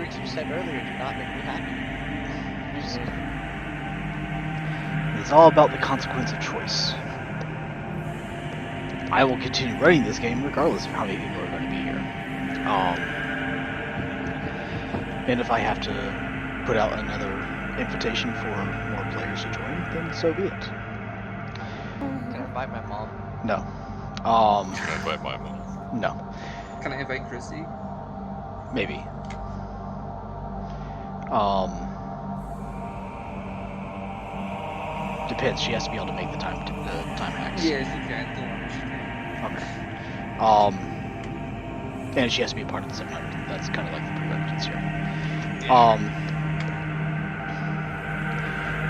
words you said earlier do not make me happy. It's all about the consequence of choice. I will continue running this game regardless of how many people are going to be here. And if I have to put out another invitation for more players to join, then so be it. Can I invite my mom? No. Can I invite my mom? No. Can I invite Chrissy? Maybe. Depends. She has to be able to make the time hacks. Yes, you can. Don't understand. Okay. And she has to be a part of the 700. That's kind of like the prerequisites here. Yeah.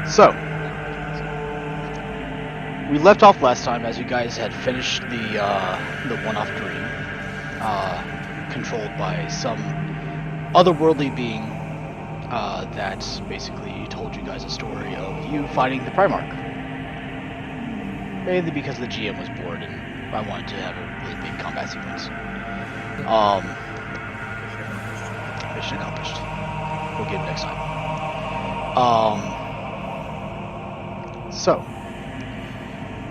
So we left off last time as you guys had finished the one-off dream, controlled by some otherworldly being that basically told you guys a story of you fighting the Primarch. Mainly because the GM was bored and I wanted to have a really big combat sequence. Mission accomplished. We'll get it next time. So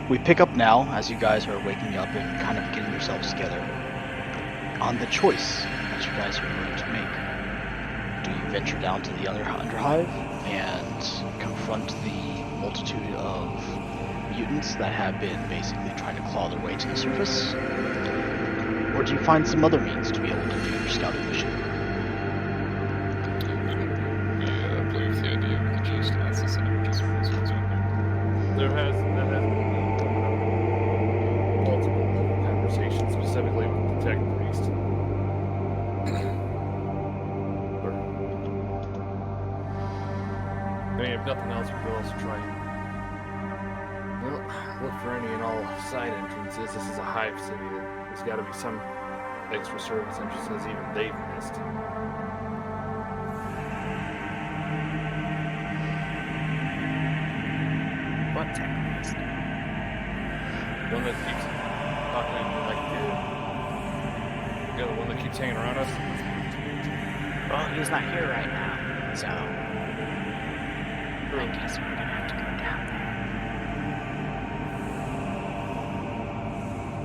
we pick up now as you guys are waking up and kind of getting yourselves together on the choice that you guys are going to make. Do you venture down to the Underhive and confront the multitude of mutants that have been basically trying to claw their way to the surface? Or do you find some other means to be able to do your scouting mission? Yeah, I believe the idea we could just ask the Senate just what's out there. There has been multiple conversations, specifically with the tech priest. I mean, if nothing else, we could also try and look for any and all side entrances. This is a hive city. There's got to be some extra service entrances even they've missed. What tech priest? One that keeps talking like the one that keeps hanging around us. Well, he's not here right now, so I guess we're gonna have to go down there.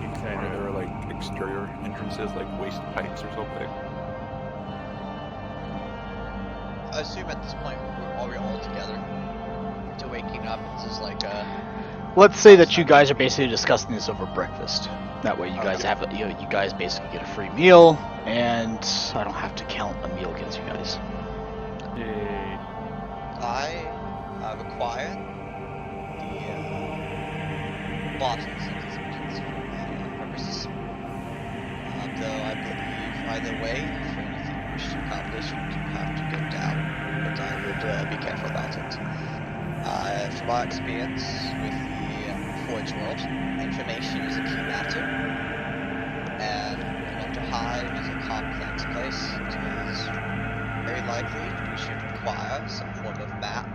You kind of, there are like exterior entrances, like waste pipes or something. I assume at this point we're all together. To waking up, this is like a. Let's say that you guys are basically discussing this over breakfast. That way you guys have you guys basically get a free meal, and I don't have to count a meal against you guys. Yay. I require the bottles of these mutants for my purposes. Though I believe either way, for anything you wish to accomplish, you do have to go down. But I would be careful about it. From our experience with the Forge world, information is a key matter. And an Underhive is a complex place. It is very likely we should require some form of map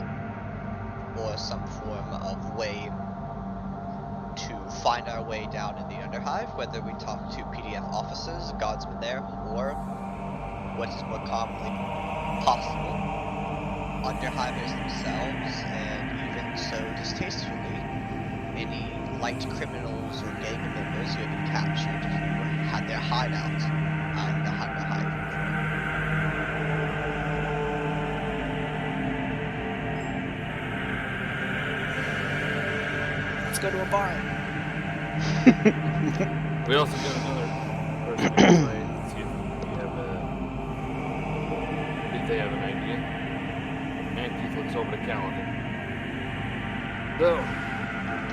or some form of way to find our way down in the Underhive, whether we talk to PDF officers, guardsmen there, or what is more commonly possible, Underhivers themselves, and even so distastefully, any light criminals or gang members who have been captured who had their hideout in the Underhive. Let's go to a bar. We also got another person to see if they have an idea. And Keith looks over the calendar. So,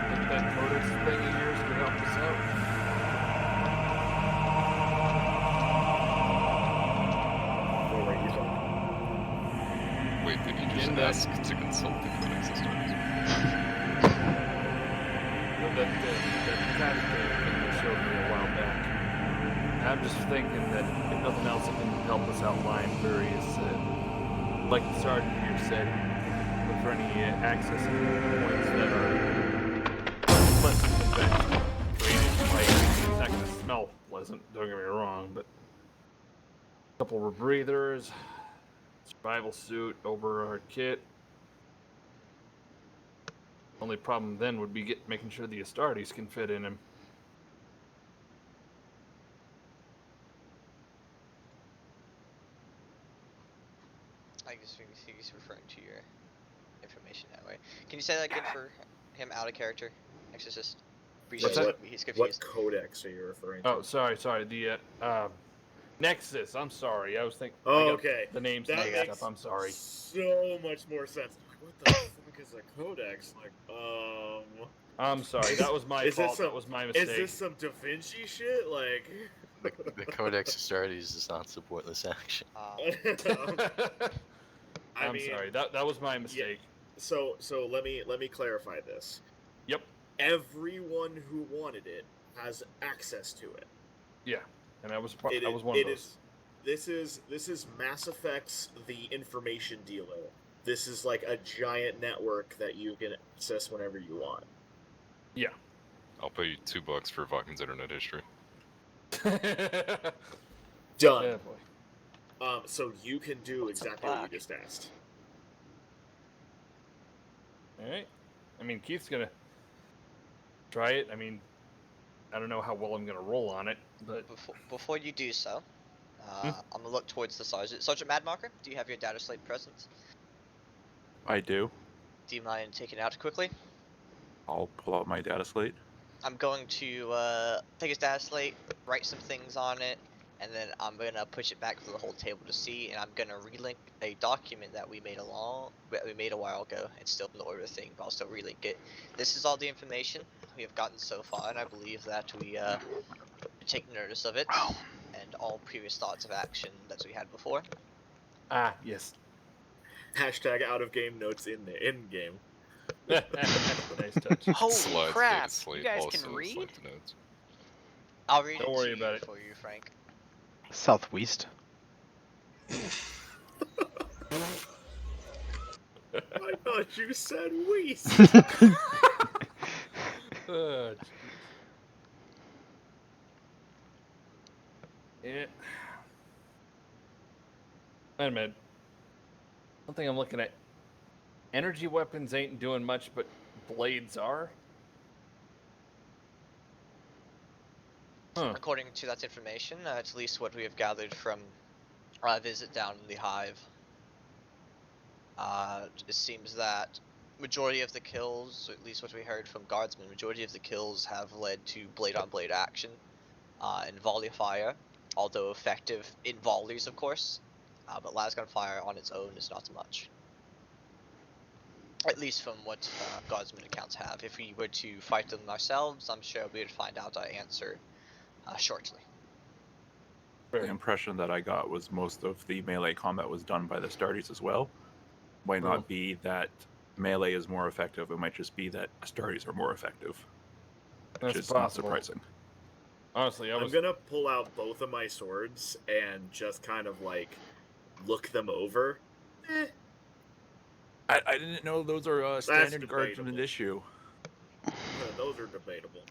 think that codex thing of yours could help us out? Wait, did you just ask to consult the codex system? That kind of thing you showed me a while back. I'm just thinking that if nothing else, it can help us outline various, like the sergeant here said, look for any access points that are pleasant and conventional. Drainage pipes, it's not going to smell pleasant, don't get me wrong, but a couple of rebreathers, survival suit over our kit. Only problem then would be making sure the Astartes can fit in him. I guess he's referring to your information that way. Can you say that again for him out of character? Exorcist. What's that? He's What confused. codex are you referring to? Oh, sorry. The Nexus. I'm sorry. I was thinking. Oh, okay. The names That mixed makes up. I'm sorry. so much more sense. Like, what the fuck is a codex? Like, I'm sorry. That was my Is this fault. some- That was my mistake. Is this some Da Vinci shit? Like, The Codex Astartes does not support this action. I'm mean, sorry. That was my mistake. So let me clarify this. Yep. Everyone who wanted it has access to it. Yeah. And I was one of those. This is Mass Effect's The Information Dealer. This is like a giant network that you can access whenever you want. Yeah. I'll pay you $2 for Vulcan's internet history. Done. Yeah, boy. So you can do What's a exactly what you bug? just asked. All right. I mean, Keith's gonna try it. I mean, I don't know how well I'm gonna roll on it, but Before you do so, I'm gonna look towards the sergeant. Sergeant Madmarker, do you have your data slate present? I do. Do you mind taking it out quickly? I'll pull out my data slate. I'm going to take his data slate, write some things on it, and then I'm gonna push it back for the whole table to see, and I'm gonna relink a document that we made a while ago. It's still in the Orbita thing, but I'll still relink it. This is all the information we have gotten so far, and I believe that we take notice of it and all previous thoughts of action that we had before. yes. Hashtag out of game notes in the in game. Nice touch. Holy Slides, crap! data slate, You guys also can read? select notes. I'll read Don't it worry to about you it. for you, Frank. Southwest. I thought you said Weiss. Yeah. Wait a minute. One thing I'm looking at. Energy weapons ain't doing much, but blades are. Huh. According to that information, at least what we have gathered from our visit down in the hive, it seems that majority of the kills, or at least what we heard from guardsmen, majority of the kills have led to blade-on-blade action and volley fire, although effective in volleys, of course, but lasgun fire on its own is not so much. At least from what guardsmen accounts have. If we were to fight them ourselves, I'm sure we would find out our answer shortly. The impression that I got was most of the melee combat was done by the Astartes as well. Might not be that melee is more effective, it might just be that Astartes are more effective. Which That's is not possible. surprising. Honestly, I'm gonna pull out both of my swords and just kind of like look them over. I didn't know those are standard guardsman debatable. issue. Those are debatable.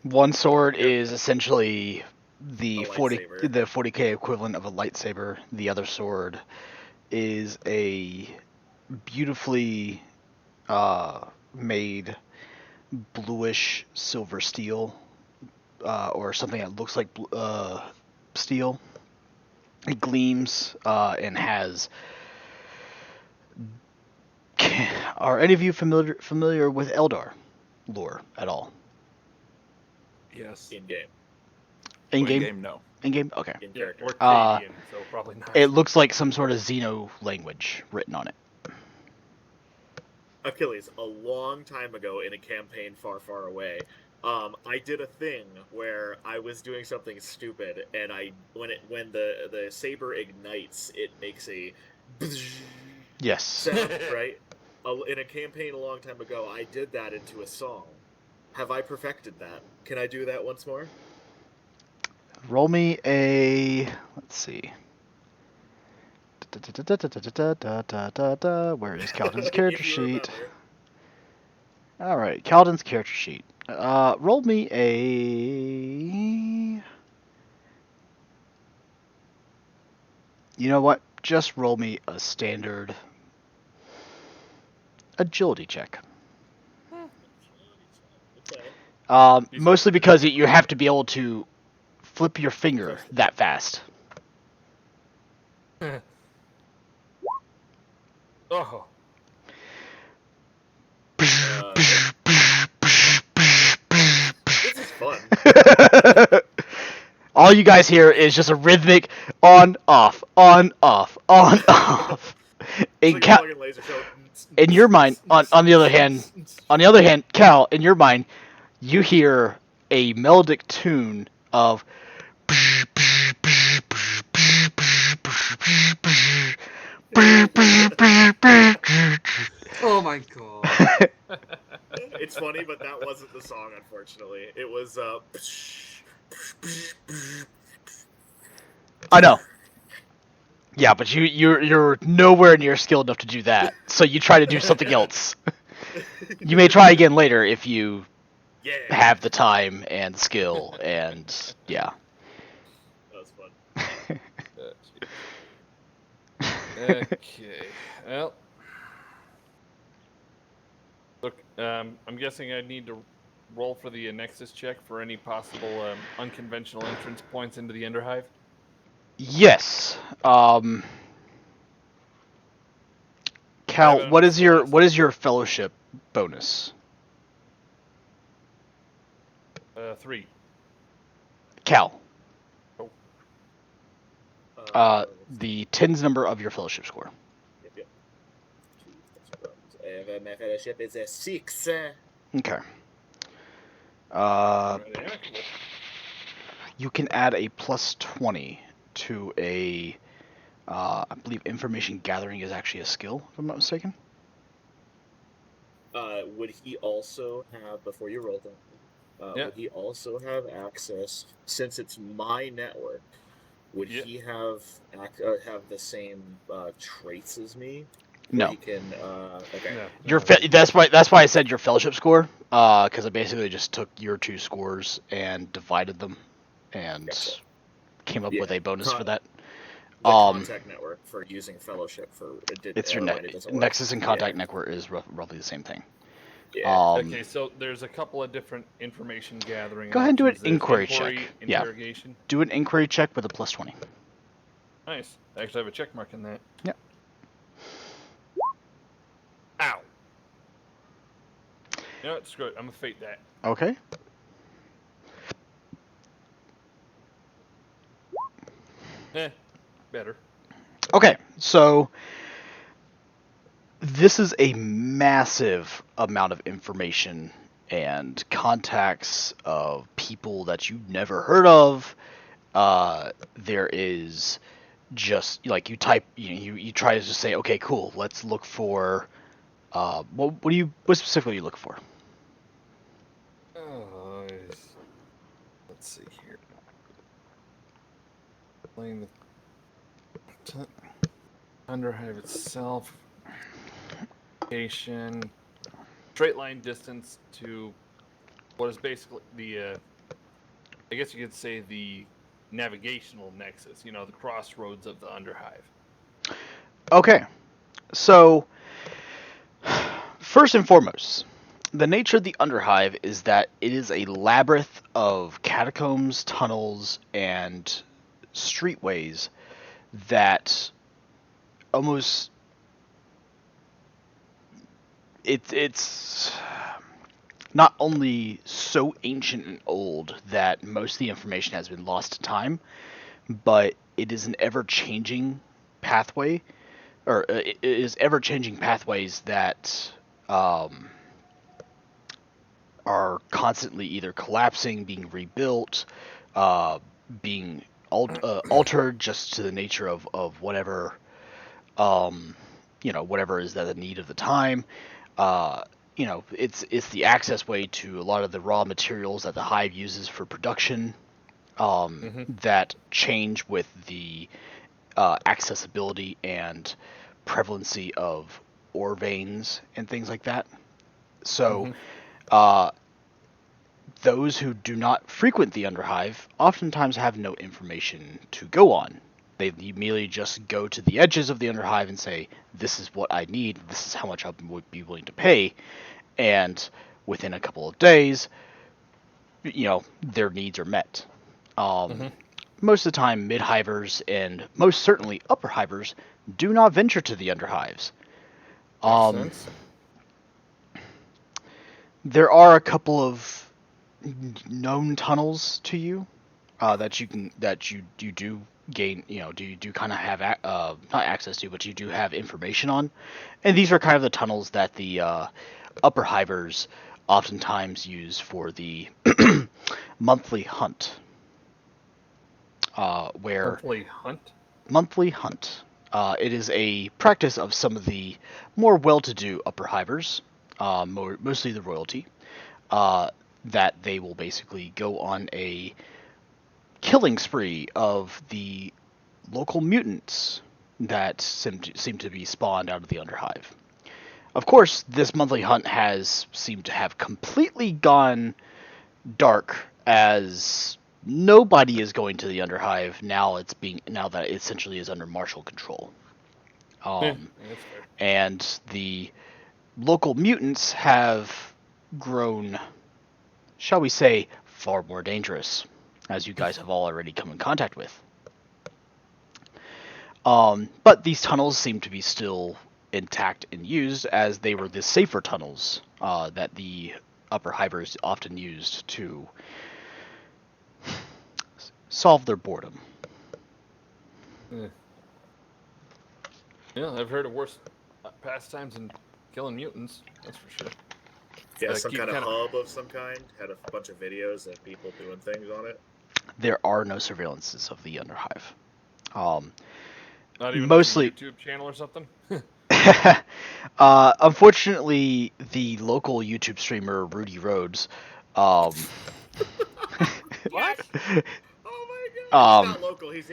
One sword is essentially the A 40 lightsaber. the 40k equivalent of a lightsaber. The other sword is a beautifully made bluish silver steel, or something that looks like steel. It gleams and has. Are any of you familiar with Eldar lore at all? Yes. In game. In Game, game? no. In game? Okay. In Yeah, character. or Canadian, so probably not. It looks like some sort of Xeno language written on it. Achilles, a long time ago in a campaign far, far away, I did a thing where I was doing something stupid, and when the saber ignites, it makes a Yes. sound, right? In a campaign a long time ago, I did that into a song. Have I perfected that? Can I do that once more? Roll me a. Let's see. Where is Calden's character If you sheet? remember. All right, Calden's character sheet. Roll me a. You know what? just roll me a standard agility check. Okay. Mostly because you have to be able to flip your finger that fast. Oh. This is fun. All you guys hear is just a rhythmic on off, on off, on off. It's like a fucking laser show. In your mind, on the other hand, Cal, in your mind, you hear a melodic tune of Oh my god. It's funny, but that wasn't the song, unfortunately. It was I know. Yeah, but you're nowhere near skilled enough to do that. So you try to do something else. You may try again later if you have the time and skill and yeah. That was fun. Okay. Well. Look, I'm guessing I need to roll for the Nexus check for any possible unconventional entrance points into the Underhive. Yes. Cal, what is your fellowship bonus? 3. Cal. Oh. The tens number of your fellowship score. Yep. My fellowship is a 6. Okay. You can add a plus 20 to a. I believe information gathering is actually a skill, if I'm not mistaken. Would he also have, before you roll them, would he also have access, since it's my network, would he have the same traits as me? No. He can, okay. No. That's why I said your fellowship score, because I basically just took your 2 scores and divided them, and came up with a bonus for that. The contact network for using fellowship for it's your Nexus and contact network is roughly the same thing. Yeah. Okay, so there's a couple of different information gathering. Go ahead and do an inquiry check. Interrogation. Do an inquiry check with a plus 20. Nice. I actually have a check mark in that. Yep. Ow. You know what? Screw it. I'm gonna fate that. Okay. Better. Okay, so this is a massive amount of information and contacts of people that you've never heard of. There is just like you type, you try to just say, okay, cool, let's look for. What specifically are you looking for? Let's see here. Playing the Underhive itself. Location. Straight line distance to what is basically the, I guess you could say the navigational nexus. The crossroads of the Underhive. Okay, so first and foremost, the nature of the Underhive is that it is a labyrinth of catacombs, tunnels, and streetways that almost it's not only so ancient and old that most of the information has been lost to time, but it is an ever-changing pathway, or it is ever-changing pathways that are constantly either collapsing, being rebuilt, being altered just to the nature of whatever, whatever is the need of the time. It's the access way to a lot of the raw materials that the hive uses for production, that change with the accessibility and prevalency of ore veins and things like that. So, those who do not frequent the Underhive oftentimes have no information to go on, They immediately just go to the edges of the Underhive and say, "This is what I need. This is how much I would be willing to pay," and within a couple of days, their needs are met. Most of the time, mid-hivers and most certainly upper-hivers do not venture to the underhives. Makes sense. There are a couple of known tunnels to you that you do gain. You do kind of have not access to, but you do have information on, and these are kind of the tunnels that the upper hivers oftentimes use for the monthly hunt. Where monthly hunt. It is a practice of some of the more well-to-do upper hivers, mostly the royalty, that they will basically go on a killing spree of the local mutants that seem to be spawned out of the underhive. Of course, this monthly hunt has seemed to have completely gone dark, as nobody is going to the underhive now that it essentially is under martial control. And the local mutants have grown, shall we say, far more dangerous, as you guys have all already come in contact with. But these tunnels seem to be still intact and used, as they were the safer tunnels that the upper hivers often used to solve their boredom. Yeah, I've heard of worse pastimes than killing mutants. That's for sure. Yeah, some kind of hub of some kind. Had a bunch of videos of people doing things on it. There are no surveillances of the underhive. Not even mostly a YouTube channel or something. Unfortunately, the local YouTube streamer Rudy Rhodes. What? Oh my god! He's not local. He's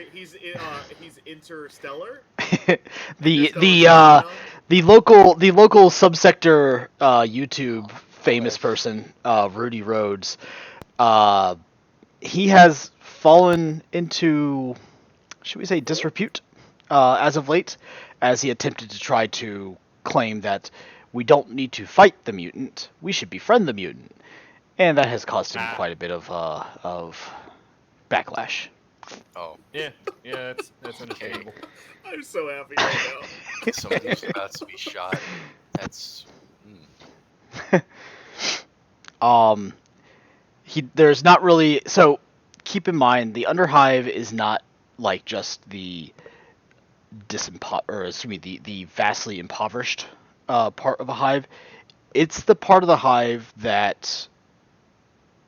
interstellar. the local subsector YouTube famous person Rudy Rhodes. He has fallen into, should we say, disrepute as of late, as he attempted to try to claim that we don't need to fight the mutant, we should befriend the mutant, and that has caused him quite a bit of backlash. Oh. Yeah, that's understandable. I'm so happy right now. Somebody who's about to be shot. That's. There's not really, so keep in mind the underhive is not like just the the vastly impoverished part of a hive. It's the part of the hive that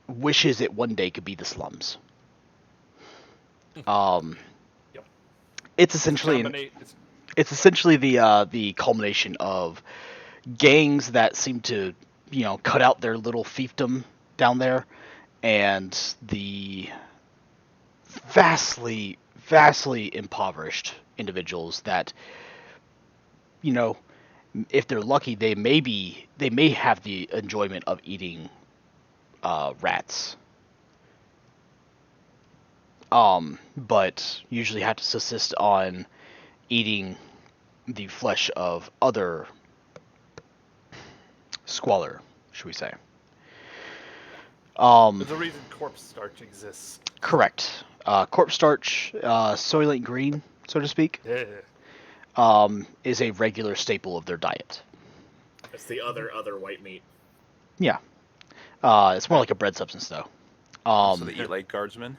wishes it one day could be the slums. It's essentially the culmination of gangs that seem to cut out their little fiefdom down there, and the vastly impoverished individuals that, if they're lucky, they may have the enjoyment of eating rats, but usually have to subsist on eating the flesh of other squalor, should we say. There's a reason corpse starch exists. Correct. Corpse starch, Soylent Green, so to speak, is a regular staple of their diet. It's the other white meat. Yeah. It's more like a bread substance, though. So they eat like guardsmen?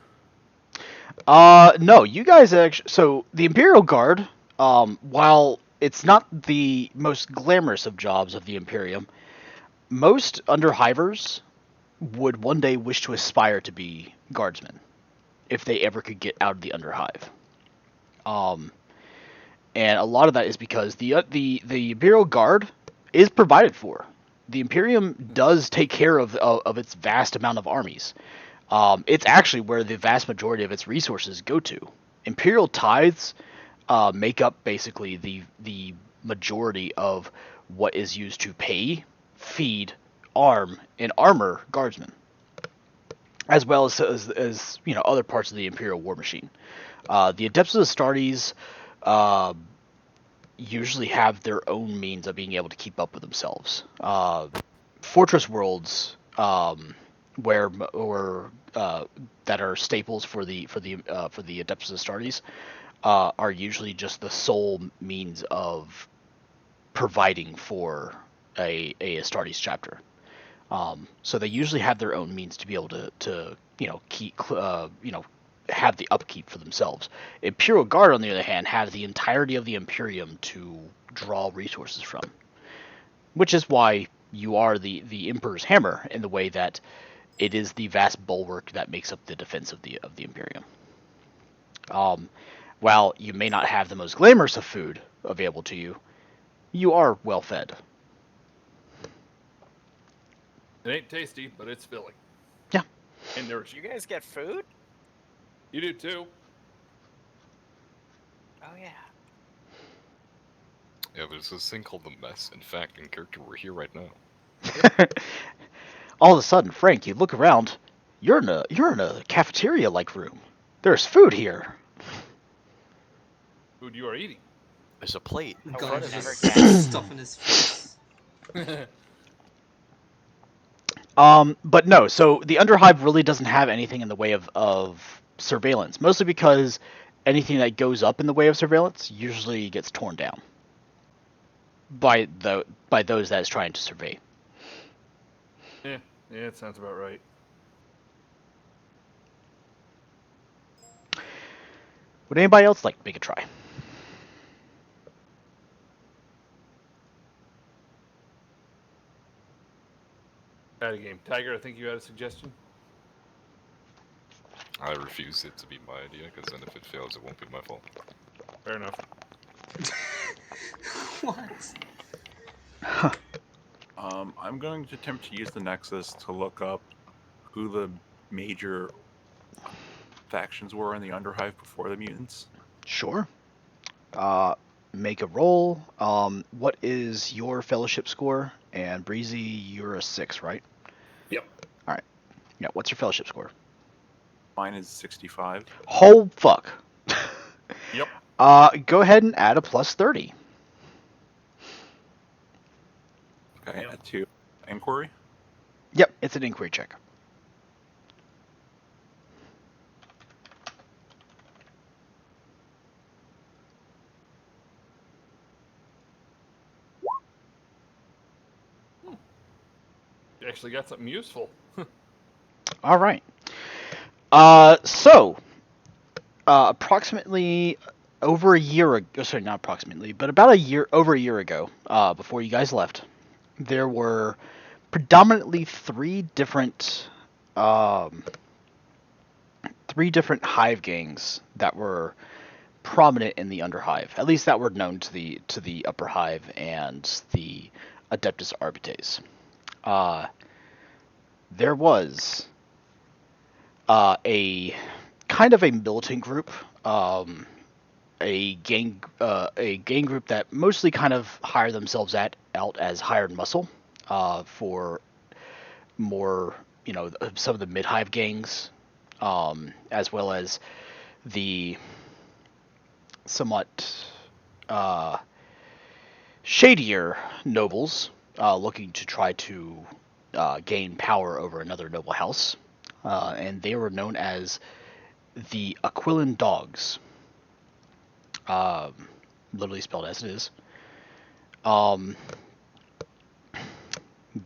No, you guys actually... So, the Imperial Guard, while it's not the most glamorous of jobs of the Imperium, most underhivers would one day wish to aspire to be guardsmen, if they ever could get out of the underhive. And a lot of that is because the Imperial Guard is provided for. The Imperium does take care of its vast amount of armies. It's actually where the vast majority of its resources go to. Imperial tithes make up basically the majority of what is used to pay, feed, arm, and armor guardsmen, as well as other parts of the Imperial war machine. The Adepts of the Astartes usually have their own means of being able to keep up with themselves. Fortress worlds, where or that are staples for the Adepts of the Astartes, are usually just the sole means of providing for a Astartes chapter. So they usually have their own means to be able to keep have the upkeep for themselves. Imperial Guard, on the other hand, have the entirety of the Imperium to draw resources from, which is why you are the Emperor's Hammer in the way that it is the vast bulwark that makes up the defense of the Imperium. While you may not have the most glamorous of food available to you, you are well fed. It ain't tasty, but it's filling. Yeah. And nourishing. You guys get food? You do too. Oh yeah. Yeah, there's this thing called the mess. In fact, in character, we're here right now. All of a sudden, Frank, you look around. You're in a cafeteria-like room. There's food here. Food you are eating. There's a plate. I God, would've just never guessed. stuffing his face. But no. So the Underhive really doesn't have anything in the way of surveillance, mostly because anything that goes up in the way of surveillance usually gets torn down by those that is trying to survey. Yeah, it sounds about right. Would anybody else like to make a try? Out of game. Tiger, I think you had a suggestion? I refuse it to be my idea, because then if it fails, it won't be my fault. Fair enough. What? I'm going to attempt to use the Nexus to look up who the major factions were in the Underhive before the mutants. Sure. Make a roll. What is your fellowship score? And Breezy, you're a 6, right? Yep. All right. Yeah. What's your fellowship score? Mine is 65. Oh fuck. Yep. Go ahead and add a plus 30. Okay, Yep. to inquiry. Yep, it's an inquiry check. You actually got something useful. All right. Approximately over a year ago, sorry, not approximately, but about over a year ago, before you guys left, there were predominantly three different hive gangs that were prominent in the Underhive, at least that were known to the Upper Hive and the Adeptus Arbites. There was a kind of a militant group, a gang group that mostly kind of hire themselves out as hired muscle for more, some of the mid-hive gangs, as well as the somewhat shadier nobles looking to try to gain power over another noble house. And they were known as the Aquilan Dogs. Literally spelled as it is.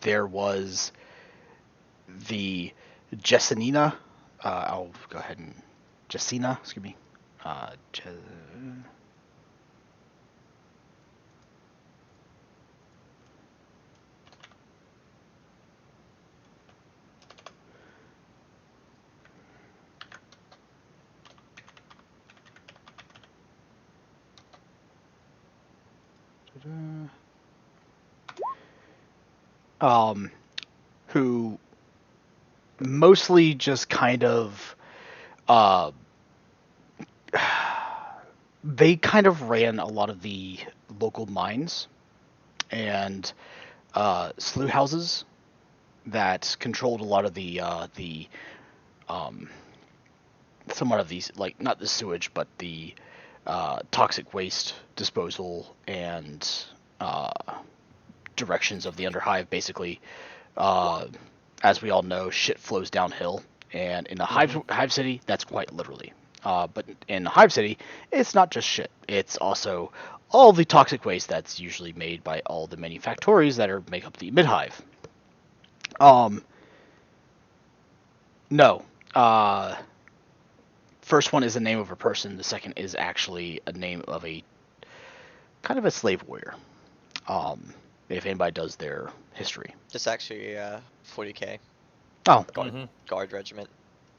There was the Jessanina. I'll go ahead and Jessina, excuse me. Who mostly just kind of they kind of ran a lot of the local mines and slough houses that controlled a lot of the somewhat of these, like not the sewage, but the toxic waste disposal and directions of the underhive. Basically, as we all know, shit flows downhill, and in a hive city, that's quite literally. But in a hive city, it's not just shit. It's also all the toxic waste that's usually made by all the manufactories that make up the midhive. No. First one is the name of a person. The second is actually a name of a kind of a slave warrior. If anybody does their history. It's actually 40k Oh, guard regiment.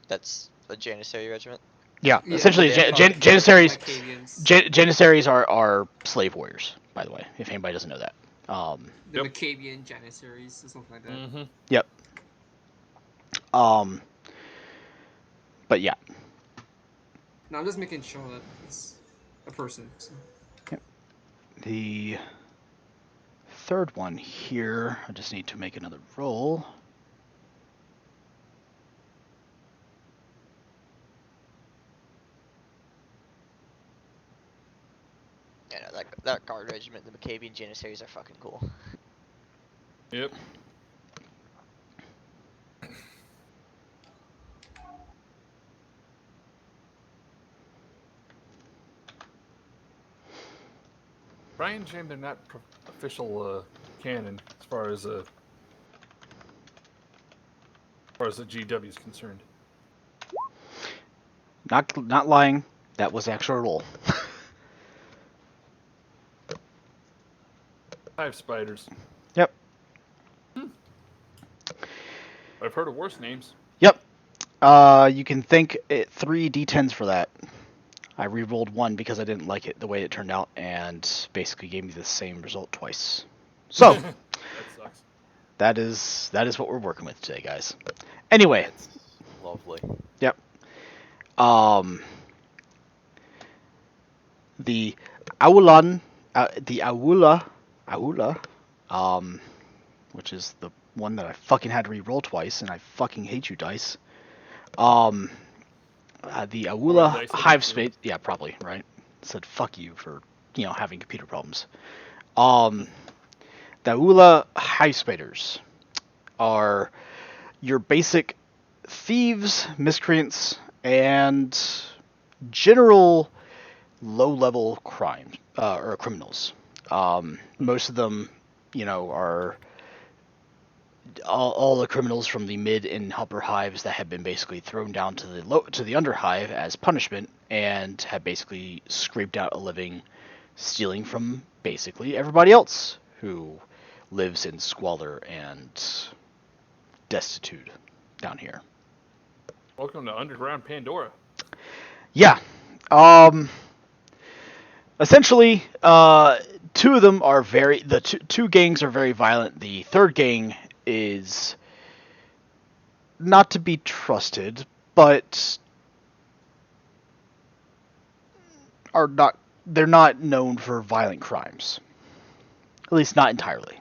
That's a Janissary regiment. yeah. Yeah, Essentially, they're Janissaries. Macavians. Janissaries are slave warriors, by the way. If anybody doesn't know that. The Macavian Janissaries or something like that. Yep. But yeah. No, I'm just making sure that it's a person. So. The third one here, I just need to make another roll. Yeah, no, that guard regiment, the Macavian Janissaries are fucking cool. Yep. Brian Shame, they're not official canon as far as the GW is concerned. Not lying. That was actual roll. Hive spiders. Yep. I've heard of worse names. Yep. You can thank 3 d10s for that. I re-rolled 1 because I didn't like it the way it turned out, and basically gave me the same result twice. So That sucks. that is what we're working with today, guys. Anyway. That's lovely. Yep. The Awulan, Awula, which is the one that I fucking had to re-roll twice, and I fucking hate you, dice. The Awula hive space, yeah, probably, right? Said fuck you for, having computer problems. The Awula hive spiders are your basic thieves, miscreants, and general low-level crimes or criminals. Most of them, are all the criminals from the mid and upper hives that have been basically thrown down to the underhive as punishment, and have basically scraped out a living, stealing from basically everybody else who lives in squalor and destitute down here. Welcome to Underground Pandora. Yeah. Essentially, 2 of them are the two gangs are very violent. The third gang is not to be trusted, but they're not known for violent crimes. At least not entirely.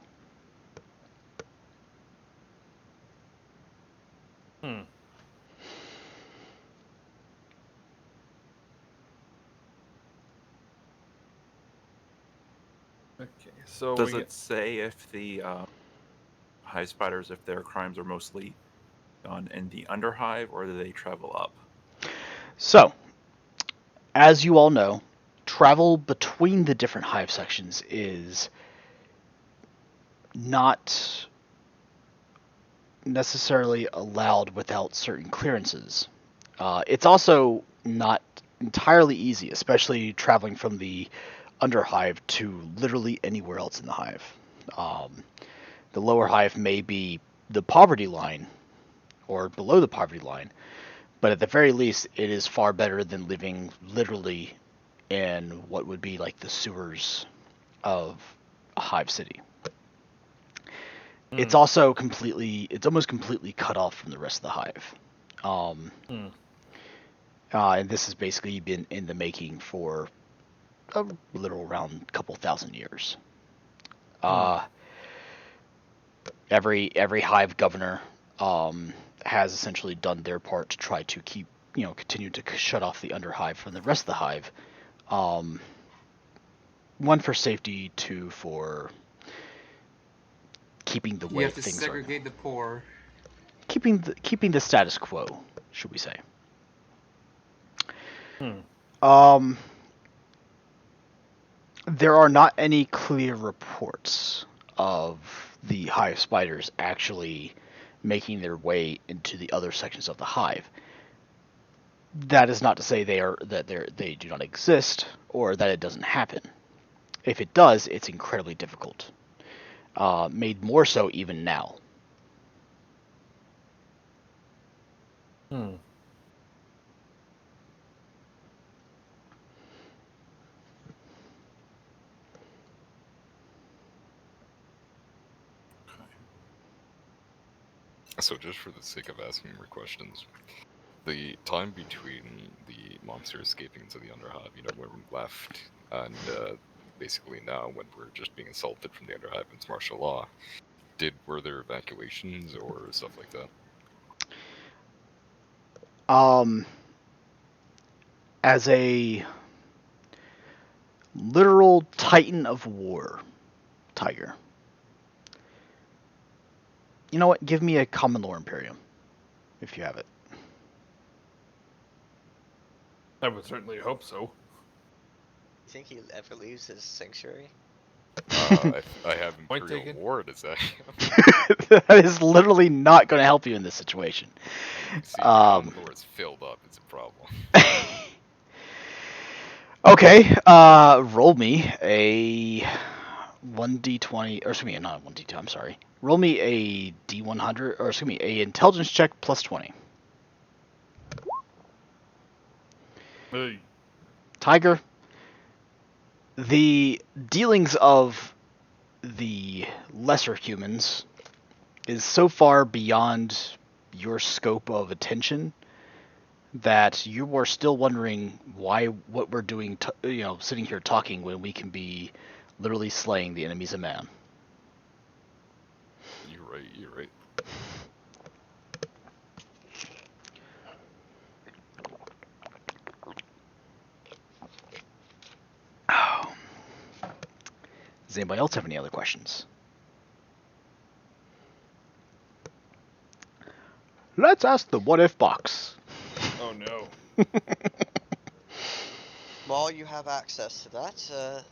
Okay, so Does it say if the hive spiders, if their crimes are mostly done in the underhive, or do they travel up? So, as you all know, travel between the different hive sections is not necessarily allowed without certain clearances. It's also not entirely easy, especially traveling from the underhive to literally anywhere else in the hive. The lower hive may be the poverty line or below the poverty line, but at the very least, it is far better than living literally in what would be like the sewers of a hive city. It's also it's almost completely cut off from the rest of the hive. And this has basically been in the making for a literal around couple thousand years. Every hive governor has essentially done their part to try to keep continue to shut off the underhive from the rest of the hive. One for safety, two for keeping the You way have to things are. segregate the poor. Keeping the status quo, should we say? There are not any clear reports of the hive spiders actually making their way into the other sections of the hive. That is not to say they do not exist or that it doesn't happen. If it does, it's incredibly difficult. Made more so even now. So just for the sake of asking more questions, the time between the monster escaping to the Underhive, when we left, and basically now when we're just being assaulted from the Underhive and it's martial law, were there evacuations or stuff like that? As a literal titan of war, Tiger. You know what? Give me a common lore Imperium, if you have it. I would certainly hope so. You think he ever leaves his sanctuary? I have Point Imperial taken. War, does that? That is literally not going to help you in this situation. See, the common lore is filled up. It's a problem. Okay, roll me a 1d20, or excuse me, not 1d2, I'm sorry. Roll me a d100, or excuse me, a intelligence check plus 20. Hey. Tiger, the dealings of the lesser humans is so far beyond your scope of attention that you are still wondering what we're doing, sitting here talking when we can be literally slaying the enemies of man. You're right. Does anybody else have any other questions? Let's ask the what if box. Oh no. While you have access to that,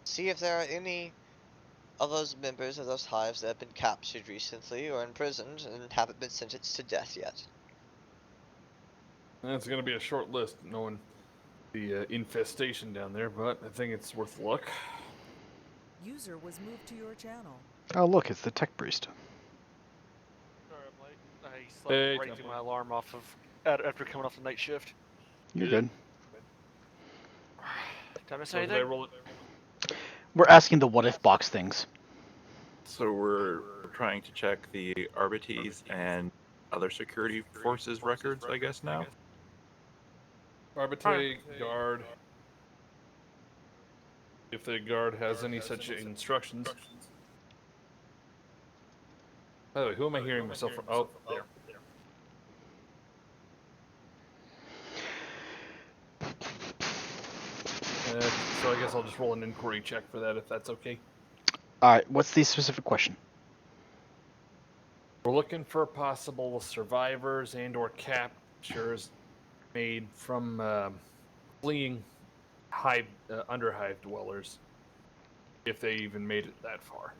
see if there are any of those members of those hives that have been captured recently or imprisoned and haven't been sentenced to death yet. It's going to be a short list knowing the infestation down there, but I think it's worth a look. User was moved to your channel. Oh, look, it's the tech priest. Sorry, I'm late. I slept right through my alarm off of after coming off the night shift. You're good. Time to say anything? We're asking the what if box things. So we're trying to check the Arbites and other security forces records, I guess, now? Arbite, guard. If the guard has any such instructions. By the way, who am I hearing myself from? Oh, there. So I guess I'll just roll an inquiry check for that if that's okay. Alright, what's the specific question? We're looking for possible survivors and or captures made from fleeing underhive dwellers, if they even made it that far.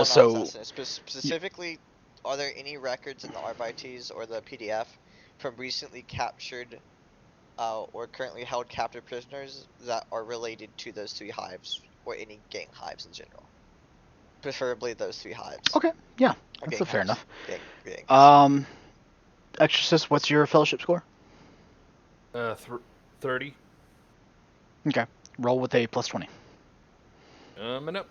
Specifically, are there any records in the Arbites or the PDF from recently captured or currently held captive prisoners that are related to those three hives or any gang hives in general? Preferably those three hives. Okay, yeah, that's fair enough. Gangs. Exorcist, what's your fellowship score? 30. Okay, roll with a plus 20. And up.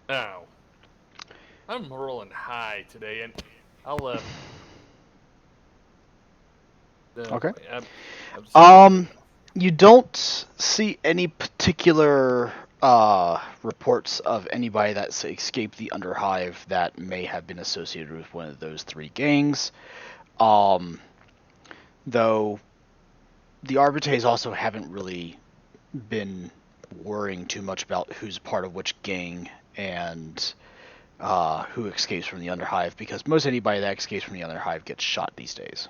Ow. I'm rolling high today, and I'll Okay. I'm you don't see any particular reports of anybody that's escaped the Underhive that may have been associated with one of those 3 gangs. Though the Arbites also haven't really been worrying too much about who's part of which gang and who escapes from the Underhive, because most anybody that escapes from the Underhive gets shot these days.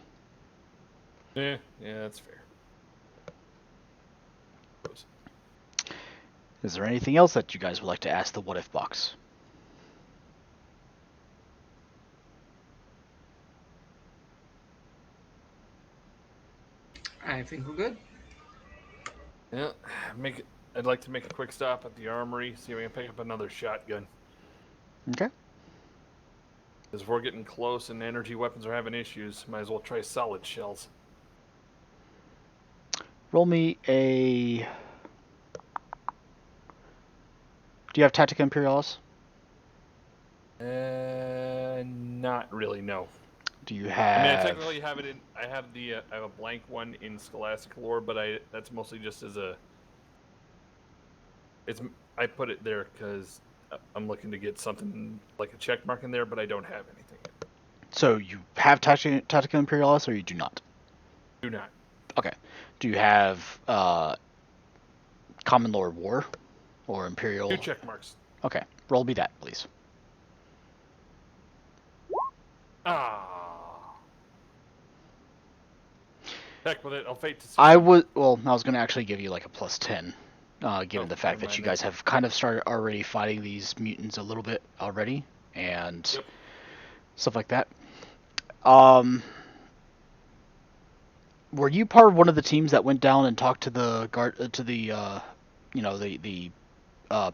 Yeah, that's fair. Is there anything else that you guys would like to ask the What If box? I think we're good. Yeah, I'd like to make a quick stop at the armory, see if we can pick up another shotgun. Okay. Because if we're getting close and energy weapons are having issues, might as well try solid shells. Roll me a... Do you have Tactica Imperialis? Not really, no. Do you have... I mean, I technically have it in... I have a blank one in Scholastic Lore, but that's mostly just as a... I put it there because I'm looking to get something like a check mark in there, but I don't have anything yet. So you have Tactica Imperialis, or you do not? Do not. Okay. Do you have Common Lore War or Imperial? 2 check marks. Okay. Roll me that, please. Heck with it. I'll fate to see. I was going to actually give you like a +10, given the fact never that you mind guys have kind of started already fighting these mutants a little bit already, and stuff like that. Were you part of one of the teams that went down and talked to the guard, to the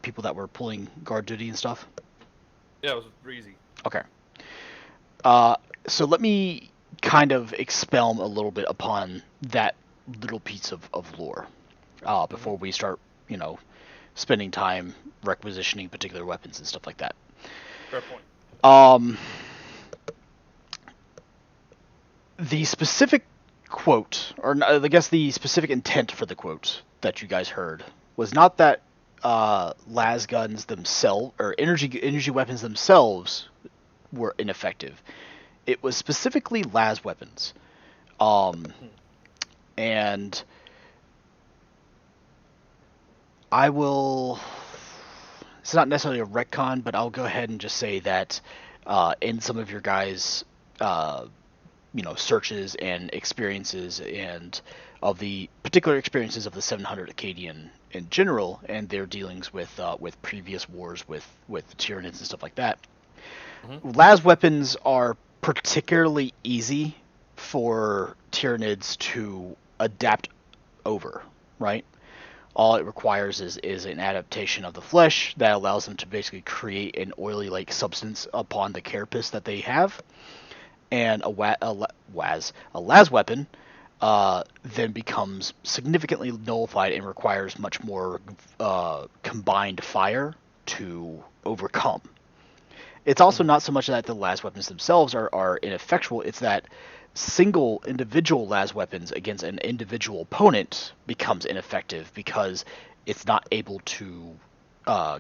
people that were pulling guard duty and stuff? Yeah, it was breezy. Okay. So let me kind of expound a little bit upon that little piece of lore before we start, spending time requisitioning particular weapons and stuff like that. Fair point. The specific quote, or I guess the specific intent for the quote that you guys heard was not that las guns themselves or energy weapons themselves were ineffective. It was specifically las weapons, and I will. It's not necessarily a retcon, but I'll go ahead and just say that in some of your guys' searches and experiences, and of the particular experiences of the 700 Acadian in general, and their dealings with previous wars with the Tyranids and stuff like that. Las weapons are particularly easy for Tyranids to adapt over, right? All it requires is an adaptation of the flesh that allows them to basically create an oily-like substance upon the carapace that they have. And a las weapon then becomes significantly nullified and requires much more combined fire to overcome. It's also not so much that the las weapons themselves are ineffectual, it's that single individual las weapons against an individual opponent becomes ineffective because it's not able to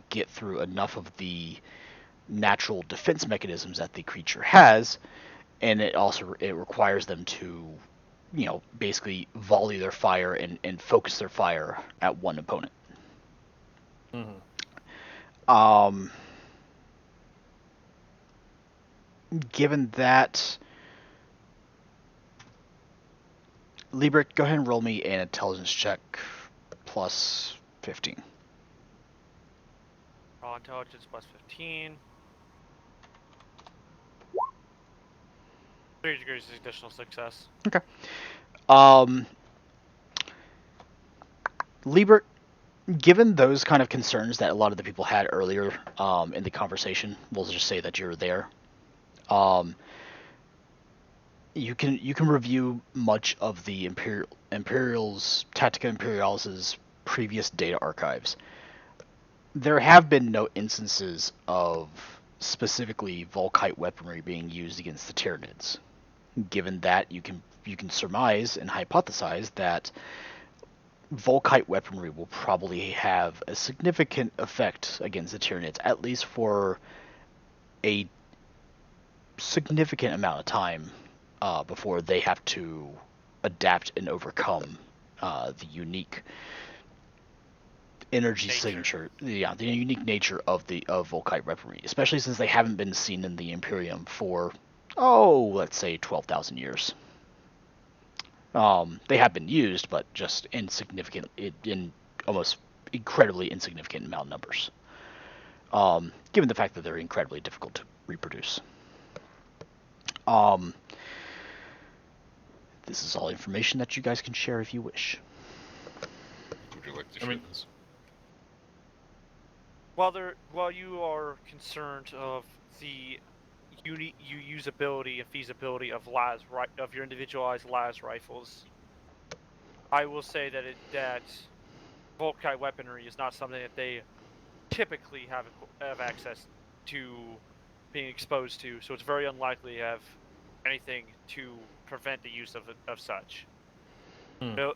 get through enough of the natural defense mechanisms that the creature has, and it requires them to basically volley their fire and focus their fire at one opponent. Given that, Liebert, go ahead and roll me an intelligence check plus 15. Raw intelligence plus 15. 3 degrees of additional success. Okay. Liebert, given those kind of concerns that a lot of the people had earlier in the conversation, we'll just say that you're there. You can review much of the Imperial's Tactica Imperialis's previous data archives. There have been no instances of specifically Volkite weaponry being used against the Tyranids. Given that, you can surmise and hypothesize that Volkite weaponry will probably have a significant effect against the Tyranids, at least for a significant amount of time before they have to adapt and overcome the unique energy signature, the unique nature of Volkite weaponry, especially since they haven't been seen in the Imperium for, let's say 12,000 years. They have been used, but just in almost incredibly insignificant amount of numbers. Given the fact that they're incredibly difficult to reproduce. This is all information that you guys can share if you wish. Would you like to share this? While you are concerned of the usability and feasibility of your individualized las rifles, I will say that Volkite weaponry is not something that they typically have access to being exposed to, so it's very unlikely to have anything to prevent the use of such. So,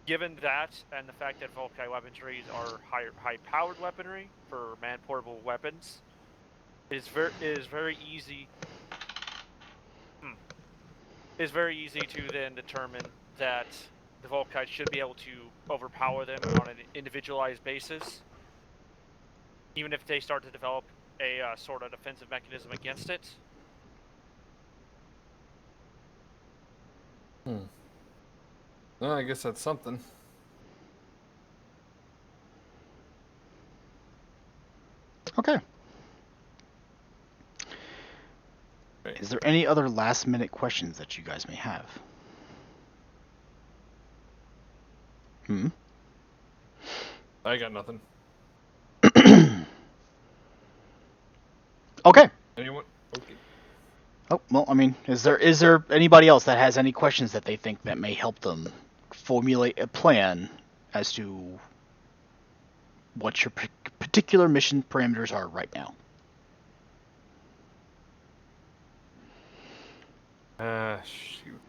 given that, and the fact that Volkite weaponry are high-powered weaponry for man-portable weapons, it is very easy. It's very easy to then determine that the Volkite should be able to overpower them on an individualized basis, even if they start to develop a sort of defensive mechanism against it. Well, I guess that's something. Okay. Is there any other last-minute questions that you guys may have? I got nothing. Okay. Anyone? Okay. Oh, well, I mean, is there anybody else that has any questions that they think that may help them formulate a plan as to what your particular mission parameters are right now? Shoot.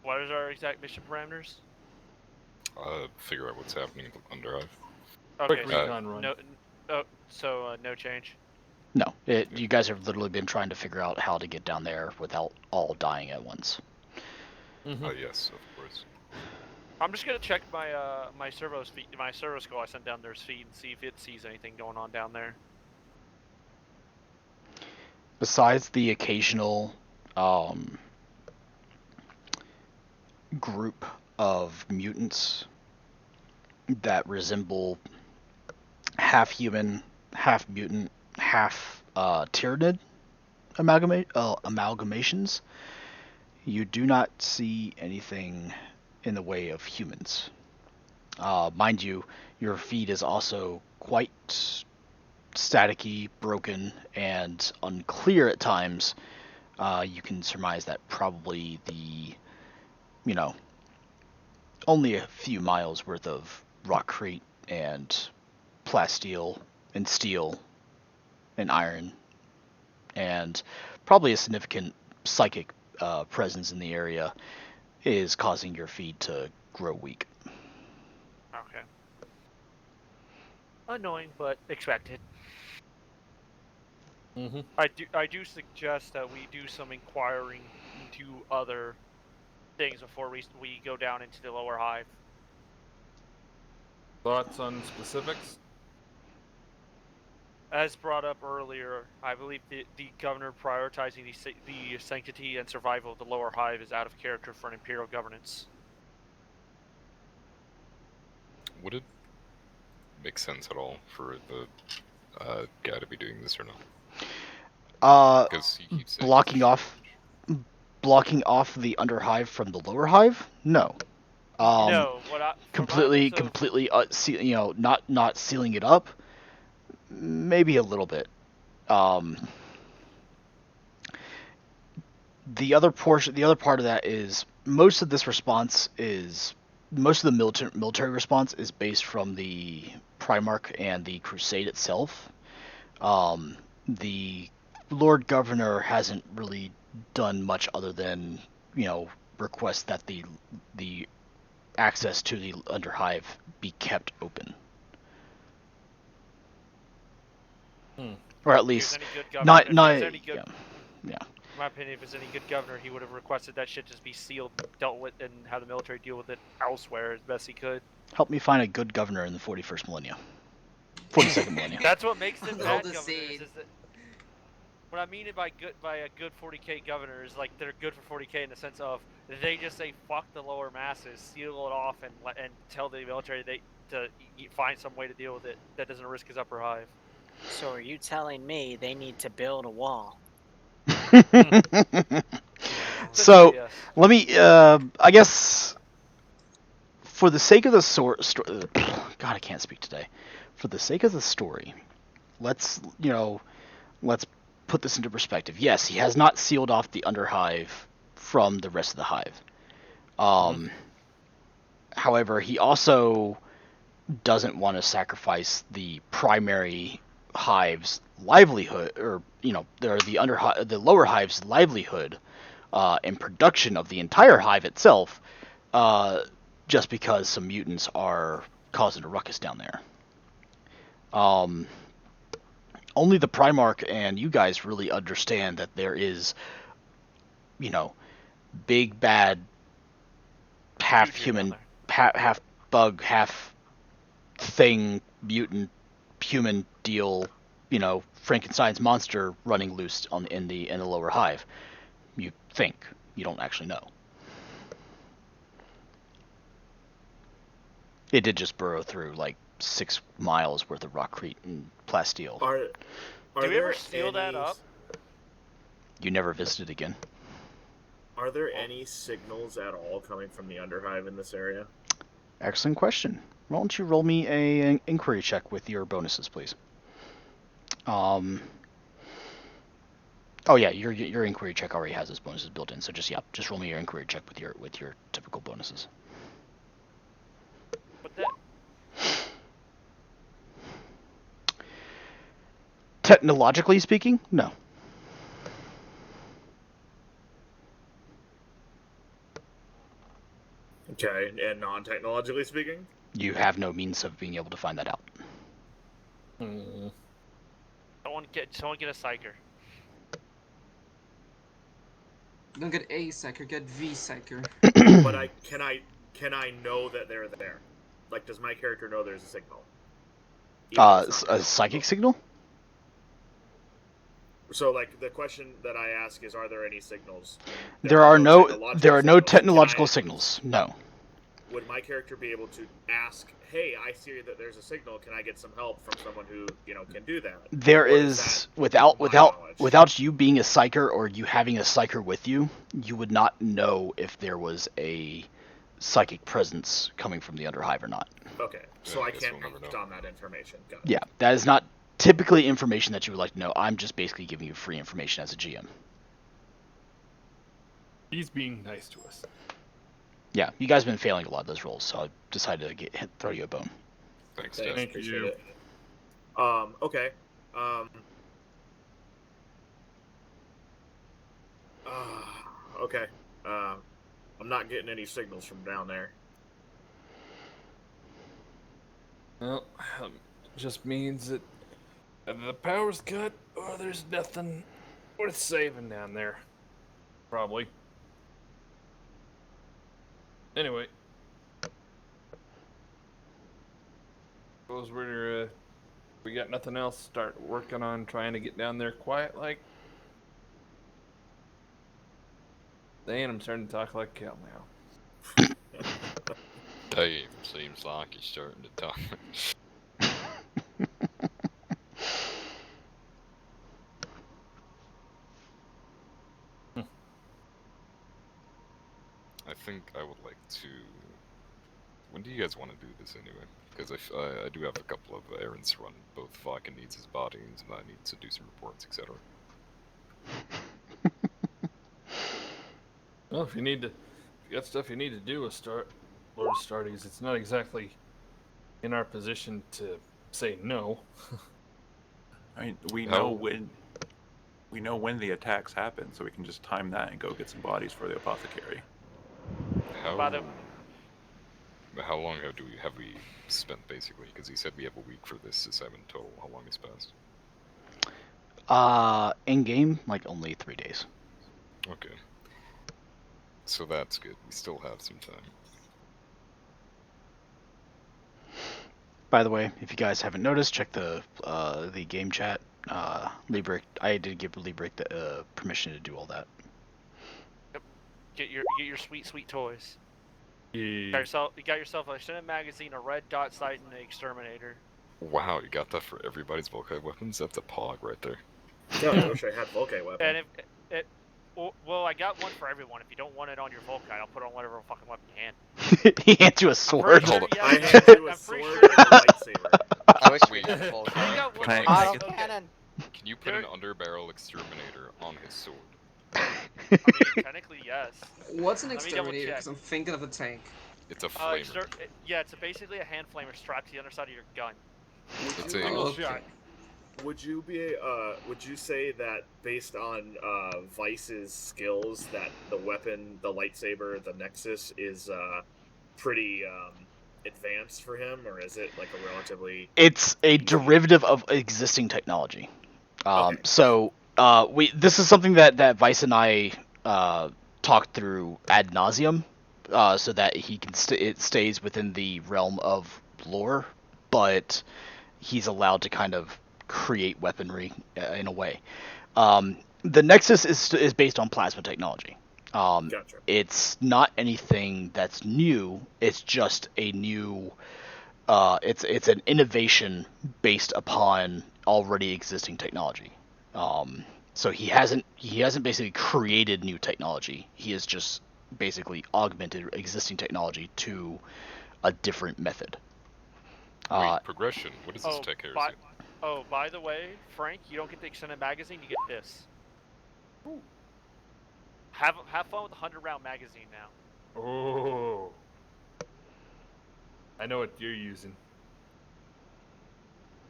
What is our exact mission parameters? Figure out what's happening under Hive. Okay, Quick recon run. No change. No, you guys have literally been trying to figure out how to get down there without all dying at once. Yes, of course. I'm just gonna check my my servo skull I sent down there's feed and see if it sees anything going on down there. Besides the occasional group of mutants that resemble half human, half mutant, half Tyranid amalgamations, you do not see anything in the way of humans. Mind you, your feed is also quite staticky, broken, and unclear at times. You can surmise that probably only a few miles worth of rockcrete and plasteel and steel and iron, and probably a significant psychic presence in the area is causing your feed to grow weak. Okay. Annoying, but expected. I do suggest that we do some inquiring into other things before we go down into the lower hive. Thoughts on specifics? As brought up earlier, I believe the governor prioritizing the sanctity and survival of the lower hive is out of character for an imperial governance. Would it make sense at all for the guy to be doing this or not? Because he keeps saying blocking off the underhive from the lower hive? No. No, completely, not sealing it up. Maybe a little bit. The other part of that is most of the military response is based from the Primarch and the Crusade itself. The Lord Governor hasn't really done much other than request that the access to the Underhive be kept open. Or at least If there's any good governor, not if there's not any good, yeah. in my opinion, if there's any good governor, he would have requested that shit just be sealed, dealt with, and have the military deal with it elsewhere as best he could. Help me find a good governor in the 41st millennia. 42nd millennia. That's what makes them All bad the governors. seed. Is that what I mean by a good 40k governor is like they're good for 40k in the sense of they just say fuck the lower masses, seal it off, and tell the military to find some way to deal with it that doesn't risk his upper hive. So are you telling me they need to build a wall? So Yes. let me, I guess, for the sake of the God, I can't speak today. For the sake of the story, let's put this into perspective. Yes, he has not sealed off the Underhive from the rest of the hive. However, he also doesn't want to sacrifice the primary hive's livelihood, or the lower hive's livelihood and production of the entire hive itself, just because some mutants are causing a ruckus down there. Only the Primarch and you guys really understand that there is, big bad, half human, half bug, half thing, mutant, human deal, Frankenstein's monster running loose in the lower hive. You think, you don't actually know. It did just burrow through like 6 miles worth of rockcrete and plasteel. Do we ever seal that up? You never visited again. Are there any signals at all coming from the Underhive in this area? Excellent question. Why don't you roll me an inquiry check with your bonuses, please? Oh yeah, your inquiry check already has those bonuses built in. So just roll me your inquiry check with your typical bonuses. But that. Technologically speaking, no. Okay, and non-technologically speaking? You have no means of being able to find that out. Someone get a psyker. Don't get a psyker, get V psyker. But can I know that they're there? Like, does my character know there's a signal? A psychic signal? So, like, the question that I ask is, are there any signals? There are no technological signals. No. Would my character be able to ask, "Hey, I see that there's a signal. Can I get some help from someone who can do that?" There is without you being a psyker or you having a psyker with you, you would not know if there was a psychic presence coming from the Underhive or not. Okay, so I can't act on that information. Got it. Yeah, that is not typically information that you would like to know. I'm just basically giving you free information as a GM. He's being nice to us. Yeah, you guys have been failing a lot of those rolls, so I decided to throw you a bone. Thanks, Thank appreciate you. it. Okay. Okay. I'm not getting any signals from down there. Well, just means that the power's cut, or there's nothing worth saving down there. Probably. Anyway. Suppose we got nothing else, start working on trying to get down there quiet like. Dang, I'm starting to talk like Cal now. Dave seems like he's starting to talk. I think I would like to. When do you guys want to do this anyway? Because I do have a couple of errands to run. Both Falcon needs his body, and I need to do some reports, etc. Well, if you got stuff you need to do with Lord of Astartes, it's not exactly in our position to say no. I mean, we know when the attacks happen, so we can just time that and go get some bodies for the apothecary. how long have we spent basically? Because he said we have a week for this assignment total. How long has passed? In game, like only 3 days. Okay. So that's good. We still have some time. By the way, if you guys haven't noticed, check the game chat. Librick, I did give Librick the permission to do all that. Yep. Get your sweet toys. Yeah. You got yourself a Shinen magazine, a red dot sight, and an exterminator. Wow, you got that for everybody's Volkite weapons? That's a pog right there. No, I wish I had Volkite weapon. And well, I got one for everyone. If you don't want it on your Volkite, I'll put on whatever fucking weapon you hand. He hands you a sword. Sure, Hold yeah, I hand you a sword and a lightsaber. I wish we had full I got one. Can for I each Auto Volkite. cannon. Can you put an underbarrel exterminator on his sword? I mean, technically, yes. What's an Let me double exterminator? check. Because I'm thinking of a tank. It's a flamer. Yeah, it's basically a hand flamer strapped to the underside of your gun. It's Single a shot. Would you say that based on Vice's skills, that the weapon, the lightsaber, the Nexus is pretty advanced for him, or is it like a relatively? It's a derivative of existing technology. Okay. So this is something that Vice and I talked through ad nauseum, so that he can it stays within the realm of lore, but he's allowed to kind of create weaponry in a way. The Nexus is based on plasma technology. Gotcha. It's not anything that's new. It's just a new. It's an innovation based upon already existing technology. So he hasn't basically created new technology. He has just basically augmented existing technology to a different method. Wait, progression. What is this tech heresy? By the way, Frank, you don't get the extended magazine. You get this. Ooh. Have fun with the 100-round magazine now. Oh. I know what you're using.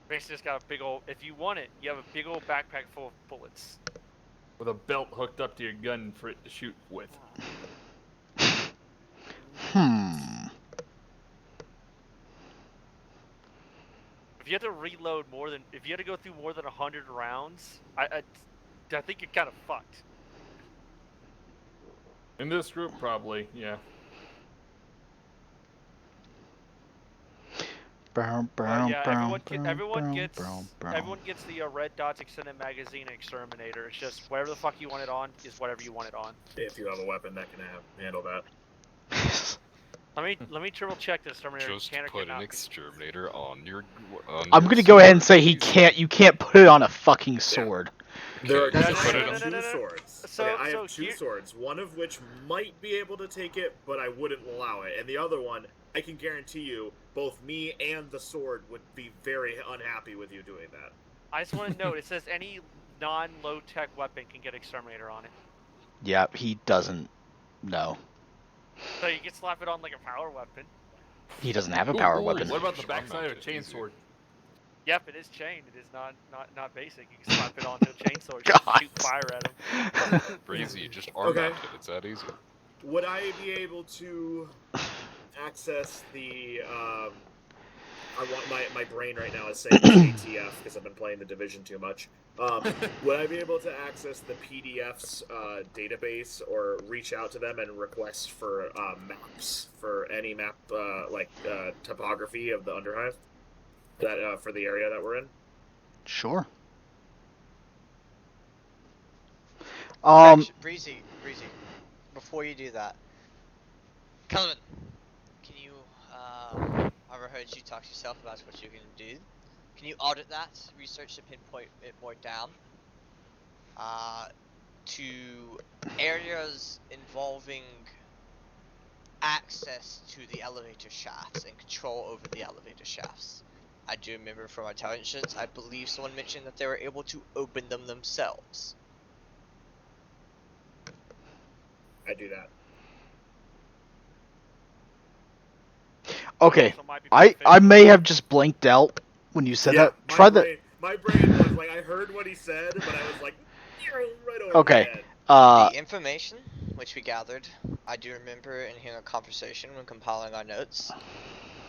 Basically, just got a big old. If you want it, you have a big old backpack full of bullets. With a belt hooked up to your gun for it to shoot with. If you have to reload if you have to go through more than 100 rounds, I think you're kind of fucked. In this group, probably, yeah. Everyone gets the red dots extended magazine and exterminator. It's just whatever the fuck you want it on is whatever you want it on. If you have a weapon that can handle that. Let me triple check the exterminator. Just put an exterminator on your. I'm gonna go ahead and say he can't. You can't put it on a fucking sword. There are Okay, two swords. So- I so have two here- swords. One of which might be able to take it, but I wouldn't allow it. And the other one, I can guarantee you, both me and the sword would be very unhappy with you doing that. I just want to note, it says any non-low tech weapon can get exterminator on it. Yeah, he doesn't. No, So you can slap it on like a power weapon. he doesn't have a power Ooh, weapon. What about the Strong backside of a mounted, easier. chainsword? Yep, it is chained. It is not basic. You can slap it onto a chainsaw. God. Shoot fire at him. Crazy, you just arm Okay. mounted. It's that easy. Would I be able to access the? I want my brain right now is saying ATF because I've been playing the Division too much. Would I be able to access the PDF's database or reach out to them and request for maps for any map topography of the Underhive that for the area that we're in? Sure. Actually, Breezy. Before you do that, Kelvin, can you? I've heard you talk to yourself about what you're gonna do. Can you audit that, research to pinpoint it more down, to areas involving access to the elevator shafts and control over the elevator shafts? I do remember from our intelligence, I believe someone mentioned that they were able to open them themselves. I do that. Okay, Also might be I beneficial. may have just blanked out when you said that. Try the. My brain was like, I heard what he said, but I was like, right over Okay. my head. Uh, The information which we gathered, I do remember in hearing a conversation when compiling our notes,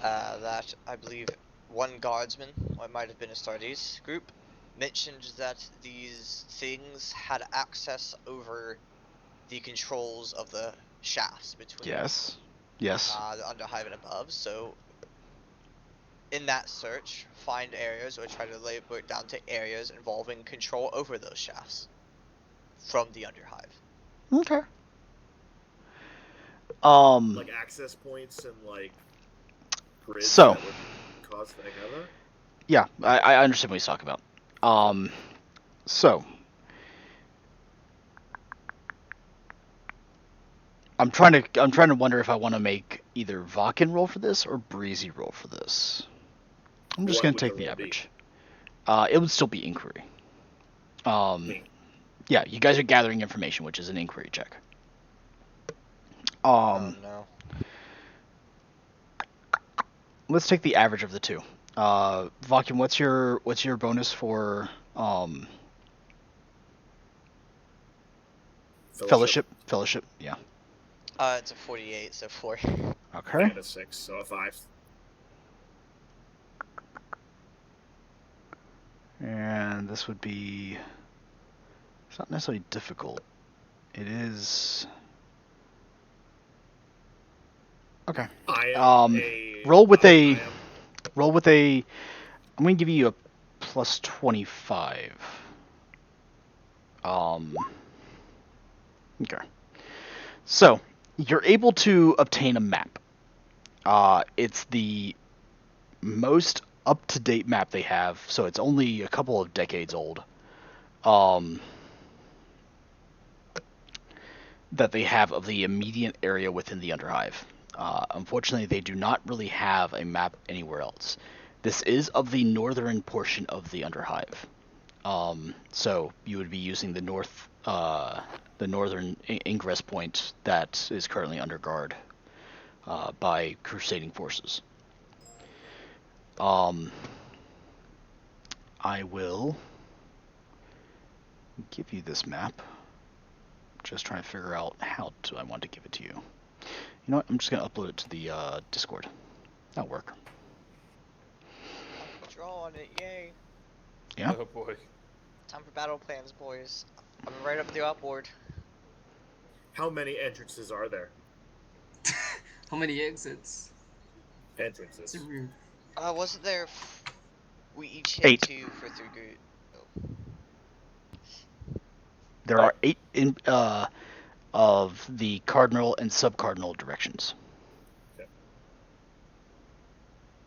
that I believe one guardsman, or it might have been a Astartes group, mentioned that these things had access over the controls of the shafts between yes. the underhive and above. So in that search, find areas or try to label it down to areas involving control over those shafts from the underhive. Okay. Like access points and like grids So, that would cause the other. yeah, I understand what he's talking about. So I'm trying to wonder if I want to make either Vakken roll for this or Breezy roll for this. I'm just What gonna would take the the roll be? average. It would still be inquiry. Me. Yeah, you guys are gathering information, which is an inquiry check. Oh no. Let's take the average of the two. Vakken, what's your bonus for fellowship? Fellowship, yeah. It's a 48, so 4. Okay. And a 6, so a 5. And this would be. It's not necessarily difficult. It is. Okay. Roll with a. Roll with a. I'm going to give you a plus 25. Okay. So, you're able to obtain a map. It's the most up-to-date map they have, so it's only a couple of decades old. That they have of the immediate area within the Underhive. Unfortunately, they do not really have a map anywhere else. This is of the northern portion of the Underhive. So you would be using the northern ingress point that is currently under guard by crusading forces. I will give you this map. Just trying to figure out how I want to give it to you. You know what? I'm just going to upload it to the Discord. That'll work. I can draw on it, yay. Yeah? Oh boy. Time for battle plans, boys. I'm right up the outboard. How many entrances are there? How many exits? Entrances. It's rude. Wasn't there... We each hit 8. 2 for 3 good. Oh. There are 8 of the cardinal and subcardinal directions. Okay.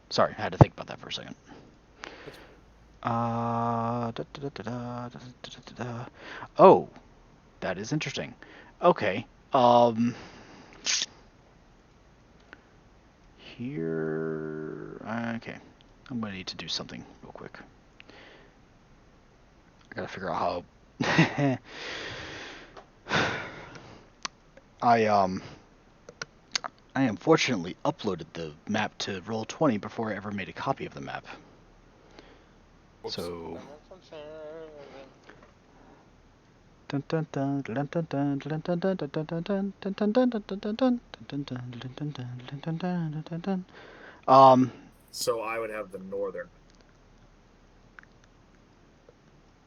Sorry, I had to think about that for a second. Oh, that is interesting. Okay. Here. Okay. I'm gonna need to do something real quick. I gotta figure out how. I unfortunately uploaded the map to Roll20 before I ever made a copy of the map. Whoops. So. So I would have the northern.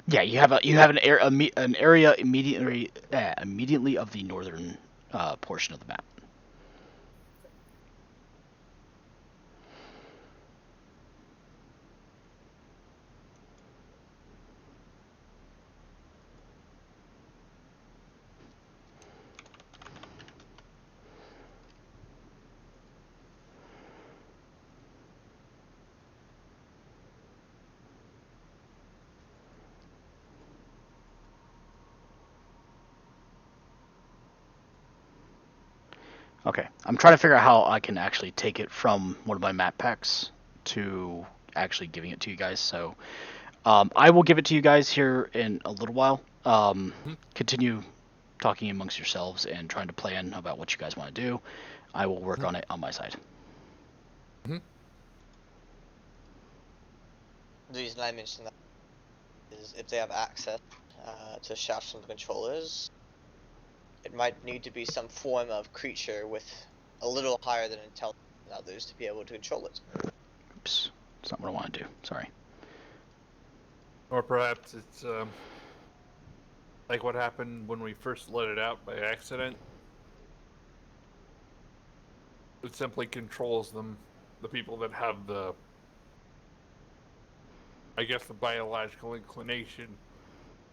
Yeah, you have an area immediately of the northern portion of the map. Okay, I'm trying to figure out how I can actually take it from one of my map packs to actually giving it to you guys. So I will give it to you guys here in a little while. Continue talking amongst yourselves and trying to plan about what you guys want to do. I will work on it on my side. The reason I mentioned that is if they have access to shafts from the controllers, it might need to be some form of creature with a little higher than intelligence than others to be able to control it. Oops, that's not what I want to do. Sorry. Or perhaps it's like what happened when we first let it out by accident. It simply controls them, the people that have the, I guess, the biological inclination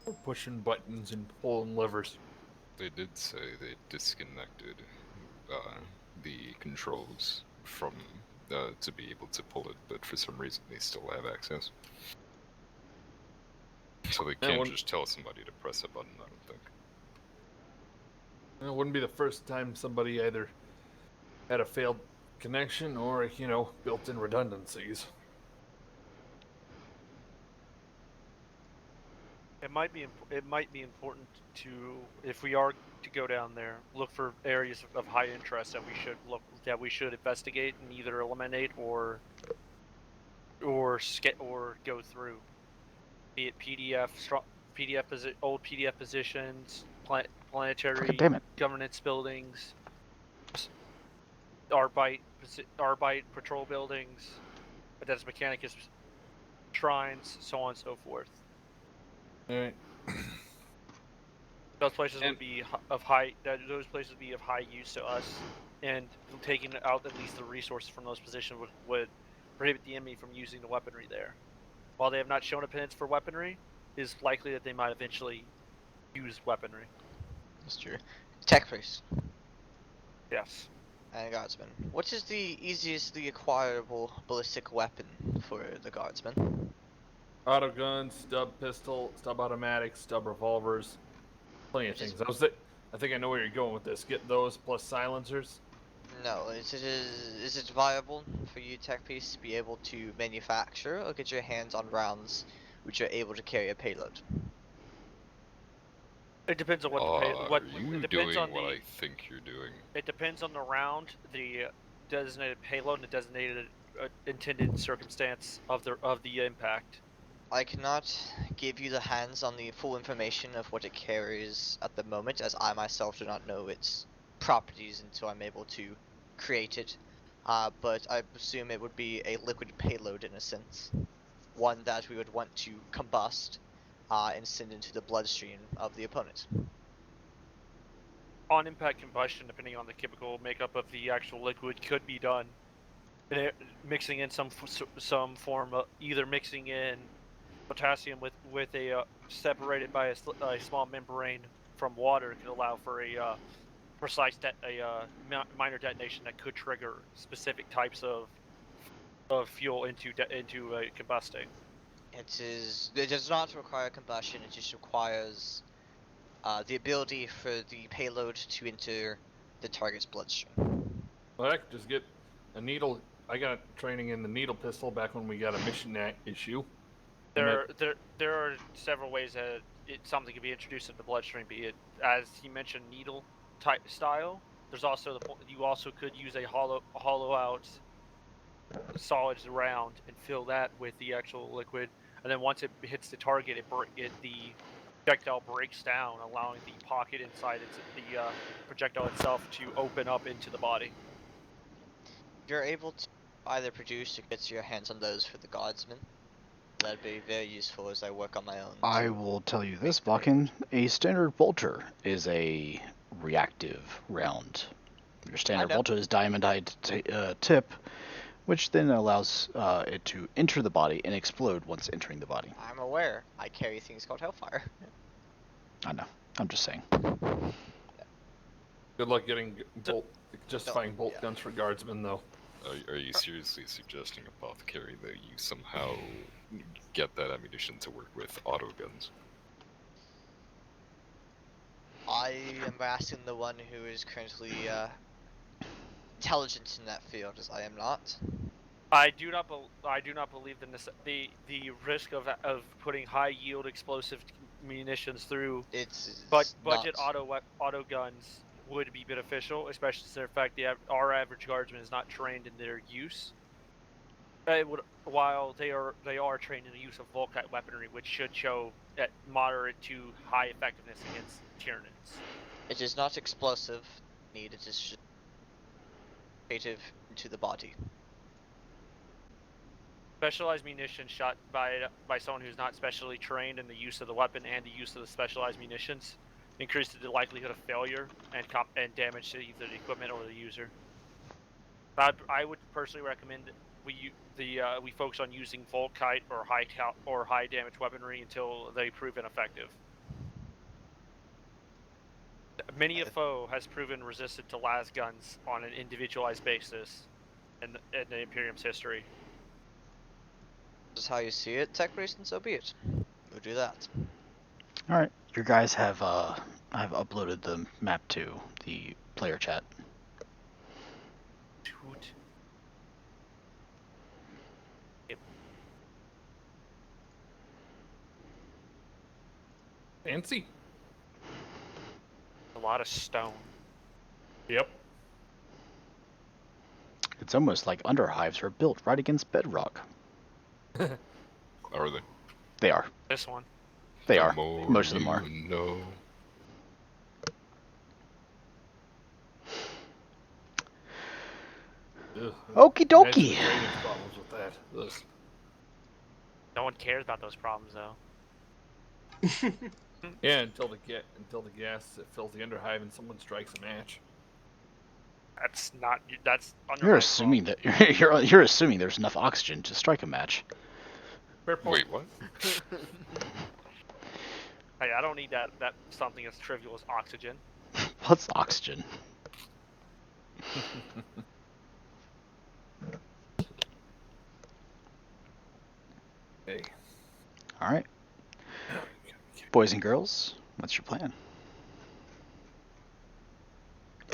for pushing buttons and pulling levers. They did say they disconnected the controls from to be able to pull it, but for some reason they still have access. So they can't just tell somebody to press a button, I don't think. It wouldn't be the first time somebody either had a failed connection or, you know, built-in redundancies. It might be important to, if we are to go down there, look for areas of high interest that we should investigate and either eliminate or go through. Be it old PDF positions, planetary governance buildings, Arbite patrol buildings, Adetus Mechanicus shrines, so on and so forth. Alright. Those places would be of high use to us, and taking out at least the resources from those positions would prohibit the enemy from using the weaponry there. While they have not shown a penance for weaponry, it is likely that they might eventually use weaponry. That's true. Tech priest. Yes. And guardsman. What is the easiestly acquirable ballistic weapon for the guardsman? Auto guns, stub pistol, stub automatics, stub revolvers, plenty of things. I think I know where you're going with this. Get those plus silencers. No, is it viable for you, tech piece, to be able to manufacture or get your hands on rounds which are able to carry a payload? It depends on what I think you're doing? It depends on the round, the designated payload, and the designated intended circumstance of the impact. I cannot give you the hands on the full information of what it carries at the moment, as I myself do not know its properties until I'm able to create it. But I assume it would be a liquid payload in a sense. One that we would want to combust and send into the bloodstream of the opponent. On impact combustion, depending on the chemical makeup of the actual liquid, could be done. Mixing in some form of either mixing in potassium with a separated by a small membrane from water could allow for a precise minor detonation that could trigger specific types of fuel into combusting. It does not require combustion. It just requires the ability for the payload to enter the target's bloodstream. Well, I could just get a needle. I got training in the needle pistol back when we got a mission issue. There are several ways that something can be introduced into the bloodstream. Be it, as he mentioned, needle type style. There's also you also could use a hollow out solids round and fill that with the actual liquid, and then once it hits the target, the projectile breaks down, allowing the pocket inside the projectile itself to open up into the body. You're able to either produce or get your hands on those for the guardsmen. That'd be very useful as I work on my own. I will tell you this, Bakken. A standard bolter is a reactive round. Your standard bolter is diamondite tip, which then allows it to enter the body and explode once entering the body. I'm aware. I carry things called Hellfire. I know. I'm just saying. Good luck getting justifying bolt guns for guardsmen, though. Are you seriously suggesting, Apothecary, that you somehow get that ammunition to work with auto guns? I am asking the one who is currently intelligent in that field, as I am not. I do not believe the risk of putting high yield explosive munitions through budget auto guns would be beneficial, especially since in fact our average guardsman is not trained in their use. While they are trained in the use of Volkite weaponry, which should show at moderate to high effectiveness against Tyranids. It is not explosive need, it is just creative into the body. Specialized munitions shot by someone who's not specially trained in the use of the weapon and the use of the specialized munitions increases the likelihood of failure and damage to either the equipment or the user. I would personally recommend we focus on using Volkite or high damage weaponry until they prove ineffective. Many a foe has proven resistant to las guns on an individualized basis in the Imperium's history. This is how you see it, tech reason, so be it. We'll do that. All right, your guys have I've uploaded the map to the player chat. Toot. Yep. Fancy. A lot of stone. Yep. It's almost like underhives are built right against bedrock. Are they? They are. This one. They are. More Most of them you are. know. Ugh. Okie dokie. Imagine the drainage problems with that. Ugh. No one cares about those problems though. Yeah, until the gas fills the underhive and someone strikes a match. That's You're assuming that you're assuming there's enough oxygen to strike a match. Fair point. Wait, what? Hey, I don't need that something as trivial as oxygen. What's oxygen? Hey. All right, boys and girls, what's your plan?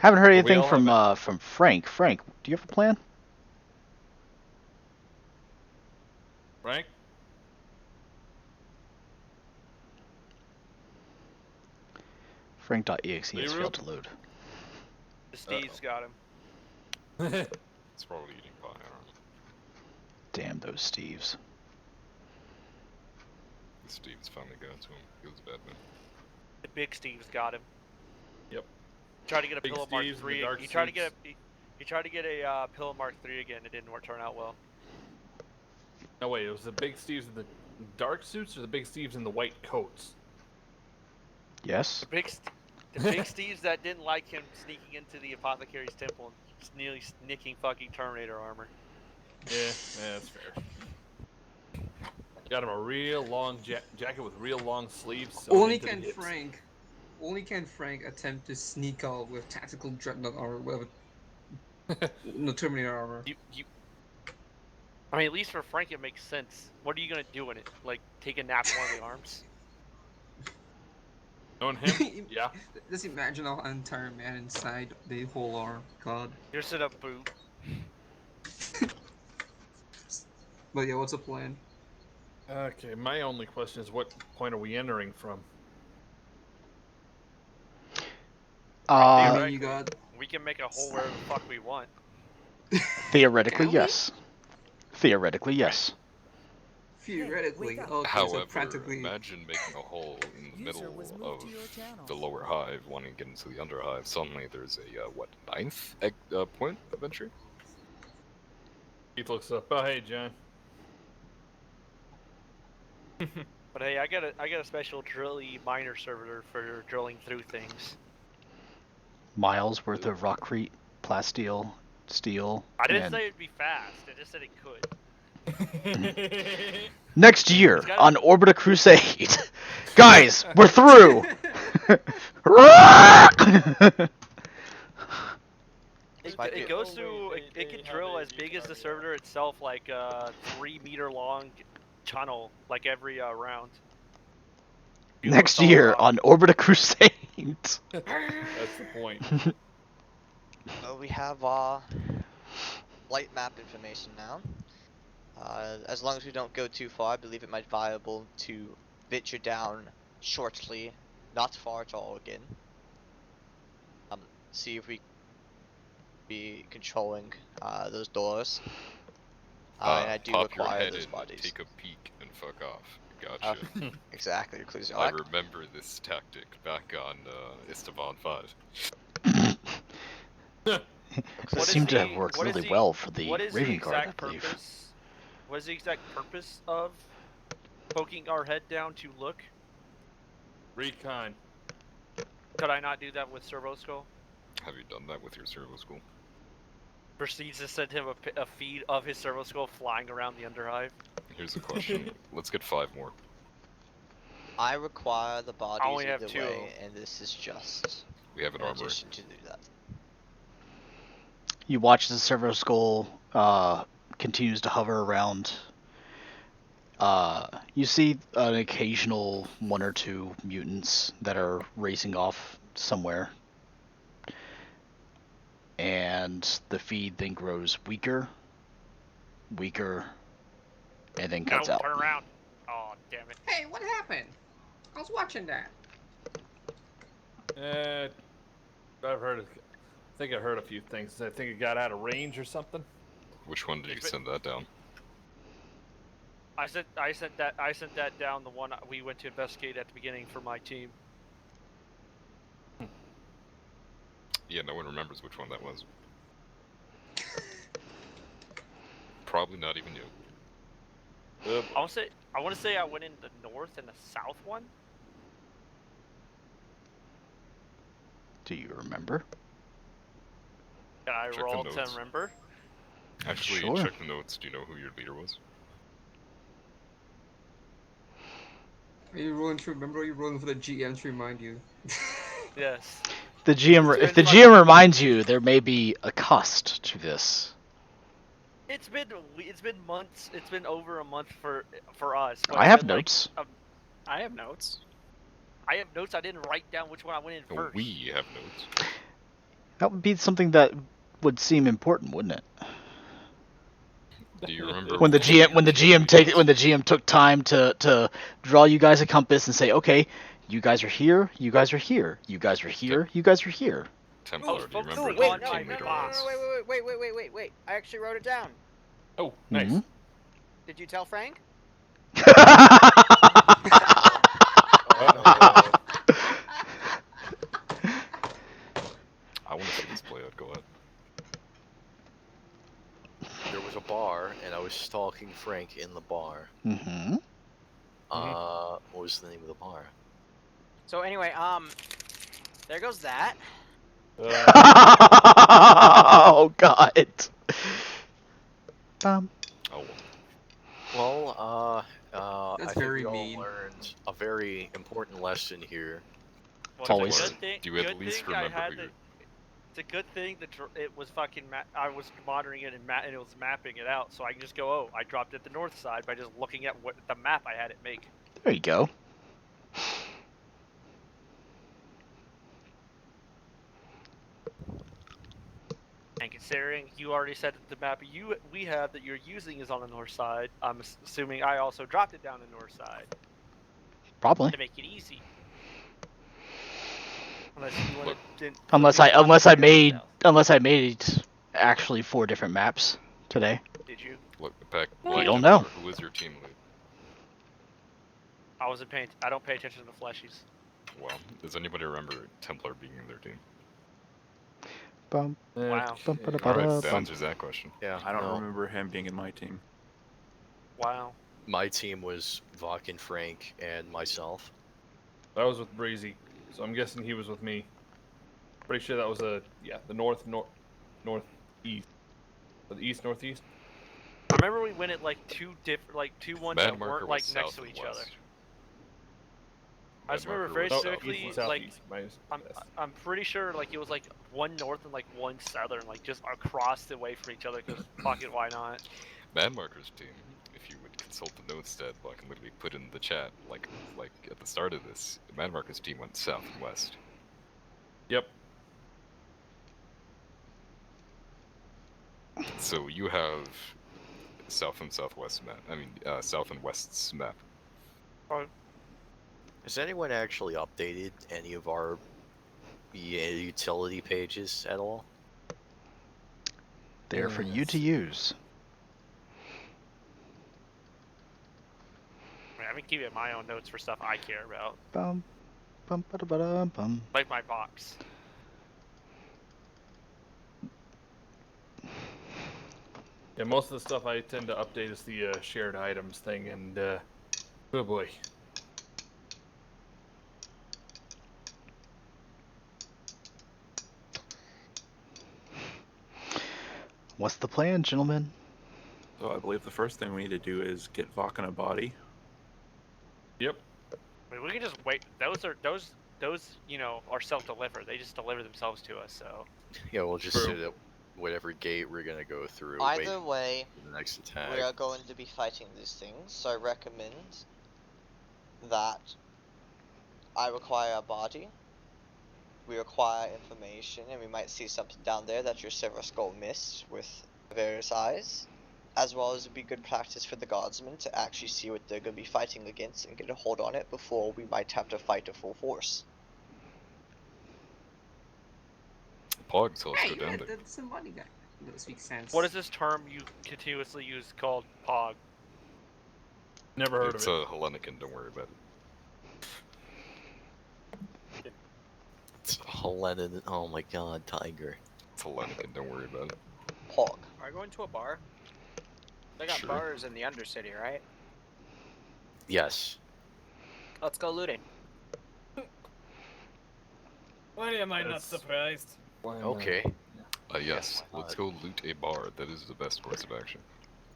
Haven't heard anything from Frank. Frank, do you have a plan? Frank? Frank.exe has failed to load. Steve's got him. It's probably eating pie. I don't know. Damn those Steves. Steve's finally got to him. He was bad man. The big Steve's got him. Yep. Tried to get a Big Pillow Mark Steve's in the 3. dark He tried to suits. get a Pillow Mark 3 again. It didn't turn out well. No, wait, it was the big Steves in the dark suits or the big Steves in the white coats? Yes. The big Steves that didn't like him sneaking into the Apothecary's Temple and nearly nicking fucking Terminator armor. Yeah, that's fair. Got him a real long jacket with real long sleeves. So Only can Frank attempt to sneak out with tactical dreadnought armor, with no Terminator armor. I mean, at least for Frank, it makes sense. What are you gonna do in it? Like, take a nap in one of the arms? Knowing him, yeah. Just imagine an entire man inside the whole arm. God. Here's a boot. But yeah, what's the plan? Okay, my only question is, what point are we entering from? You got... We can make a hole wherever the fuck we want. Theoretically, yes. Theoretically, yes. Theoretically, okay, However, so practically... imagine making a hole in the middle of the lower hive, wanting to get into the underhive. Suddenly, there's a 9th point of entry. Keith looks up. Oh, hey, John. But hey, I got a special drilly miner servitor for drilling through things. Miles worth of rockcrete, plasteel, steel. I didn't and... say it'd be fast. I just said it could. Next year on Orbita Crusade, guys, we're through. It goes through. It can drill as big as the servitor itself, like a 3-meter long tunnel, like every round. Next year on Orbita Crusade. That's the point. Well, we have light map information now. As long as we don't go too far, I believe it might be viable to venture down shortly, not far at all again. See if we be controlling those doors. And I do Pop your require head those in, bodies. take a peek, and fuck off. Gotcha. Exactly, clues. I remember this tactic back on Esteban 5. It seemed to have worked really well for the what is Raven the Guard, I exact believe. purpose? What is the exact purpose of poking our head down to look? Recon. Could I not do that with Servo Skull? Have you done that with your servo school? Proceeds to send him a feed of his Servo Skull flying around the Underhive. Here's a question. Let's get 5 more. I require the bodies only have either 2. way, and this is just We have an in armory. addition to do that. You watch the Servo Skull continues to hover around. You see an occasional 1 or 2 mutants that are racing off somewhere. And the feed then grows weaker, and then cuts out. Turn around. Oh, damn it. Hey, what happened? I was watching that. I've heard. I think I heard a few things. I think it got out of range or something. Which one did you send that down? I sent that down, the one we went to investigate at the beginning for my team. Yeah, no one remembers which one that was. Probably not even you. I want to say I went in the north and the south one. Do you remember? Can I Check roll the to notes. remember? Actually, Sure. check the notes. Do you know who your leader was? Are you rolling to remember, or are you rolling for the GM to remind you? Yes. If the GM reminds you, there may be a cost to this. It's been months. It's been over a month for us. but I it's have been, like, notes. I have notes. I have notes. I didn't write down which one I went in first. We have notes. That would be something that would seem important, wouldn't it? Do you remember When the GM took time to draw you guys a compass and say, okay, you guys are here, you guys are here, you guys are here, you guys are here. Templar, do you remember who wait, your no, team leader was? wait. I actually wrote it down. Oh, nice. Mhm. Did you tell Frank? I want to see this play out. Go ahead. There was a bar, and I was stalking Frank in the bar. Mm-hmm. What was the name of the bar? So anyway, there goes that. Oh God. Oh. Well, That's I think very we all mean. learned a very important lesson here. Well, Always. it's a good thing, Do you at good least thing I remember had who you- It's a good thing that it was fucking. I was monitoring it and it was mapping it out, so I can just go. Oh, I dropped it the north side by just looking at what the map I had it make. There you go. And considering you already said that the map we have that you're using is on the north side, I'm assuming I also dropped it down the north side Probably. to make it easy. Unless you wanted to, Unless I made actually 4 different maps today. Did you? Look back. We don't know. Who was your team lead? I wasn't paying. I don't pay attention to the fleshies. Well, does anybody remember Templar being in their team? Bum, Wow. bum, ba, da, ba, Alright, da, that bum. answers that question. Yeah, I don't no. remember him being in my team. Wow. My team was Vok and Frank and myself. I was with Breezy, so I'm guessing he was with me. Pretty sure that was the northeast. The east northeast. I remember we went at like two ones Mad that Marker weren't was like south next to and each west. other. I just Mad remember Marker very was specifically, east and like southeast. I'm pretty sure like it was like one north and like one southern, like just across the way from each other. Because fuck it, why not? Mad Marker's team, if you would consult the notes that I can literally put in the chat, like at the start of this, Mad Marker's team went south and west. Yep. So you have south and southwest map. I mean, south and west's map. Has anyone actually updated any of our utility pages at all? They're for you to use. I mean, keep it in my own notes for stuff I care about, Bum, bum, ba-da-ba-dum, bum. like my box. Yeah, most of the stuff I tend to update is the shared items thing, and oh boy. What's the plan, gentlemen? So I believe the first thing we need to do is get Vok in a body. Yep. I mean, we can just wait. Those you know are self-delivered. They just deliver themselves to us. So Yeah, we'll just sit at whatever gate we're gonna go through. Either way, for the next attack. we are going to be fighting these things, so I recommend that I require a body, we require information, and we might see something down there that your Silver Skull missed with various eyes, as well as it'd be good practice for the guardsmen to actually see what they're going to be fighting against and get a hold on it before we might have to fight a full force. Pog, so let's Hey, go down yeah, there. that's a money guy. That makes sense. what is this term you continuously use called Pog? Never heard It's of it. a Hellenican, don't worry about it. It's Hellenic. Oh my god, Tiger. It's Hellenican, don't worry about it. Pog. Are you going to a bar? They got Sure. bars in the Undercity, right? Yes. Let's go looting. Why am I not That's- surprised? Why not? Okay. Yes, why let's not? go loot a bar. That is the best course of action.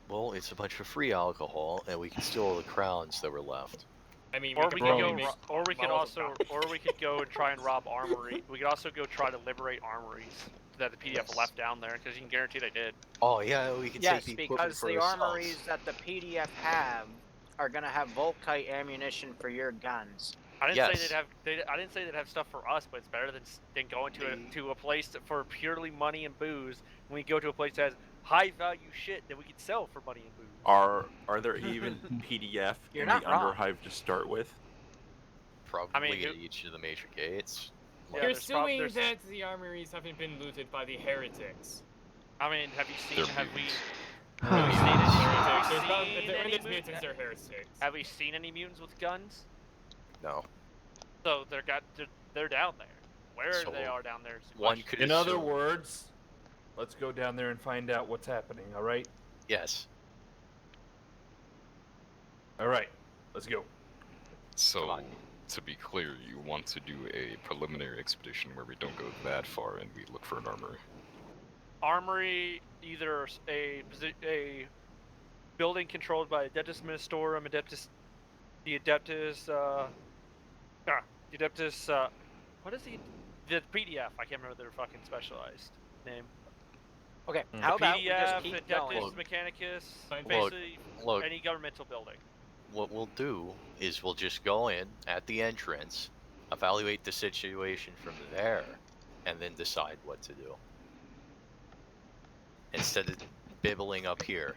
Well, it's a bunch of free alcohol, and we can steal all the crowns that were left. I mean, Or we could go, probably make or we could Molotov also, cocktails. or we could go and try and rob armory. We could also go try to liberate armories that the PDF Yes. left down there, because you can guarantee they did. Oh yeah, we can Yes, take the equipment because for the ourselves. armories that the PDF have are gonna have Volkite ammunition for your guns. I didn't Yes. say they'd have. I didn't say they'd have stuff for us, but it's better than going to a place for purely money and booze. When we go to a place that has high value shit that we could sell for money and booze. Are there even PDF You're in not the wrong. Underhive to start with? Probably who- at each of the major gates. Yeah, You're there's prob- assuming there's- that the armories haven't been looted by the heretics. I mean, have you seen? They're Have we? mutants. Have we seen Heretics. any? There's Have not- we if seen they're any mutants, mutants? they're heretics. Have we seen any mutants with guns? No. So they're down there. Where So, they are down there is the One question. could In other assume- words, let's go down there and find out what's happening, alright? Yes. Alright, let's go. So, on. to be clear, you want to do a preliminary expedition where we don't go that far and we look for an armory. Armory, either a building controlled by Adeptus Ministorum, the Adeptus, what is the PDF? I can't remember their fucking specialized name. Okay, Mm. how about we PDF, just keep Adeptus going? Look. Mechanicus, Look, basically Look, any governmental building. what we'll do is we'll just go in at the entrance, evaluate the situation from there, and then decide what to do. Instead of bibbling up here,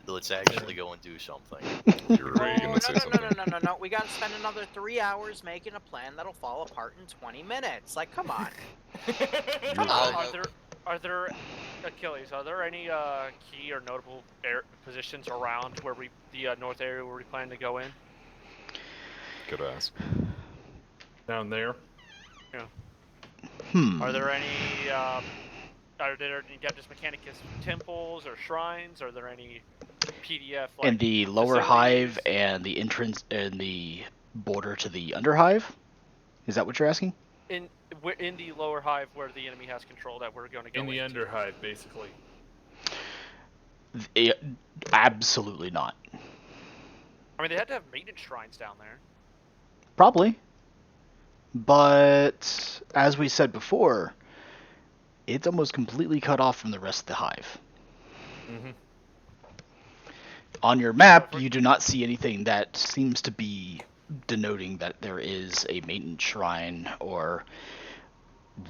let's actually go and do something. You're Oh, really no, gonna say no, something? no. We gotta spend another 3 hours making a plan that'll fall apart in 20 minutes. Like, come on. Are there Achilles? Are there any key or notable positions around where the north area where we plan to go in? Good ask. Down there. Are there any Adeptus Mechanicus temples or shrines? Are there any PDF like In the lower hive facilities? and the entrance and the border to the underhive? Is that what you're asking? in the lower hive where the enemy has control that we're going to go In the into? Underhive, basically. Absolutely not. I mean, they had to have maintenance shrines down there. Probably. But as we said before, it's almost completely cut off from the rest of the hive. Mm-hmm. On your map, you do not see anything that seems to be denoting that there is a maintenance shrine or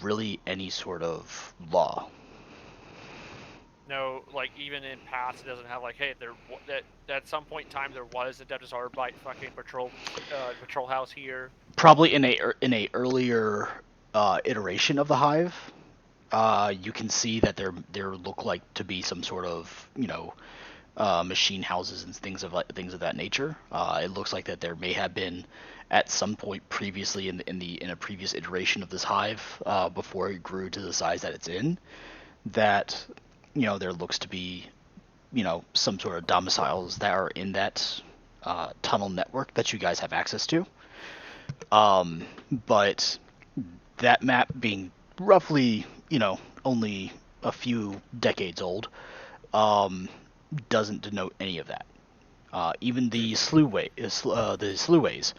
really any sort of law. No, like even in past, it doesn't have like, hey, that at some point in time there was a Adeptus Arbite fucking patrol house here. Probably in a earlier iteration of the hive, you can see that there look like to be some sort of machine houses and things of that nature. It looks like that there may have been at some point previously in a previous iteration of this hive, before it grew to the size that it's in, that there looks to be some sort of domiciles that are in that tunnel network that you guys have access to. But that map being roughly only a few decades old, doesn't denote any of that. Even the sluways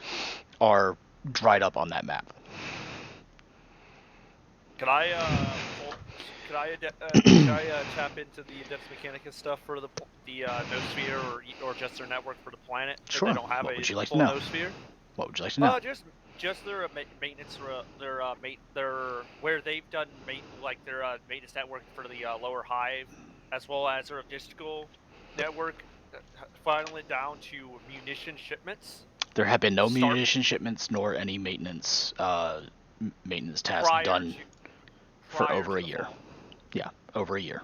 are dried up on that map. Could I tap into the Adept Mechanicus stuff for the Noosphere or just their network for the planet? Sure. If they don't have What a would you like to full know? Noosphere? What would you like to know? Just their maintenance, their where they've done their maintenance network for the lower hive, as well as their logistical network, finally down to munition shipments. There have been no munition shipments nor any maintenance tasks done for over a year. Yeah, over a year.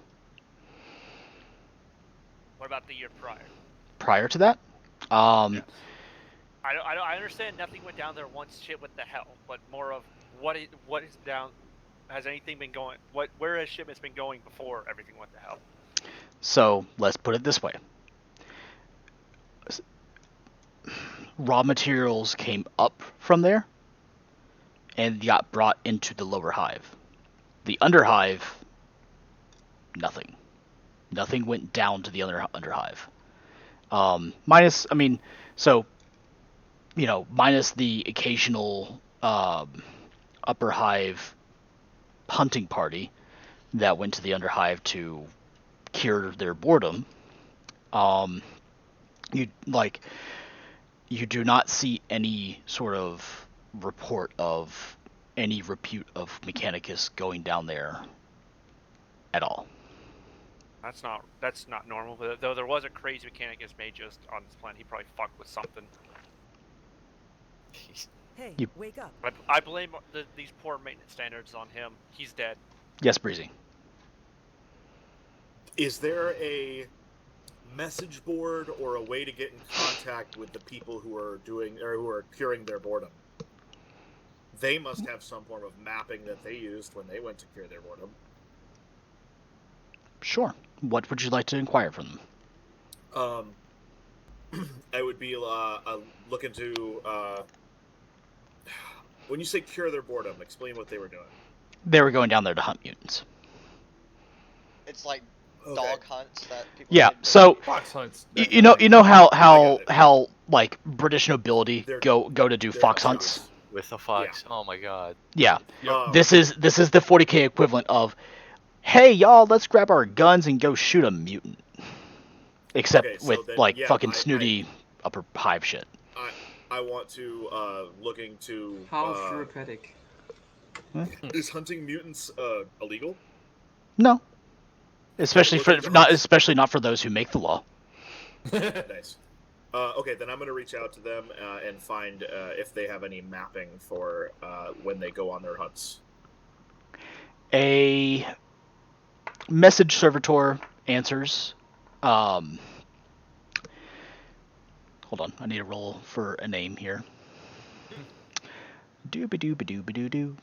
What about the year prior? Prior to that? Yes. I understand nothing went down there once. Shit, what the hell? But more of what is down? Has anything been going? Where has shipments been going before everything went to hell? So let's put it this way: raw materials came up from there and got brought into the lower hive. The underhive, nothing. Nothing went down to the underhive. Minus the occasional upper hive hunting party that went to the underhive to cure their boredom. You do not see any sort of report of any repute of Mechanicus going down there at all. That's not normal. But though there was a crazy Mechanicus made just on this planet, he probably fucked with something. Hey, wake up! I blame these poor maintenance standards on him. He's dead. Yes, Breezy. Is there a message board or a way to get in contact with the people who are curing their boredom? They must have some form of mapping that they used when they went to cure their boredom. Sure. What would you like to inquire from them? I would be looking to when you say cure their boredom, explain what they were doing. They were going down there to hunt mutants. It's like dog hunts that people. Yeah. So fox hunts. You know how like British nobility go to do fox hunts with a fox. Yeah. Oh my god. Yeah. This is the 40k equivalent of, hey y'all, let's grab our guns and go shoot a mutant. Except with fucking snooty upper hive shit. I want to look into how therapeutic. Is hunting mutants illegal? No. Especially not for those who make the law. Nice. Okay, then I'm going to reach out to them and find if they have any mapping for when they go on their hunts. A message servitor answers. Hold on, I need a roll for a name here. Doo-ba-doo-ba-doo-ba-doo-doo.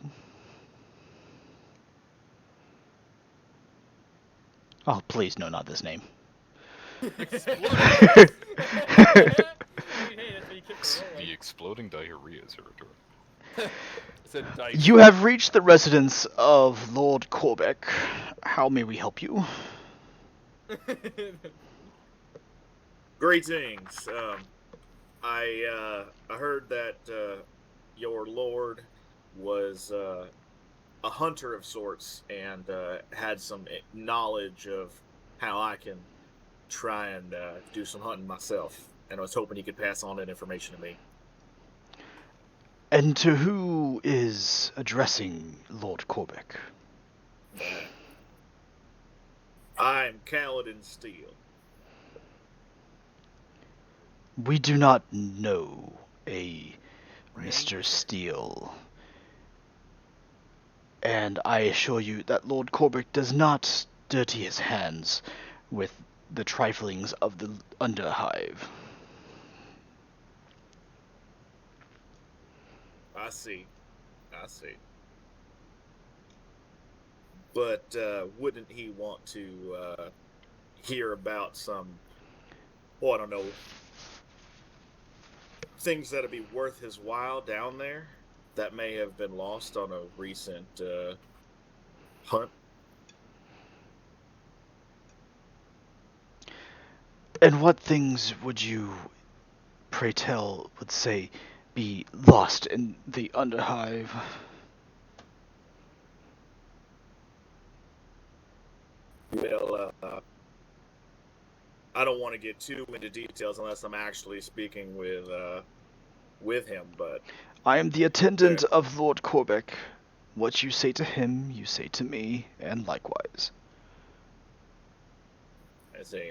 Oh, please, no, not this name. The exploding diarrhea servitor. You have reached the residence of Lord Corbeck. How may we help you? Greetings. I heard that your lord was a hunter of sorts and had some knowledge of how I can try and do some hunting myself. And I was hoping he could pass on that information to me. And to who is addressing Lord Corbeck? I'm Kaladin Steele. We do not know a Mr. Steele. And I assure you that Lord Corbeck does not dirty his hands with the triflings of the Underhive. I see. But wouldn't he want to hear about some, I don't know, things that'd be worth his while down there that may have been lost on a recent hunt? And what things would you, pray tell, would say be lost in the Underhive? Well, I don't want to get too into details unless I'm actually speaking with him, but I am the attendant of Lord Corbeck. What you say to him, you say to me, and likewise. I see.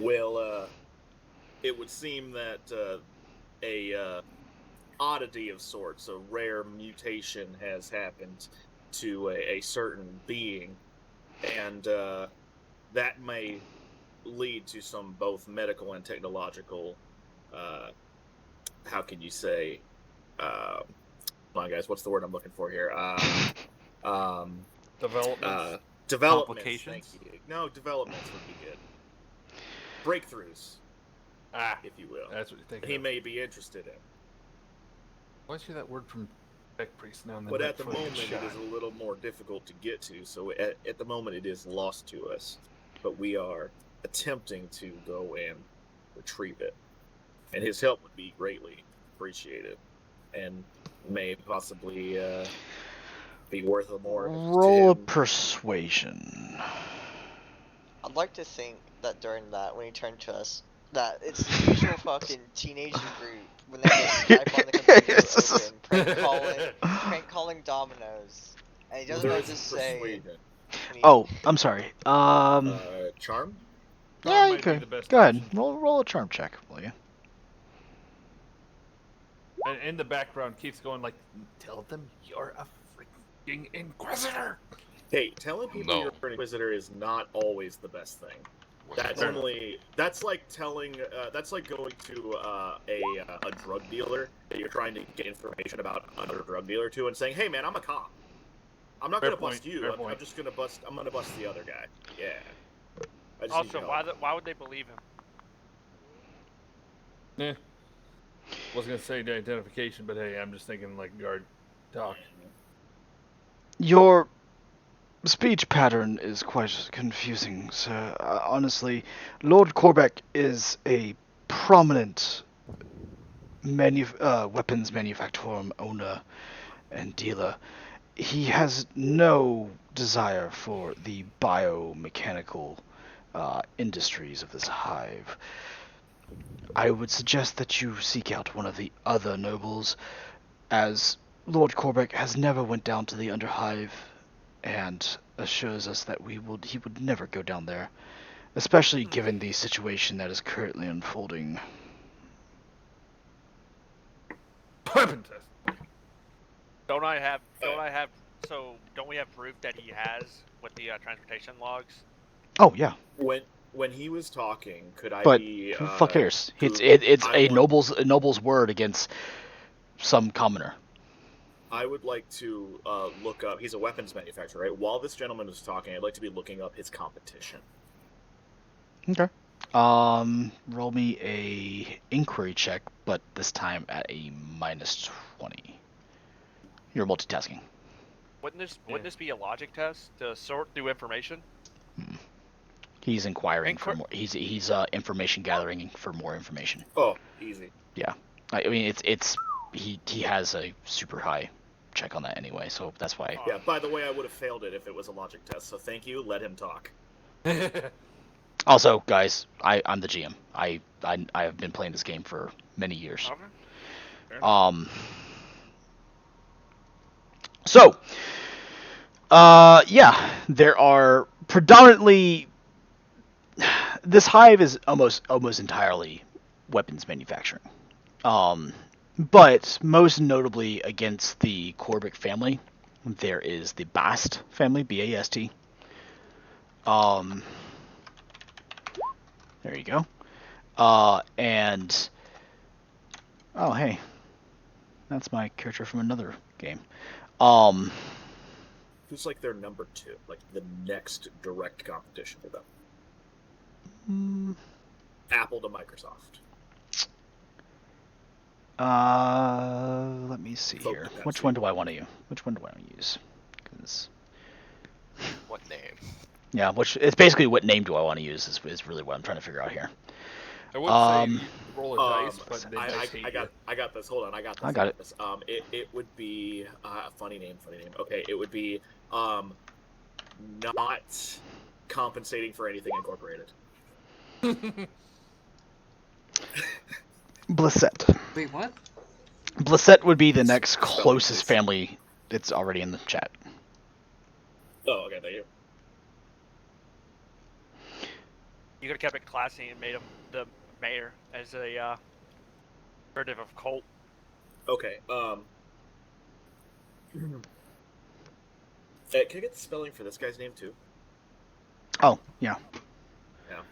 Well, it would seem that a oddity of sorts, a rare mutation has happened to a certain being, and that may lead to some both medical and technological, how can you say, come on guys, what's the word I'm looking for here? Developments. Developments. Complications? Thank you. No, developments would be good. Breakthroughs, if you will. That's what you're thinking. He of. may be interested in. I always hear that word from Tech Priest now and then. But right at the before they moment, get it is shot. a little more difficult to get to. So at the moment, it is lost to us. But we are attempting to go and retrieve it. And his help would be greatly appreciated. And may possibly be worth more Roll a to him. persuasion. I'd like to think that during that, when he turned to us, that it's the usual fucking teenager group when they get Skype on the computer open, prank calling Dominoes, and he doesn't know what to say. Oh, I'm sorry. Charm? Yeah, Charm you might be could. the best Go ahead. option. Roll a charm check, will you? And in the background, keeps going like, "Tell them you're a freaking Inquisitor." Hey, telling people No. you're an Inquisitor is not always the best thing. That's Fair enough. that's like telling that's like going to a drug dealer that you're trying to get information about another drug dealer to and saying, "Hey man, I'm a cop. I'm not Fair gonna bust point, you. fair I'm point. just gonna bust. I'm gonna bust the other guy." Yeah. I just need Also, your help. why would they believe him? Yeah. Wasn't gonna say the identification, but hey, I'm just thinking like guard talk. Your speech pattern is quite confusing, sir. Honestly, Lord Corbeck is a prominent weapons manufacturer, owner, and dealer. He has no desire for the biomechanical industries of this hive. I would suggest that you seek out one of the other nobles, as Lord Corbeck has never went down to the Underhive and assures us that he would never go down there, especially given the situation that is currently unfolding. Weapon test. Don't we have proof that he has with the transportation logs? Oh yeah, When he was talking, could I but be who fuck cares? It's I a want- noble's word against some commoner. I would like to look up. He's a weapons manufacturer, right? While this gentleman is talking, I'd like to be looking up his competition. Okay. Roll me a inquiry check, but this time at a -20. You're multitasking. Wouldn't this be a logic test to sort through information? He's inquiring for more. He's information gathering for more information. Oh, easy. Yeah, I mean he has a super high check on that anyway, so that's why. Yeah. By the way, I would have failed it if it was a logic test. So thank you. Let him talk. Also, guys, I'm the GM. I have been playing this game for many years. So, yeah, there are predominantly. This hive is almost entirely weapons manufacturing. But most notably against the Corbic family, there is the Bast family, B-A-S-T. There you go. And oh hey, that's my character from another game. Who's like their number 2, like the next direct competition to them? Apple to Microsoft. Let me see Vote here. to Which Pepsi. one do I want to use? Which one do I want to use? 'Cause What name? yeah, it's basically what name do I want to use is really what I'm trying to figure out here. I would say you roll a dice, but the I dice hate you. got this. Hold on, I got this. I got it. This. It would be a funny name. Okay, it would be not compensating for anything incorporated. Blissett. Wait, what? Blissett would be the next closest family that's already in the chat. Oh, okay, thank you. You could have kept it classy and made him the mayor as a derivative of Colt. Okay. Can I get the spelling for this guy's name too? Oh, yeah. Yeah.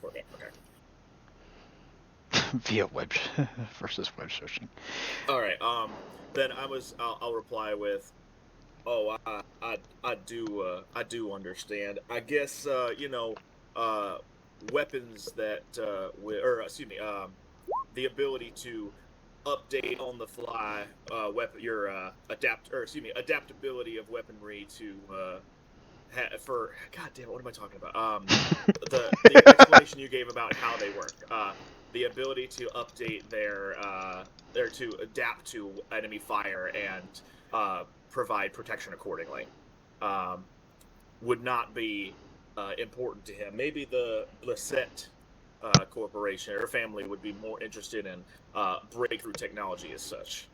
Okay. Via web versus web searching. All right. Then I'll reply with, "Oh, I do understand. I guess weapons that the ability to update on the fly adaptability of weaponry to God damn it, what am I talking about? The explanation you gave about how they work. The ability to update to adapt to enemy fire and provide protection accordingly would not be important to him. Maybe the Blissett corporation or family would be more interested in breakthrough technology as such.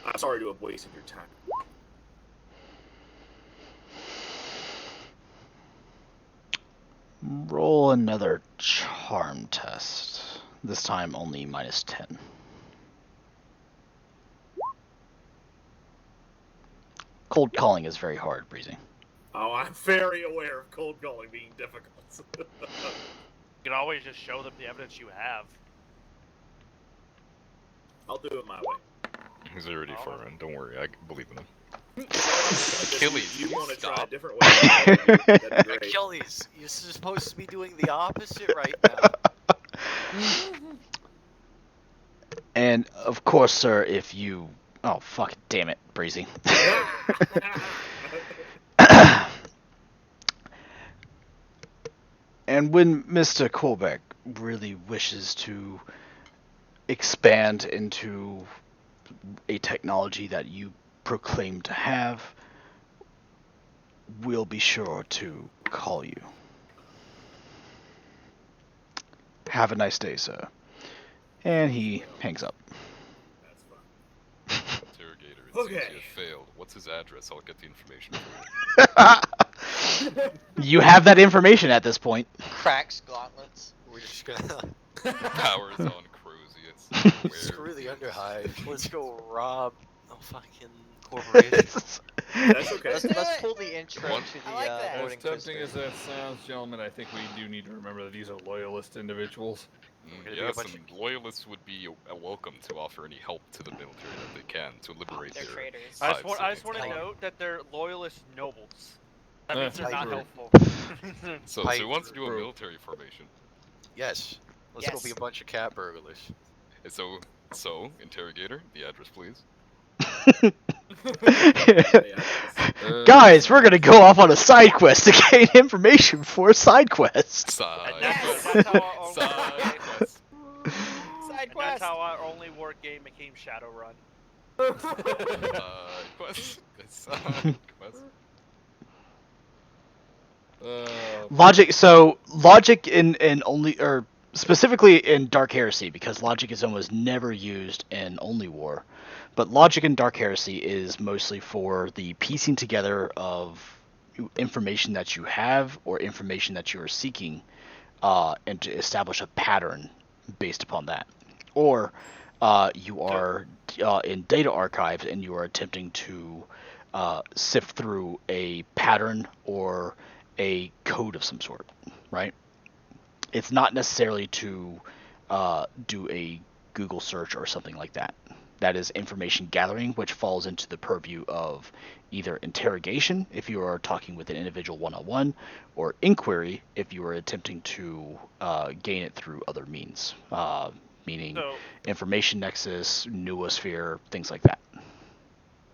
I'm sorry to have wasted your time. Roll another charm test. This time only -10. Cold calling is very hard, Breezy. Oh, I'm very aware of cold calling being difficult. You can always just show them the evidence you have. I'll do it my way. He's already far in. Don't worry, I believe in him. Achilles, you want to try a stop. different way? That'd be great. Achilles, you're supposed to be doing the opposite right now. And of course, sir, if you... Oh, fuck, damn it, Breezy. And when Mr. Corbeck really wishes to expand into a technology that you proclaim to have, we'll be sure to call you. Have a nice day, sir. And he hangs up. That's fine. Interrogator, it Okay. seems you have failed. What's his address? I'll get the information for you. You have that information at this point. Cracks gauntlets. We're just gonna Powers on Cruzius. screw the underhive. Let's go rob a fucking corporation. That's okay. Let's pull the intro One- to the I like that. As voting tempting as quiz. that sounds, gentlemen, I think we do need to remember that these are loyalist individuals. Gonna be a Yes, bunch and loyalists would be welcome to offer any help to the military that they can to liberate They're their traitors. I hives just want to against note that they're loyalist nobles. That Eh, means they're not true. helpful. So I- he wants to do a True. military formation. Yes. Let's go Yes. be a bunch of cat burglars. And so, interrogator, the address, please. Guys, we're gonna go off on a side quest to gain information for a side quest. Side And that's quest. how our only Side war game, quest. Side and quest. that's how our only war game became Shadowrun. Quest. Side quest. Logic in only, or specifically in Dark Heresy, because logic is almost never used in Only War, but logic in Dark Heresy is mostly for the piecing together of information that you have or information that you are seeking, and to establish a pattern based upon that. Or you are in data archives and you are attempting to sift through a pattern or a code of some sort, right? It's not necessarily to do a Google search or something like that. That is information gathering, which falls into the purview of either interrogation, if you are talking with an individual one-on-one, or inquiry, if you are attempting to gain it through other means, meaning So, information nexus, noosphere, things like that.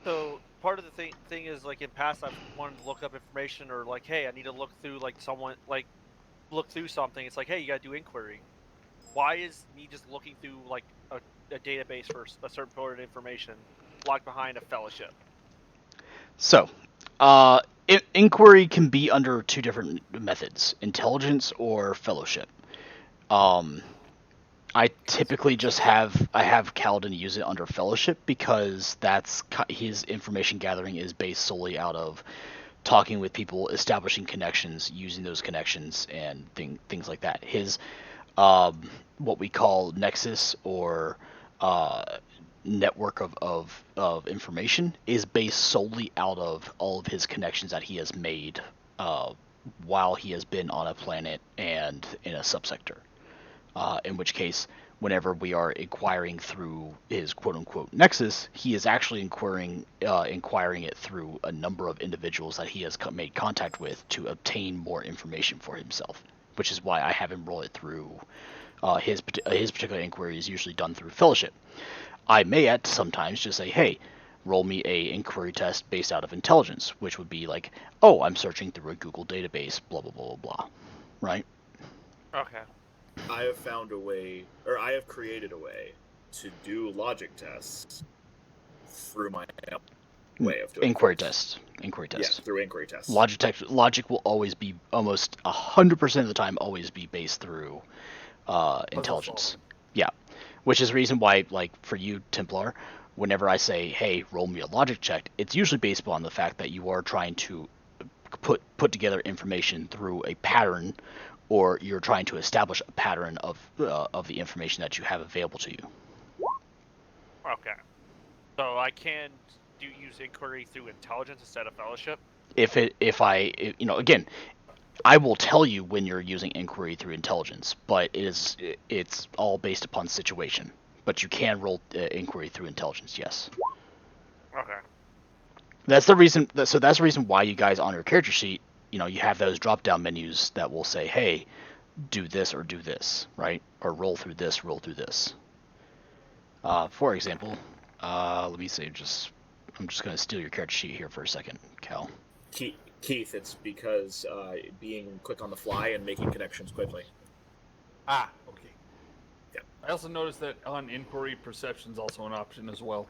so part of the thing is like in past I've wanted to look up information or like, hey, I need to look through like someone like look through something. It's like, hey, you gotta do inquiry. Why is me just looking through like a database for a certain part of information locked behind a fellowship? So, inquiry can be under two different methods: intelligence or fellowship. I typically just have Kaladin use it under fellowship because that's his information gathering is based solely out of talking with people, establishing connections, using those connections, and things like that. His what we call nexus or network of information is based solely out of all of his connections that he has made while he has been on a planet and in a subsector. In which case, whenever we are inquiring through his quote-unquote nexus, he is actually inquiring it through a number of individuals that he has made contact with to obtain more information for himself, which is why I have him roll it through his particular inquiry is usually done through fellowship. I may at sometimes just say, hey, roll me a inquiry test based out of intelligence, which would be like, oh, I'm searching through a Google database, blah, blah, blah, blah, right? Okay. I have found a way, or I have created a way to do logic tests through my way of doing Inquiry things. test. Yeah, through inquiry tests. Logic will always be almost 100% of the time always be based through intelligence. Yeah, which is the reason why, like for you, Templar, whenever I say, hey, roll me a logic check, it's usually based upon the fact that you are trying to put together information through a pattern, or you're trying to establish a pattern of the information that you have available to you. Okay. So I can use inquiry through intelligence instead of fellowship? Again, I will tell you when you're using inquiry through intelligence, but it's all based upon situation. But you can roll inquiry through intelligence, yes. Okay. That's the reason. So that's the reason why you guys on your character sheet, you have those drop-down menus that will say, hey, do this or do this, right? Or roll through this, roll through this. For example, let me say, I'm just going to steal your character sheet here for a second, Cal. Keith, it's because being quick on the fly and making connections quickly. Ah, okay. Yeah. I also noticed that on inquiry, perception's also an option as well.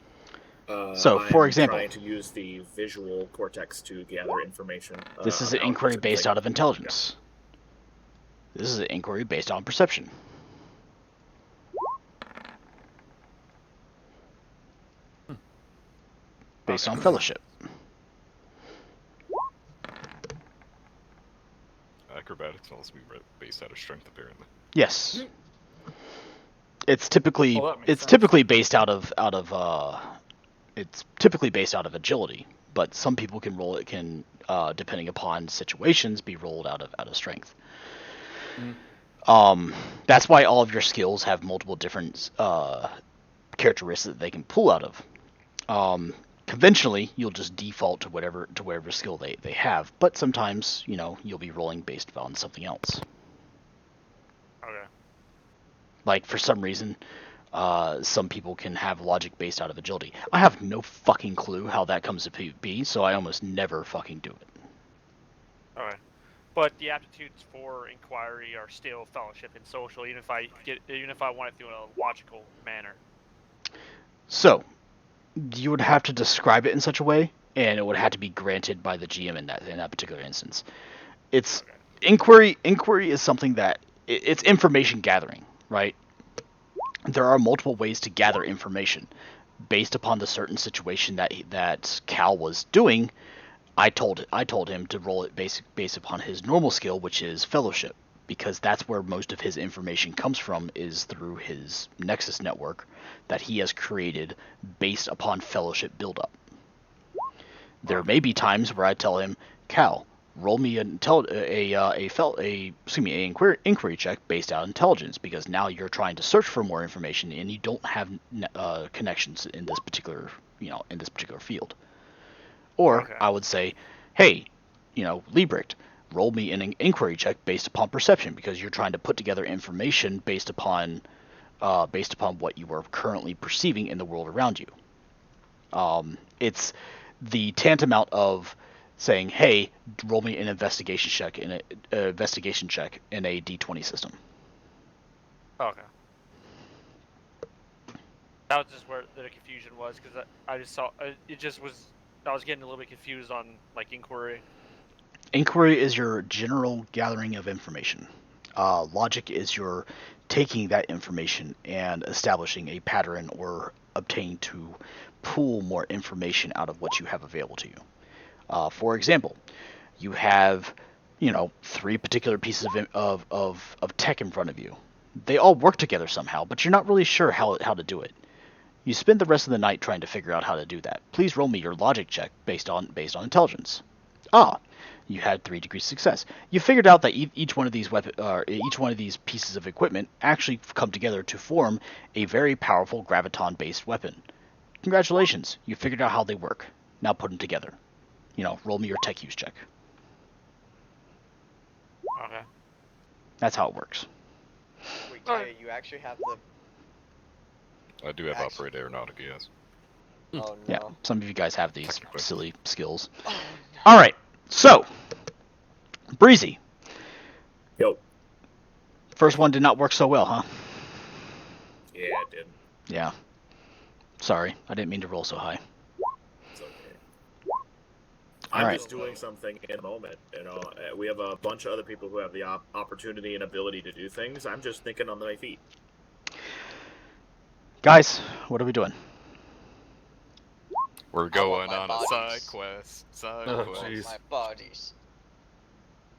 So, for example, I'm trying to use the visual cortex to gather information. This is an inquiry based out of intelligence. Yeah. This is an inquiry based on perception. Based on fellowship. Acrobatics can also be based out of strength, apparently. Yes. It's typically based out of agility, but some people can roll it depending upon situations be rolled out of strength. That's why all of your skills have multiple different characteristics that they can pull out of. Conventionally, you'll just default to whatever skill they have, but sometimes you'll be rolling based on something else. Okay. Like for some reason, some people can have logic based out of agility. I have no fucking clue how that comes to be, so I almost never fucking do it. Alright. But the aptitudes for inquiry are still fellowship and social, even if I want it through a logical manner. So, you would have to describe it in such a way, and it would have to be granted by the GM in that particular instance. It's okay. Inquiry is something that it's information gathering, right? There are multiple ways to gather information based upon the certain situation that Cal was doing. I told him to roll it based upon his normal skill, which is fellowship, because that's where most of his information comes from, is through his Nexus network that he has created based upon Fellowship buildup. There may be times where I tell him, Cal, roll me an inquiry check based out of intelligence, because now you're trying to search for more information and you don't have connections in this particular field. Or Okay. I would say, hey, Liebricht, roll me an inquiry check based upon perception, because you're trying to put together information based upon what you are currently perceiving in the world around you. It's the tantamount of saying, hey, roll me an investigation check in a D20 system. Okay. That was just where the confusion was, because I just saw it just was. I was getting a little bit confused on like inquiry. Inquiry is your general gathering of information. Logic is your taking that information and establishing a pattern or obtaining to pull more information out of what you have available to you. For example, you have, 3 particular pieces of tech in front of you. They all work together somehow, but you're not really sure how to do it. You spend the rest of the night trying to figure out how to do that. Please roll me your logic check based on intelligence. You had 3 degrees of success. You figured out that each one of these pieces of equipment actually come together to form a very powerful graviton-based weapon. Congratulations, you figured out how they work. Now put them together. Roll me your tech use check. Okay. That's how it works. Wait, Kaya, you actually have the... I do have operate aeronautica, yes. Oh, no. Yeah, some of you guys have these Technically. silly skills. Oh, no. All right, so Breezy. Yo. First one did not work so well, huh? Yeah, it did. Yeah. Sorry, I didn't mean to roll so high. It's okay. All I'm right. just doing something in a moment. We have a bunch of other people who have the opportunity and ability to do things. I'm just thinking on my feet. Guys, what are we doing? We're I want going my on bodies. a side quest. Side Oh, quest. jeez. My bodies.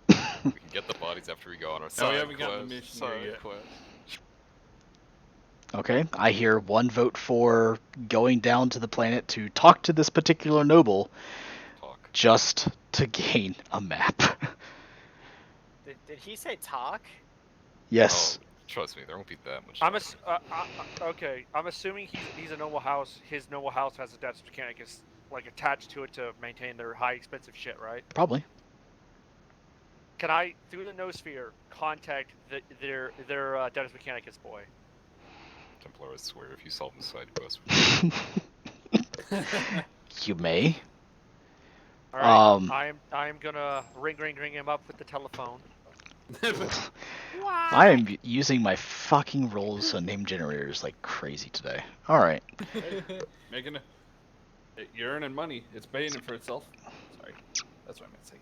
We can get the bodies after we go on our side we haven't quest. gotten the mission here side yet. quest. Okay, I hear 1 vote for going down to the planet to talk to this particular noble Talk. just to gain a map. Did he say talk? Yes. Oh, trust me, there won't be that much. I'm time. okay. I'm assuming he's a noble house. His noble house has a Death Mechanicus like attached to it to maintain their high expensive shit, right? Probably. Can I, through the Noosphere, contact their Death Mechanicus boy? Templar, I swear, if you solve the side quest, You may. All right. I'm gonna ring him up with the telephone. I am using my fucking rolls and name generators like crazy today. All right. Making you're earning money. It's paying it for itself. Sorry, that's what I meant to say.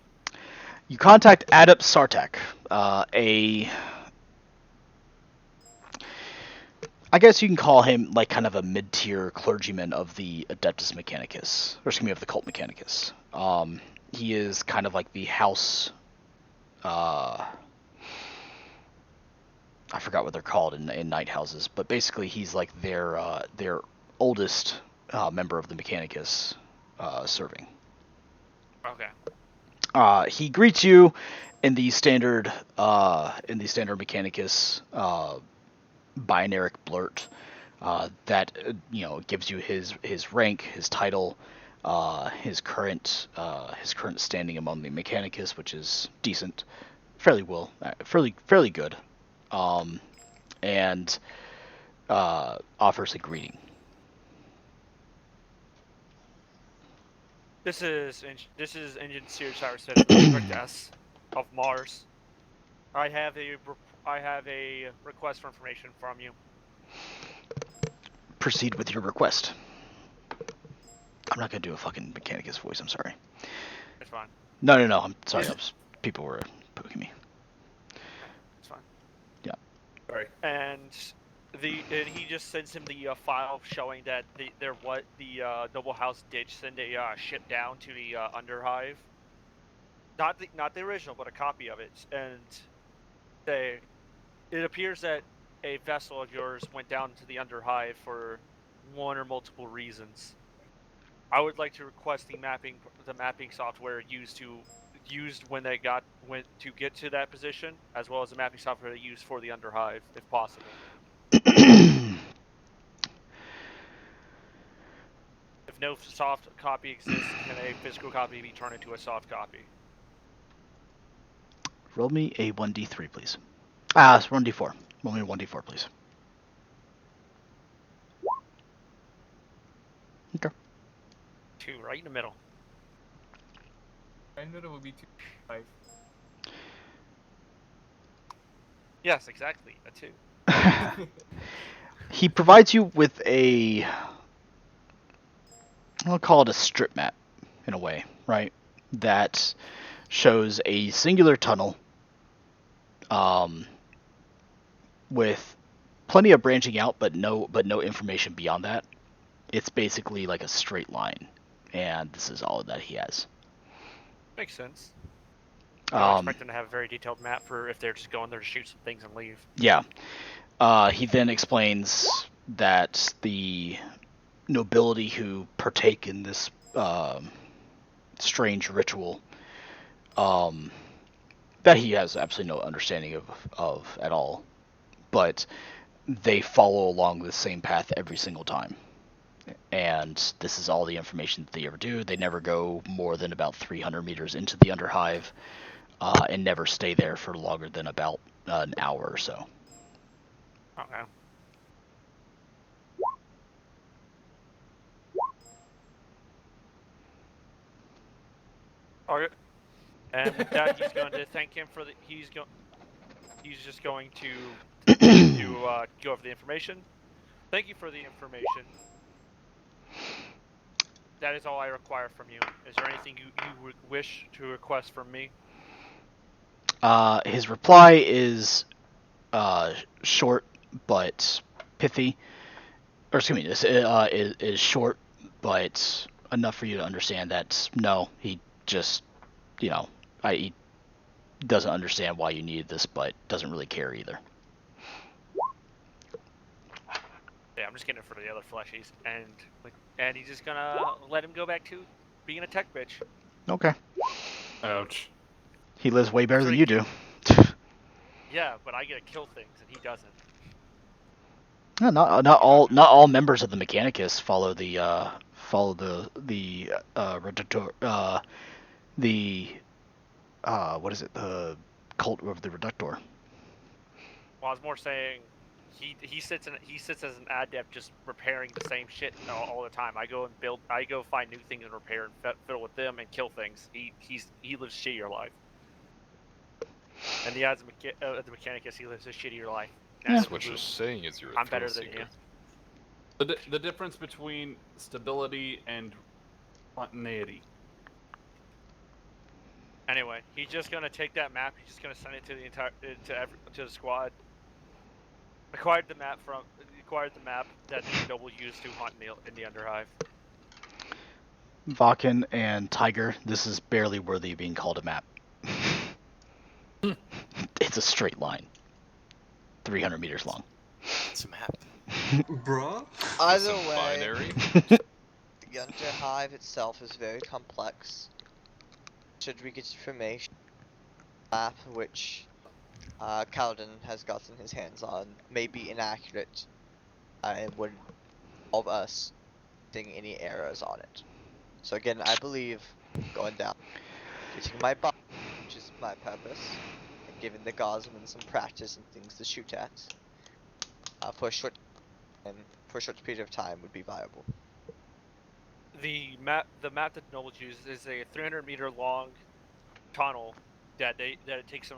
You contact Adept Sartak, I guess you can call him like kind of a mid-tier clergyman of the Adeptus Mechanicus, or excuse me, of the Cult Mechanicus. He is kind of like the house. I forgot what they're called in night houses, but basically he's like their oldest member of the Mechanicus serving. Okay. He greets you in the standard Mechanicus binaric blurt that gives you his rank, his title, his current standing among the Mechanicus, which is decent, fairly good, and offers a greeting. This is Engine Series Cyrus Direct S of Mars. I have a request for information from you. Proceed with your request. I'm not gonna do a fucking Mechanicus voice. I'm sorry. It's fine. No. I'm sorry. People were poking me. It's fine. Yeah. Sorry. And he just sends him the file showing that the Noble House did send a ship down to the Underhive. Not the original, but a copy of it, and say, it appears that a vessel of yours went down into the Underhive for one or multiple reasons. I would like to request the mapping software used when they went to get to that position, as well as the mapping software they used for the Underhive, if possible. If no soft copy exists, can a physical copy be turned into a soft copy? Roll me a 1d3, please. It's 1d4. Roll me a 1d4, please. Okay. 2, right in the middle. Right in the middle would be 2, 5. Yes, exactly. A 2. He provides you with a, I'll call it a strip map, in a way, right? That shows a singular tunnel with plenty of branching out, but no information beyond that. It's basically like a straight line, and this is all that he has. Makes sense. I don't expect Um, them to have a very detailed map for if they're just going there to shoot some things and leave. yeah. He then explains that the nobility who partake in this strange ritual, that he has absolutely no understanding of at all, but they follow along the same path every single time. And this is all the information that they ever do. They never go more than about 300 meters into the Underhive, and never stay there for longer than about an hour or so. Okay. Alright. And with that, he's going to thank him for the. He's just going to go over the information. Thank you for the information. That is all I require from you. Is there anything you would wish to request from me? His reply is short but pithy. Or excuse me, is short but enough for you to understand that no, he just, he doesn't understand why you needed this, but doesn't really care either. Yeah, I'm just getting it for the other fleshies, and he's just gonna let him go back to being a tech bitch. Okay. Ouch. He lives way better That's than what you do. Yeah, but I get to kill things and he doesn't. No, not all members of the Mechanicus follow the Reductor, what is it, the cult of the Reductor. Well, I was more saying he sits as an adept just repairing the same shit all the time. I go find new things and repair and fiddle with them and kill things. He lives a shittier life. And the Mechanicus, he lives a shittier life. Yeah. So what you're saying is you're a I'm thrill better than seeker. you. The difference between stability and spontaneity. Anyway, he's just gonna take that map. He's just gonna send it to the the squad. Acquired the map that the noble used to hunt in the Underhive. Vakken and Tiger, this is barely worthy of being called a map. It's a straight line. 300 meters long. It's a map. Bruh? Either Some way, binary. the Underhive itself is very complex. Should we get information, map which Kaladin has gotten his hands on may be inaccurate, and would involve us seeing any errors on it. So again, I believe going down, getting my box, which is my purpose, and giving the Gosman some practice and things to shoot at, for a short period of time would be viable. The map that Noble uses is a 300-meter long tunnel that it takes them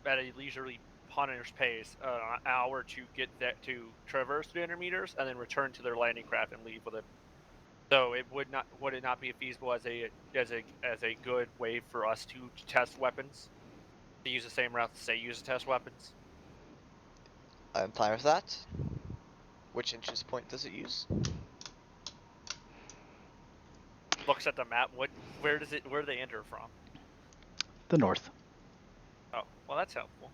at a leisurely hunter's pace an hour to get that to traverse 300 meters and then return to their landing craft and leave with it. So would it not be feasible as a good way for us to test weapons? To use the same route that they use to test weapons? I'm fine with that. Which entrance point does it use? Looks at the map. Where do they enter from? The north. Oh, well, that's helpful.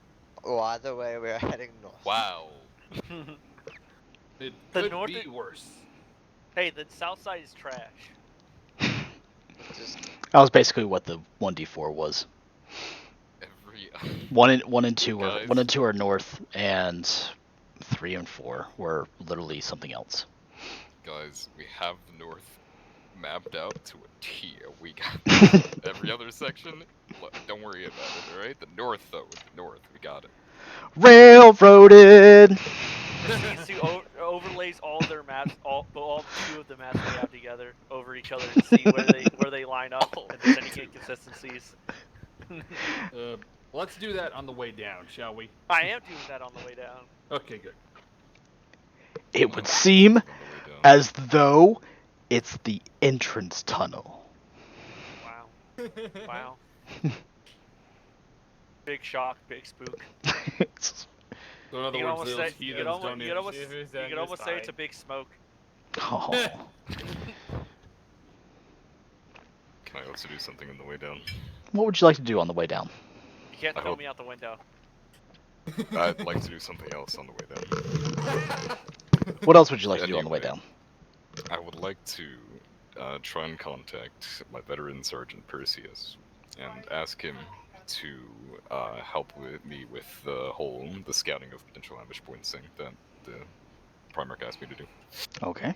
Oh, either way, we're heading north. Wow. It The could north be is- worse. Hey, the south side is trash. Just That was basically what the 1d4 was. Every 1 and 2 Guys. 1 and 2 are north, and 3 and 4 were literally something else. guys, we have the north mapped out to a T. We got every other section. Don't worry about it, alright? The north, though, the north, we got it. Railroaded. See, overlays all their maps, all 2 of the maps we have together over each other to see where they line up if there's any inconsistencies. Let's do that on the way down, shall we? I am doing that on the way down. Okay, good. It would seem as though it's the entrance tunnel. Wow. Wow. Big shock, big spook. So in other You can words, almost those say, you heathens could almost, don't you even could almost, shivers you down could your almost say it's a spine. big smoke. Oh. Can I also do something on the way down? What would you like to do on the way down? You can't I throw hope- me out the window. I'd like to do something else on the way down. What else would you like to do on the way Anyway. down? I would like to try and contact my veteran Sergeant Perseus and ask him to help me with the scouting of potential ambush points thing that the Primarch asked me to do. Okay.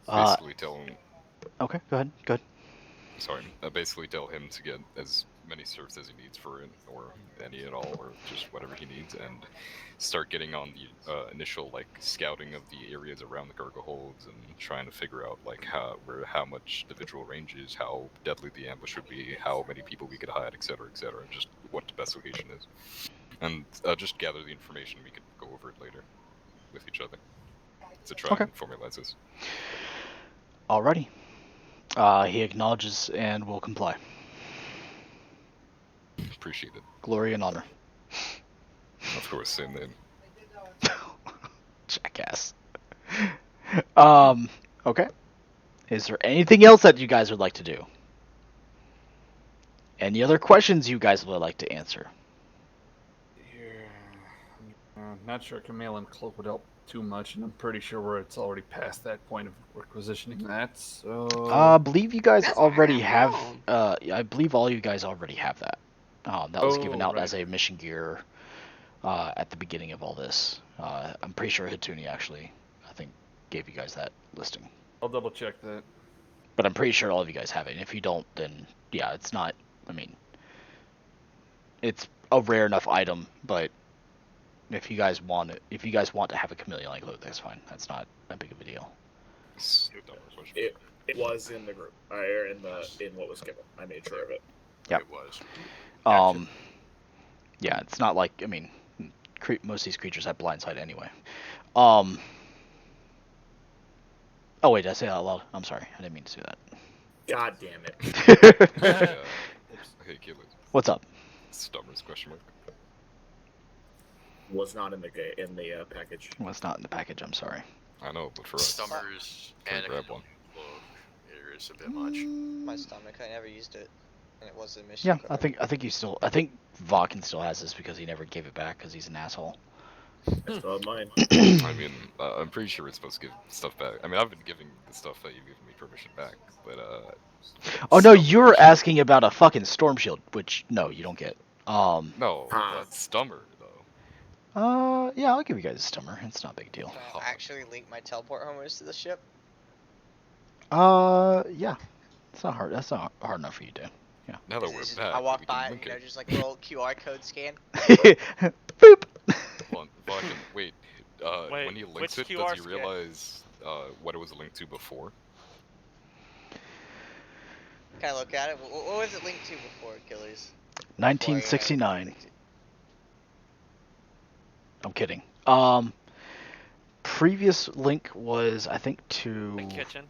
Basically tell him. Okay, go ahead. Go ahead. Sorry. Basically tell him to get as many serfs as he needs for it, or any at all, or just whatever he needs, and start getting on the initial scouting of the areas around the cargo holds and trying to figure out how much the visual range is, how deadly the ambush would be, how many people we could hide, etc., etc., just what the best location is, and just gather the information. We could go over it later with each other to try and formalize this. Alrighty. He acknowledges and will comply. Appreciate it. Glory and honor. Of course, same name. Jackass. Okay. Is there anything else that you guys would like to do? Any other questions you guys would like to answer? Not sure Camille Cloak would help too much, and I'm pretty sure it's already past that point of requisitioning that, so... I believe you guys That's already not have. wrong. I believe all you guys already have that. That was given out right. as a mission gear at the beginning of all this. I'm pretty sure Hituni actually, I think, gave you guys that listing. I'll double check that. But I'm pretty sure all of you guys have it. And if you don't, then yeah, it's not. I mean, it's a rare enough item, but if you guys want it, if you guys want to have a chameleon-like cloak, that's fine. That's not that big of a deal. It was in the group, or in what was given. I made sure of it. Yep. It was. Gotcha. Yeah, it's not like, I mean, most of these creatures have blind sight anyway. Oh wait, did I say that out loud? I'm sorry, I didn't mean to do God damn it. that. Hey, Keelan. What's up? Stummers, question mark. Was not in the package. Well, it's not in the package. I'm sorry. I know, but for us. Stummers Can and I grab one? It is a bit much. my stomach, I never used it. And it was a mission. Yeah, card. I think Vakin still has this because he never gave it back because he's an asshole. I still have mine. I mean, I'm pretty sure it's supposed to give stuff back. I mean, I've been giving the stuff that you've given me permission back, but Oh no, Stummer you're question- asking about a fucking storm shield, which no, you don't get. No, Stummer though. Yeah, I'll give you guys a stummer. It's not a big deal. Can I actually link my teleport homers to the ship? Yeah, it's not hard. That's not hard enough for you to. Yeah. Now that we're Just- back, I we walk can by, link it. just like little QR code scan. Boop. Hold on, Vakin, wait. Wait, when he links which it, QR does he scan? realize what it was linked to before? Can I look at it? What was it linked to before, Killers? 1969. I'm kidding. Previous link was, I think, to. The kitchen.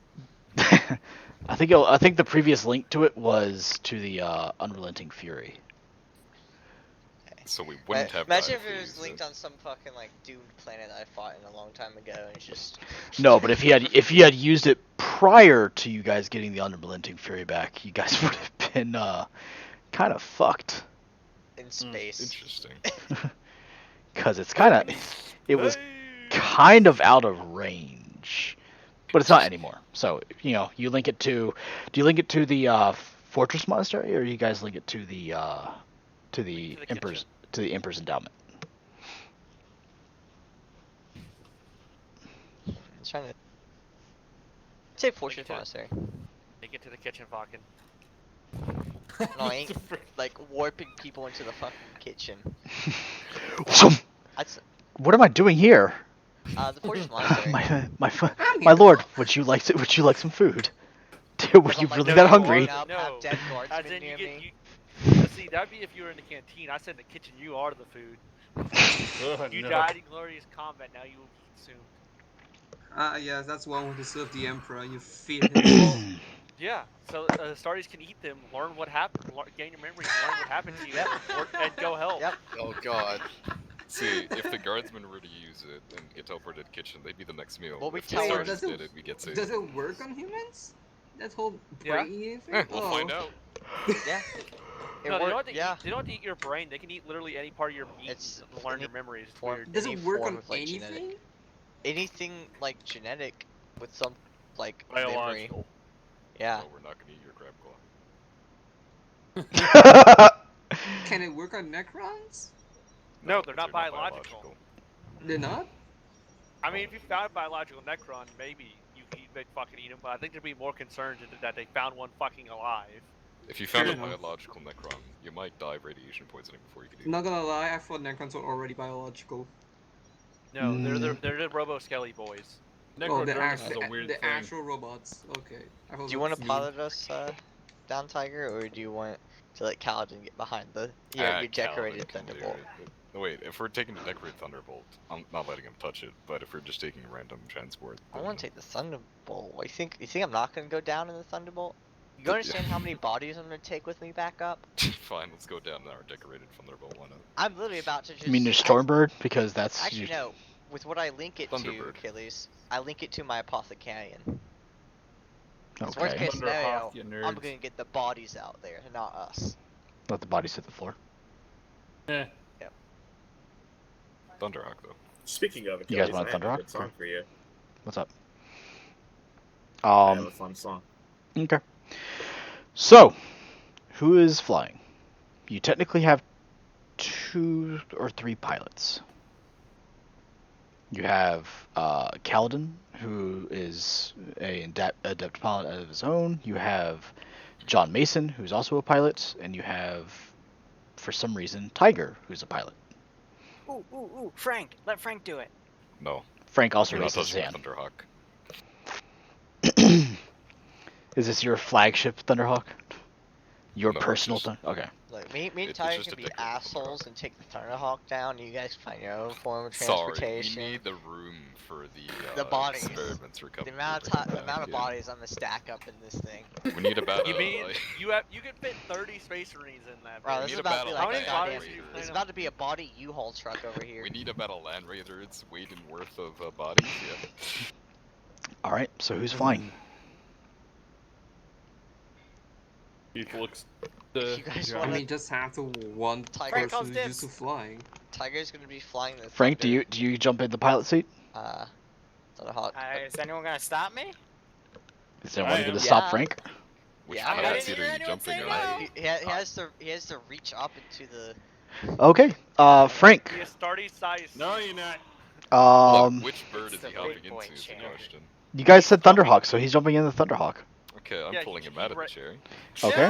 I think the previous link to it was to the Unrelenting Fury. So we wouldn't have. Imagine time if for it you, was so- linked on some fucking doomed planet that I fought in a long time ago, and it's just. No, but if he had used it prior to you guys getting the Unrelenting Fury back, you guys would have been kind of fucked. in space. Interesting. Because it's kind of, it was kind of out of range, but it's not anymore. So you link it to, do you link it to the Fortress Monastery, or you guys link it to the Emperor's Endowment? I'm trying to say Fortress Monastery. Take it to the kitchen, fucking. No, I ain't like warping people into the fucking kitchen. What am I doing here? The Fortress Monastery. My lord, would you like some food? Were you really that hungry? Up, No. have dead As guardsmen in, near me. see, that'd be if you were in the canteen. I said in the kitchen, you are the food. Oh, You no. died in glorious combat, now you will be consumed. Yes, that's one way to serve the Emperor. You feed him. Yeah, so Astartes can eat them, learn what happened, gain your memories, learn what happened to you, and go help. Yep. Oh god. See, if the guardsmen were to use it and get teleported to the kitchen, they'd be the next meal. Well, we if the tell Astartes does did it, we get saved. Does it work on humans? That whole Yeah. brain thing? We'll find out. Yeah. No, they don't have to eat. They don't have to eat your brain. They can eat literally any part of your meat It's and learn your any memories. It's form- weird. Does any it work form on of, like, anything? genetic. Anything like genetic with some like memory. Biological. Yeah. No, we're not gonna eat your crab claw. Can it work on Necrons? No, they're not biological. They're not? I mean, if you found a biological Necron, maybe they'd fucking eat them, but I think they'd be more concerned that they found one fucking alive. If you found a biological Necron, you might die of radiation poisoning before you could eat it. Not gonna lie, I thought Necrons were already biological. No, they're the Robo Skelly boys. Necrodermis is a weird the thing. actual robots. Okay. Do you want to pilot us down, Tiger, or do you want to let Kaladin get behind the your decorated Kaladin can do Thunderbolt? it. No, wait, if we're taking the decorated Thunderbolt, I'm not letting him touch it. But if we're just taking a random transport, I want to take the Thunderbolt. You think I'm not gonna go down in the Thunderbolt? You understand how many bodies I'm gonna take with me back up? Fine, let's go down in our decorated Thunderbolt. Why not? I'm literally about to just. You mean your Stormbird? Because that's Actually, no. With what I link it to, Thunderbird. Achilles, I link it to my Apothecarian. So worst Okay. case scenario, you I'm nerds. gonna get the bodies out there, not us. Let the bodies hit the floor. Eh. Yep. Thunderhawk, though. Speaking of You guys Achilles, want I have a Thunderhawk? good song for you. What's up? I have a fun song. Okay. So, who is flying? You technically have 2 or 3 pilots. You have Kaladin, who is an adept pilot of his own. You have John Mason, who's also a pilot, and you have, for some reason, Tiger, who's a pilot. Ooh, Frank! Let Frank do it. No. Frank also You're not raises his touching hand. the Thunderhawk. Is this your flagship Thunderhawk? Your No, personal it's just- Okay. Like me and It's Tiger just can a be decorated assholes and take the Thunderhawk down. And you guys can find your own form of Sorry, transportation. we need the room for The bodies. experiments we're The coming. amount of bodies I'm gonna stack up in this thing. We need about You a. mean you can fit 30 Space Marines in that? Bro, bro. this is need about to about be a like How a many goddamn. bodies do you plan It's on- about to be a body U-Haul truck over here. We need about a Land Raider. Its weight and worth of bodies. Yeah. All right. So who's flying? Keith looks. If you guys I wanna- mean, just have to one Tiger person calls who's dibs. used to flying. Tiger's gonna be flying the Frank, Thunder, do you jump in the pilot seat? Thunderhawk. Is anyone gonna stop me? Is anyone going to Yeah. stop Frank? Which Yeah, I pilot didn't seat hear are you anyone jumping say on? no. He has to reach up into the. Okay. Frank. The Astartes size. No, you're not. Look, which bird It's is he the hopping big boy into is the chair. question. You guys said Thunderhawk, so he's jumping in the Thunderhawk. Okay, I'm Yeah, pulling he- him out of the right- cherry. Okay.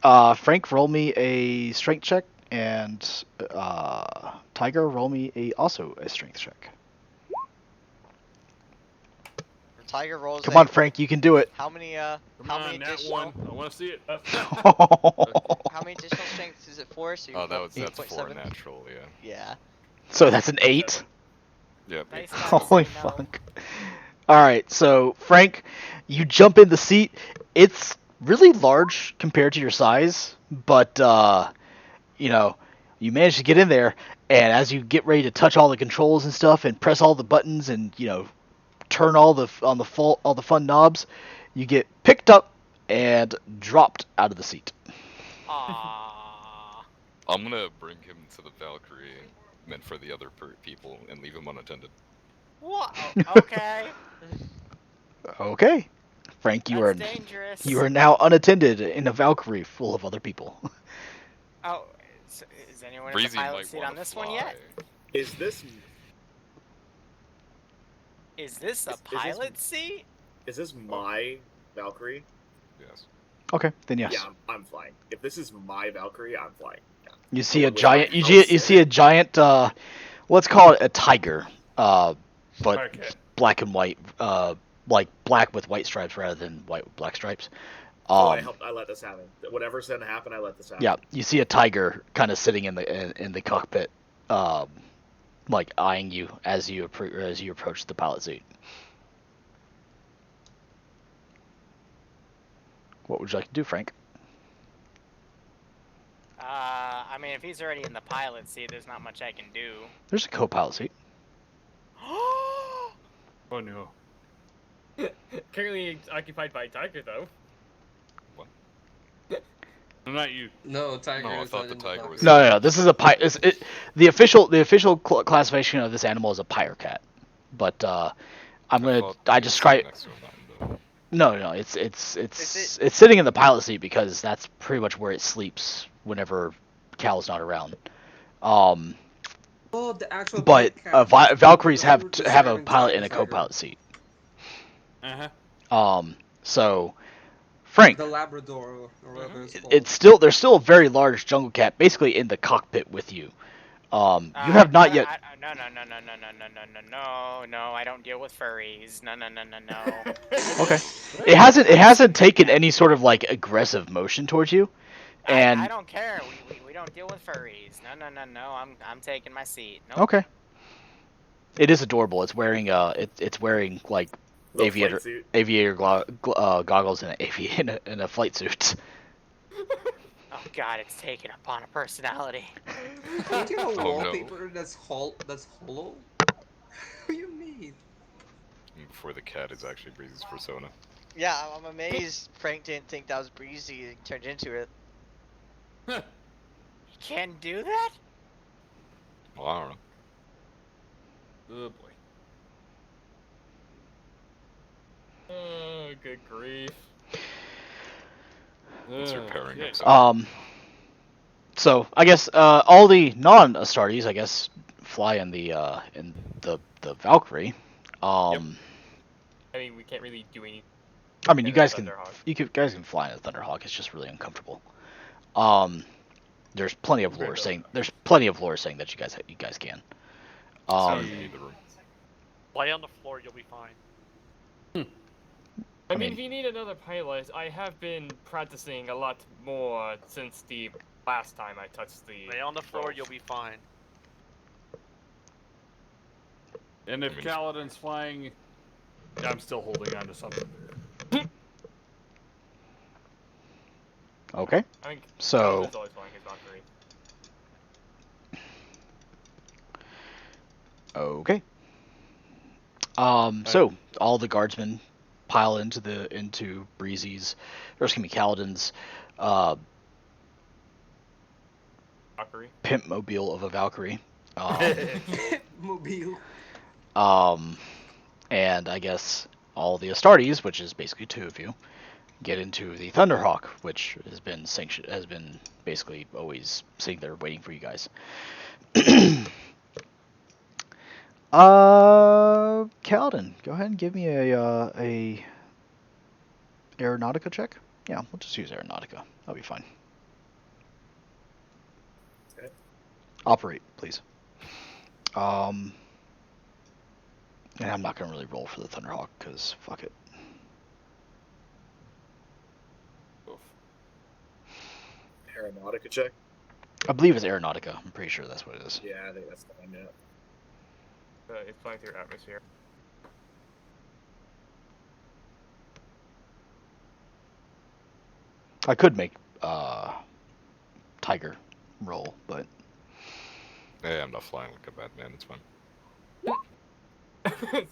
No! Frank, roll me a strength check, and Tiger, roll me also a strength check. Tiger rolls. Come on, Frank, you can do it. How many Come how on, many that additional one. I want to see it. how many additional strengths is it for? So you're Oh, that's 8.7? 4 natural, yeah. Yeah. So that's an 8. Yep. Nice. Holy No. fuck. Alright, so Frank, you jump in the seat. It's really large compared to your size, but you manage to get in there, and as you get ready to touch all the controls and stuff and press all the buttons and turn all the fun knobs, you get picked up and dropped out of the seat. Aww. I'm gonna bring him to the Valkyrie meant for the other people and leave him unattended. What? Oh, okay. Okay. Frank, you That's are dangerous. you are now unattended in a Valkyrie full of other people. Oh, is anyone in the Breezy pilot might seat want on to this fly. one yet? Is this Is this a pilot seat? is this my Valkyrie? Yes. Okay, then yes. Yeah, I'm flying. If this is my Valkyrie, I'm flying. Yeah. You see a With my giant. house You in see it. a giant. Let's call it a tiger. But Okay. black and white. Like black with white stripes rather than white with black stripes. I let this happen. Whatever's gonna happen, I let this happen. Yeah, you see a tiger kind of sitting in the cockpit, like eyeing you as you approach the pilot seat. What would you like to do, Frank? I mean, if he's already in the pilot seat, there's not much I can do. There's a co-pilot seat. Oh no. Currently occupied by Tiger, though. What? Not you. No, Tiger No, I is thought not the in tiger the was- No. This is a the official classification of this animal is a pyre cat, but I describe. Next to him, though. No, it's sitting in the pilot seat because that's pretty much where it sleeps whenever Cal's not around. Oh, the actual But big cat. Valkyries That's what have we're a pilot and a describing co-pilot seat. Uh-huh. So Frank, The Labrador or whatever it's there's still a very large jungle cat basically in the cockpit with you. You have not yet. No, I don't deal with furries. No. Okay. It hasn't taken any sort of like aggressive motion towards you, and I don't care. We don't deal with furries. No. I'm taking my seat. Nope. okay. It is adorable. It's wearing it's wearing like aviator goggles and in a flight suit. Oh God, it's taken upon a personality. Don't you have a Oh, no. wallpaper that's hollow? What do you mean? Before the cat is actually Breezy's persona. Yeah, I'm amazed Frank didn't think that was Breezy and turned into it. You can do that? Well, I don't know. Oh boy. Oh, good grief. What's your pairing Okay. up? So I guess all the non-Astartes, I guess, fly in the Valkyrie. I mean, we can't really do anything. I mean, you in the guys can Thunderhawk. guys can fly in a Thunderhawk. It's just really uncomfortable. There's plenty of lore saying that you guys can. Sorry, you need the room. Lay on the floor, you'll be fine. I mean, if you need another pilot, I have been practicing a lot more since the last time I touched the... Lay on the floor, you'll be fine. And if Kaladin's flying, I'm still holding on to something. Okay. I mean, So Kaladin's always flying his Valkyrie. okay. So all the guardsmen pile into Breezy's, or excuse me, Kaladin's Valkyrie. pimp mobile of a Valkyrie. Mobile. And I guess all the Astartes, which is basically two of you, get into the Thunderhawk, which has been basically always sitting there waiting for you guys. Kaladin, go ahead and give me a Aeronautica check. Yeah, we'll just use Aeronautica. That'll be fine. Okay. Operate, please. And I'm not gonna really roll for the Thunderhawk because fuck it. Aeronautica check. I believe it's Aeronautica. I'm pretty sure that's what it is. Yeah, I think that's the one. Yeah. It's flying through atmosphere. I could make Tiger roll, but Hey, I'm not flying like a bad man. It's fine.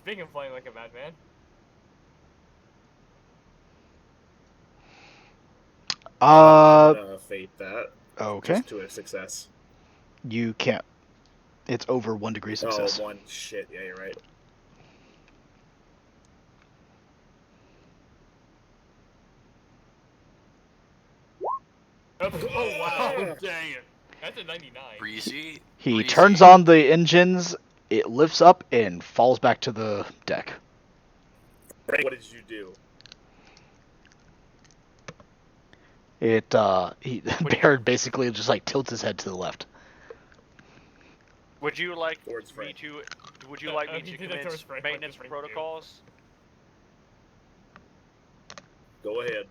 Speaking of flying like a madman. I'm gonna fate that. Okay. Just to a success. You can't. It's over 1 degree success. Oh, 1. Shit, yeah, you're right. Oh wow! Dang it! That's a 99. Breezy. He turns on the engines, it lifts up, and falls back to the deck. Frank, what did you do? Baird basically just like tilts his head to the left. Would you like Towards me Frank. to? Would you like me he to did that commence towards Frank. What maintenance did Frank do? protocols? Go ahead.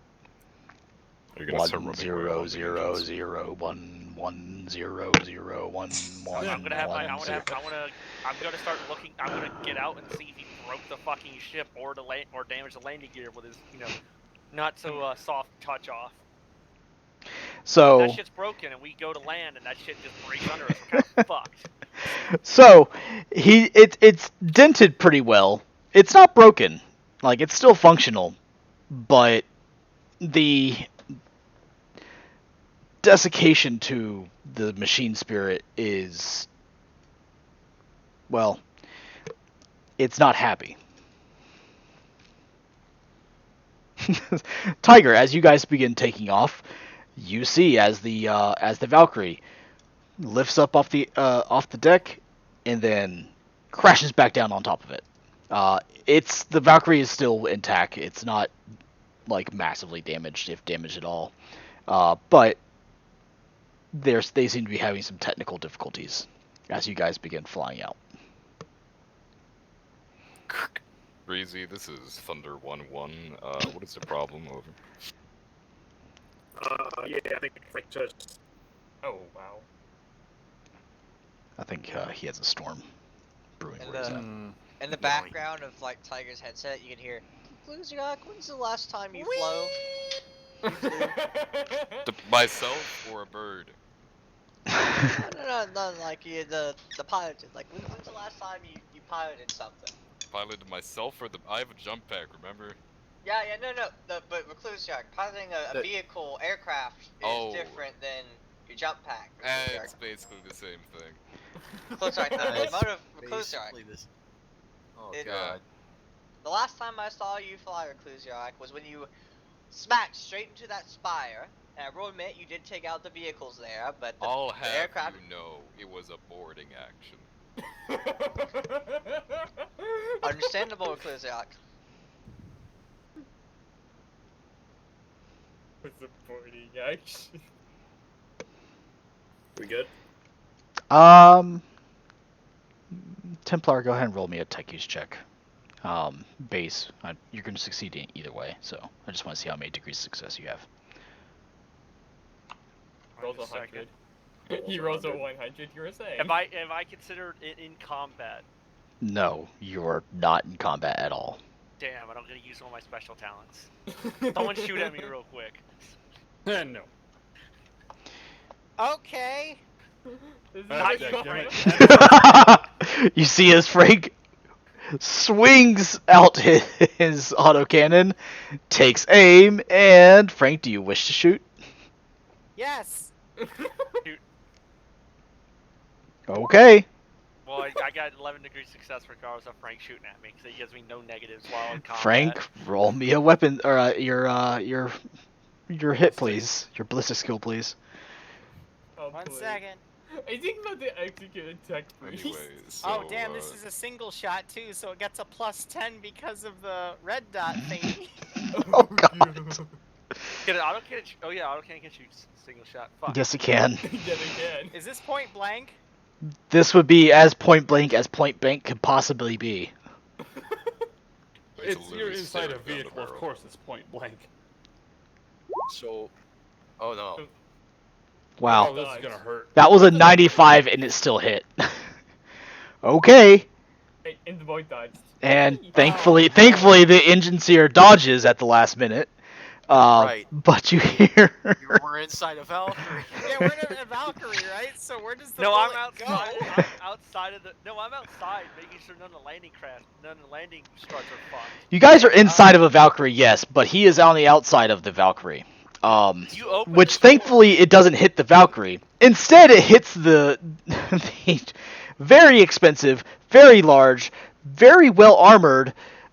Are you gonna start running 1-0-0-0-1-1-0-0-1-1. I'm gonna start looking. I'm gonna get out and see if he broke the fucking ship or damaged the landing gear with his, not so soft touch off. So That shit's broken, and we go to land, and that shit just breaks under us. We're kind of fucked. So it's dented pretty well. It's not broken. Like, it's still functional, but the desiccation to the machine spirit is, well, it's not happy. Tiger, as you guys begin taking off, you see as the Valkyrie lifts up off the deck and then crashes back down on top of it. The Valkyrie is still intact. It's not like massively damaged, if damaged at all. But they seem to be having some technical difficulties as you guys begin flying out. Breezy, this is Thunder 1-1. What is the problem? Over. Yeah, I think Frank just... Oh wow. I think he has a storm brewing where he's at. In the background of like Tiger's headset, you can hear, "Clusiak, when's the last time you flew?" Myself or a bird? No, like the pilot. Like, when's the last time you piloted something? Piloted myself or I have a jump pack, remember? Yeah, no. But Reclusiak, piloting a vehicle, aircraft is different than your jump pack. It's basically the same thing. Reclusiak, the mode of Reclusiak. Oh god. The last time I saw you fly Reclusiak was when you smacked straight into that spire. And I will admit you did take out the vehicles there, but the aircraft... you know, it was a boarding action. Understandable, Reclusiak. It's a boarding action. We good? Templar, go ahead and roll me a tech use check. Base. You're going to succeed in either way, so I just want to see how many degrees of success you have. Rolls 100. He rolls a 100. You're saying? Am I considered in combat? No, you're not in combat at all. Damn, I don't get to use one of my special talents. Someone shoot at me real quick. No. Okay. Not you, Frank. You see as Frank swings out his autocannon, takes aim, and Frank, do you wish to shoot? Yes. Shoot. Okay. Well, I got 11 degrees success regardless of Frank shooting at me, because it gives me no negatives while in combat. Frank, roll me a weapon, or your hit, please. Your ballistic skill, please. Oh, 1 please. second. I think about the executed tech, please. Anyways, Oh damn, this is a single shot too, so it gets a +10 because of the red dot thingy. Oh god. Get an auto cannon? Oh yeah, auto cannon can shoot single shot. Fuck. Yes, it can. Yet again. Is this point blank? This would be as point blank as point blank could possibly be. It's you're inside a vehicle, of course it's point blank. So, oh no. Wow. Oh, this is gonna hurt. That was a 95 and it still hit. Okay. Hey, and the boy died. And thankfully the engine seer dodges at the last minute. Right. But you hear... We're inside a Valkyrie. Yeah, we're in a Valkyrie, right? So where does the No, I'm bullet outside. go? I'm outside of the. No, I'm outside, making sure none of the landing struts are fucked. You guys are inside of a Valkyrie, yes, but he is on the outside of the Valkyrie. You open which the door. thankfully it doesn't hit the Valkyrie. Instead, it hits the very expensive, very large, very well armored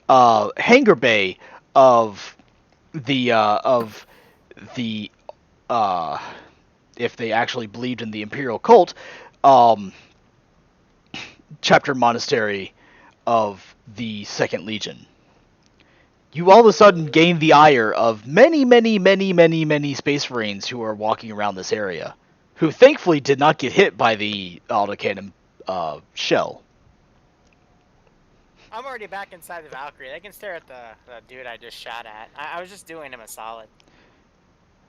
hangar bay of the if they actually believed in the Imperial cult, chapter monastery of the Second Legion. You all of a sudden gain the ire of many, many, many, many, many Space Marines who are walking around this area, who thankfully did not get hit by the autocannon shell. I'm already back inside the Valkyrie. They can stare at the dude I just shot at. I was just doing him a solid.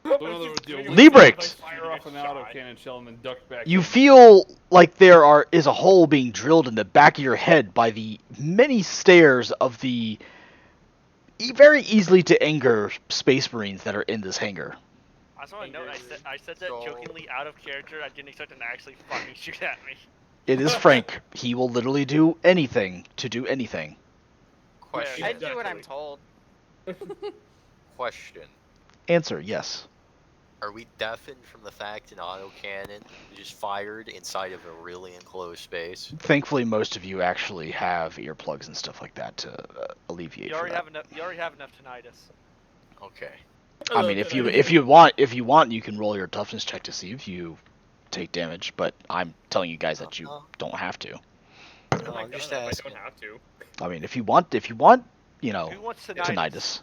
Liebrecht! Fire off an autocannon shell and then duck back. You feel like there is a hole being drilled in the back of your head by the many stares of the very easily to anger Space Marines that are in this hangar. I just want to note, I said that jokingly out of character. I didn't expect him to actually fucking shoot at me. It is Frank. He will literally do anything to do anything. Question. I do what I'm told. Question. Answer, yes. Are we deafened from the fact an autocannon just fired inside of a really enclosed space? Thankfully, most of you actually have earplugs and stuff like that to alleviate. You already have enough. You already have enough tinnitus. Okay. I mean, if you want, you can roll your toughness check to see if you take damage. But I'm telling you guys that you don't have to. No, I'm just asking. I don't have to. I mean, if you want, you know, Who wants tinnitus.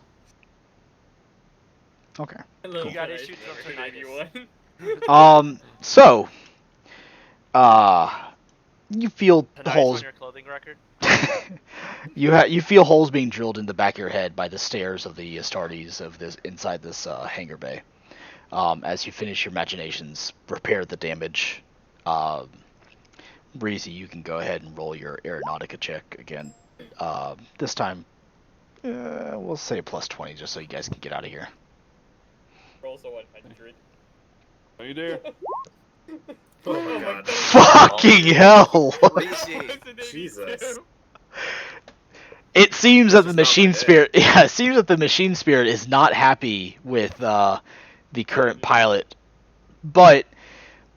Okay. You got issues with tinnitus. So, you feel Tinnitus holes. on your clothing record? You feel holes being drilled in the back of your head by the stairs of the Astartes of this inside this hangar bay. As you finish your machinations, repair the damage. Breezy, you can go ahead and roll your aeronautica check again. This time, we'll say plus 20, just so you guys can get out of here. Roll so 100. Are you there? Oh my god. Fucking hell! Jesus. It seems that the This is not machine my day. spirit. Yeah, it seems that the machine spirit is not happy with the current pilot, but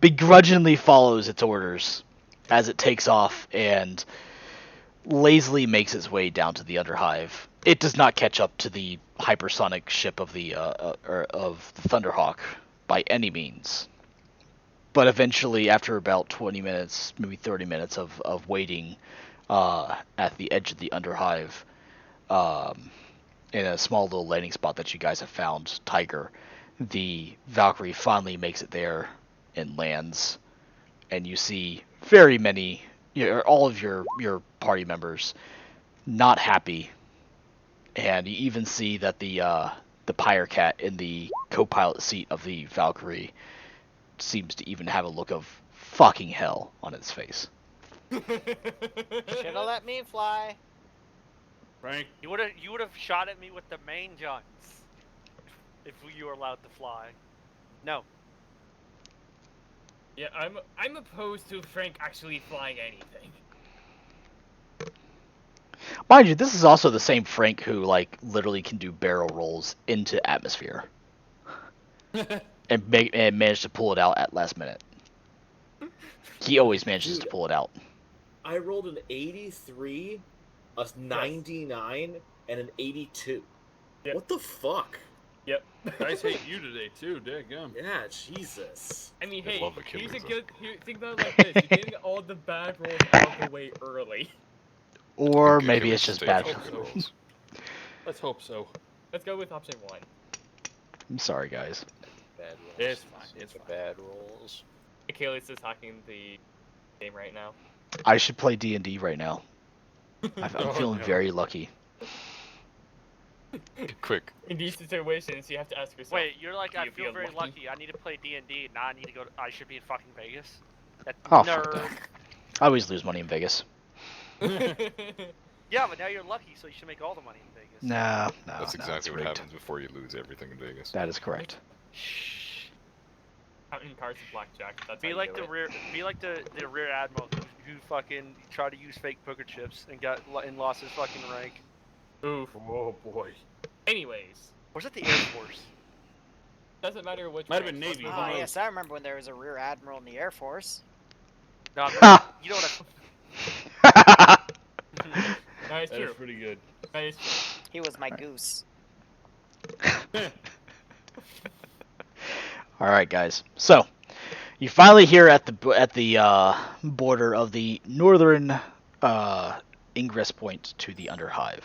begrudgingly follows its orders as it takes off and lazily makes its way down to the Underhive. It does not catch up to the hypersonic ship of the Thunderhawk by any means. But eventually, after about 20 minutes, maybe 30 minutes of waiting at the edge of the Underhive, in a small little landing spot that you guys have found, Tiger, the Valkyrie finally makes it there and lands, and you see very many, all of your party members not happy, and you even see that the Pyre Cat in the co-pilot seat of the Valkyrie seems to even have a look of fucking hell on its face. Should've let me fly. Frank? You would have shot at me with the main guns if you were allowed to fly. No. Yeah, I'm opposed to Frank actually flying anything. Mind you, this is also the same Frank who, like, literally can do barrel rolls into atmosphere. and manage to pull it out at last minute. He always manages to pull it out. I rolled an 83, a 99, and an 82. Yep. What the fuck? Yep. Guys hate you today too, daggum. Yeah, Jesus. I mean, I hey, love here's a Achilles, good. Think about it like this: you're getting all the bad rolls out of the way early. Or Think maybe Achilles it's just stays bad. on the rolls. Let's hope so. Let's go with option 1. I'm sorry, guys. Bad rolls. It's fine. It's The fine. bad rolls. Achilles is hacking the game right now. I should play D&D right now. I'm Oh, feeling no. very lucky. Quick. In these situations, you have to ask yourself. Wait, you're like, do I you feel very lucky. I need to play D&D. Now I need to go. I should be in fucking Vegas. That Oh, fuck nerd. that. I always lose money in Vegas. Yeah, but now you're lucky, so you should make all the money in Vegas. No, That's no, exactly it's what rigged. happens before you lose everything in Vegas. That is correct. Counting cards and blackjack. That's how Be you like do the it. rear. Be like the rear admiral who fucking tried to use fake poker chips and lost his fucking rank. Oof. Oh boy. Anyways, Was it the Air Force? Doesn't matter which. Might have been branch, Navy. let's Ah, who knows? yes, I remember when there was a rear admiral in the Air Force. No, Ha! you know what? No, it's That true. is pretty good. No, it's true. He was my goose. All right, guys. So you finally here at the border of the northern ingress point to the Underhive.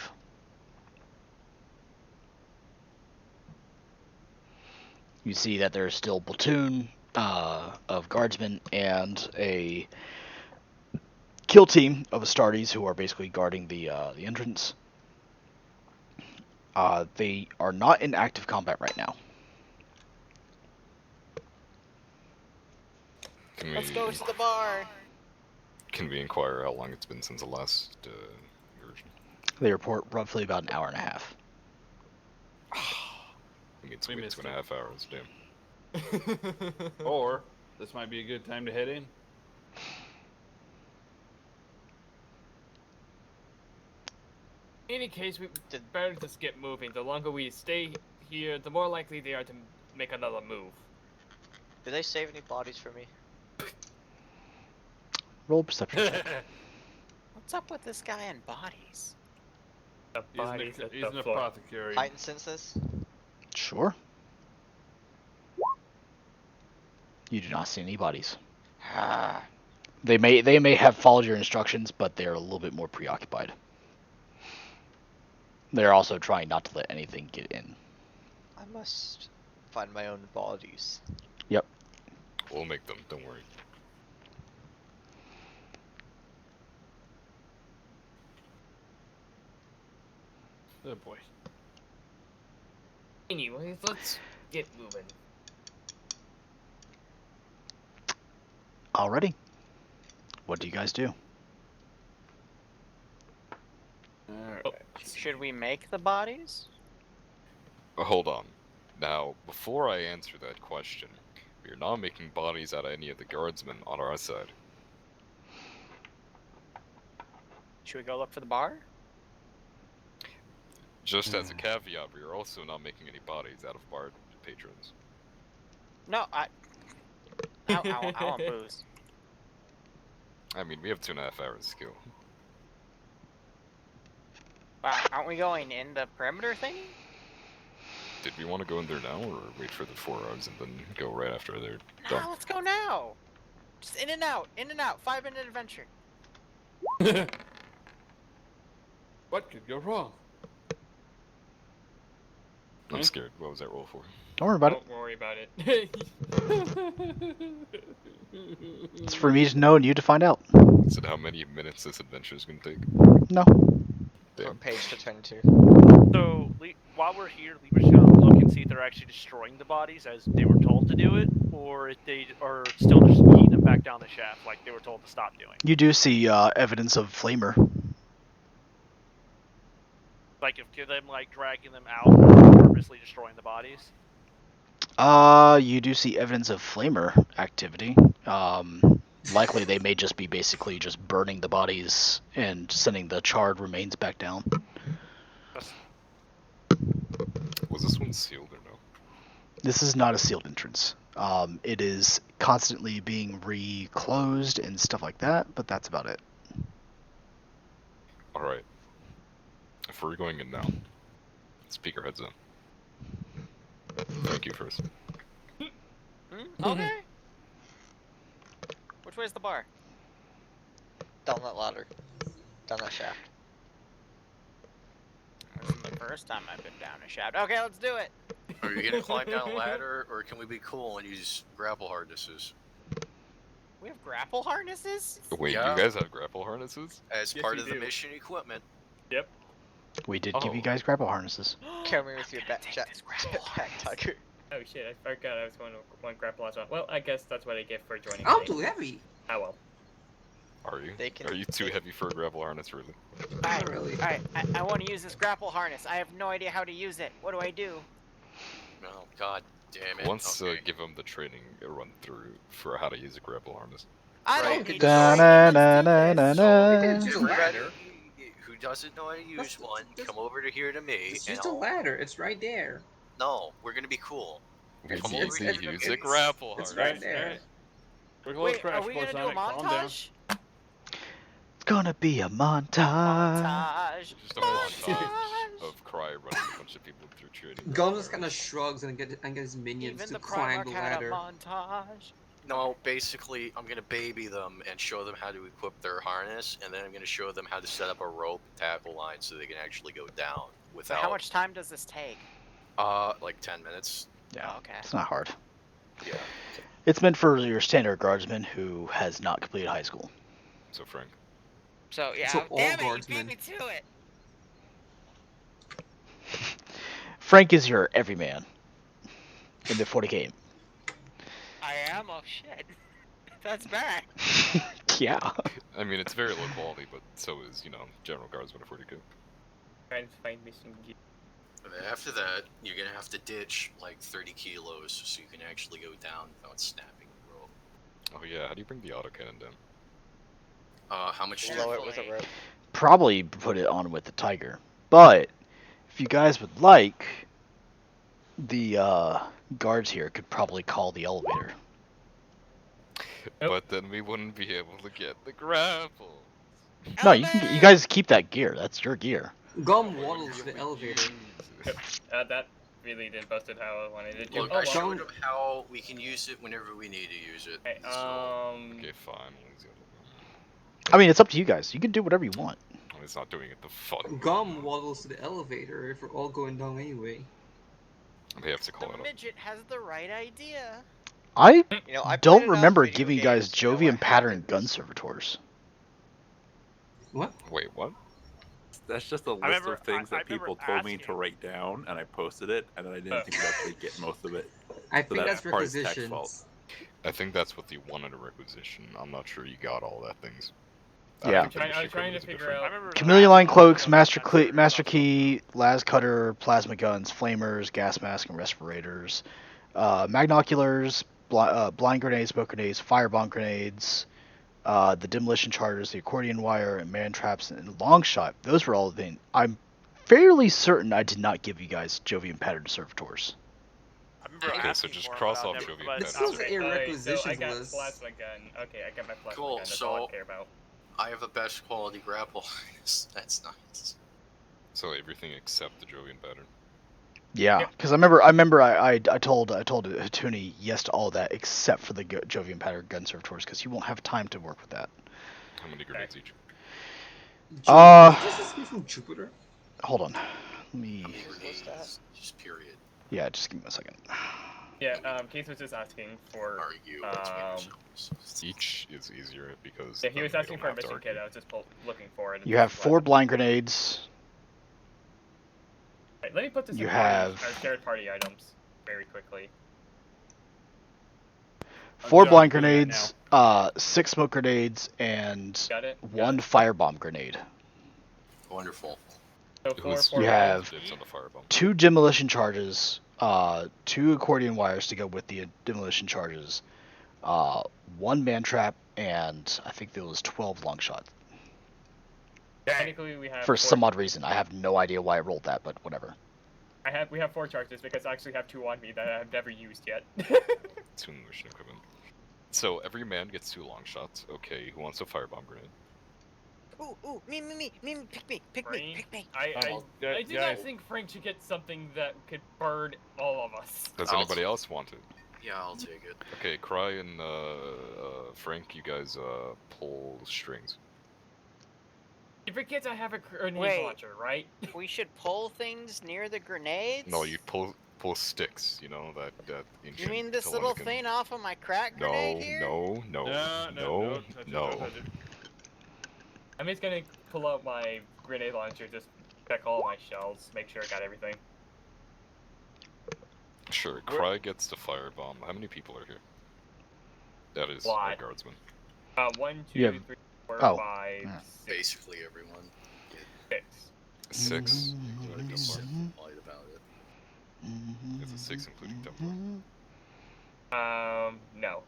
You see that there's still a platoon of guardsmen and a kill team of Astartes who are basically guarding the entrance. They are not in active combat right now. Can Let's we go to the bar. Can we inquire how long it's been since the last version? They report roughly about an hour and a half. We need to We wait missed 2.5 hours, damn. Or this might be a good time to head in. In any case, we better just get moving. The longer we stay here, the more likely they are to make another move. Do they save any bodies for me? Roll perception check. What's up with this guy and bodies? The bodies at He's the an floor. apothecary. Heightened senses? Sure. You do not see any bodies. Ah. They may have followed your instructions, but they're a little bit more preoccupied. They're also trying not to let anything get in. I must find my own bodies. Yep. We'll make them, don't worry. Oh boy. Anyways, let's get moving. Alrighty. What do you guys do? Alright. Should we make the bodies? Hold on. Now, before I answer that question, we are not making bodies out of any of the guardsmen on our side. Should we go look for the bar? Just as a caveat, we are also not making any bodies out of bar patrons. No, I want booze. I mean, we have 2.5 hours to go. Aren't we going in the perimeter thing? Did we want to go in there now, or wait for the 4 hours and then go right after they're No, done? let's go now. Just in and out, 5-minute adventure. What could go wrong? I'm scared. What was that roll for? Don't worry about it. Don't worry about it. It's for me to know and you to find out. Is it how many minutes this adventure is going to take? No. Or Damn. page to turn to. So while we're here, we're just gonna look and see if they're actually destroying the bodies as they were told to do it, or if they are still just eating them back down the shaft like they were told to stop doing. You do see evidence of flamer. Like if them like dragging them out, or purposely destroying the bodies. You do see evidence of flamer activity. Likely they may just be basically just burning the bodies and sending the charred remains back down. Was this one sealed or no? This is not a sealed entrance. It is constantly being reclosed and stuff like that, but that's about it. Alright. If we're going in now, speaker heads up. Thank you first. Okay. Which way's the bar? Down that ladder. Down that shaft. This is the first time I've been down a shaft. Okay, let's do it. Are you gonna climb down a ladder, or can we be cool and use grapple harnesses? We have grapple harnesses? Wait, Yeah. you guys have grapple harnesses? As Yes, part we of the do. mission equipment. Yep. We did give you Oh. guys grapple harnesses. Come here with your Gotta back take jack, this grapple jetpack, Tucker. Oh shit, I forgot I was going to one grapple as well. Well, I guess that's what I get for joining. I'm me. too heavy. Oh well. Are you? They can- Are you too heavy for a grapple harness, really? Alright, Not really. alright. I want to use this grapple harness. I have no idea how to use it. What do I do? Oh god damn it. Once okay. give them the training run through for how to use a grapple harness. I Right. don't need Da-na-na-na-na-na. It's just a ladder. Who doesn't know how to use That's- one, that's- come over to here to me, It's and just a I'll... ladder. It's right there. No, we're gonna be cool. We It's- need it's- to it's- use a it's- grapple it's harness. right there. We're going Wait, to crash are we course gonna do a on it. Calm down. montage? It's gonna be a montage. Montage. Just a montage of Cry running a bunch of people through trading. Gum just kind of shrugs and get his minions Even to the climb Primarch the had a ladder. montage. No, basically, I'm gonna baby them and show them how to equip their harness, and then I'm gonna show them how to set up a rope and tackle line so they can actually go down So without. how much time does this take? Like 10 minutes. Yeah, okay. it's not hard. Yeah. It's meant for your standard guardsman who has not completed high school. So Frank. So yeah, So all damn it, guardsmen. you beat me to it. Frank is your everyman in the 40 game. I am? Oh shit. That's bad. Yeah. I mean, it's very low quality, but so is, General Guardsman of 40k. Trying to find missing gear. And then after that, you're gonna have to ditch like 30 kilos so you can actually go down without snapping the rope. Oh yeah, how do you bring the autocannon down? How much? Blow it with a rope. Probably put it on with the Tiger. But if you guys would like, the guards here could probably call the elevator. But then we wouldn't be able to get the grapple. No, you guys keep that gear. That's your gear. Gum waddles to the elevator. That really did busted how I wanted it to. Look, I showed them how we can use it whenever we need to use it. Okay, Okay, fine. we'll use the other one. I mean, it's up to you guys. You can do whatever you want. Well, it's not doing it the fun. Gum waddles to the elevator if we're all going down anyway. We have to call The it up. midget has the right idea. I I don't played enough remember video giving you guys games to know Jovian what pattern gun happens. servitors. What? Wait, what? That's just a list remember- of things I that people remember told me to asking. write down, and I posted it, and I didn't think I'd actually get most of it. I So think that's part is text requisitions. fault. I think that's what you wanted a requisition. I'm not sure you got all that things. Yeah. think the I'm mission trying to equipment is a figure different- out. I remember Chameleon line cloaks, Master master key, las cutter, plasma guns, flamers, gas mask, and respirators, magnoculars, blind grenades, smoke grenades, firebomb grenades, the demolition charges, the accordion wire, and man traps, and long shot. Those were all the things. I'm fairly certain I did not give you guys Jovian pattern servitors. I remember Okay, so asking just for 'em, cross but off I never- Jovian but This I was is a like, requisition. Okay, so I got list. plasma gun. Okay, I got my plasma Cool, gun. That's all so- I care about. I have a best quality grapple. That's nice. So everything except the Jovian pattern. Yeah, Yep. because I remember I told Hatuni yes to all of that except for the Jovian pattern gun servitors because he won't have time to work with that. How many grenades each? Is this me from Jupiter? Hold on, let me. How many grenades? Just period. Yeah, just give me a second. Yeah, Keith was just asking for. Argue between yourselves. Each is easier because. Yeah, he was then we asking don't for a have to mission argue. kit. I was just looking for it. You have 4 blind grenades. Right, let me put this You in have- our shared party items very quickly. 4 done blind doing that grenades, 6 smoke grenades, and Got it? 1 firebomb grenade. Wonderful. So Who's- four You have Dibs on the firebomb. 2 demolition charges, 2 accordion wires to go with the demolition charges, 1 man trap, and I think there was 12 long shots. Technically, we have For four, some odd reason, I have no idea why I rolled that, but whatever. we have 4 charges because I actually have 2 on me that I've never used yet. 2 mission equipment. So every man gets 2 long shots. Okay, who wants a firebomb grenade? Ooh, me, pick me. I do not think Frank should get something that could burn all of us. Does I'll anybody t- else want it? Yeah, I'll take it. Okay, Cry and Frank, you guys pull strings. He forgets I have a grenade Wait. launcher, right? We should pull things near the grenades? No, you pull sticks. You know that ancient. You mean this little Telemachus- thing off of my crack No, grenade here? no. No, No. touch it, No. don't touch it. I'm just gonna pull out my grenade launcher, just check all my shells, make sure I got everything. Sure, Cry gets the firebomb. How many people are here? That is Lot. our guardsman. 1, You 2, have- 3, 4, oh, 5, yeah. 6, Basically everyone. 6. 6. You want to be simplified about it. It's a 6 including Templar. No.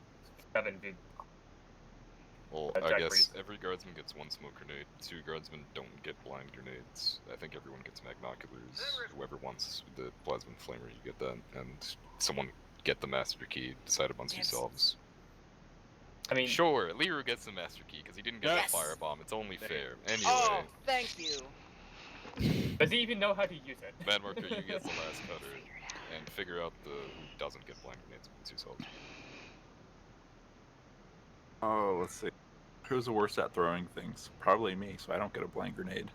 7 big. Well, Jack I guess Reese. every guardsman gets 1 smoke grenade. 2 guardsmen don't get blind grenades. I think everyone gets magnoculars. Whoever wants the plasma flamer, you get that. And someone get the master key, decide amongst yourselves. I mean, Sure, Liru gets the master key because he didn't get Yes. the firebomb. It's only fair. Anyway, Oh, thank you. does he even know how to use it? Mad Marker, you get the last cutter, and figure out who doesn't get blind grenades amongst yourselves. Oh, let's see. Who's the worst at throwing things? Probably me, so I don't get a blind grenade.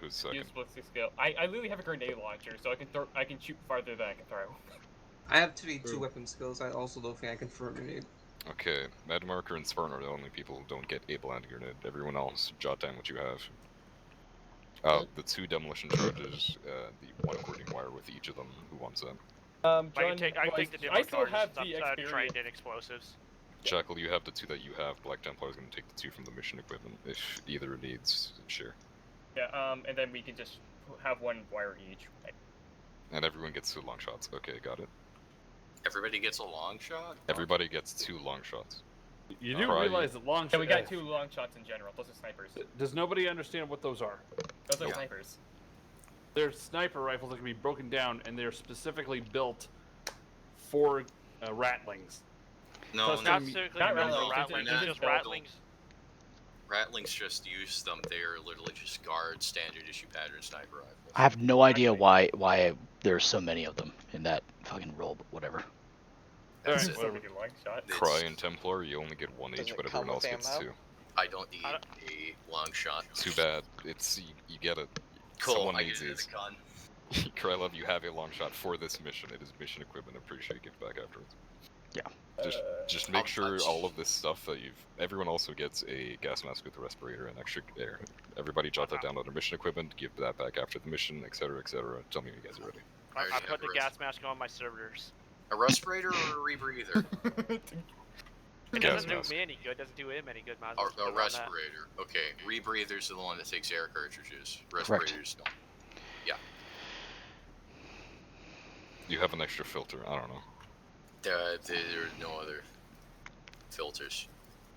Who's second? Use ballistic skill. I literally have a grenade launcher, so I can shoot farther than I can throw. I have two weapon skills. I also don't think I can throw a grenade. Okay, Mad Marker and Spartan are the only people who don't get a blind grenade. Everyone else, jot down what you have. The 2 demolition charges, the 1 cording wire with each of them. Who wants that? John, I can take the demo I still charges have since the I'm experience. trained in explosives. Jackal, you have the 2 that you have. Black Templar is going to take the 2 from the mission equipment if either needs share. Yeah, and then we can just have 1 wire each. And everyone gets 2 long shots. Okay, got it. Everybody gets a long shot? Everybody gets 2 long shots. You do Cry. realize that long Yeah, we got shots. 2 long shots in general. Those are snipers. Does nobody understand what those are? Those are Yeah. snipers. They're sniper rifles that can be broken down, and they're specifically built for ratlings. No, Plus, Not them- strictly not built Ratlings, for Ratlings, they're just not Ratlings. Ratlings just use them. They're literally just guard standard issue pattern sniper rifles. I have no idea why there's so many of them in that fucking role, but whatever. That's Alright, it. whatever. Fucking long shot. Cry and Templar, you only get 1 Does each, it but come everyone else with gets ammo? 2. I don't need a long shot. Too bad. It's you get it. Cool, Someone I needs get these. the gun. Krylov, you have a long shot for this mission. It is mission equipment. I'm pretty sure you give back afterwards. Just make I'll sure touch. all of this stuff that you've. Everyone also gets a gas mask with a respirator and extra air. Everybody jot that down under mission equipment. Give that back after the mission, etc., etc. Tell me when you guys are ready. I I already put the have gas mask on my servitors. a respirator or a rebreather? It Gas doesn't do mask. me any good. Doesn't do him any good. Might as A, well just put a it on that. respirator. Okay, rebreathers are the one that takes air cartridges. Respirators don't. You have an extra filter. I don't know. There are no other filters.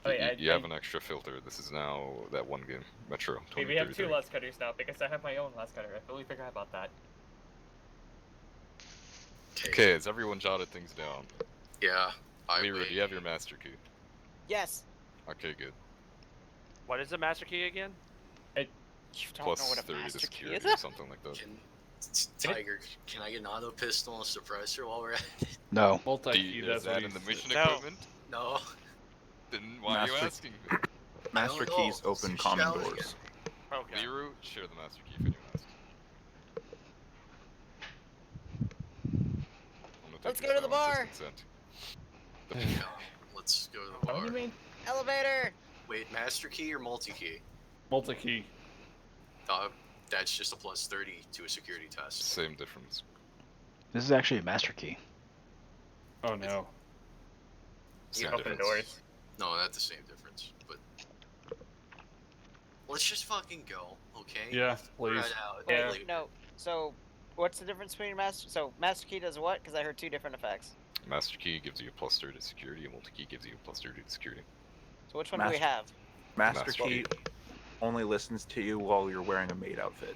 Oh, yeah, you have an extra filter. This is now that 1 game. Metro. Wait, we have 2 2033. last cutters now because I have my own last cutter. I totally forgot about that. Okay, has everyone jotted things down? Yeah. Liru, do you have your master key? Yes. Okay, good. What is the master key again? You don't Plus know what a 30 to master key security is? or something like that. Tiger, can I get an auto pistol and suppressor while we're at it? No. Multi-key, Is that's that what in the he's- mission No. equipment? No. Then why are you Master- asking me? Master don't know. keys open Just common shout doors. Okay. Liru, share the master key if anyone asks. I'm gonna take Let's this go to the silence as bar. consent. Yeah, let's go to the What bar. do you mean? Elevator. Wait, master key or multi-key? Multi-key. That's just a plus 30 to a security test. Same difference. This is actually a master key. Oh no. You Same open the difference. doors. No, not the same difference, but let's just fucking go, okay? Yeah, We're please. right out. Yeah. Like, No. So, what's the difference between master? So, master key does what? Because I heard 2 different effects. Master key gives you a plus 30 to security, and multi key gives you a plus 30 to security. So, which one do we Master- have? Master Master key only listens to you while you're wearing a maid outfit.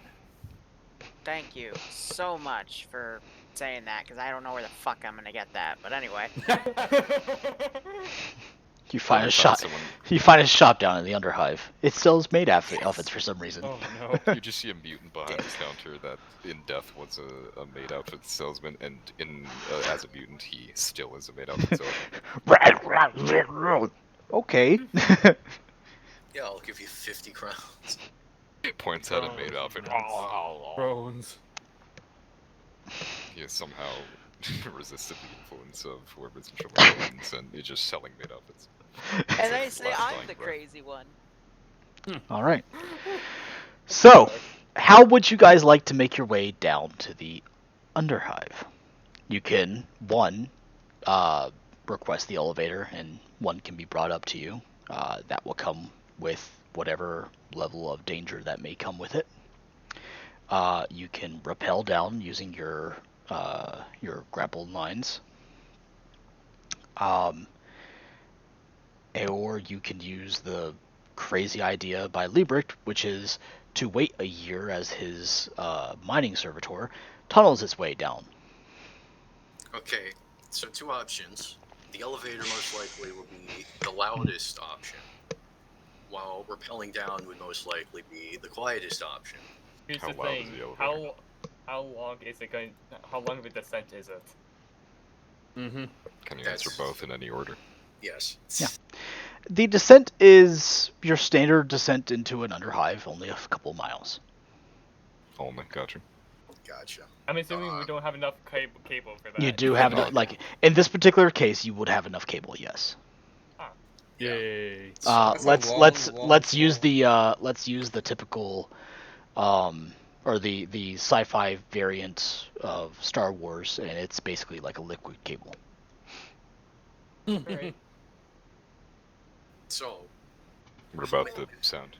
Thank you so much for saying that, because I don't know where the fuck I'm gonna get that. But anyway. You find a found shop. someone- You find a shop down in the Underhive. It sells maid outfits for some reason. Oh no. You just see a mutant behind the counter that in death was a maid outfit salesman, and in as a mutant he still is a maid outfit salesman. Okay. yeah, I'll give you 50 crowns. Points at a maid outfit. Drones. He has somehow resisted the influence of Orbits and Shamans, and he's just selling maid outfits. And I like say last I'm dying the breath. crazy one. All right. So, how would you guys like to make your way down to the Underhive? You can, one, request the elevator, and one can be brought up to you. That will come with whatever level of danger that may come with it. You can rappel down using your grapple lines. Or you can use the crazy idea by Liebricht, which is to wait a year as his mining servitor tunnels its way down. Okay, So 2 options. The elevator most likely will be the loudest option, while rappelling down would most likely be the quietest option. Here's How the loud is thing. the elevator? How long is it going? How long of a descent is it? Mm-hmm. Can you answer both in any order? Yes. Yeah. The descent is your standard descent into an underhive, only a couple miles. Only, gotcha. Gotcha. I'm assuming we don't have enough cable for that. You do have enough, like in this particular case, you would have enough cable, yes. Yay. Let's use the typical or the sci-fi variant of Star Wars, and it's basically like a liquid cable. Right. So. What about the sound?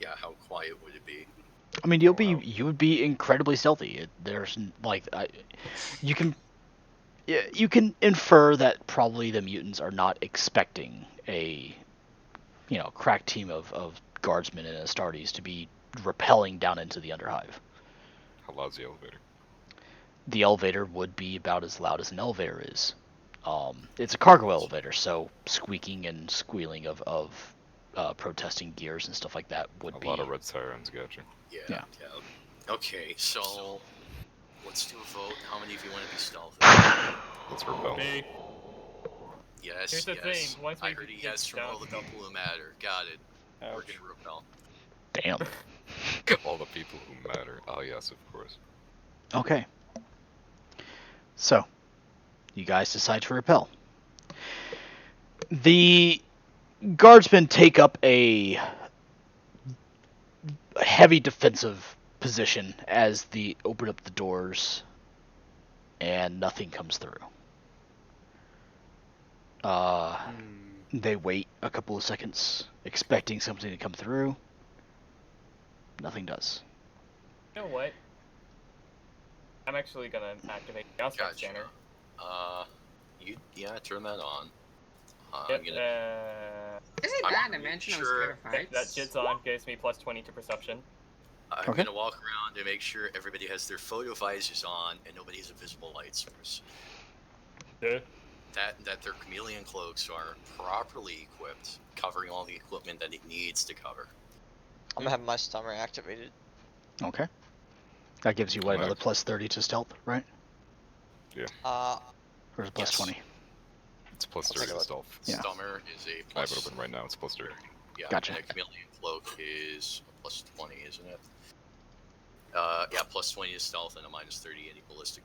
Yeah, how quiet would it be? I mean, you would be incredibly stealthy. There's like you can infer that probably the mutants are not expecting a crack team of guardsmen and Astartes to be rappelling down into the underhive. How loud's the elevator? The elevator would be about as loud as an elevator is. It's a cargo elevator, so squeaking and squealing of protesting gears and stuff like that would be... A lot of red sirens, gotcha. Yeah. Okay, so let's do a vote. How many of you want to be stealthy? Let's repel. Me. Yes, Here's the thing. Once I we heard a get yes from down all the to people who matter. Got it. We're Ouch. gonna repel. Damn. All the people who matter. Oh yes, of course. Okay. So, you guys decide to repel. The guardsmen take up a heavy defensive position as they open up the doors and nothing comes through. They wait a couple of seconds, expecting something to come through. Nothing does. You know what? I'm actually gonna activate the aspect scanner. Turn that on. Yep, Is it that dimension I'm scared of heights? That shit's on, gives me plus 20 to perception. I'm gonna walk around and make sure everybody has their photo visors on and nobody has a visible light source. Yeah. That their chameleon cloaks are properly equipped, covering all the equipment that it needs to cover. I'm gonna have my stunner activated. Okay. That gives you what, another plus 30 to stealth, right? Yeah. Or is it plus 20? It's plus 30 to stealth. Yeah. Stummer is a I have plus... it open right now, it's plus 30. Yeah, Gotcha. and a chameleon cloak is a plus 20, isn't it? Yeah, plus 20 to stealth and a minus 30 any ballistic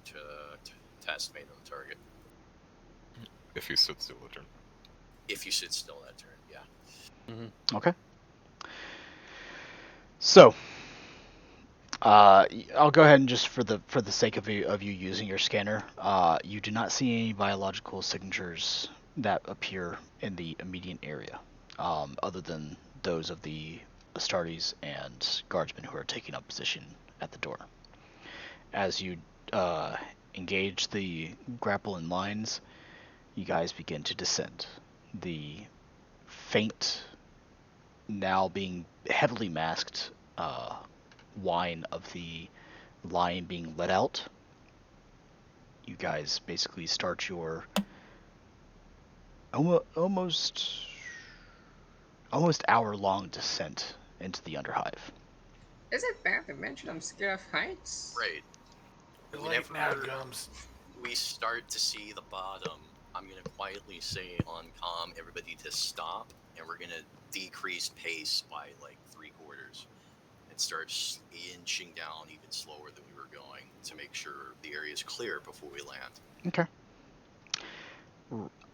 test made on the target. If you sit still a turn. If you sit still that turn, yeah. Mm-hmm. Okay. So, I'll go ahead and just for the sake of you using your scanner, you do not see any biological signatures that appear in the immediate area, other than those of the Astartes and guardsmen who are taking up position at the door. As you engage the grapple and lines, you guys begin to descend. The faint, now being heavily masked whine of the lion being let out. You guys basically start your almost hour-long descent into the underhive. Is it bad to mention I'm scared of heights? Right. Whenever we start to see the bottom, I'm going to quietly say on comm, everybody to stop, and we're going to decrease pace by like 3/4 and start inching down even slower than we were going to make sure the area is clear before we land. Okay.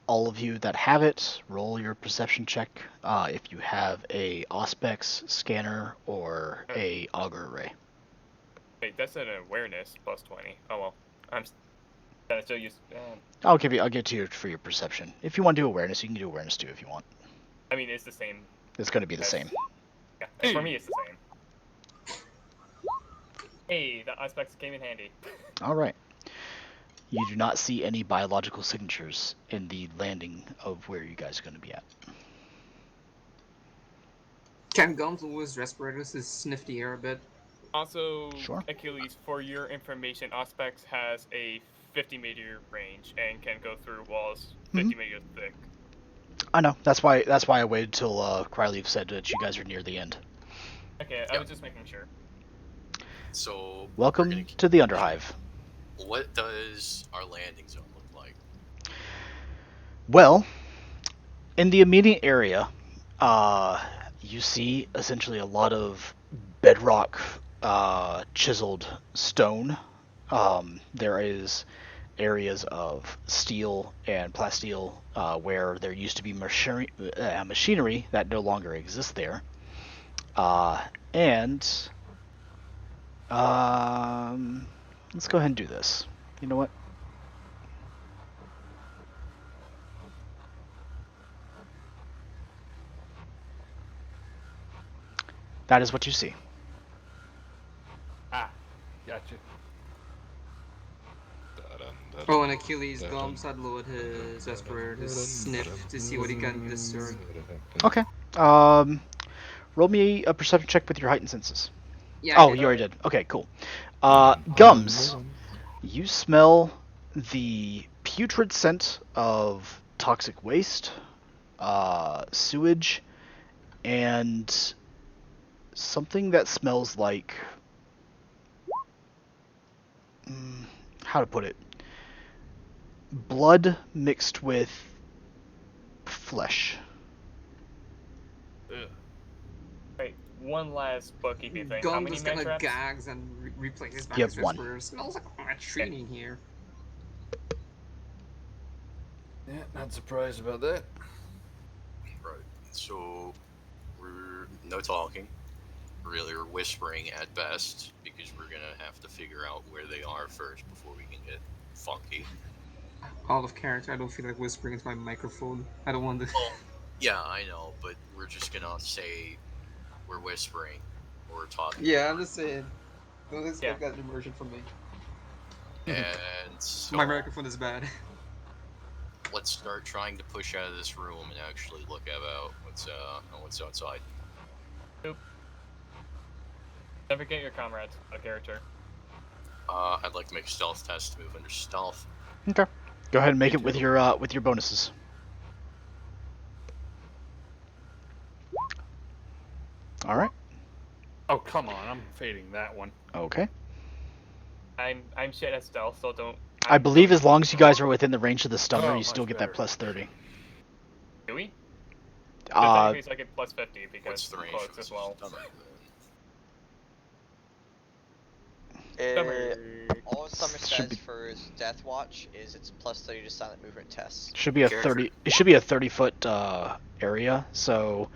All of you that have it, roll your perception check. If you have a Auspex scanner or a auger array. Wait, that's an awareness plus 20. Oh well, I'm still used. I'll give it to you for your perception. If you want to do awareness, you can do awareness too if you want. I mean, it's the same. It's going to be the same. Yeah, for me, it's the same. Hey, the aspects came in handy. All right. You do not see any biological signatures in the landing of where you guys are going to be at. Can Gums always respirators to sniff the air a bit? Also, Sure. Achilles, for your information, Auspex has a 50-meter range and can go through walls 50 meters thick. I know. That's why I waited till Cryleaf said that you guys are near the end. Okay, I was just making sure. So Welcome to the Underhive. what does our landing zone look like? Well, in the immediate area, you see essentially a lot of bedrock, chiseled stone. There is areas of steel and plasteel where there used to be machinery that no longer exists there. And let's go ahead and do this. You know what? That is what you see. Ah, gotcha. Oh, and Achilles Gums had lowered his respirator to sniff to see what he can discern. Okay. Roll me a perception check with your heightened senses. Yeah, Oh, you already did. Okay, cool. Gums, you smell the putrid scent of toxic waste, sewage, and something that smells like... how to put it? Blood mixed with flesh. Ugh. Wait, one last bookkeeping thing. How Gums many just kind man of traps? gags and replaces back You his have one. respirator. Smells like a treat in here. Yeah, not surprised about that. Right. So we're no talking. Really, we're whispering at best because we're gonna have to figure out where they are first before we can get funky. Out of character, I don't feel like whispering into my microphone. I don't want to. Well, yeah, I know, but we're just gonna say we're whispering or we're talking. Yeah, I'm just saying. Don't expect that immersion from me. And so My microphone is bad. let's start trying to push out of this room and actually look about what's outside. Oop. Don't forget your comrades, a character. I'd like to make a stealth test to move under stealth. Okay. Go ahead and make it with your bonuses. All right. Oh, come on. I'm fading that one. Okay. I'm shit at stealth, so don't. I believe as long as you guys are within the range of the stunner, Oh, you still much get better. that plus 30. Do we? Uh, Technically, I get plus 50 because What's the range close for as well. stunner All Summer Should says be- for his Death Watch is it's plus 30 to silent movement tests. should be a Character. 30. It should be a 30-foot area. So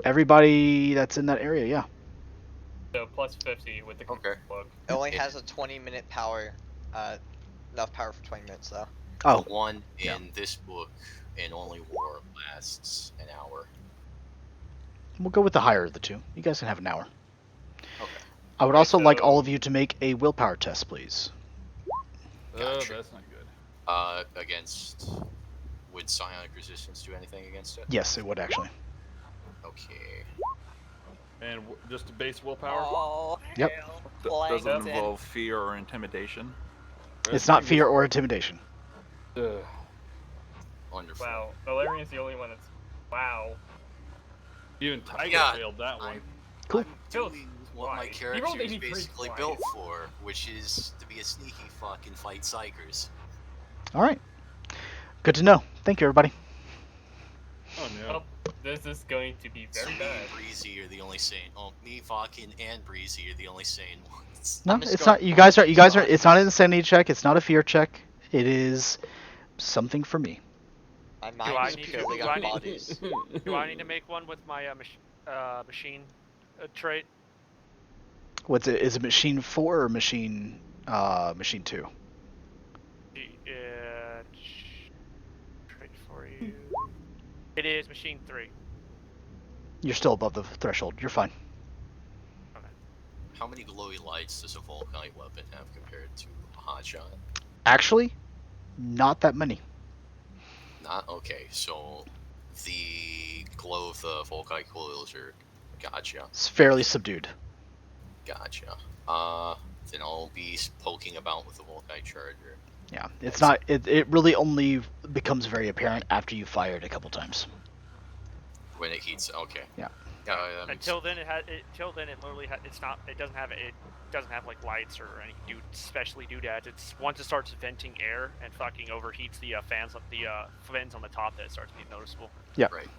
everybody that's in that area, yeah. So plus 50 with the Okay. cloak. It only has a 20-minute power, enough power for 20 minutes though. Oh, The one in yeah. this book in Only War lasts an hour. We'll go with the higher of the two. You guys can have an hour. Okay. I would Okay, also like so- all of you to make a willpower test, please. Gotcha. That's not good. Against... Would psionic resistance do anything against it? Yes, it would actually. Okay. And just a base willpower? Oh, Yep. Does it Plankton. involve fear or intimidation? It's not fear or intimidation. Ugh. Wonderful. Wow, Valerian's the only one that's. Wow. Even Tiger Yeah, failed that one. I'm, Cool. I'm doing what my Quiet. He character rolled is 83 basically quiet. built for, which is to be a sneaky fuck and fight psychers. All right. Good to know. Thank you, everybody. Oh no. Oh, this is going to be So very me bad. and Breezy are the only sane. Oh, me, Vakin, and Breezy are the only sane ones. No, I'm just it's going- not. You guys are. You guys are. It's not an insanity check. It's not a fear check. It is something for me. My Do mind I is need to- purely do on I need- bodies. Do I need to make one with my machine trait? What's it? Is it machine 4 or machine 2? Trait for you. It is machine 3. You're still above the threshold. You're fine. How many glowy lights does a Volkite weapon have compared to a hotshot? Actually, not that many. Not okay. So the glow of the Volkite coils are gotcha. It's fairly subdued. Gotcha. Then I'll be poking about with the Volkite charger. Yeah, it's not. It really only becomes very apparent after you fire it a couple times. When it heats, okay. Yeah. Until then, it literally it's not. It doesn't have like lights or any specially doodads. It's once it starts venting air and fucking overheats the fans on the top that it starts being noticeable. Yeah. Right.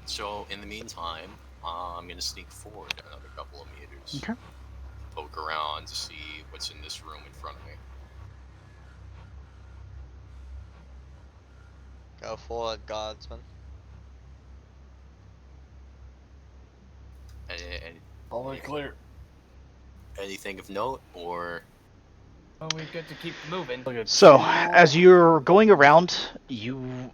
So in the meantime, I'm gonna sneak forward another couple of meters. Okay. Poke around to see what's in this room in front of me. Go for it, Godsman. All clear. Anything of note, or? Oh, we get to keep moving. So, as you're going around, you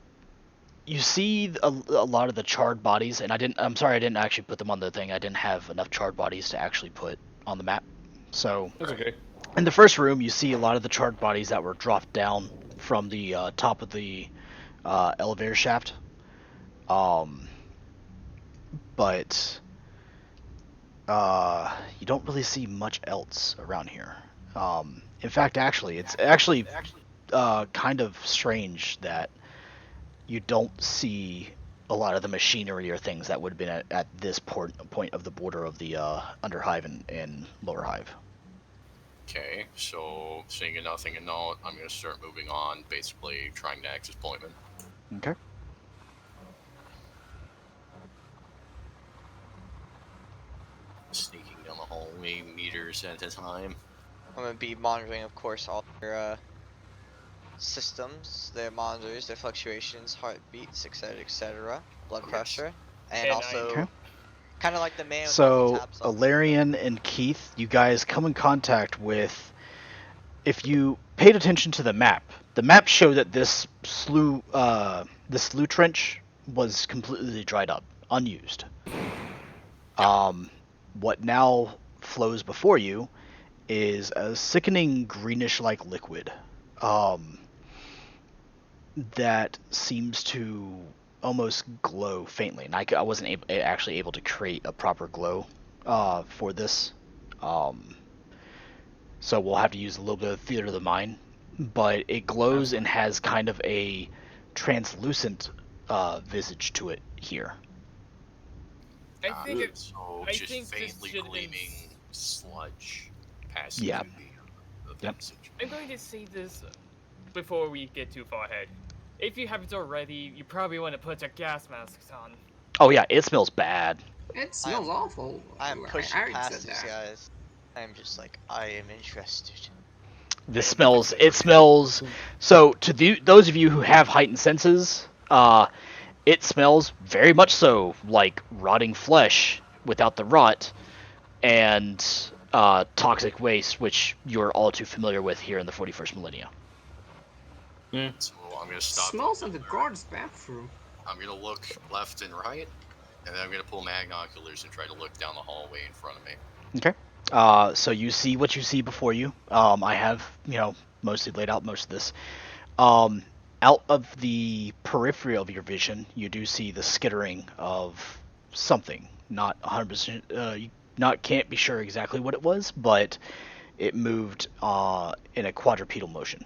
see a lot of the charred bodies, and I'm sorry I didn't actually put them on the thing. I didn't have enough charred bodies to actually put on the map. So, That's okay. in the first room, you see a lot of the charred bodies that were dropped down from the top of the elevator shaft. But you don't really see much else around here. In fact, it's actually kind of strange that you don't see a lot of the machinery or things that would have been at this point of the border of the Underhive and Lower Hive. Okay, so seeing nothing of note, I'm going to start moving on, basically trying to access appointment. Okay. Sneaking down the hallway, meters at a time. I'm gonna be monitoring, of course, all their systems, their monitors, their fluctuations, heartbeats, etc., blood pressure, and also kind of like the man. So, Alarian and Keith, you guys come in contact with. If you paid attention to the map showed that this slough trench was completely dried up, unused. What now flows before you is a sickening greenish-like liquid that seems to almost glow faintly. And I wasn't actually able to create a proper glow for this. So we'll have to use a little bit of theater of the mind. But it glows and has kind of a translucent visage to it here. I think so I just think faintly this should gleaming sludge passing Yeah. through the passage. I'm going to say this before we get too far ahead. If you haven't already, you probably want to put your gas masks on. Oh yeah, it smells bad. It smells awful. I'm pushing I already past said these that. guys. I'm just like, I am interested. It smells. So to those of you who have heightened senses, it smells very much so like rotting flesh without the rot, and toxic waste, which you're all too familiar with here in the 41st millennia. So I'm going to stop. Smells like the guard's bathroom. I'm going to look left and right, and then I'm going to pull my binoculars and try to look down the hallway in front of me. Okay. So you see what you see before you. I have, mostly laid out most of this. Out of the periphery of your vision, you do see the skittering of something. Not 100%. You can't be sure exactly what it was, but it moved in a quadrupedal motion.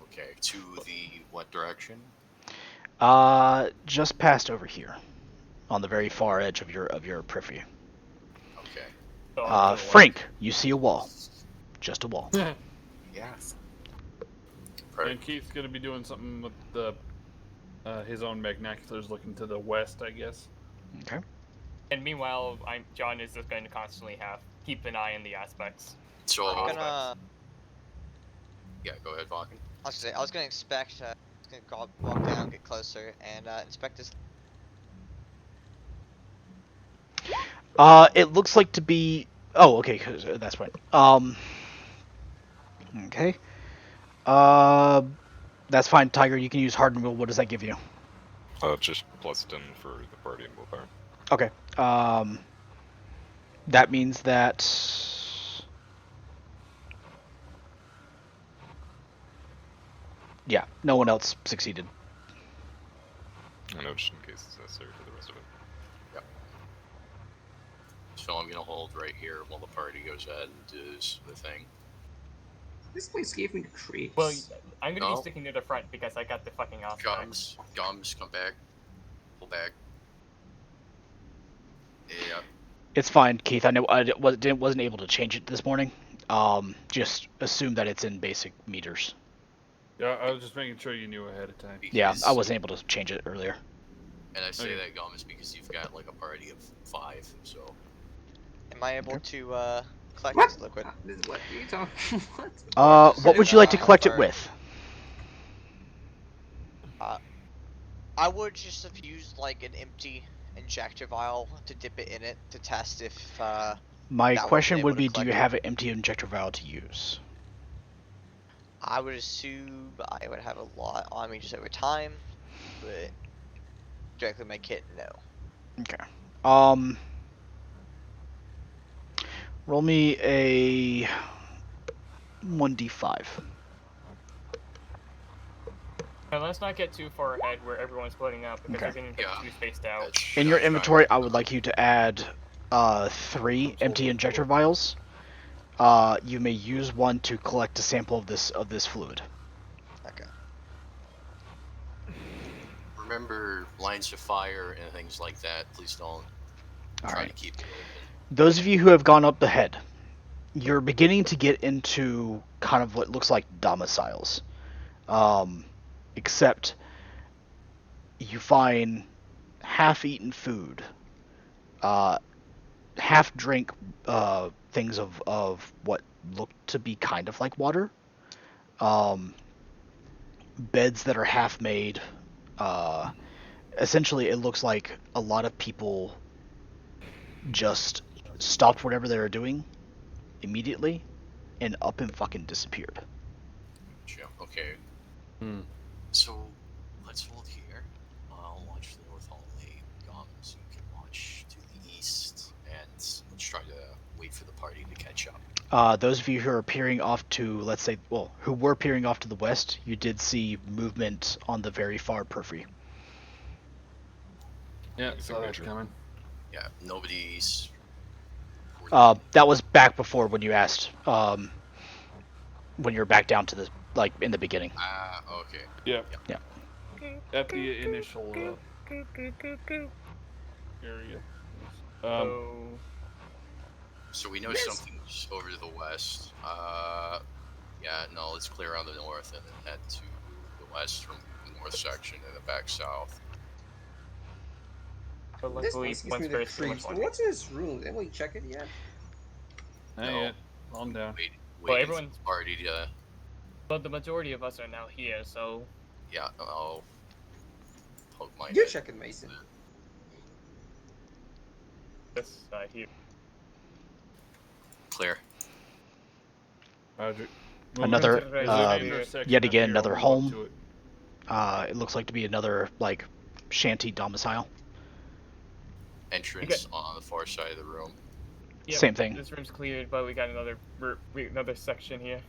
Okay. To the what direction? Just past over here, on the very far edge of your periphery. Okay. Frank, you see a wall. Just a wall. Yes. And Keith's gonna be doing something with the his own binoculars, looking to the west, I guess. Okay. And meanwhile, John is just going to constantly keep an eye on the aspects. So I'm gonna. Yeah, go ahead, Falcon. I was gonna inspect. Walk down, get closer, and inspect this. It looks like to be. Oh, okay, that's right. Okay. That's fine, Tiger. You can use hardened will. What does that give you? Just +10 for the party and willpower. Okay. That means that. Yeah, no one else succeeded. I know, just in case it's necessary for the rest of it. Yep. So I'm gonna hold right here while the party goes ahead and does the thing. This place gave me the creeps. Well, I'm gonna No. be sticking near the front because I got the fucking off. Gums, come back. Pull back. Yeah. It's fine, Keith. I know I wasn't able to change it this morning. Just assume that it's in basic meters. Yeah, I was just making sure you knew ahead of time. Yeah, I wasn't able to change it earlier. And I say Okay. that, Gums, because you've got like a party of 5, so. Am I able to collect What? this liquid? What are you talking? What? What would you like to collect it with? I would just have used like an empty injector vial to dip it in it to test if. My that question wasn't would able be, to do you collect it. have an empty injector vial to use? I would assume I would have a lot on me just over time, but directly in my kit, no. Okay. Roll me a 1d5. And let's not get too far ahead where everyone's splitting up because Okay. they're getting too spaced out. In your inventory, I would like you to add 3 empty injector vials. You may use one to collect a sample of this fluid. Okay. Remember lines of fire and things like that. Please don't try to keep it open. Those of you who have gone up ahead, you're beginning to get into kind of what looks like domiciles. Except you find half-eaten food, half-drink things of what look to be kind of like water, beds that are half-made. Essentially, it looks like a lot of people just stopped whatever they were doing immediately and up and fucking disappeared. Okay. So, let's hold here. I'll watch the north hallway. Gums, you can watch to the east, and let's try to wait for the party to catch up. Those of you who are peering off to, let's say, who were peering off to the west, you did see movement on the very far periphery. Yeah, saw that coming. Yeah, nobody's. That was back before when you asked, when you're back down to the, like, in the beginning. Ah, okay. Yeah. Yeah. At the initial area. So we know something's over to the west. Yeah, no, let's clear around the north and then head to the west from the north section and then back south. So This place gives me the creeps. What's in this room? Did anyone check it yet? Not yet. Calm down. Well, everyone's party to. But the majority of us are now here, so. Yeah, I'll poke my. You're checking, Mason. This here. Clear. Roger. Another, yet again, up here, another I'll walk home. It looks like to be another, like, shanty domicile. Entrance on the far side of the room. Yep, Same thing. This room's cleared, but we got another section here.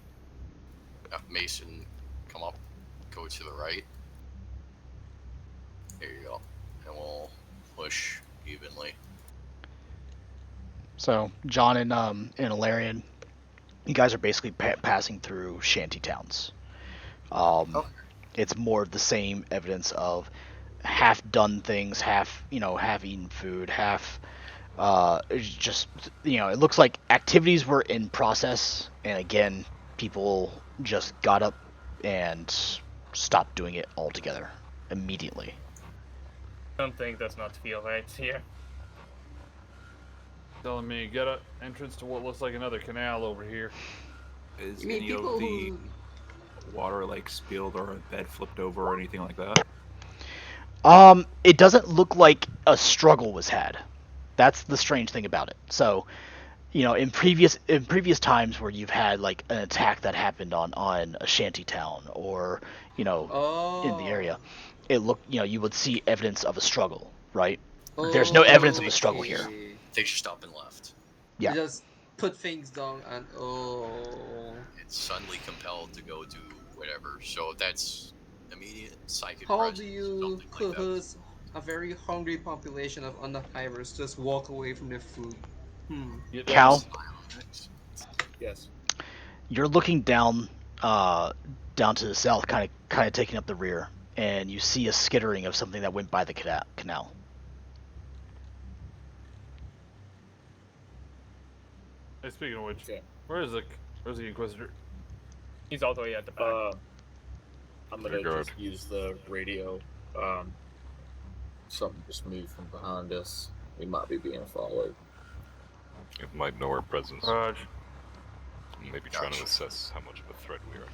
Mason, come up, go to the right. There you go, and we'll push evenly. So, John and Ilarion, you guys are basically passing through shanty towns. It's more of the same evidence of half-done things, half-eaten food, half, just, it looks like activities were in process, and again, people just got up and stopped doing it altogether, immediately. Something does not feel right here. Telling me you got an entrance to what looks like another canal over here. Is You mean any of people the water like spilled or a bed flipped over or anything like that? It doesn't look like a struggle was had. That's the strange thing about it. So, in previous times where you've had like an attack that happened on a shanty town or in the area, it looked you would see evidence of a struggle, right? There's no evidence of a struggle here. They just up and left. Yeah. You just put things down and It's suddenly compelled to go do whatever. So that's immediate psychic. How presence, do you something like that. cause a very hungry population of underhivers just walk away from their food? Cal, Yes. You're looking down, down to the south, kind of taking up the rear, and you see a skittering of something that went by the canal. Hey, speaking of which, Okay. where's the Inquisitor? He's all the way at the back. I'm gonna just use the radio. Something just moved from behind us. We might be being followed. It might know our presence. Raj. Maybe trying to assess how much of a threat we are.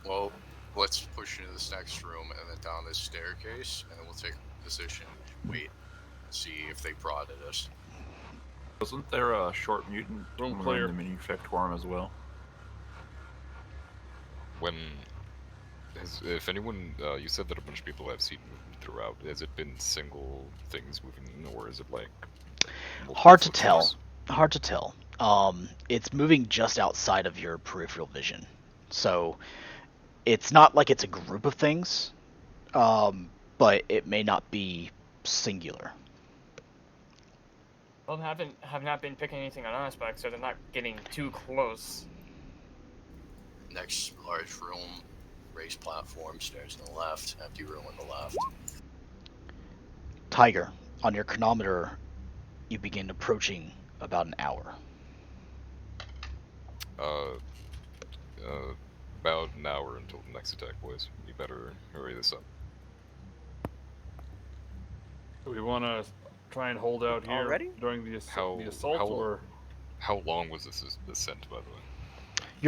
Well, let's push into this next room and then down this staircase, and then we'll take a position, wait, see if they prodded us. Wasn't there a short mutant Room in clear. the Manufactorum as well? If anyone, you said that a bunch of people have seen movement throughout. Has it been single things moving, or is it like? Hard to tell. Hard to tell. It's moving just outside of your peripheral vision, so it's not like it's a group of things, but it may not be singular. Well, have not been picking anything on us back, so they're not getting too close. Next large room, raised platform, stairs on the left, empty room on the left. Tiger, on your chronometer, you begin approaching about an hour. About an hour until the next attack, boys. You better hurry this up. Do we want to try and hold out here Already? during the assault, or how long was this descent, by the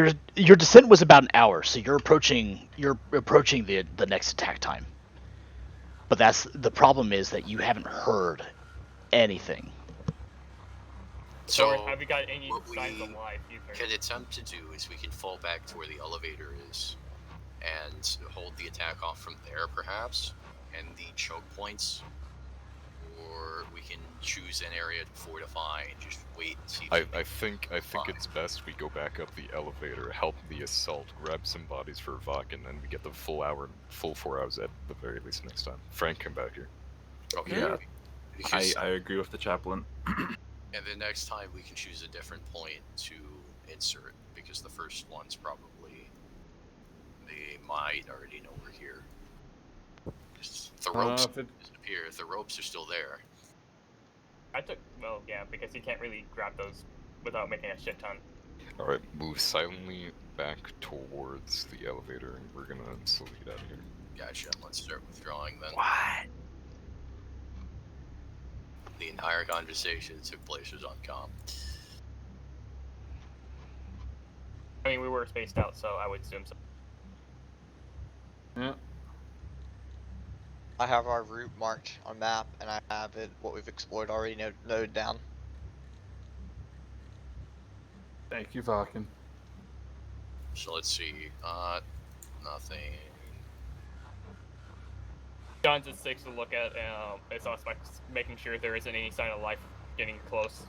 way? Your descent was about an hour, so you're approaching the next attack time. But that's the problem, is that you haven't heard anything. So or have we got any what signs we of life either? can attempt to do is we can fall back to where the elevator is and hold the attack off from there, perhaps, and the choke points, or we can choose an area to fortify and just wait and see. I think it's best we go back up the elevator, help the assault, grab some bodies for Vok, and then we get the full 4 hours at the very least next time. Frank, come back here. Okay. Yeah. Because, I agree with the chaplain. and then next time we can choose a different point to insert, because the first one's probably, they might already know we're here. The ropes disappear. The ropes are still there. Well, yeah, because you can't really grab those without making a shit ton. Alright, move silently back towards the elevator, and we're gonna slowly get out of here. Gotcha. Let's start withdrawing then. What? The entire conversation that took place was on comm. I mean, we were spaced out, so I would assume so. Yeah. I have our route marked on map, and I have what we've explored already noted down. Thank you, Falcon. So let's see. Nothing. John just takes a look at it's us making sure there isn't any sign of life getting close.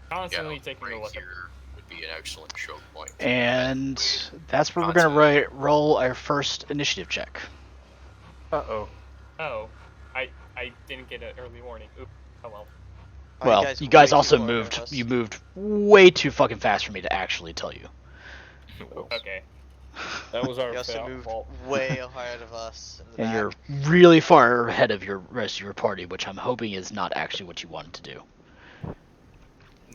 Constantly taking a look here would be an excellent choke point. And that's where we're gonna roll our first initiative check. Uh-oh. Oh, I didn't get an early warning. Oops. Oh well. Well, you guys also moved. You moved way too fucking fast for me to actually tell you. Okay. That was our You also moved way ahead of us. In the And back. you're really far ahead of your rest of your party, which I'm hoping is not actually what you wanted to do.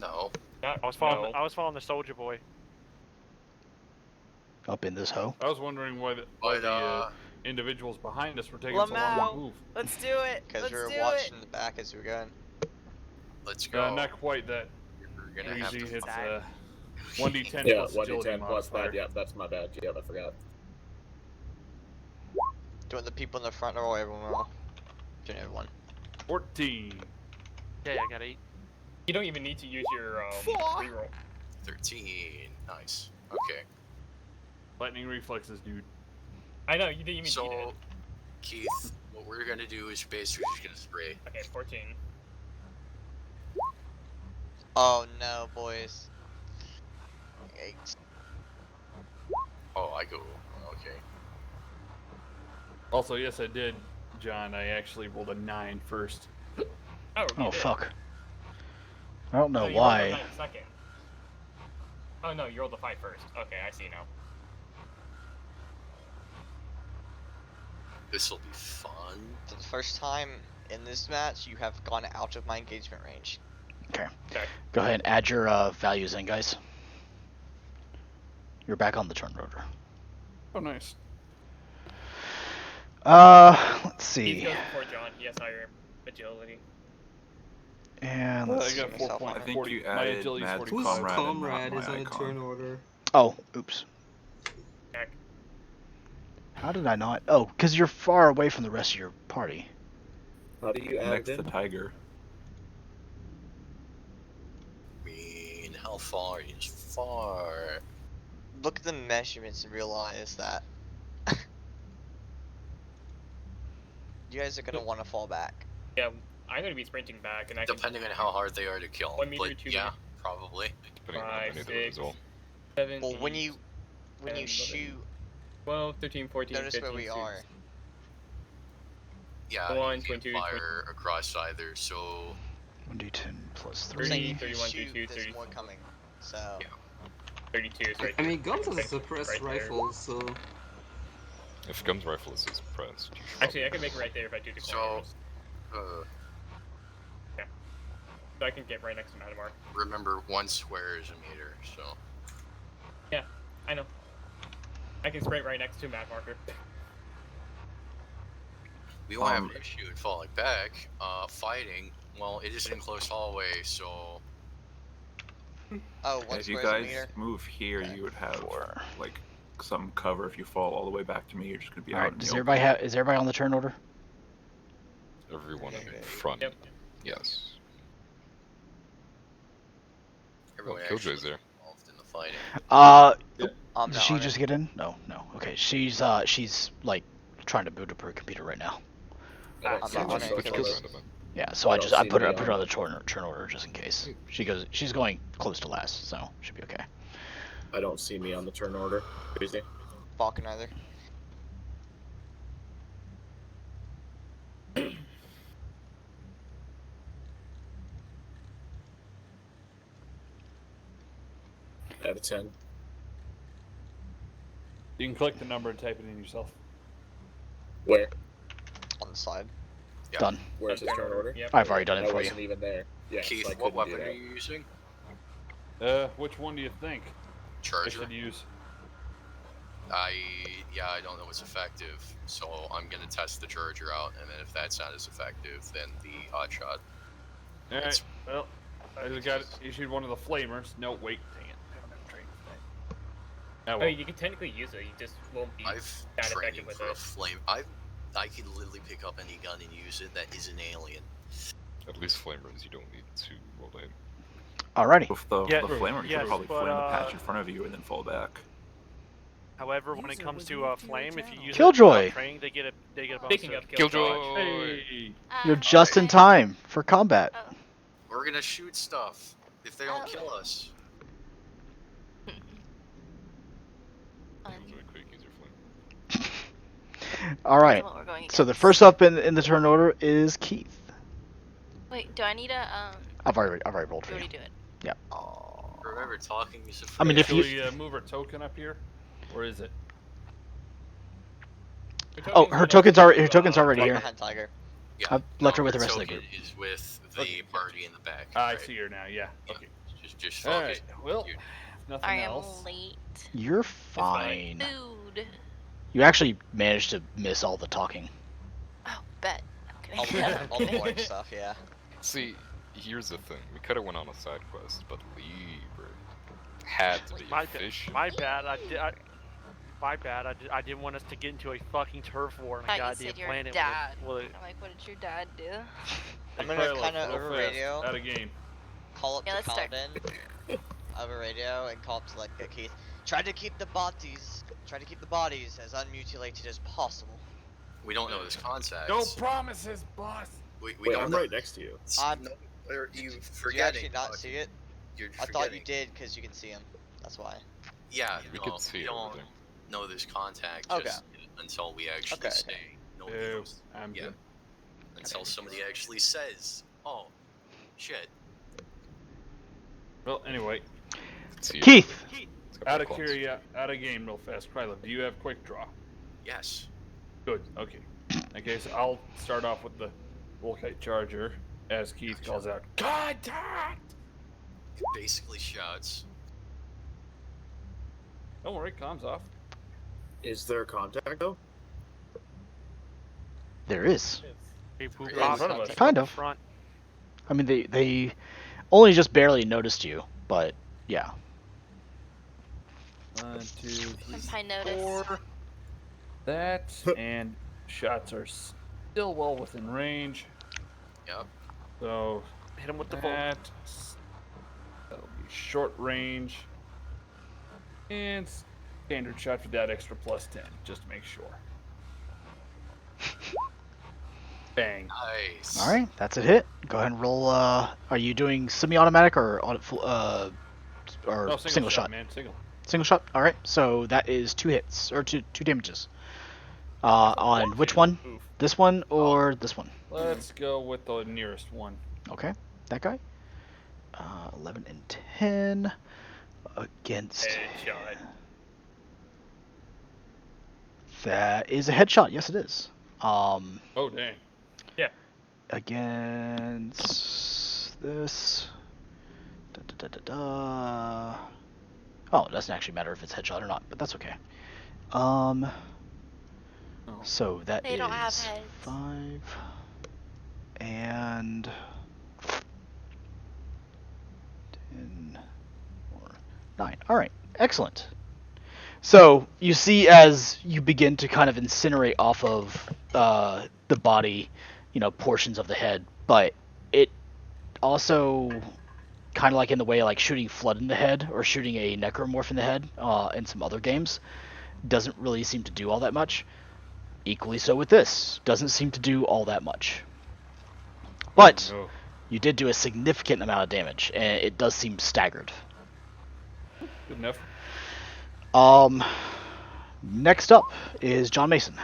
No. I was following the soldier boy. Up in this hoe. I was wondering why the individuals behind us were taking so long to Lamau, move. let's do it. Because we were do watching it. the back as we were going. Let's go. Not quite that. We're gonna have Easy. to It's 1d10 Yeah, plus agility 1d10 plus modifier. that. Yeah, that's my bad. Yeah, I forgot. Do you want the people in the front or everyone roll? Doing everyone. 14. Yeah, I got 8. You don't even need to use your reroll. 13. Nice. Okay. Lightning reflexes, dude. I know, you didn't even need So, it. Keith, what we're gonna do is basically just gonna spray. Okay, 14. Oh no, boys. Yikes. Oh, I go. Okay. Also, yes, I did, John. I actually rolled a 9 first. Oh, Oh fuck. I don't know No, you rolled a why. 9 second. Oh no, you rolled a 5 first. Okay, I see now. This will be fun. For the first time in this match, you have gone out of my engagement range. Okay. Okay. Go ahead and add your values in, guys. You're back on the turn rotor. Oh, nice. Let's He see. goes before John. He has higher agility. And let's I see. got 4 point. I think 40. you My added agility is Matt's 45. Whose comrade and not comrade my is on a icon. turn order? Oh, oops. Jack. How did I not? Oh, because you're far away from the rest of your party. How do you add Next it to in? Tiger. I mean, how far is far? Look at the measurements and realize that you guys are gonna want to fall back. Yeah, I'm gonna be sprinting back, and I can. Depending on how hard they are to kill. 1 meter, But 2 yeah, meter. probably. Depending on how 5, many there is 6, as well. 7, Well, when 8, you 10, shoot, 12, 13, 14, notice 15, where we 16. are. Yeah, 1, you 22, can fire across either, so 1d10 plus I'm saying 3. if you 31, shoot, 32, there's more 34. coming. So 32 is right I there. mean, Gums has a Right suppressed there. rifle, so If Gum's rifle is suppressed, you should Actually, I probably- can make it right there if I do the So, corners. uh, So I can get right next to Matamar. remember 1 square is a meter, so. Yeah, I know. I can sprint right next to Mad Marker. We won't have an issue in falling back. Fighting, well, it is in close hallway, so. oh, one If you square is a guys meter. move here, Okay. you would have 4. like some cover. If you fall all the way back to me, you're just gonna be All out right. in Does the everybody open. have? Is everybody on the turn order? Everyone Okay. in front. Yep. Yes. Everyone Killjoy's actually there. involved in the fighting. I'm Did not she on just it. get in? No, no. Okay, she's like trying to boot up her computer right now. I'm not on it Which because goes Yeah, so I I don't just I see put her me on on the turn order just in case. She's going close to last, so should be okay. I don't see me on the turn order. Crazy. Falcon either. Out of 10. You can click the number and type it in yourself. Where? On the side. Yeah. Done. Where's his turn order? Yep. I've already done it I for you. wasn't even there. Yeah, Keith, so I what couldn't weapon do are that. you using? Which one do you think I Charger? should use? I don't know what's effective, so I'm gonna test the charger out, and then if that's not as effective, then the hot shot. All right. Well, I just got issued one of the flamers. No, wait, dang it. I don't have training for that. Oh, I well. mean, you can technically use it. You just won't be I've that training effective with for a it. flame. I can literally pick up any gun and use it that is an alien. At least flamers, you don't need to roll it. Alrighty. With the Yeah, flamer, you yes, could probably but, flame the patch in front of you and then fall back. However, when it User comes was to moved to your flame, if you channel. use Killjoy! it without training, they get a bonus. Speaking of Killjoy! Hey! You're just in time for combat. We're gonna shoot stuff if they don't kill us. Killjoy, quick, use your flame. Alright. What we're going So the against. first up in the turn order is Keith. Wait, do I need a I've already rolled you for you. already do it? Yeah. Remember, talking is a. I mean, if Should you- we move our token up here? Or is it? Oh, her token's already Right here. behind Tiger. Yeah, I've left her no, with the her rest of the token group. Is with the party in the back. I right? see her now, yeah. Okay. Just All focus. right. Well, You- nothing I am else. late. You're fine. Food. You actually managed to miss all the talking. Oh, bet. I'm All kidding. the, all the boring stuff, yeah. See, here's the thing. We could have went on a side quest, but Libra had to be My efficient. bad. I didn't want us to get into a fucking turf war on a Thought you goddamn said your planet. dad. With I'm like, what did your dad do? I'm Hey, gonna Carlos, kind of real over fast, radio Out of game. call up Yeah, to let's start. Kaladin over radio and call up to like Keith. Try to keep the bodies as unmutilated as possible. We don't know his contacts. No promises, boss. We Wait, don't I'm know. right next to you. I'm- No, are you Did you forgetting? actually not see it? You're I thought you forgetting. did because you can see him. That's why. Yeah, We no, could see we don't everything. know this contact Okay. just until we actually Okay, say. okay. No, No, I'm yeah. good. Until somebody actually says, "Oh, shit." Well, anyway, Keith. out of game, real fast. Kryla, do you have quick draw? Yes. Good. Okay. Okay, so I'll start off with the Volkite Charger as Keith calls out, "Contact!" Basically shouts. Don't worry, comms off. Is there contact though? There is. Kind of. I mean, they only just barely noticed you, but yeah. 1, 2, 3, High notice. 4. That and shots are still well within range. Yep. So hit him with the that. That'll be short range. And standard shot for that extra +10, just to make sure. Bang. Nice. All right, that's a hit. Go ahead and roll. Are you doing semi-automatic or single shot? Man, Single shot. All right, so that is 2 hits or two damages. On which one? Oof. This one or this one? Let's go with the nearest one. Okay, that guy. 11 and 10 against. Headshot. That is a headshot. Yes, it is. Oh dang. Yeah. Against this. Oh, it doesn't actually matter if it's headshot or not, but that's okay. So that They don't have is heads. 5 and 10 or 9. All right, excellent. So you see as you begin to kind of incinerate off of the body, portions of the head, but it also kind of like in the way like shooting Flood in the head or shooting a Necromorph in the head in some other games doesn't really seem to do all that much. Equally so with this. Doesn't seem to do all that much. But you did do a significant amount of damage, and it does seem staggered. Good enough. Next up is John Mason.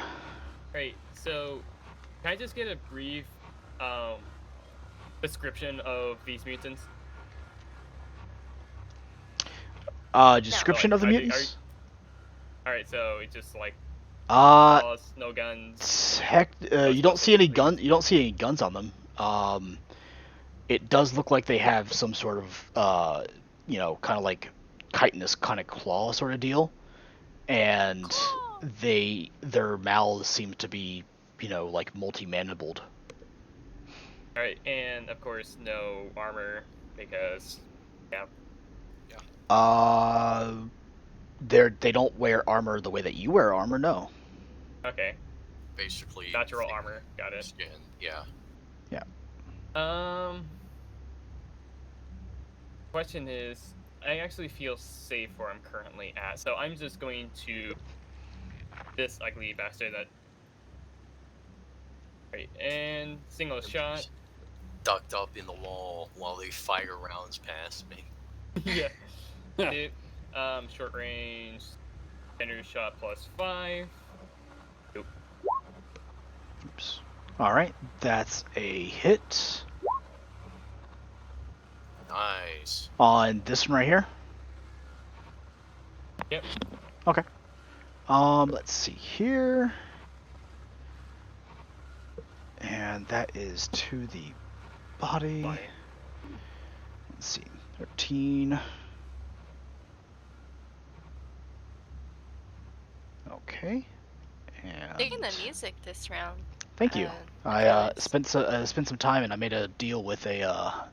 Right, so can I just get a brief description of these mutants? Description of the mutants? Alright, so it's just like no guns. Heck, you don't see any gun. You don't see any guns on them. It does look like they have some sort of, kind of like chitinous kind of claw sort of deal, and their mouths seem to be, like multi-mandibled. Alright, and of course no armor because, yeah. They don't wear armor the way that you wear armor. No. Okay. Basically. Natural armor. Got it. Skin. Yeah. Yeah. Question is, I actually feel safe where I'm currently at, so I'm just going to this ugly bastard that. Right, and single shot. Ducked up in the wall while they fire rounds past me. Yeah. Dude, short range, standard shot +5. Nope. Oops. All right, that's a hit. Nice. On this one right here. Yep. Okay. Let's see here. And that is to the body. Let's see. 13. Okay. And Digging the music this round. thank you. I spent some time and I made a deal with a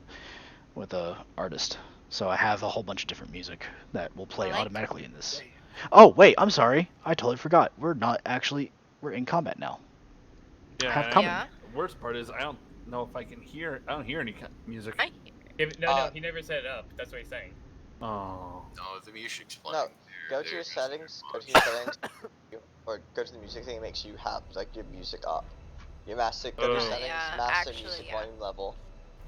artist, so I have a whole bunch of different music that will play automatically in this. Oh wait, I'm sorry. I totally forgot. We're in combat now. Yeah. Yeah. The worst part is I don't know if I can hear. I don't hear any music. No, he never set it up. That's what he's saying. Oh. No, the music's playing. No, go to your settings. Go to your settings, or go to the music thing. It makes you have like your music up. Your master. Go to your settings. Master music volume level.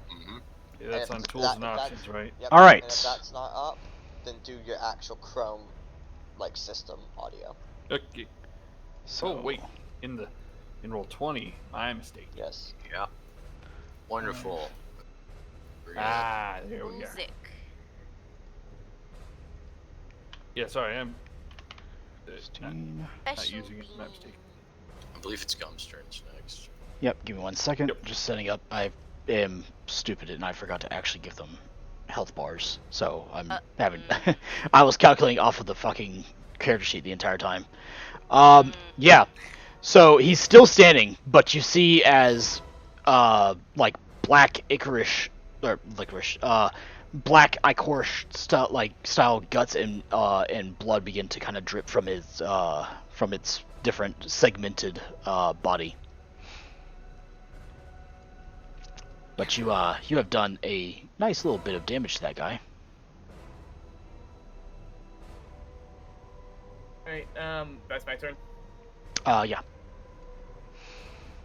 Mm-hmm. Yeah, that's on tools and options, right? Yep. All right. And if that's not up, then do your actual Chrome, like system audio. Okay. So wait, in roll 20, my mistake. Yes. Yeah. Wonderful. Ah, there we go. Music. Yeah, sorry, I'm not 16. using it. Map stick. I believe it's Gum's turns next. Yep, give me 1 second. Just setting up. I am stupid and I forgot to actually give them health bars. So I'm having. I was calculating off of the fucking character sheet the entire time. Yeah. So he's still standing, but you see as like black licorice black icorice style guts and blood begin to kind of drip from its different segmented body. But you have done a nice little bit of damage to that guy. Alright, that's my turn. Yeah.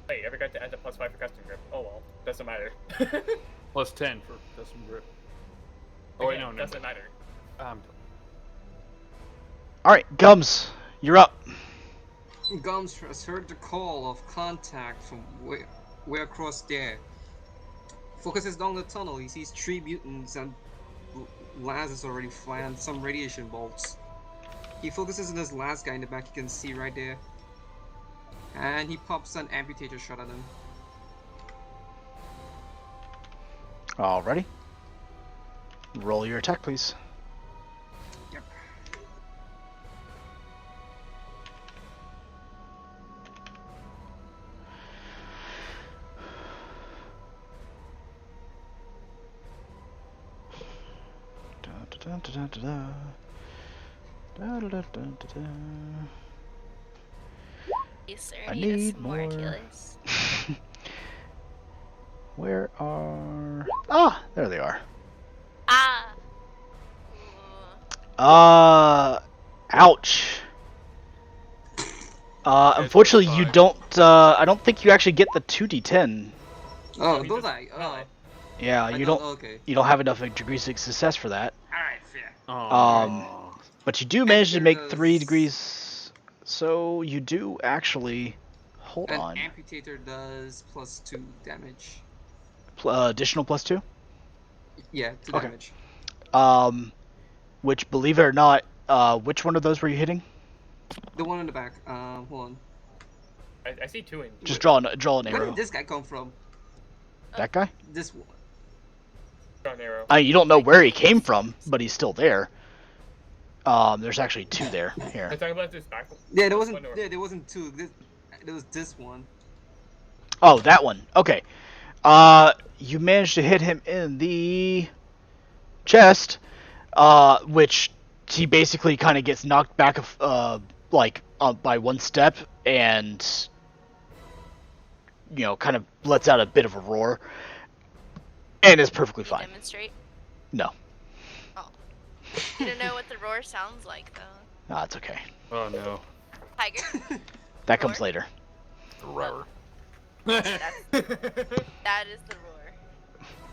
Wait, I forgot to add the +5 for custom grip. Oh well, doesn't matter. +10 for custom grip. Oh wait, Again, no, doesn't matter. All right, Gums, you're up. Gums has heard the call of contact from way across there. Focuses down the tunnel. He sees 3 mutants and Laz has already planned some radiation bolts. He focuses on this last guy in the back. You can see right there, and he pops an amputator shot at him. Alrighty. Roll your attack, please. Yep. I need more. Where are... Ah, there they are. Ouch. Unfortunately, you don't. I don't think you actually get the 2d10. Oh, don't I? Oh. Yeah, you don't. Okay. You don't have enough degrees of success for that. Alright, fair. But you do manage to make 3 degrees. So you do actually. Hold An on. amputator does +2 damage. Additional +2. Yeah, 2 Okay. damage. Which, believe it or not, which one of those were you hitting? The one in the back. Hold on. I see 2 in. Just draw an Where arrow. did this guy come from? That guy? This one. Draw an arrow. You don't know where he came from, but he's still there. There's actually 2 there. Here. I talking about this back. Yeah, there wasn't. Yeah, there wasn't 2. There was this one. Oh, that one. Okay. You managed to hit him in the chest, which he basically kind of gets knocked back, by 1 step, and kind of lets out a bit of a roar, and is perfectly Can fine. you demonstrate? No. Oh. You don't know what the roar sounds like, though. No, it's okay. Oh no. Tiger? That comes later. Roar. That is the roar.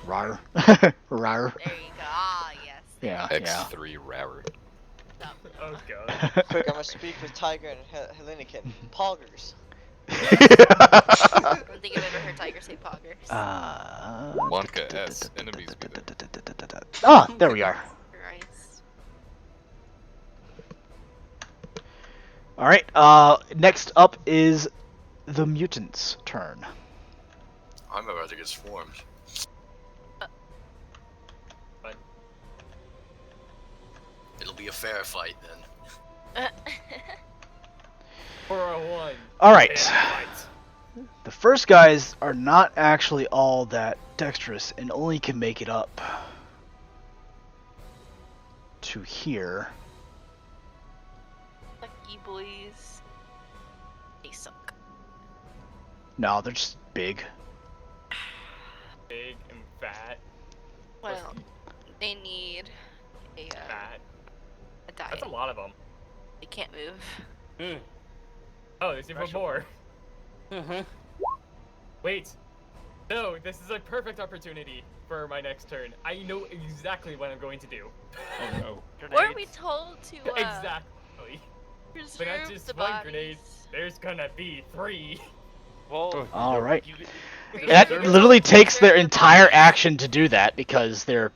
Rar. Rar. There you go. Ah, yes. Yeah. X3 Rower. Oh god. Quick, I'm gonna speak with Tiger and Helenikin. Poggers. I don't think I've ever heard Tiger say poggers. Wonka S. Enemies be there. Ah, there we are. Christ. Alright, next up is the mutant's turn. I'm about to get swarmed. It'll be a fair fight then. 401. Alright. The first guys are not actually all that dexterous and only can make it up to here. Lucky boys. They suck. No, they're just big. Big and fat. Well, they need a, Fat. a diet. That's a lot of them. They can't move. Oh, there's even more. Wait. No, this is a perfect opportunity for my next turn. I know exactly what I'm going to do. Oh no. Weren't we told to, Exactly. But not preserve just the one bodies? grenade. There's gonna be 3. Well, Alright. Preserve That the literally bodies, takes their preserve the entire bodies. action to do that because they're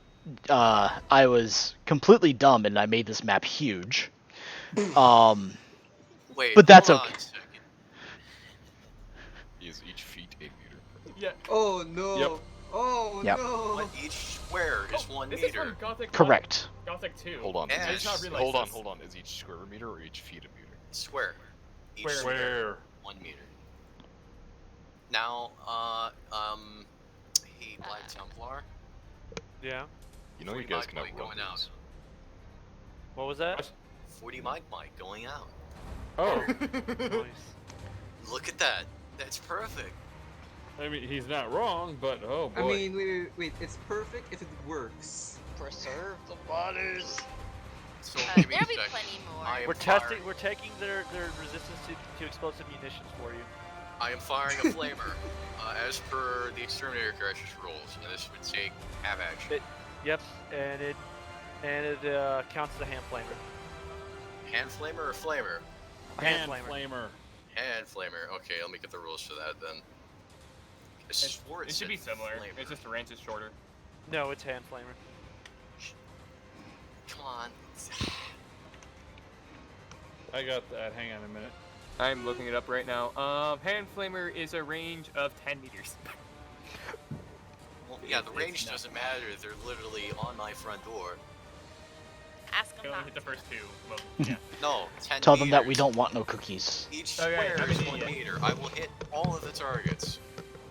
I was completely dumb and I made this map huge. Wait, but that's hold okay. on a second. Is each feet 8 meter? Yeah. Oh no. Yep. Oh Yep. no. What, each square is 1 This meter. is from Gothic. Correct. Gothic 2. Hold on. Yeah, Is I each, did not hold on. realize Hold on. Is each square a meter or each feet a meter? Square. Each Square. Where? 1 meter. Now, hey, Black Templar. Yeah. You know you 40 guys mic can have mic going out. rumbos. What was that? 40 mic going out. Oh, Nice. Look at that. That's perfect. I mean, he's not wrong, but oh boy. I mean, wait. It's perfect if it works. Preserve the bodies. So give me a There'll be second. plenty more. I am We're firing- testing. We're taking their resistance to explosive munitions for you. I am firing a flamer, as per the Exterminator Crisis rules, and this would take half action. Yep, and it counts as a hand flamer. Hand flamer or flamer? Hand Hand flamer. flamer. Hand flamer. Okay, let me get the rules for that then. I swore It should be said similar. flamer. It's just the range is shorter. No, it's hand flamer. Come on. I got that. Hang on a minute. I'm looking it up right now. Hand flamer is a range of 10 meters. Well, yeah, the It's range not- doesn't matter. They're literally on my front door. Ask You them only not hit the to. first two. Well, yeah. No, 10 Tell them that we meters. don't want no cookies. Each Okay, square I'm is an 1 idiot. meter. I will hit all of the targets.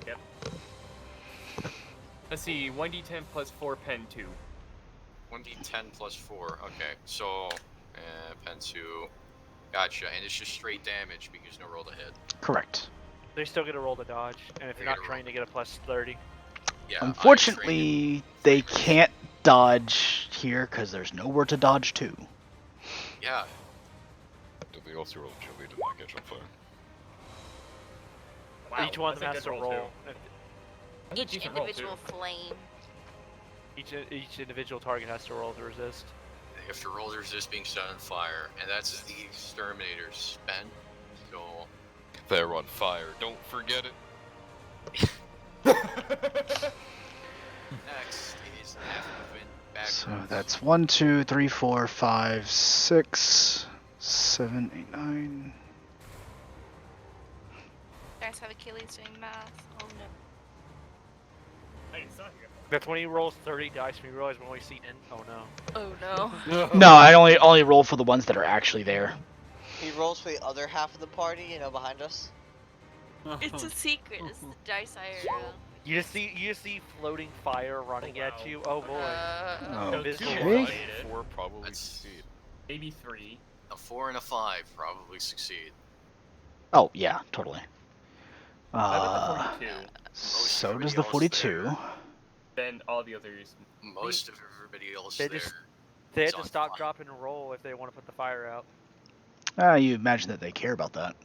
Yep. Let's see. 1d10 plus 4 pen 2. 1d10 plus 4. Okay, so pen 2. Gotcha, and it's just straight damage because no roll to hit. Correct. They still get a roll to dodge, and if They you're not get a trained, they get a plus 30. Yeah. I'm Unfortunately, they flamers. can't dodge here because there's nowhere to dodge to. trained- Yeah. Did they also roll chili to not catch on fire? Wow, Each one of them that's has a to good roll. That's a Each decent roll, too. individual flame. Each individual target has to roll to resist. They have to roll to resist being set on fire, and that's the Exterminator's spend. So, They're on fire. Don't forget it. next is half movement backwards. So that's 1, 2, 3, 4, 5, 6, 7, 8, 9. Guys have Achilles doing math. Oh no. I saw you. That's when he rolls 30 dice, and we realize we only see in. Oh no. Oh no. No, I only roll for the ones that are actually there. He rolls for the other half of the party, you know, behind us. It's a secret. It's the dice I You just see floating fire running at you. Oh boy. Okay. Invisible Okay. light. 4 probably That's- succeed. Maybe 3. A 4 and a 5 probably succeed. Oh, yeah, totally. How about the 42? So does the everybody else 42. there. Then all the others. Most of everybody else They there. just- They had is to on stop, fire. drop, and roll if they want to put the fire out. You imagine that they care about that.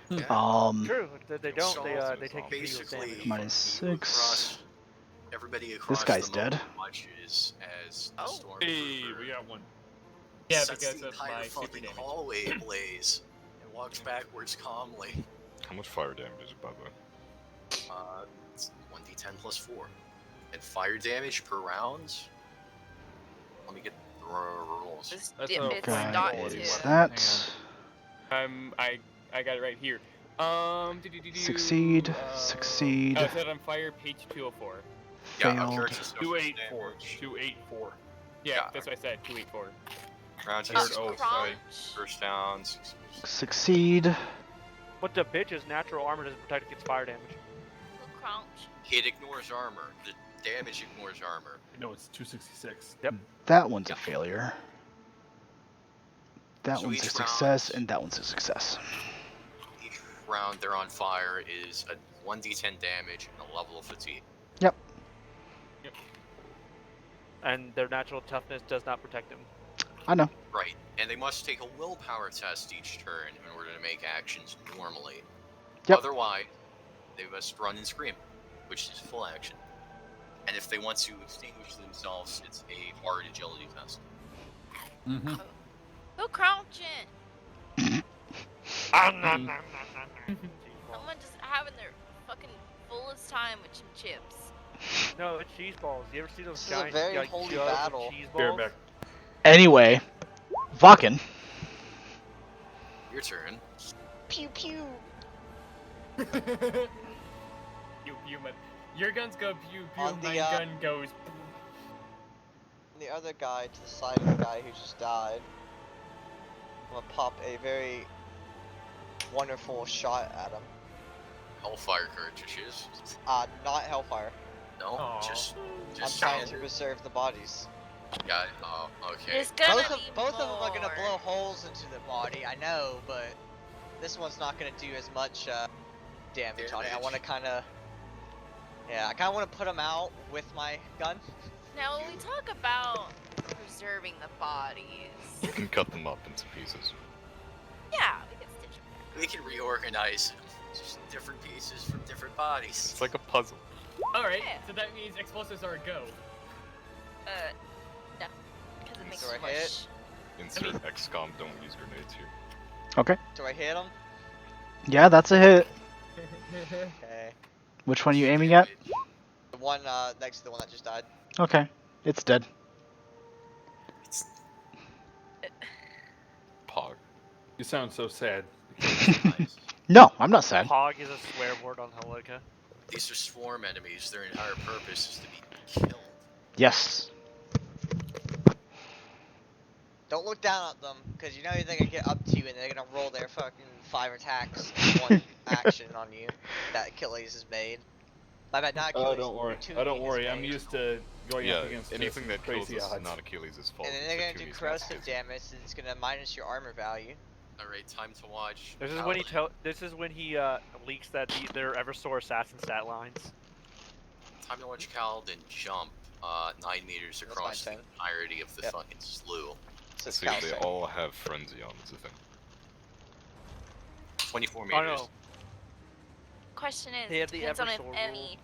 Yeah. True. They They don't. don't. They take immediate Basically, damage. Minus you 6. across- everybody across guy's the map dead. watches as the storm Hey, we got one. Yeah, sets because the of entire my super fucking damage. hallway ablaze and walks backwards calmly. How much fire damage is it, by the way? It's 1d10 plus 4. And fire damage per round? Let me get the rolls. This That's dip a it's Okay, dot what two. is that? I got it right here. Succeed, succeed. Oh, set on fire, page 204. Yeah, I'm Failed. curious as to how much 284. damage. 284. Yeah, Yeah. that's what I said. 284. Round Heard two, oh, six, sorry. first down, 6. Succeed. But the bitch's natural armor doesn't protect against fire damage. Little crouch. It ignores armor. The damage ignores armor. No, it's 266. Yep. That one's a failure. That So one's a each success, round- and that one's a success. Each round they're on fire is a 1d10 damage and a level of fatigue. Yep. And their natural toughness does not protect them. I know. Right. And they must take a willpower test each turn in order to make actions normally. Yep. Otherwise, they must run and scream, which is full action. And if they want to extinguish themselves, it's a hard agility test. Mm-hmm. Go crouching. Someone Someone just having their fucking fullest time with some chips. No, it's cheese balls. You ever see those This is a giant very like, holy jugs of battle. cheese Bear balls? back. Anyway, Vakken. Your turn. Pew pew. Pew pew, man. Your guns go pew pew. On the, My gun goes. The other guy to the side of the guy who just died. I'm gonna pop a very wonderful shot at him. Hellfire cartridges. Not Hellfire. No, Aw. just I'm trying to standard. preserve the bodies. Got it. Oh, okay. There's gonna Both be of them are gonna more. blow holes into the body, I know, but this one's not gonna do as much damage on it. I want to kind of, yeah, I kind of want to put them out with my gun. Now, when we talk about preserving the bodies, You can cut them up into pieces. yeah, we can stitch them. We can reorganize just different pieces from different bodies. It's like a puzzle. Alright, Yeah. so that means explosives are a go. No, because it makes Do I hit? smush. Insert XCOM, don't use grenades here. Okay. Do I hit him? Yeah, that's a hit. Okay. Which one are you aiming at? The one next to the one that just died. Okay. It's dead. Pog. You sound so sad. No, I'm not sad. Pog is a swear word on Helica. These are swarm enemies. Their entire purpose is to be killed. Yes. Don't look down at them, because you know they're gonna get up to you and they're gonna roll their fucking 5 attacks in one action on you that Achilles has made. I bet not Achilles. Oh, don't worry. Tooney Oh, don't has worry. I'm made. used to going Yeah, up against anything that kills crazy us odds. is not Achilles' fault. And then it's they're gonna do Achilles' corrosive masochism. damage, and it's gonna minus your armor value. Alright, time to watch. This is when he Paladin. This is when he leaks that their Eversor assassin stat lines. Time to watch Kaladin jump 9 meters That's across my the turn. entirety of the Yep. fucking slough. So it's See, Cal's they turn. all have frenzy on, is the thing. 24 Oh meters. no. Question is, They have the depends on if Eversor rule. Emmy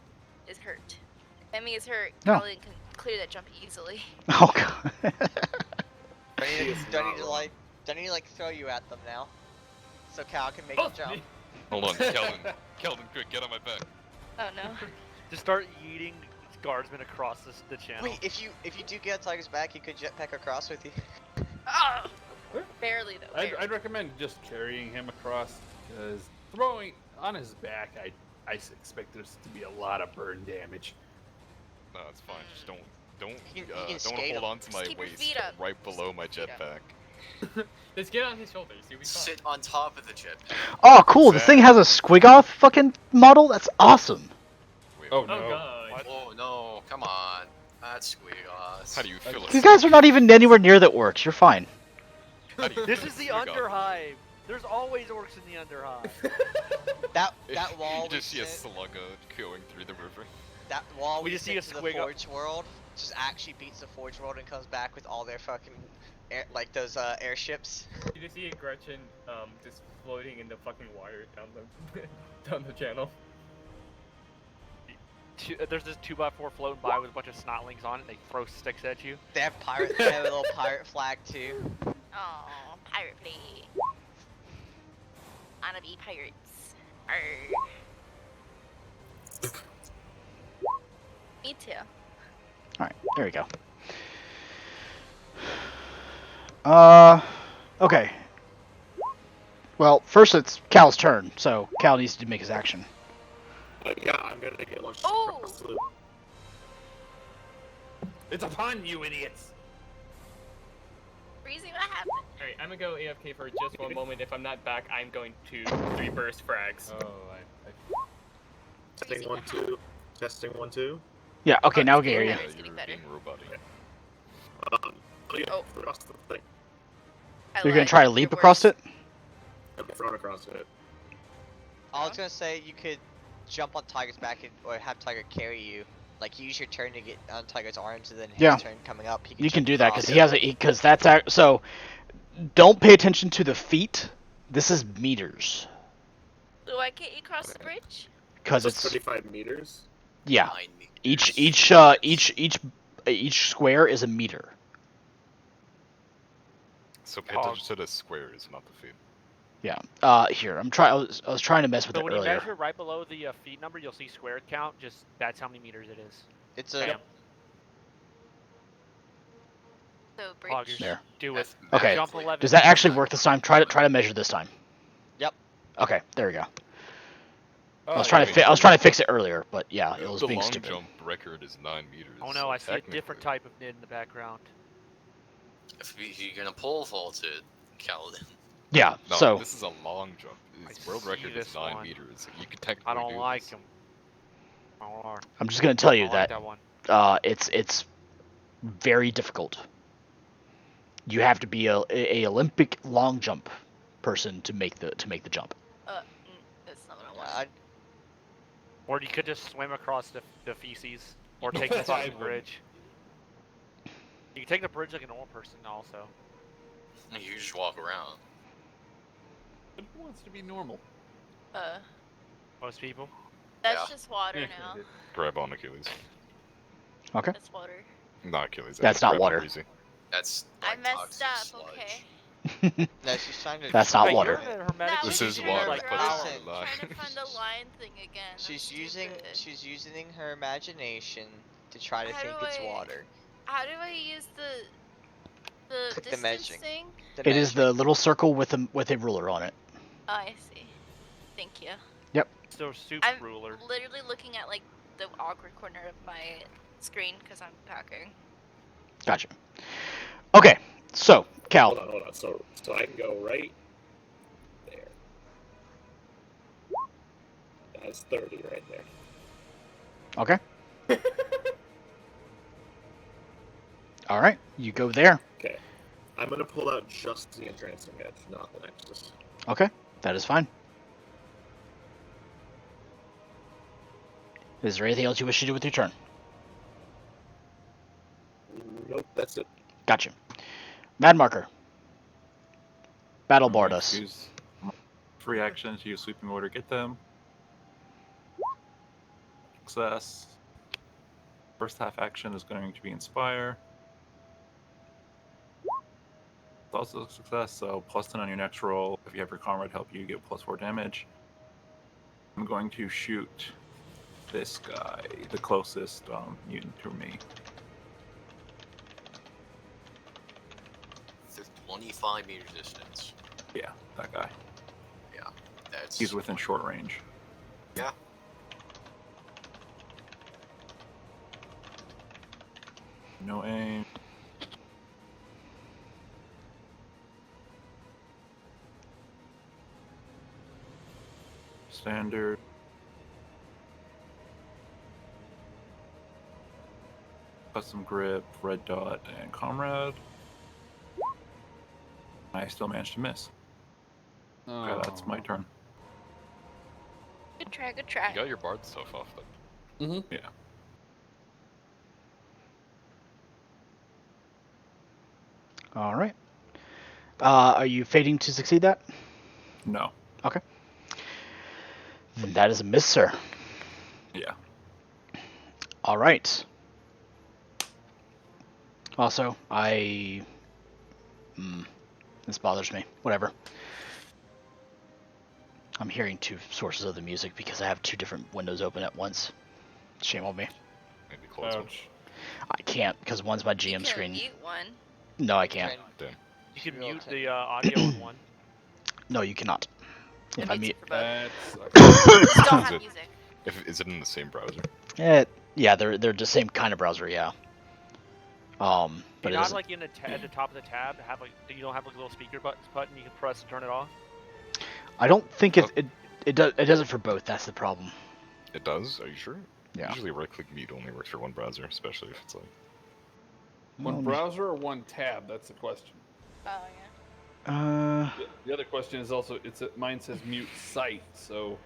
is hurt. If Emmy is hurt, No. Colin can clear that jump easily. Oh god. Do I need It's to not wrong. like throw you at them now? So Cal can make Oh, a jump. Hold on, Kelvin. Kelvin, quick, get on my back. Oh no. Just start yeeting guardsmen across the channel. Wait, if you do get Tiger's back, he could jetpack across with you. Oh! Barely though. I'd, Barely. I'd recommend just carrying him across, because throwing on his back, I expect there to be a lot of burn damage. No, it's fine. Just don't You can don't skate hold him. on to Just my keep your waist feet up. right below my Feet up. jetpack. Let's get on his shoulders. You'll be fine. Sit on top of the jetpack. Oh, cool. This thing has a Squigoth fucking model? That's awesome. Wait, Oh Oh no. god. Oh no, come on. That's Squigos. how do you feel? These guys are not even anywhere near the orcs. You're fine. How do you This feel is the Squiggoth? Underhive. There's always orcs in the Underhive. That wall You just see a sit- slugger going through the river. that wall We we just see a sit to the squig up. Forge World just actually beats the Forge World and comes back with all their fucking like those airships. You just see a Gretchen just floating in the fucking wire down the down the channel. There's this 2x4 floating by with a bunch of snotlings on it. They throw sticks at you. They have they have a little pirate flag too. Oh, pirate play. Wanna be pirates. Arr. Me too. Alright, there we go. Okay. Well, first it's Cal's turn, so Cal needs to make his action. Yeah, I'm gonna get launched Oh! across the... It's upon you, idiots! Breezy, what happened? Alright, I'm gonna go AFK for just one moment. If I'm not back, I'm going to 3 burst frags. Oh, Testing 1 2. Testing 1 2. Yeah, okay, now we can hear you. Yeah, It's getting you're better. being robotic. Yeah, Oh. across the thing. I You're gonna lied. try to You're leap worse. across it? I'm thrown across it. I was gonna say you could jump on Tiger's back or have Tiger carry you. Like use your turn to get on Tiger's arms, and then his Yeah. turn coming up, he can You can jump do that across because it. he has a because that's so. Don't pay attention to the feet. This is meters So I can't you cross the bridge? because That's it's 35 meters. yeah. 9 meters. Each square is a meter. So pay Pog. attention to the squares, not the feet. Yeah. Here I'm trying. I was trying to mess with So it when you earlier. measure right below the feet number, you'll see square count. Just that's how many meters it is. It's a Bam. So Pog, bridge. There. do it. Okay. Jump 11. Does that actually work this time? Try to measure this time. Okay, there we go. I Oh, was trying yeah, to I was trying to fix it earlier, but yeah, it was The being long stupid. jump record is 9 meters. Oh no, so I see a different technically- type of nid in the background. If you're gonna pole vault it, Kaladin. Yeah. No, So this is a long jump. His world see record is this 9 one. meters. You could technically I don't do like this. him. I don't like- I'm just gonna tell I you don't like that that one. it's very difficult. You have to be a Olympic long jump person to make the jump. That's not what I Yeah, want. Or you could just swim across the feces, or take the I fucking wouldn't. bridge. You can take the bridge like a normal person also. You just walk around. But who wants to be normal? Most people. That's just water Yeah, now. Grab on Achilles. Okay. That's water. Not Achilles. That's not grab on water. Breezy. That's I like messed toxic up, sludge. okay? No, she's trying to. That's not Wait, water. you're in a hermetic That This was is trying water, to but grow. it's Listen. not. Trying to find the line thing again. I'm She's stupid. using her imagination to try to How think do it's I- water. How do I use the Click the distance measuring. thing? It is the little circle with a ruler on it. Oh, I see. Thank you. So soup I'm ruler. literally looking at like the awkward corner of my screen because I'm packing. Gotcha. Okay, so Cal. Hold on. So I can go right there. That's 30 right there. Okay. All right, you go there. Okay. I'm gonna pull out just the entrancing edge, not the nexus. Okay, that is fine. Is there anything else you wish to do with your turn? Nope, that's it. Gotcha. Mad Marker. Battle I'm Bard going us. to use free action to use sweeping order, get them. Success. First half action is going to be inspire. It's also a success, so +10 on your next roll. If you have your comrade help you, get +4 damage. I'm going to shoot this guy, the closest mutant to me. 25 meter distance. Yeah, that guy. Yeah, that's. He's within short range. Yeah. No aim. Standard. Custom grip, red dot, and comrade. I still managed to miss. Okay, that's my turn. Good try, good try. You got your bard stuff off though. Mm-hmm. Yeah. All right. Are you fading to succeed that? No. Okay. Then that is a miss, sir. Yeah. All right. Also, this bothers me. Whatever. I'm hearing two sources of the music because I have two different windows open at once. Shame on me. Maybe close one. Ouch. I can't because one's my GM You can screen. mute one. No, I can't. Damn. You can Real mute time. the audio on one. No, you cannot. If I mute, That Just don't Is have it- music. Is it in the same browser? yeah, they're the same kind of browser, yeah. But You're it not doesn't. like in at the top of the tab. Have like you don't have like a little speaker button you can press to turn it off. I don't think it does it for both. That's the problem. It does? Are you sure? Yeah. Usually right-click mute only works for one browser, especially if it's like. one browser or one tab? That's the question. Oh yeah. The other question is also mine says mute site, so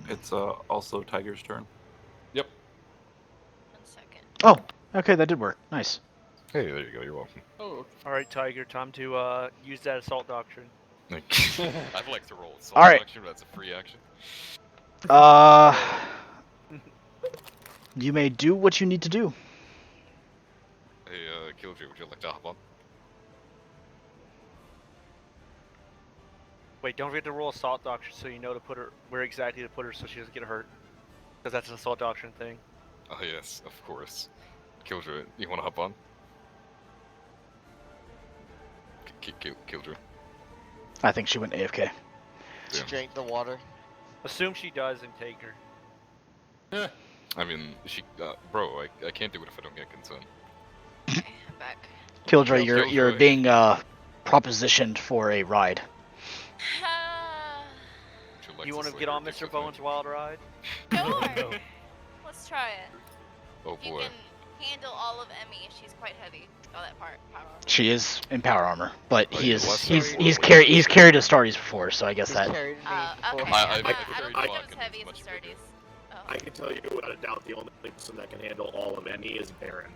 It's also Tiger's turn. yep. 1 second. Oh, okay, that did work. Nice. Hey, there you go. You're welcome. Oh, All right, Tiger, time to use that assault doctrine. Like, I'd like to roll assault All right. action, but that's a free action. You may do what you need to do. Hey, Killjoy, would you like to hop on? Wait, don't forget to roll assault doctrine so you know to put her where exactly to put her so she doesn't get hurt. Because that's an assault doctrine thing. Oh yes, of course. Killjoy, you want to hop on? Killjoy. I think she went AFK. She drank the water. Assume she does and take her. I mean, bro, I can't do it if I don't get consent. Okay, I'm back. Killjoy, Killjoy. you're being propositioned for a ride. You want to get on Mr. Bowen's wild ride? Sure. Let's try it. Oh If you boy. can handle all of Emmy, she's quite heavy. Oh, that part. Power armor. She is in power armor, but Oh, he yeah, is less he's than he's four carried weights. Astartes before, so I guess He's that. carried me Okay. before. I I've don't carried think Falcon, I'm as heavy he's as much bigger. Astartes. Oh. I can tell you without a doubt the only person that can handle all of Emmy is Baron.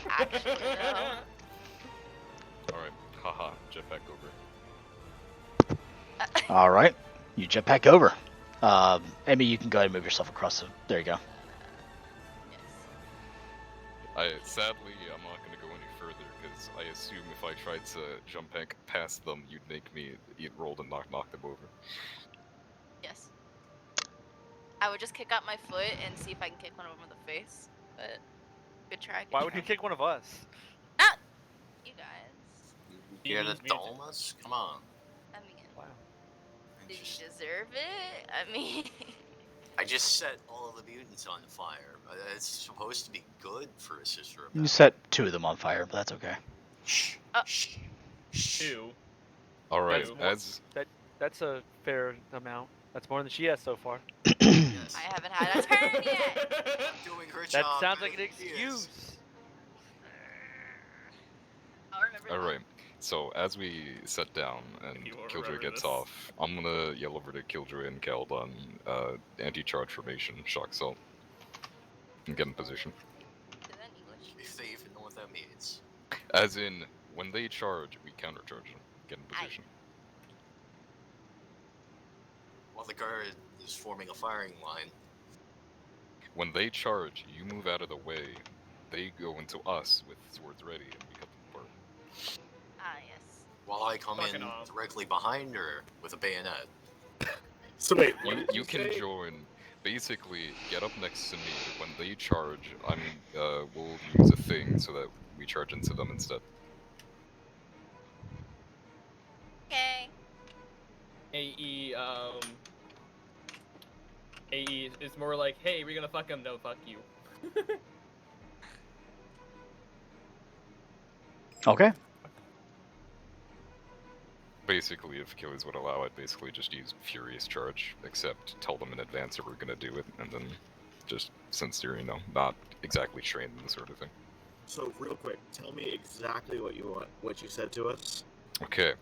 Actually, though. Alright, haha, jetpack over. All right, you jetpack over. Emmy, you can go ahead and move yourself across. There you go. Sadly, I'm not going to go any further because I assume if I tried to jump back past them, you'd make me roll and knock them over. Yes. I would just kick out my foot and see if I can kick one of them in the face. But good try. Good Why would try. you kick one of us? Ah! You guys. You gonna dome us? Come on. I mean, Wow. did you deserve it? I mean, I just set all of the mutants on fire. It's supposed to be good for a sister of You set 2 of them on fire, but that's okay. Shh. Shh. Two. Alright, That's that's a fair amount. That's more than she has so far. Yes. I haven't had a turn yet. Doing her That job. sounds like an really excuse. is. I'll remember. Alright, so as we sit down and You will Killjoy remember gets this. off, I'm gonna yell over to Killjoy and Caldon, anti-charge formation, shock cell. And get in position. Is that English? If they even know what that means. As in, when they charge, we countercharge them. Get in position. While the guard is forming a firing line. When they charge, you move out of the way. They go into us with swords ready, and we cut them apart. Ah, yes. While I come Fucking in off. directly behind her with a bayonet. So wait, what did You can say? join. Basically, get up next to me. When they charge, we'll use a thing so that we charge into them instead. Okay. AE is more like, hey, we're gonna fuck him. No, fuck you. Okay. Basically, if killers would allow it, basically just use Furious Charge, except tell them in advance that we're gonna do it, and then just sincere, not exactly train them, sort of thing. So real quick, tell me exactly what you said to us. Okay,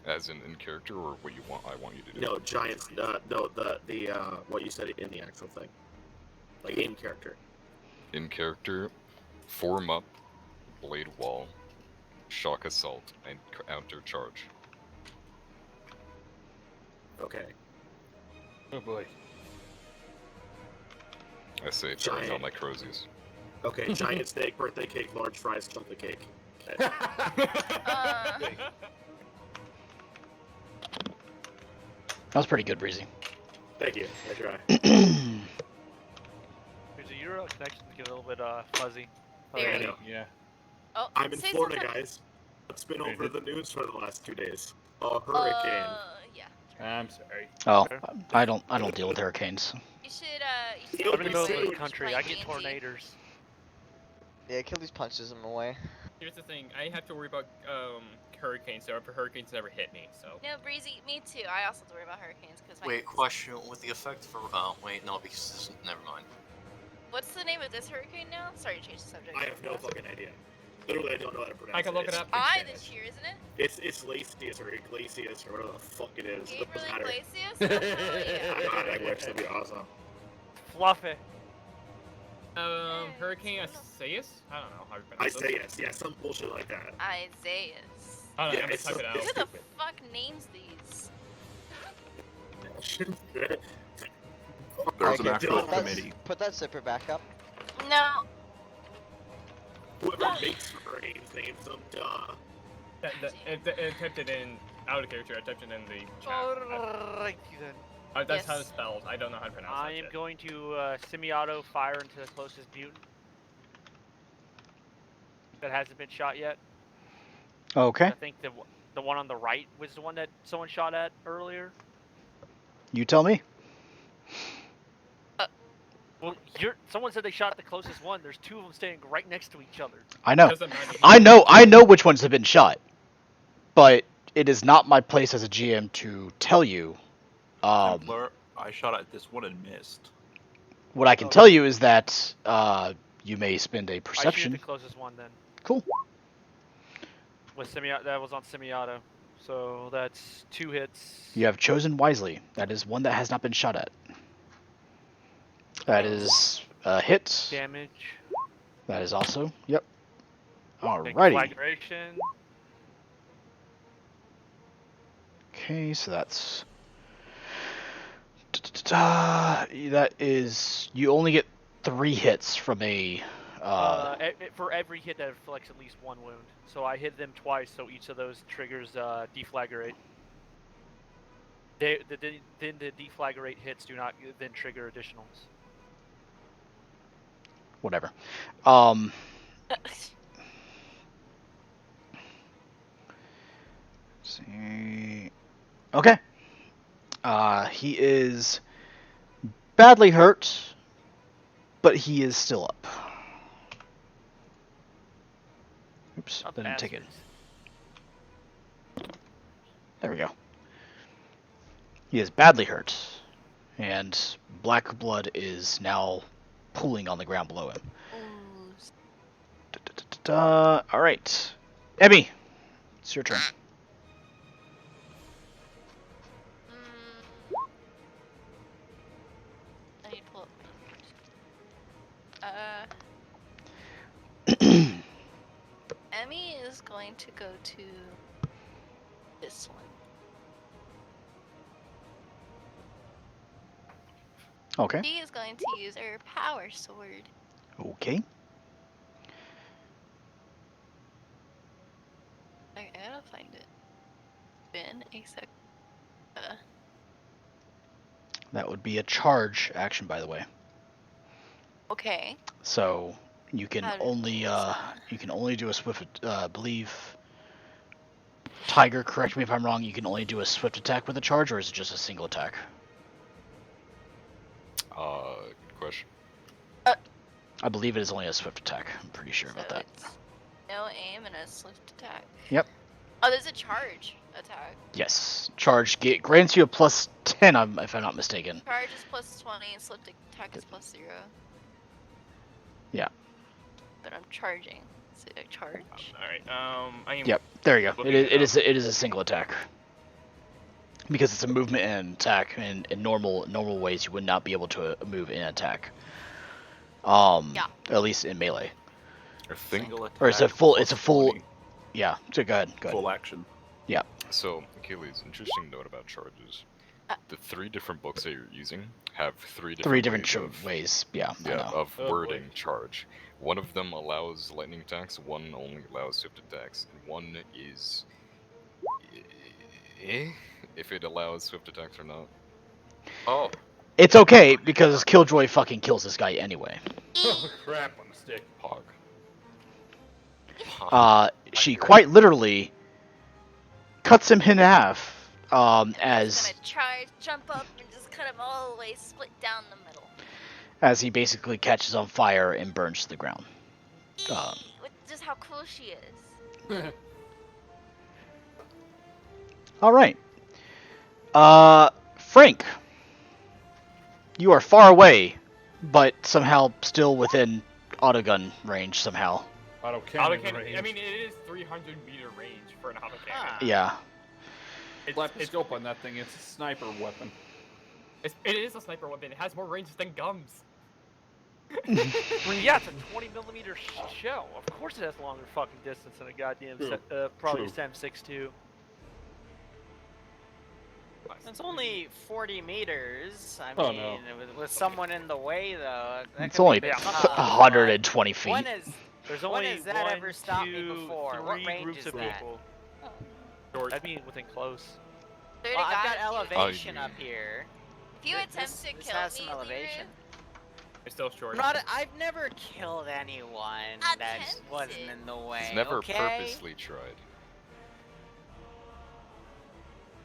as in character, or what you want? I want you to do. No, giants. No, the what you said in the actual thing, like in character. In character, form up, blade wall, shock assault, and counter charge. Okay. Oh boy. I say it Giant. on my Crozies. Okay, giant steak, birthday cake, large fries, chocolate cake. Okay. That was pretty good, Breezy. Thank you. I try. There's a Euro connection to get a little bit fuzzy. Very. know. Yeah. Oh, I'm in say Florida, something. guys. It's been over the news for the last 2 days. A hurricane. Yeah. I'm sorry. Oh, I don't deal with hurricanes. You should I'm in the middle of the Dude, country. I get tornadoes. Yeah, Achilles punches him away. Here's the thing, I have to worry about hurricanes, so hurricanes never hit me, so. No, Breezy, me too. I also have to worry about hurricanes because my. Wait, question with the effect for. Wait, no, because this is. Never mind. What's the name of this hurricane now? Sorry to change the subject. I have no fucking idea. Literally, I don't know how to pronounce it. I can look it up. I this year, isn't it? It's Lacius or Iglesias or whatever the fuck it is. It doesn't Gabriel matter. Iglesias? Oh, hell yeah. God, I wish that'd be awesome. Fluffy. Hurricane Isaias? I don't know how you pronounce it. Isaias, yeah, some bullshit like that. Isaias. I don't know, Yeah, I'm it's gonna type it out. Who the stupid. fuck names these? There's an Okay, actual put that- committee. Put that zipper back up. No. Whoever makes hurricanes names them, duh. I typed it in out of character. I typed it in the chat. Alrighty then. That's how Yes. it's spelled. I don't know how to pronounce I that am shit. going to semi-auto fire into the closest mutant that hasn't been shot yet. Okay. I think the The one on the right was the one that someone shot at earlier? You tell me. Well, someone said they shot at the closest one. There's two of them standing right next to each other. I know. Doesn't matter. I know which ones have been shot. But it is not my place as a GM to tell you. Templar, I shot at this one and missed. What I can tell you is that you may spend a I perception. shoot the closest one then. Cool. That was on semi-auto. So that's 2 hits. You have chosen wisely. That is one that has not been shot at. That is a hit. Damage. That is also, yep. Alrighty. Conflagration. Okay, so that's... That is... You only get 3 hits from a... For every hit that inflicts at least 1 wound. So I hit them twice, so each of those triggers deflagrate. Then the deflagrate hits do not then trigger additionals. Whatever. See. Okay. He is badly hurt, but he is still up. Oops, didn't take it. There we go. He is badly hurt, and black blood is now pooling on the ground below him. Alright. Emmy, it's your turn. I need to pull up. Emmy is going to go to this one. Okay. She is going to use her power sword. Okay. I gotta find it. Been a sec. That would be a charge action, by the way. Okay. So you can How only does you can only do a swift. Believe. Tiger, correct me if I'm wrong. You can only do a swift attack with a charge, or is it just a single attack? Good question. I believe it is only a swift attack. I'm pretty sure about that. It's no aim and a swift attack. Yep. Oh, there's a charge attack. Yes. Charge grants you a plus 10, if I'm not mistaken. Charge is plus 20 and swift attack is plus 0. Yeah. But I'm charging. So I charge. Alright, I am... Yep. There you go. It is a single attack. Because it's a movement and attack, and in normal ways you would not be able to move and attack. Yeah. At least in melee. I think. Or it's a full. Yeah. So go ahead. Full action. Yeah. So, Kaylee's interesting note about charges. The 3 different books that you're using have 3 different ways. Yeah. Of wording charge. One of them allows lightning attacks. One only allows swift attacks, and one is if it allows swift attacks or not. Oh. It's okay because Killjoy fucking kills this guy anyway. Oh crap on the stick. Hog. She quite literally cuts him in half. As I'm gonna try to jump up and just cut him all the way, split down the middle. As he basically catches on fire and burns to the ground. Just how cool she is. All right. Frank, you are far away, but somehow still within autogun range somehow. Autocannon range. I mean, it is 300-meter range for an autocannon. Yeah. Slap the scope on that thing. It's a sniper weapon. It is a sniper weapon. It has more range than guns. Well, yeah, it's a 20mm shell. Of course it has longer fucking distance than a goddamn probably SEM 6.2. It's only 40 meters. I Oh, mean, no. with someone in the way, though. That It's could only be 120 feet. When has There's only that one, ever stopped me two, before? What 3 range groups is of that? people. Short. I'd be within close. Well, I've got elevation up here. If you attempt to This kill has me, some elevation. It's still short. I've never killed anyone that wasn't in the way. It's never okay? purposely tried.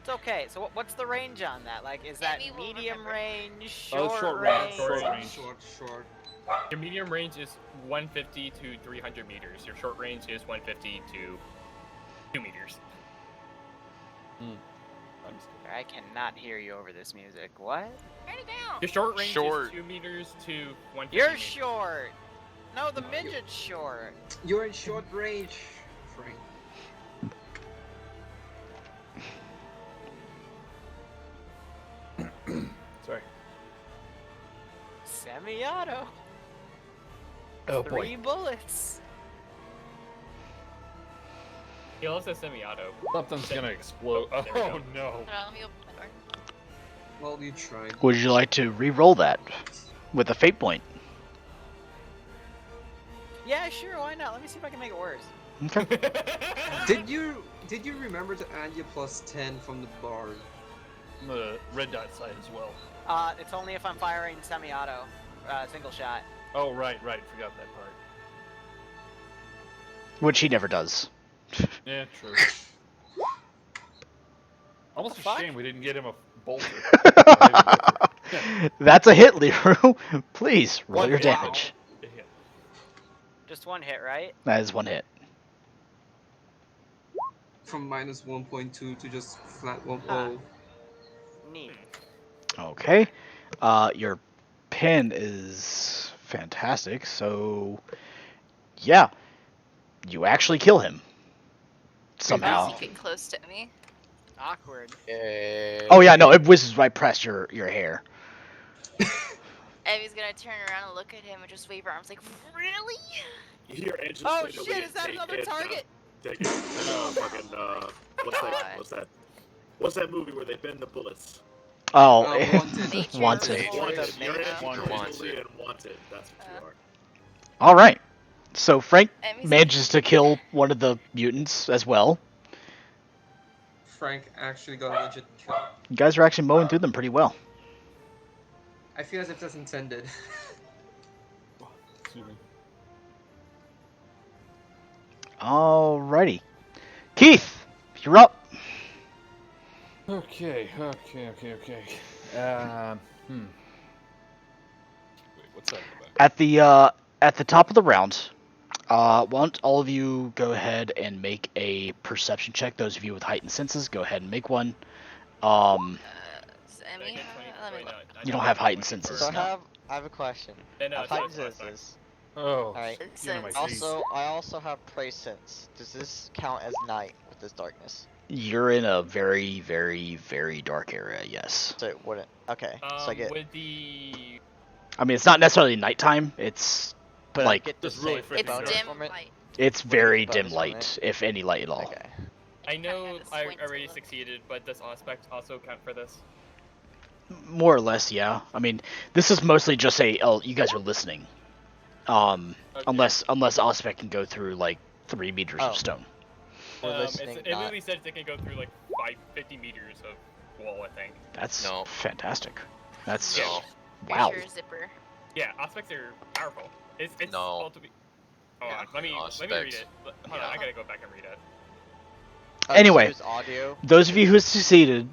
It's okay. So what's the range on that? Like, is that Emmy will medium remember. range, Oh, short, short range? range. Short. Your medium range is 150 to 300 meters. Your short range is 150 to 2 meters. I cannot hear you over this music. What? Turn it down. Your short range Short. is 2 meters to 150 You're meters. short. No, the midget's short. You're in short range, Frank. Sorry. Semi-auto. Oh 3 bullets. He also semi-auto. Something's gonna explode. There we Oh go. no. Hold on, let me open my door. Well, you tried. Would you like to re-roll that with a fate point? Yeah, sure. Why not? Let me see if I can make it worse. Okay. Did you remember to add your +10 from the bard? The red dot side as well. It's only if I'm firing semi-auto, single shot. Oh right. Forgot that part. Which he never does. Yeah, true. Almost a fuck? shame we didn't get him a bolter. That's a hit, Leroy. Please roll One your hit. damage. Yeah. Just 1 hit, right? That is 1 hit. From -1.2 to just flat 1.0. Huh. Neat. Okay. Your pin is fantastic, so yeah. You actually kill him. Somehow. Does he get close to me? Awkward. Oh yeah, no, it whizzes right past your hair. Emmy's gonna turn around and look at him and just wave her arms like, really? You hear Angel Oh say to shit, Leah, is that "Take another it, target? Take it. Fucking, what's that movie where they bend the bullets? Oh, Wanted. Wanted. Wanted. You're Major. Angel and Wanted. That's what you are. All right. So Frank Emmy's manages to kill one of the mutants as well. Frank actually got a legit kill. You guys are actually mowing through them pretty well. I feel as if that's intended. Excuse me. Alrighty. Keith, you're up. Okay. Wait, what's that? At the top of the round, why don't all of you go ahead and make a perception check? Those of you with heightened senses, go ahead and make one. Emmy, Second, 20, let me wait, look. no, You don't have heightened senses. So No. I have a question. Yeah, no, How it's high not is last time. this? Oh. Alright. Get in my Sense. face. I also have prey sense. Does this count as night with this darkness? You're in a very, very, very dark area, yes. So it wouldn't. Okay. So I get. With the I mean, it's not necessarily nighttime. It's But like I get the Just really same freaking It's bonus dim from it. light. it's What do you very get dim bonus from light, if any light at all. Okay. I know the I swings already of it. succeeded, but does aspect also count for this? More or less, yeah. I mean, this is mostly just you guys are listening. Okay. Unless Ospec can go through like 3 meters Oh. of stone. We're listening, it not- literally says they can go through like 50 meters of wall, I think. That's No. fantastic. That's No. wow. Sure zipper. Yeah, aspects are powerful. It's No. supposed to be. Hold on, let me read Aspects. it. Hold on, I gotta go back and read it. Anyway, There's audio. those of you who succeeded,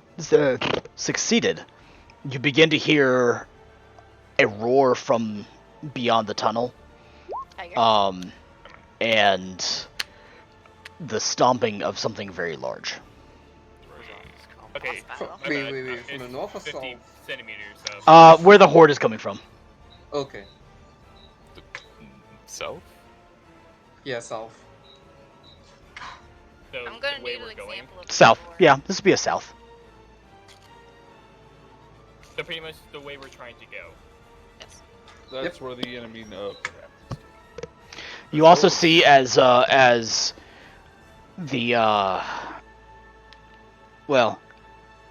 you begin to hear a roar from beyond the tunnel. Tiger. And the stomping of something very large. Okay. Boss battle. my Wait, bad. wait, wait, from It's the north or 50 south? centimeters. So. Where the horde is coming from. Okay. South? Yeah, south. So I'm gonna the way need we're an going. example of South. before. Yeah, this would be a south. So pretty much the way we're trying to go. Yes. That's where the enemy. No. You also see as the well,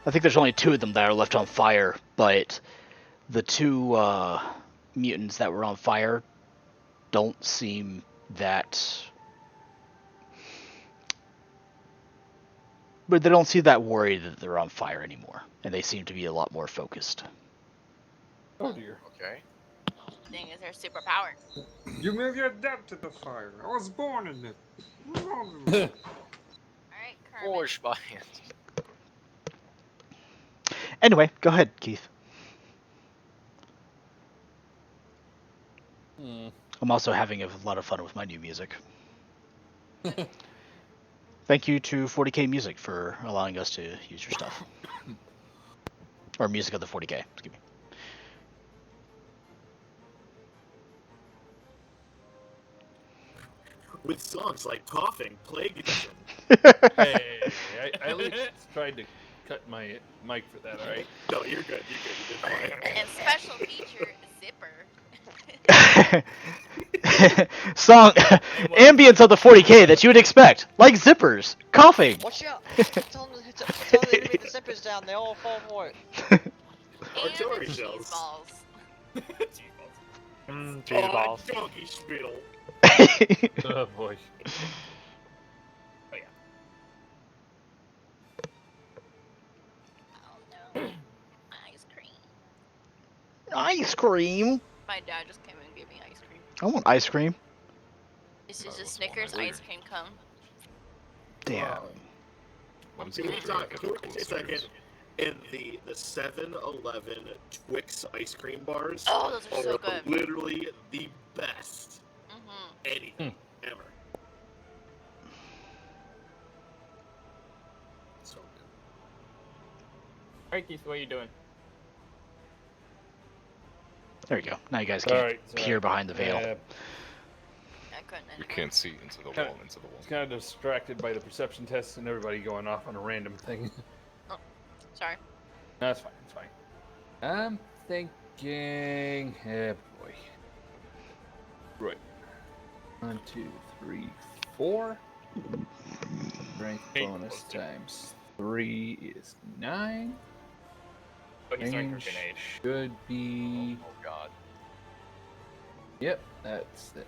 I think there's only 2 of them that are left on fire, but the 2 mutants that were on fire don't seem that. But they don't seem that worried that they're on fire anymore, and they seem to be a lot more focused. Oh dear. Okay. Thing is their superpower. You may be adapted to fire. I was born in it. Alright, Kermit. Or Spyant. Anyway, go ahead, Keith. I'm also having a lot of fun with my new music. Thank you to 40K Music for allowing us to use your stuff. Or music of the 40K, excuse me. With songs like Coughing, Plague Edition. Hey, I at least tried to cut my mic for that, alright? No, you're good. You did fine. And special feature, Zipper. Song ambience of the 40K that you would expect, like zippers, coughing. Watch out! Tell them to leave the zippers down. They all fall for it. Artillery and the shells. cheese balls. Cheese balls. Doggy spittle. Oh boy. Oh yeah. Oh no. Ice cream. Ice cream. My dad just came and gave me ice cream. I want ice cream. This is a Snickers ice cream cone. Damn. Can we talk for a second? In the 7-Eleven Twix ice cream bars Oh, those are so good. Literally the best Mm-hmm. anything ever. So good. Alright, Keith, what are you doing? There you go. Now you guys can't Alright, so, peer behind the veil. I couldn't You anyway. can't see into the wall, into the wall. It's kind of distracted by the perception tests and everybody going off on a random thing. Sorry. No, that's fine. It's fine. I'm thinking. Oh boy. Right. 1, 2, 3, 4. Strength bonus times 3 is 9. Oh, he's throwing a Range grenade. should be. Oh god. Yep, that's it.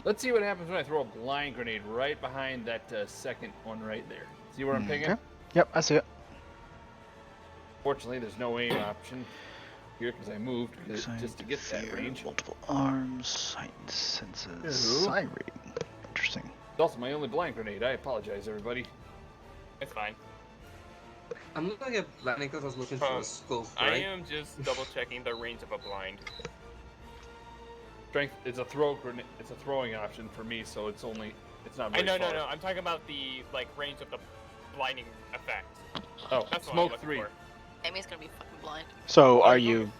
Let's see what happens when I throw a blind grenade right behind that second one right there. See where I'm pinging? Okay. Yep, I see it. Fortunately, there's no aim option here because I moved just to get that range. Multiple arms, sight senses, Hello. sight reading. Interesting. It's also my only blind grenade. I apologize, everybody. It's fine. I'm looking at landing because I was looking for a scope, I right? am just double checking the range of a blind. Strength is a throw grenade. It's a throwing option for me, so it's not. Very No. far. I'm talking about the range of the blinding effect. Oh, That's what I'm smoke looking 3. for. Amy's gonna be fucking blind. So are you?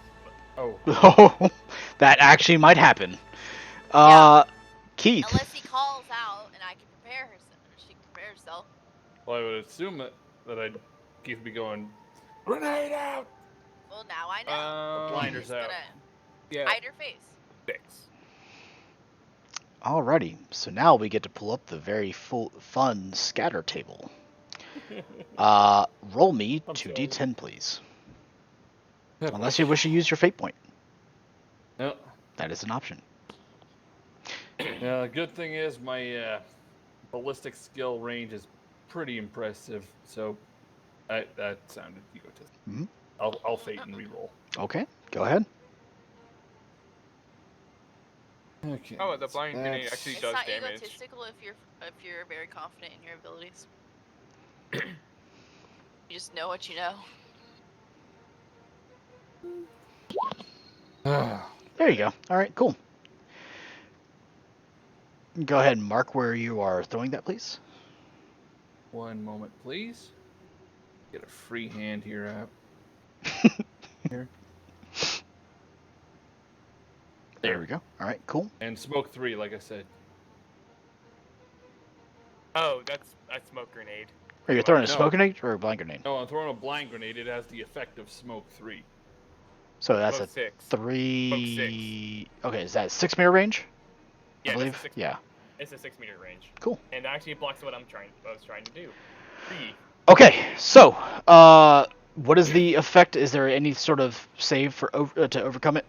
Oh. That actually might happen. Keith. Unless he calls out and I can prepare her, she can prepare herself. Well, I would assume that I'd Keith would be going grenade out. Well, now I know. Blinders Just out. gonna Yeah. hide her face. 6. Alrighty, so now we get to pull up the very fun scatter table. Roll me 2d10, please. Unless you wish to use your fate point. No. That is an option. The good thing is my ballistic skill range is pretty impressive, so that sounded egotistic. Mm-hmm. I'll fate and reroll. Okay, go ahead. Okay. Oh, the blind grenade actually It's does not damage. egotistical if you're very confident in your abilities. You just know what you know. There you go. Alright, cool. Go ahead and mark where you are throwing that, please. One moment, please. Get a free hand here out. Here. There we go. Alright, cool. And smoke 3, like I said. Oh, that's smoke grenade. Are you throwing a No. smoke grenade or a blind grenade? No, I'm throwing a blind grenade. It has the effect of smoke 3. So that's Smoke a 6. 3... Okay, is that 6 meter range? Yeah, I that's believe? a 6 Yeah. It's a 6 meter range. Cool. And actually blocks what I was trying to do. 3. Okay, so, what is the effect? Is there any sort of save for to overcome it?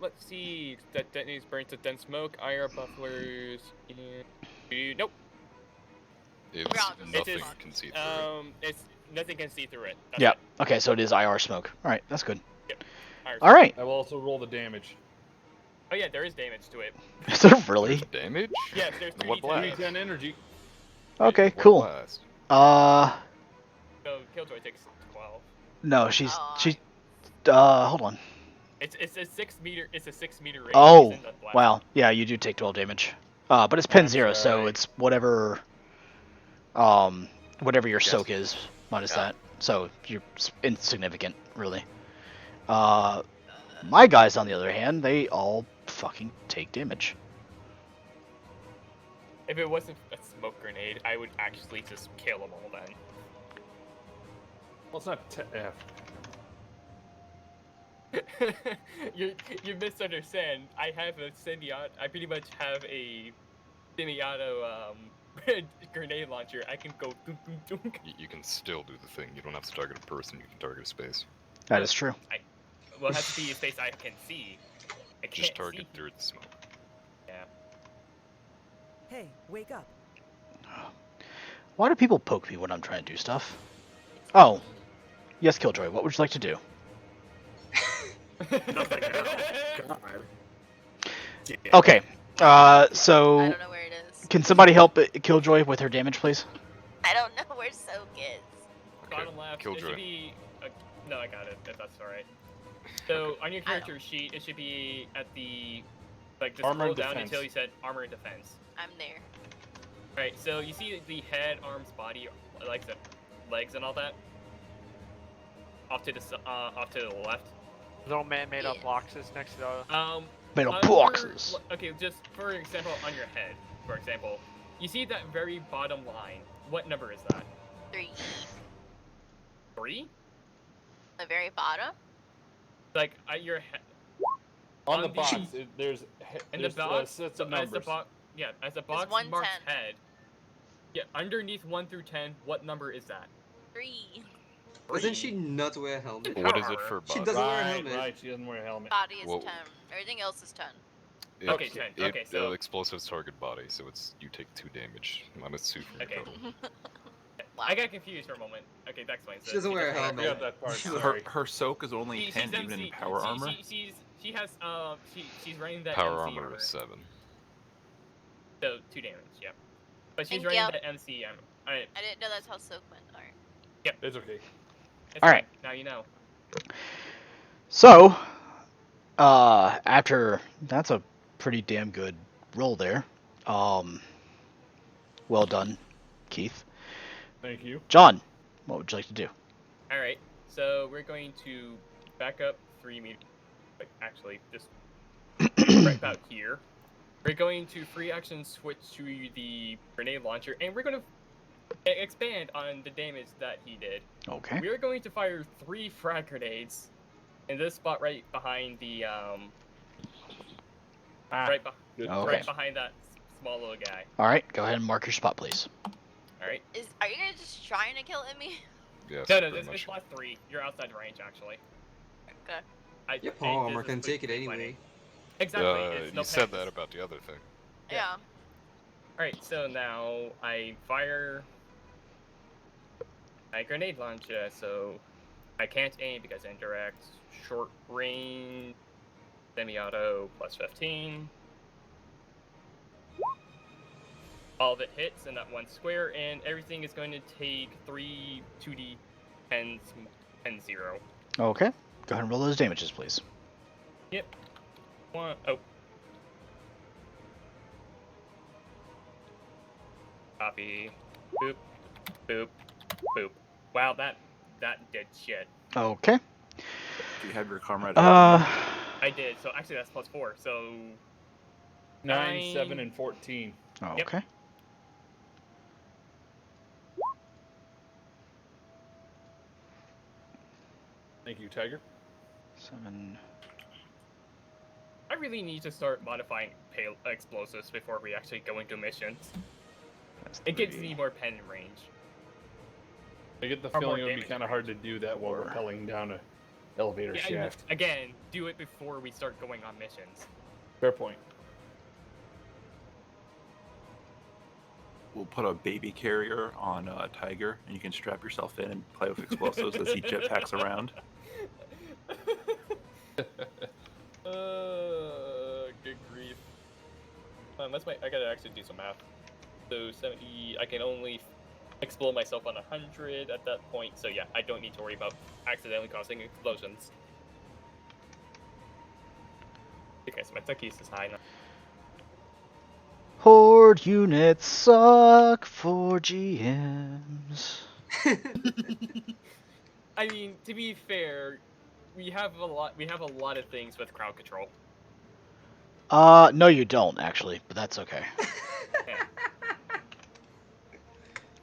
Let's see. That detonates burns of dense smoke. IR buffers. Nope. It's nothing can see through it. It's nothing can see through it. That's Yeah. it. Okay, so it is IR smoke. Alright, that's good. IR Alright. I will also roll the damage. Oh yeah, there is damage to it. Is there really? Damage? Yes, there's 3d10 What blast? damage. 310 energy. Okay, What cool. blast? So Killjoy takes 12. No, she. Hold on. It's a 6 meter. It's a 6 meter range. Oh, She's in the blast. wow. Yeah, you do take 12 damage. But it's pin 0, so it's whatever. Whatever your soak is minus that. So you're insignificant, really. My guys, on the other hand, they all fucking take damage. If it wasn't a smoke grenade, I would actually just kill them all then. Well, it's not. You misunderstand. I have a semi-auto. I pretty much have a semi-auto grenade launcher. I can go dunk, dunk, dunk. You can still do the thing. You don't have to target a person. You can target a space. That is true. Well, it has to be a space I can see. I can't Just target see. through the smoke. Yeah. Hey, wake up. Why do people poke me when I'm trying to do stuff? Oh. Yes, Killjoy, what would you like to do? Okay, so... I don't know where it is. Can somebody help Killjoy with her damage, please? I don't know where soak is. Bottom left. It Killjoy. should be. No, I got it. If that's alright. So on your character sheet, it should be at the just Armor scroll and down defense. until you said armor and defense. I'm there. Alright, so you see the head, arms, body, like the legs and all that. Off to the left. Little man-made up boxes next to the. Made up under- boxes. Okay, just for example, on your head, for example, you see that very bottom line. What number is that? 3. 3? The very bottom? Like at your head. On the box, there's In the there's, box, sets of as the numbers. box, yeah, as the box 110. marks head. Yeah, underneath 1 through 10, what number is that? 3. Doesn't she not wear a helmet? What is it for She body? doesn't wear a Right, helmet. right. She doesn't wear a helmet. Body is Whoa. 10. Everything else is 10. Okay, 10. Okay, so- explosives target body, so it's you take 2 damage minus 2 from Okay. your total. I got confused for a moment. Okay, that explains it. She doesn't wear a doesn't helmet. Yeah, that part. Her, Sorry. her soak is only She's 10 even in MC power armor. She has she's running that Power MC armor is 7. So 2 damage, yeah. But she's Thank running you. that MC armor. Alright. I didn't know that's how soak went. Alright. Yep. It's okay. It's Alright. fine. Now you know. So, after... That's a pretty damn good roll there. Well done, Keith. Thank you. John, what would you like to do? Alright, so we're going to back up 3 meters. Like, actually, just right about here. We're going to free action switch to the grenade launcher, and we're going to expand on the damage that he did. Okay. We are going to fire 3 frag grenades in this spot right behind the, right behind that small little guy. Alright, go ahead and mark your spot, please. Alright? Are you guys just trying to kill Emmy? Yes, No, pretty this much. is plus 3. You're outside range, actually. Okay. Your power armor can take it anyway. Exactly. it's no you said penalties. that about the other thing. Yeah. Alright, so now I fire my grenade launcher, so I can't aim because indirect, short range, semi-auto, plus 15. All of it hits in that one square, and everything is going to take 3 2d 10s, 10 0. Okay. Go ahead and roll those damages, please. Yep. Oh. Copy. Boop. Boop. Boop. Wow, that did shit. Okay. Do you have your comrade? I did. So actually, that's plus 4. So 9, 7, and 14. Okay. Thank you, Tiger. 7. I really need to start modifying explosives before we actually go into missions. It gives me more pen range. I get the Or more feeling it would be damage kind of hard to do that while rappelling down a elevator Yeah, shaft. again, do it before we start going on missions. Fair point. We'll put a baby carrier on Tiger, and you can strap yourself in and play with explosives as he jetpacks around. Good grief. I gotta actually do some math. So 70, I can only explode myself on 100 at that point. So yeah, I don't need to worry about accidentally causing explosions. Okay, so my Tuckies is high now. Horde units suck for GMs. I mean, to be fair, we have a lot of things with crowd control. No you don't, actually, but that's okay.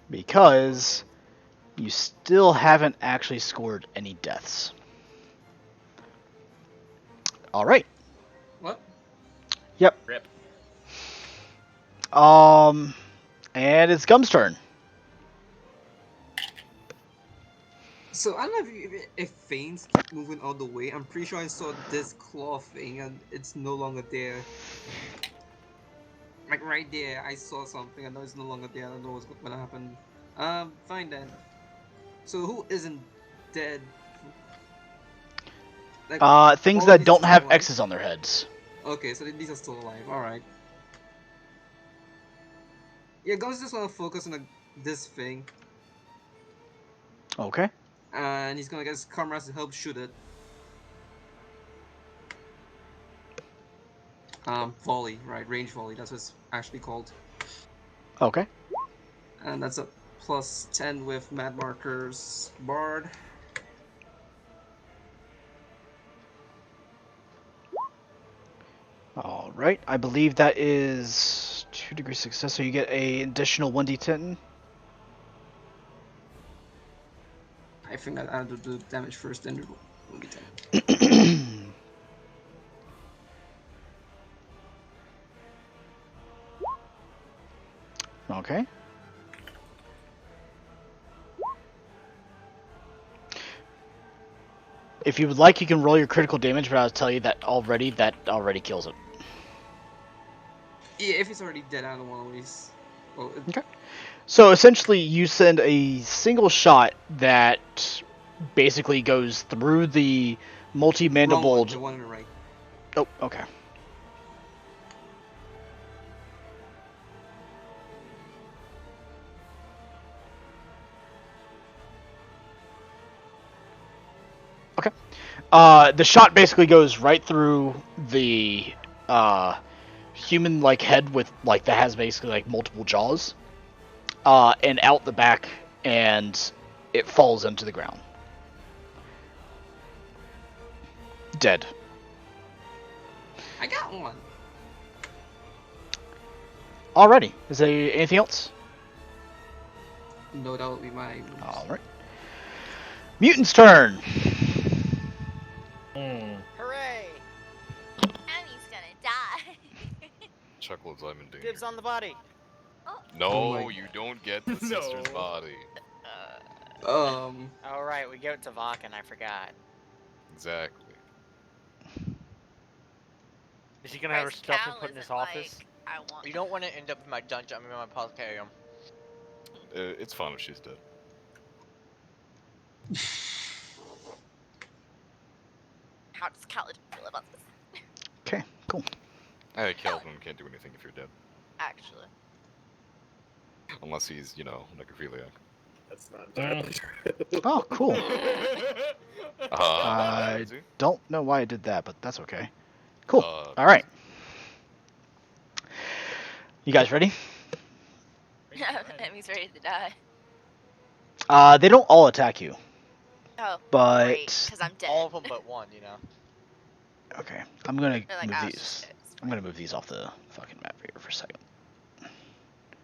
Because you still haven't actually scored any deaths. Alright. What? Yep. Rip. And it's Gum's turn. So I don't know if veins keep moving out the way. I'm pretty sure I saw this claw thing and it's no longer there. Like right there, I saw something. I know it's no longer there. I don't know what's gonna happen. Fine then. So who isn't dead? Like, Things all of that these are don't still have alive? X's on their heads. Okay, so these are still alive. All right. Yeah, Gum's just gonna focus on this thing, Okay. and he's gonna get his comrades to help shoot it. Volley, right? Range volley. That's what it's actually called. Okay. And that's a plus 10 with mad markers. Bard. Alright, I believe that is 2 degrees success, so you get an additional 1d10. I think I'll do the damage first, then we'll get that. Okay. If you would like, you can roll your critical damage, but I'll tell you that already kills it. Yeah, if it's already dead, I don't want to waste. Well, Okay. So essentially, you send a single shot that basically goes through the multi-mandibled. The one on the right. Oh, okay. Okay. The shot basically goes right through the human-like head with that has basically like multiple jaws, and out the back, and it falls into the ground. Dead. I got one. Alrighty. Is there anything else? No, that would be my. Alright. Mutant's turn. Hooray! Emmy's gonna die. Chuckles, I'm in danger. Dibs on the body. No, Oh you don't get the sister's body. Oh right, we go to Vakken. I forgot. Exactly. Is he gonna have her stuff and put in his office? I want. You don't want to end up in my dungeon. I'm in my apothecarium. It's fine if she's dead. How does Khaled feel about this? Okay, cool. Hey, Calvin can't do anything if you're dead. Actually. Unless he's, necrophiliac. That's not entirely true. Oh, cool. I I don't know why I did that, but that's okay. Cool. All right. You guys ready? Emmy's ready to die. They don't all attack you. Oh, but because I'm dead. All of them but one, Okay, I'm gonna They're like, move "Oh, these. shit, I'm gonna move these off the fucking map here for a second.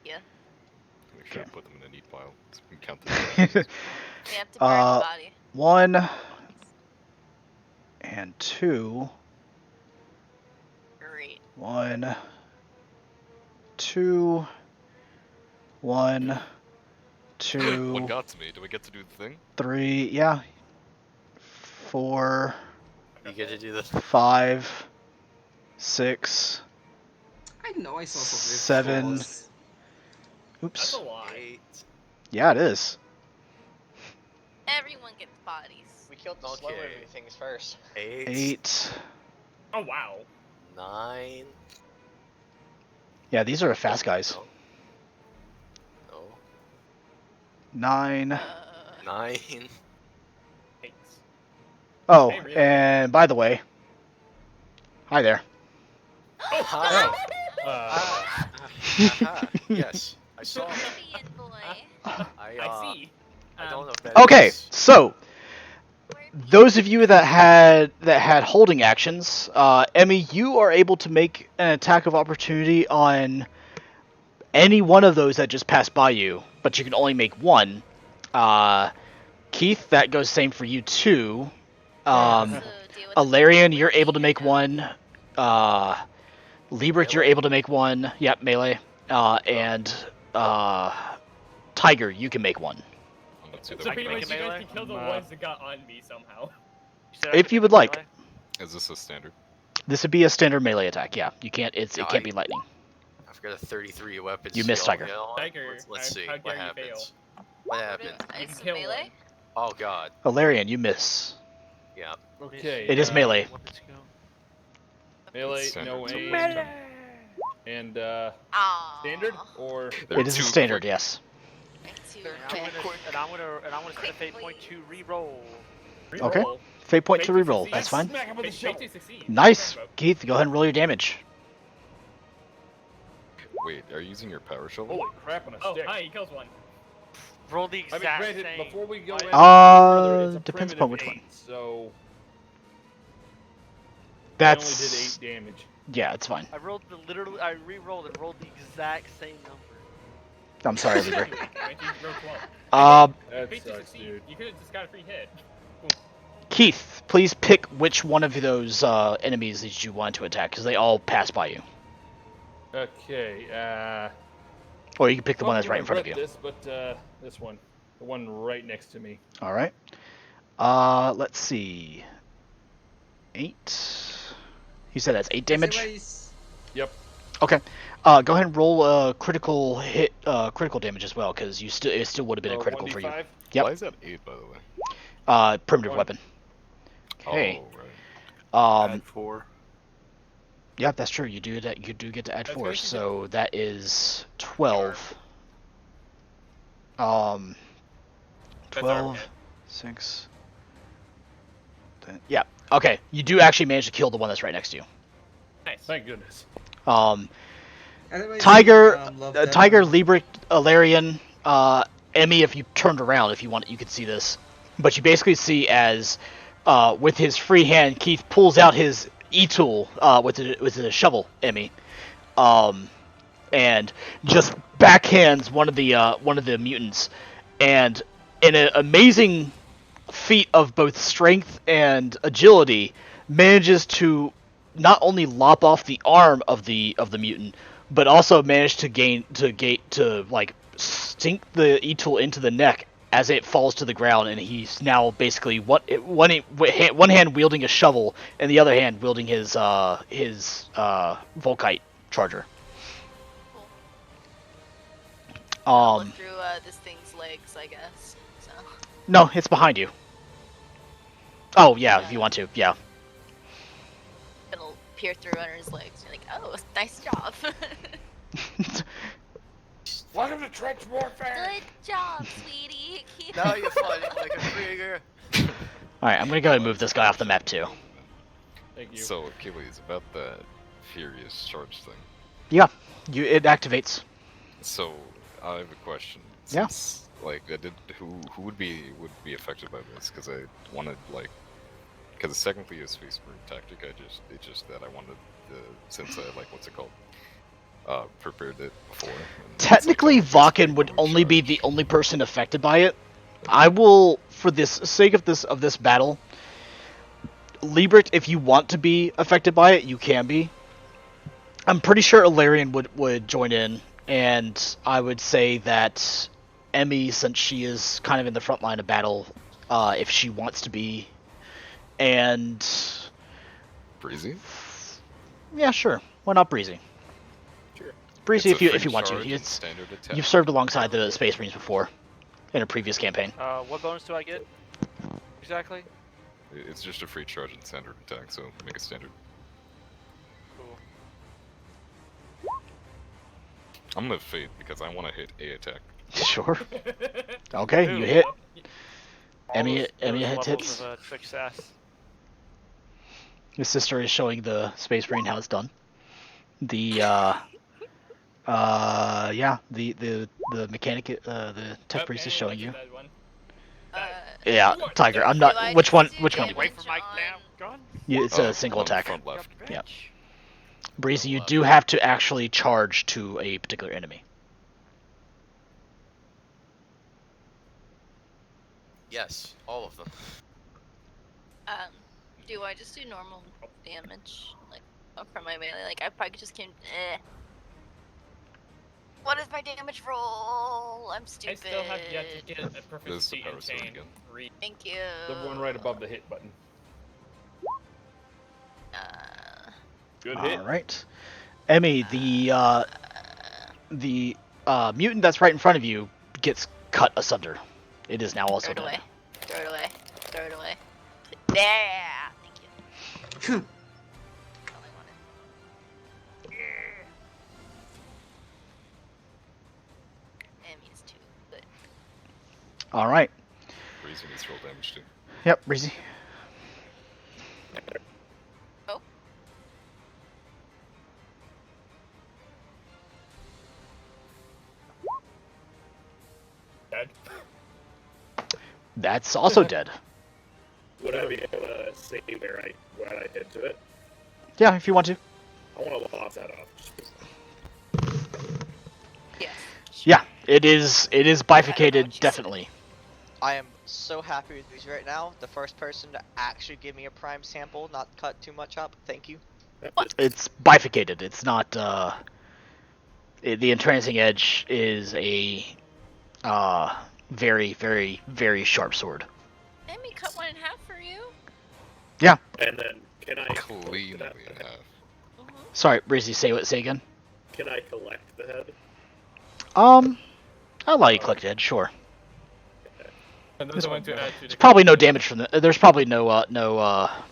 Yeah. Make sure I put them in a neat pile. So we can count the We have to bury the body. 1 and 2. Great. 1, 2, 1, 2. What got to me? Do I get to do the thing? 3, yeah. 4. You get to do this. 5, 6. I know I saw something. 7. Oops. That's a lot. Yeah, it is. Everyone gets bodies. We killed the slow moving things first. 8. Oh wow. 9. Yeah, these are fast guys. No. 9. 9. Oh, Hey, Rita. and by the way, hi there. Oh, hi. Aha. Yes, I saw that. Indian boy. I see. I don't know if that Okay, is- so those of you that had holding actions, Emmy, you are able to make an attack of opportunity on any one of those that just passed by you, but you can only make one. Keith, that goes same for you too. So deal with the Alarian, people you're with able to the make one. Liebert, you're able to make one. Yep, melee. And Tiger, you can make one. Let's see So the pretty much you guys melee? can kill the ones that got on me somehow. If you would like. Is this a standard? This would be a standard melee attack. Yeah, you can't. It No, can't be lightning. I've got a 33 weapons. You missed, skill. Tiger. You know what? Tiger, Let's see how what dare you happens. What happens? I can some kill melee. Oh God. Alarian, you miss. Yeah. Okay. It is melee. Melee, Standard. no So aim. melee. And Aw. standard or They're It is a too standard, quick. yes. Too And I'm gonna spend a fate point to re-roll. Okay. Fate point to reroll. That's fine. Smack him with the Fate shovel. to succeed. Nice, Keith. Go ahead and roll your damage. Wait, are you using your power shovel? Holy crap on a Oh, stick. hi, he kills one. Roll the I exact mean, granted, same. before we go any Uh, further, it's a depends upon primitive which one. 8, so That's I only did 8 damage. yeah, it's fine. I rolled I re-rolled and rolled the exact same number. I'm sorry, Lieber. Went to row 12. That Fate to sucks, succeed. dude. You could have just got a free hit. Keith, please pick which one of those enemies that you want to attack, because they all pass by you. Okay, Or you can pick the one that's right in front of you. This, but this one, the one right next to me. All right. Let's see. 8. You said that's 8 damage. Yep. Okay. Go ahead and roll a critical hit, critical damage as well, because it still would have been a critical for you. 1d5? Yep. Why is that 8, by the way? Primitive weapon. Okay. Oh, right. Add 4. Yeah, that's true. You do that. You do get to add That's 4, what you so that is 12. That's our 12, hit. 6. 10. Yeah. Okay. You do actually manage to kill the one that's right next to you. Nice. Thank goodness. Tiger, love that. Tiger, Liebert, Alarian, Emmy. If you turned around, if you want, you could see this. But you basically see as, with his free hand, Keith pulls out his e-tool with a shovel, Emmy, and just backhands one of the mutants, and in an amazing feat of both strength and agility, manages to not only lop off the arm of the mutant, but also managed to like sink the e-tool into the neck as it falls to the ground, and he's now basically one hand wielding a shovel and the other hand wielding his Volkite charger. Look through this thing's legs, I guess. So. No, it's behind you. Oh yeah, if you want to, yeah. It'll peer through under his legs. You're like, oh, nice job. Welcome to trench warfare. Good job, sweetie. Keep Now you're fighting like a Krieger. All right, I'm gonna go ahead and move this guy off the map too. Thank you. So, Achilles, about that Furious Charge thing. Yeah, it activates. So, I have a question. Yeah. Since, like, who would be affected by this? Because I wanted, like, because it's technically a space marine tactic. It's just that I wanted since I like what's it called? Prepared it before. and it's like, Technically, oh, basically Vakken would one only be charge. the only person affected by it. I will, for the sake of this battle, Liebert, if you want to be affected by it, you can be. I'm pretty sure Alarian would join in, and I would say that Emmy, since she is kind of in the front line of battle, if she wants to be, and Breezy? yeah, sure, why not Breezy? Sure. Breezy, It's a if you free want to. charge and It's standard attack. you've served alongside the Space Marines before, in a previous campaign. What bonus do I get? Exactly? It's just a free charge and standard attack, so make it standard. Cool. I'm gonna fade because I want to hit a attack. Sure. Okay, you hit. Emmy Those hits. levels of, trick sass. His sister is showing the Space Marine how it's done. The yeah, the mechanic, the Tech Priest is showing you. Yeah, Tiger. I'm not. Which one? Which one? Wait for Mike now. Gun. It's a single on the attack. front left. Yeah. Breezy, you do have to actually charge to a particular enemy. Yes, all of them. Do I just do normal damage, like from my melee? Like I probably just can. What is my damage roll? I'm stupid. I still have yet to get a proficiency in chain. Thank you. The one right above the hit button. Good hit. All right, Emmy, the mutant that's right in front of you gets cut asunder. It is now also Throw it dead. away. Throw it away. Throw it away. There. Thank you. That's all I wanted. Emmy's too good. All right. Breezy needs to roll damage too. Yep, Breezy. Oh. Dead. That's also dead. Would I be able to see where I did to it? Yeah, if you want to. I want to lock that off. Yeah, it is bifurcated, definitely. I am so happy with these right now. The first person to actually give me a prime sample, not cut too much up. Thank you. It's bifurcated. It's not. The entrancing edge is a very, very, very sharp sword. Emmy cut one in half for you. Yeah. And then can I cleanly in half? Sorry, Breezy. Say again. Can I collect the head? I'll allow you collect it. Sure. Another one to add to There's the probably no damage from that. There's probably no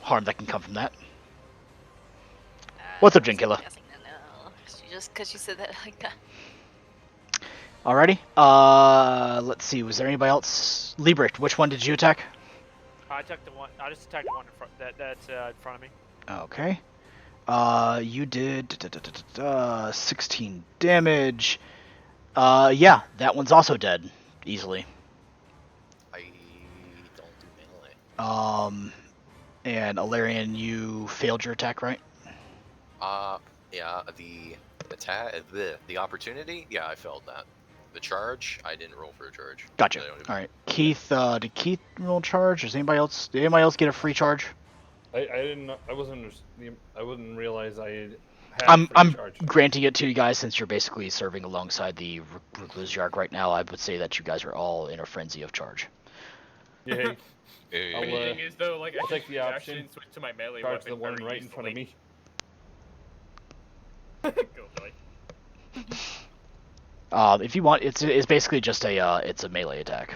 harm that can come from that. What's up, Jinkilla? Just because you said that like that. Alrighty. Let's see. Was there anybody else? Liebrecht, which one did you attack? I attacked the one. I just attacked the one in front. That's in front of me. Okay. You did 16 damage. Yeah, that one's also dead easily. I don't do melee. And Alarian, you failed your attack, right? Yeah, the attack, the opportunity, yeah, I failed that. The charge, I didn't roll for a charge. Gotcha. All right, Keith. Did Keith roll charge? Does anybody else? Did anybody else get a free charge? I didn't. I wouldn't realize I had. I'm charge. granting it to you guys since you're basically serving alongside the Recluse Yarg right now. I would say that you guys are all in a frenzy of charge. Yeah. Funny thing is though, like I'll I take the option. and switch to my melee Charge weapon the one very right in front of me. Go, Joey. If you want, it's basically just it's a melee attack.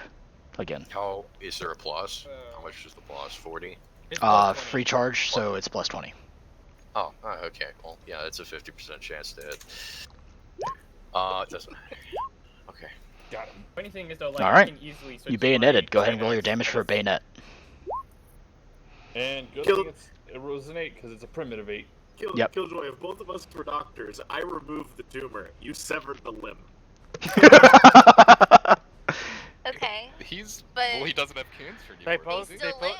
Again. How is there a plus? How much is the plus? 40. Free charge, so it's plus 20. Oh, okay. Well, yeah, it's a 50% chance to hit. It doesn't matter. Okay. Got him. Funny thing is though, like All right. I can easily switch You to my bayoneted. Go ahead and roll Xanax your damage for a bayonet. And good thing it was an 8 because it's a primitive 8. Killjoy, if both of us were doctors, I removed the tumor. You severed the limb. Okay. Well, he doesn't have cancer anymore. both- does he? Still live.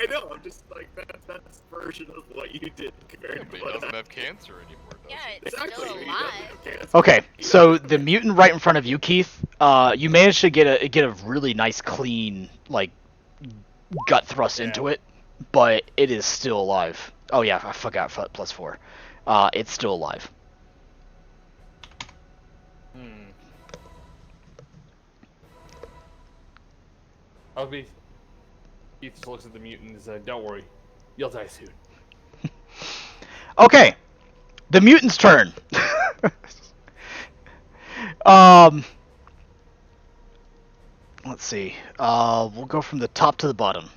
I know, I'm just like, that's a version of what you did compared Yeah, to but he what doesn't I- have cancer anymore, does Yeah, he? it's Exactly, still he alive. doesn't have cancer. Okay, so the mutant right in front of you, Keith, you managed to get a really nice, clean, like, gut thrust into it, but it is still alive. Oh yeah, I forgot plus 4. It's still alive. I'll be. Keith just looks at the mutant and says, "Don't worry, you'll die soon." Okay, the mutant's turn. Let's see. We'll go from the top to the bottom.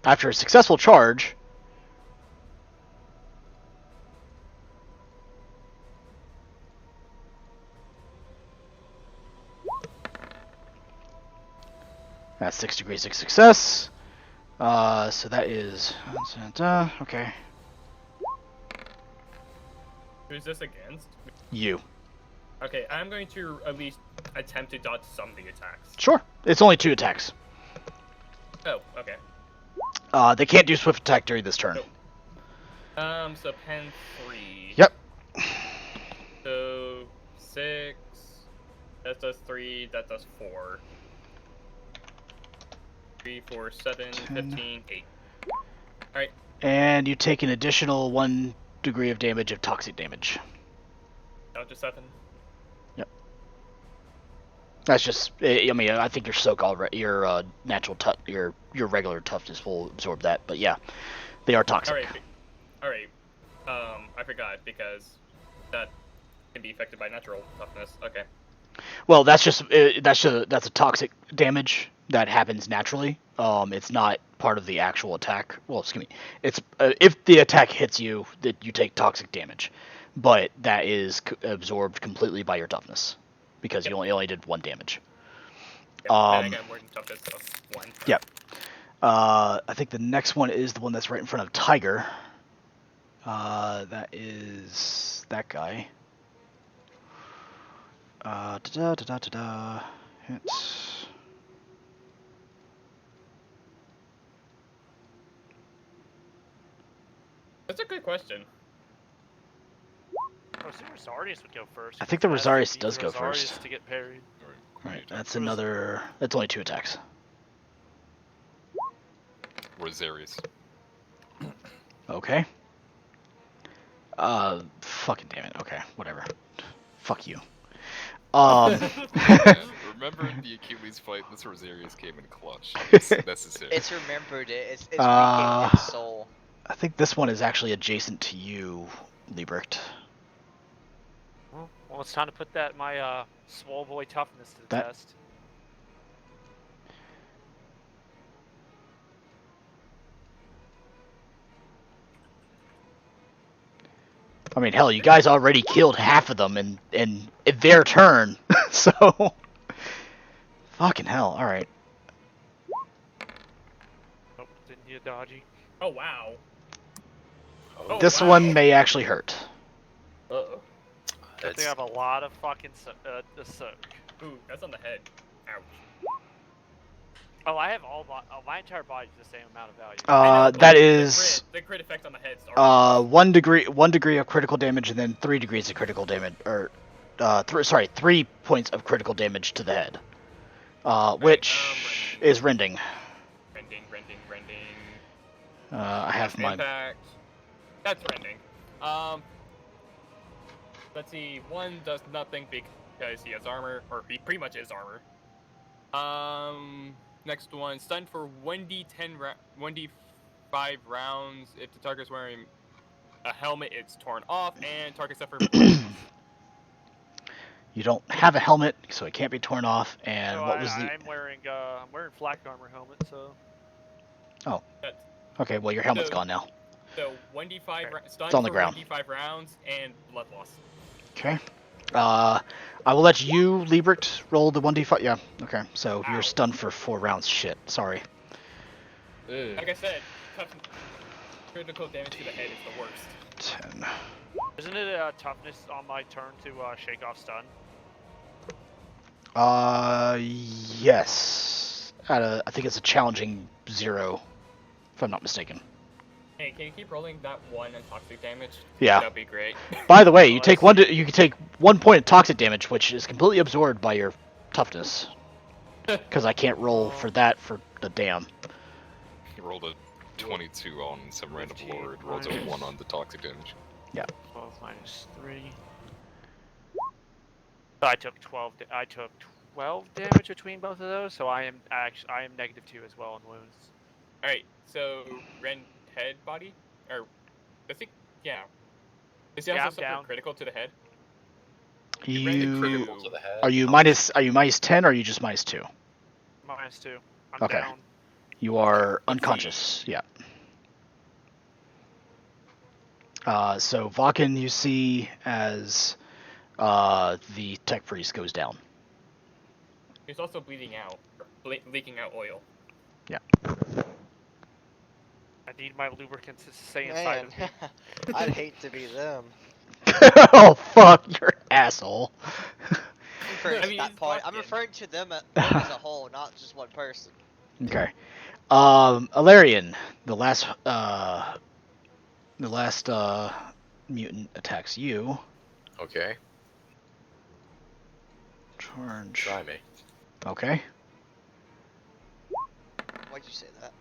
After a successful charge, That's 6 degrees of success. So that is... okay. Who's this against? You. Okay, I'm going to at least attempt to dodge some of the attacks. Sure. It's only 2 attacks. Oh, okay. They can't do swift attack during this turn. Nope. So pen 3. Yep. So 6. That does 3. That does 4. 3, 4, 7, 15, 8. Alright. And you take an additional 1 degree of damage of toxic damage. Down to 7. Yep. That's just. I mean, I think your soak already, your natural your regular toughness will absorb that. But yeah, they are toxic. Alright. I forgot because that can be affected by natural toughness. Okay. Well, that's just that's a toxic damage that happens naturally. It's not part of the actual attack. Well, excuse me. It's if the attack hits you, that you take toxic damage, but that is absorbed completely by your toughness because you only did 1 damage. Yep, and I got more than toughness, so 1. Yep. I think the next one is the one that's right in front of Tiger. That is that guy. Hits. That's a good question. I assume Rosarius would go first. I think the because Rosarius it does go Rosarius first. to get parried. Right, that's another. That's only 2 attacks. Rosarius. Okay. Fucking damn it. Okay, whatever. Fuck you. Remember the Achilles fight? This Rosarius came in clutch. It's necessary. It's remembered it. It's regained its soul. I think this one is actually adjacent to you, Liebrecht. Well, it's time to put my small boy toughness to the test. I mean, hell, you guys already killed half of them in their turn, so... Fucking hell, alright. Oh, didn't you dodgy? Oh, wow. This one may actually hurt. Uh-oh. I think I have a lot of fucking soak. Ooh, that's on the head. Ouch. Oh, I have my entire body is the same amount of value. That is... The crit effect on the head is 1 degree of critical damage, and then 3 degrees of critical damage, or... 3 points of critical damage to the head. Which is rending. Rending. I have my... Impact. That's rending. Let's see. 1 does nothing because he has armor, or he pretty much is armor. Next one, stunned for 1d5 rounds. If the target's wearing a helmet, it's torn off, and target suffers. You don't have a helmet, so it can't be torn off. And so what was the? I'm wearing flak armor helmet, so. Oh. Okay. Well, your helmet's gone now. So 1d5 stunned it's on the for ground. 1d5 rounds and blood loss. Okay. I will let you, Liebrecht, roll the 1d5. Yeah. Okay. So you're stunned for 4 rounds. Shit. Sorry. Like I said, critical damage to the head is the worst. 10. Isn't it toughness on my turn to shake off stun? Yes. I think it's a challenging 0, if I'm not mistaken. Hey, can you keep rolling that 1 and toxic damage? Yeah. That'd be great. By the way, you take you can take 1 point of toxic damage, which is completely absorbed by your toughness. Because I can't roll for that for the damn. He rolled a 22 on some random lord, rolled a 1 on the toxic damage. Yeah. 12 minus 3. So I took 12. I took 12 damage between both of those, so I am -2 as well in wounds. All right. So Ren head body, or I think Is he also suffer critical to the head? Are you minus 10 or are you just -2? -2. I'm okay. down. You are unconscious. Yeah. So Vakken, you see as the tech priest goes down. He's also bleeding out. leaking out oil. Yeah. I need my lubricants to stay inside Man, of me. I'd hate to be them. Oh fuck, you're an asshole. I'm referring I to mean, that it's point. I'm fucking- referring to them as a whole, not just one person. Okay. Alarian, the last mutant attacks you. Okay. Charge. Try me. Okay. Why'd you say that?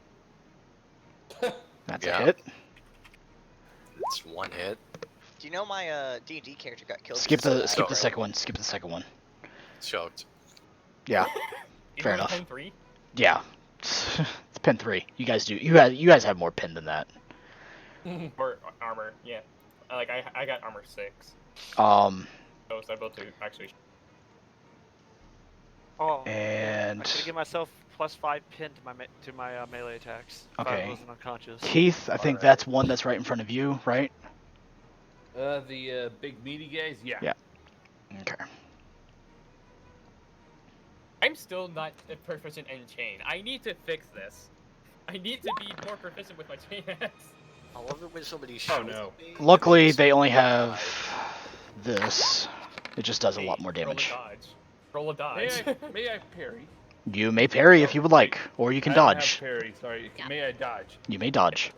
That's Yeah. a hit. It's one hit. Do you know my D&D character got killed? Skip because of the that, skip the right? second one. Skip the second one. Choked. Yeah. You Fair only enough. pen 3? Yeah. It's pin 3. You guys do. You guys have more pin than that. Or armor, yeah. Like, I got armor 6. Um. So I was able to actually... Oh. And I could give myself +5 pin to my melee attacks. If I Okay. wasn't unconscious. Keith, I think Alright. that's one that's right in front of you, right? The big meaty guys? Yeah. Yeah. Okay. I'm still not proficient in chain. I need to fix this. I need to be more proficient with my chain axe. I love it when somebody Oh, shoots no. me. Luckily, they only have this. It just does a lot more Roll a damage. dodge. Roll a dodge. May I parry? You may parry if you would like, or you can I don't dodge. have parry, sorry. Yeah. May I dodge? You may dodge.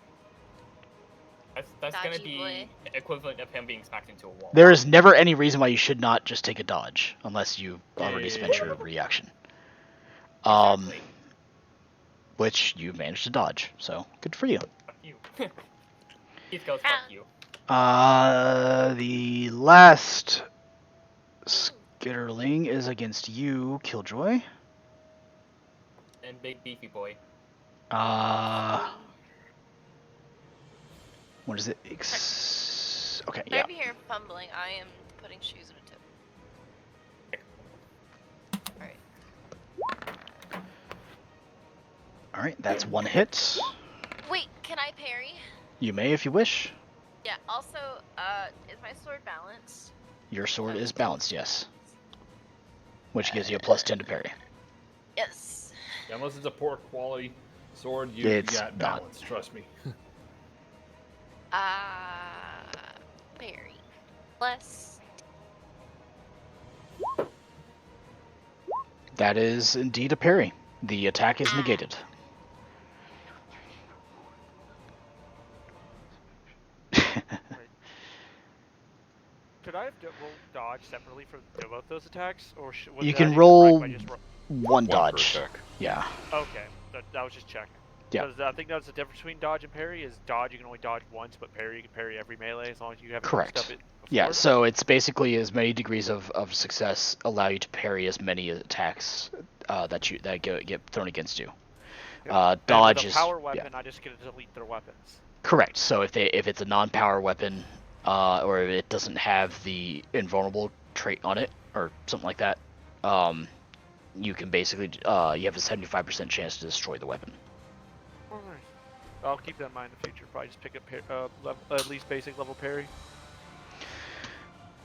That's gonna Dodgy be boy. equivalent of him being smacked into a wall. There is never any reason why you should not just take a dodge, unless you already spent your reaction. Exactly. Which you managed to dodge, so good for you. Fuck you. Keith goes, fuck you. The last skitterling is against you, Killjoy. And big beefy boy. What is it? Okay, Sorry yeah. if you hear fumbling. I am putting shoes in a tip. Alright. Alright, that's one hit. Wait, can I parry? You may if you wish. Yeah, also, is my sword balanced? Your sword is balanced, yes. Which gives you a +10 to parry. Yes. Yeah, unless it's a poor quality sword, you It's got not. balance, trust me. Parry. Plus. That is indeed a parry. The attack is negated. Could I have rolled dodge separately for both those attacks, or would You that can be roll correct if I just one per dodge. attack. Yeah. Okay, that was just checking. Yeah. Because I think that's the difference between dodge and parry. Is dodge you can only dodge once, but parry you can parry every melee as long as you haven't Correct. used up it before. Yeah, so it's basically as many degrees of success allow you to parry as many attacks that get thrown against you. Yep. Dodge and with is a power weapon. I just get to delete their weapons. correct. So if it's a non-power weapon, or if it doesn't have the invulnerable trait on it or something like that, you can basically you have a 75% chance to destroy the weapon. Alright. I'll keep that in mind in the future. Probably just pick up at least basic level parry.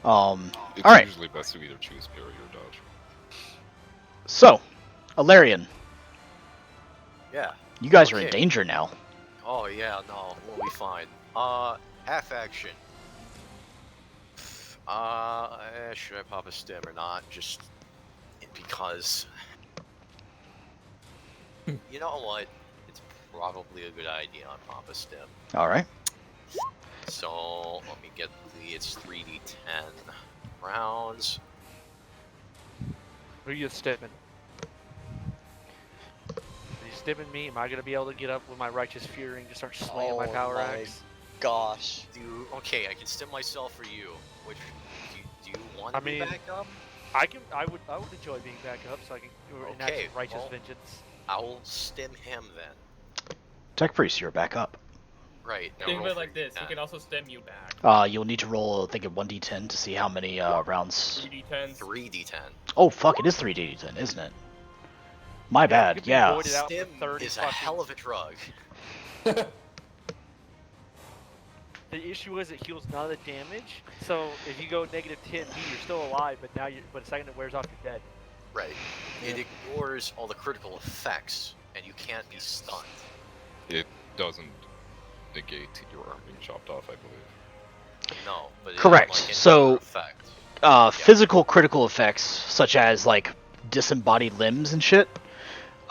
It's All right. usually best to either choose parry or dodge. So, Alarian, Yeah. you guys are in Okay. danger now. Oh yeah, no, we'll be fine. Half action. Should I pop a stim or not? Just because. You know what? It's probably a good idea on pop a stim. All right. So let me get it's 3d10 rounds. Who are you stimming? Are you stimming me? Am I gonna be able to get up with my righteous fury and just start swinging my power axe? Gosh. Okay, I can stim myself for you. Which do you want I to be mean, back up? I would enjoy being back up so I can enact Okay, some righteous well, vengeance. I'll stim him then. Tech Priest, you're back up. Right. Now Think of roll it like this. He 3d10. can also stem you back. You'll need to roll, I think, a 1d10 to see how many rounds. 3d10. 3d10. Oh, fuck, it is 3d10, isn't it? My bad, yeah. voided out for Stim 30 is a fucking- hell of a drug. The issue is it heals none of the damage. So if you go -10B, you're still alive, but now but the second it wears off, you're dead. Right. It ignores all the critical effects, and you can't be stunned. It doesn't negate your arm being chopped off, I believe. No, but Correct. Like any So, other effect. physical critical effects, such as like disembodied limbs and shit,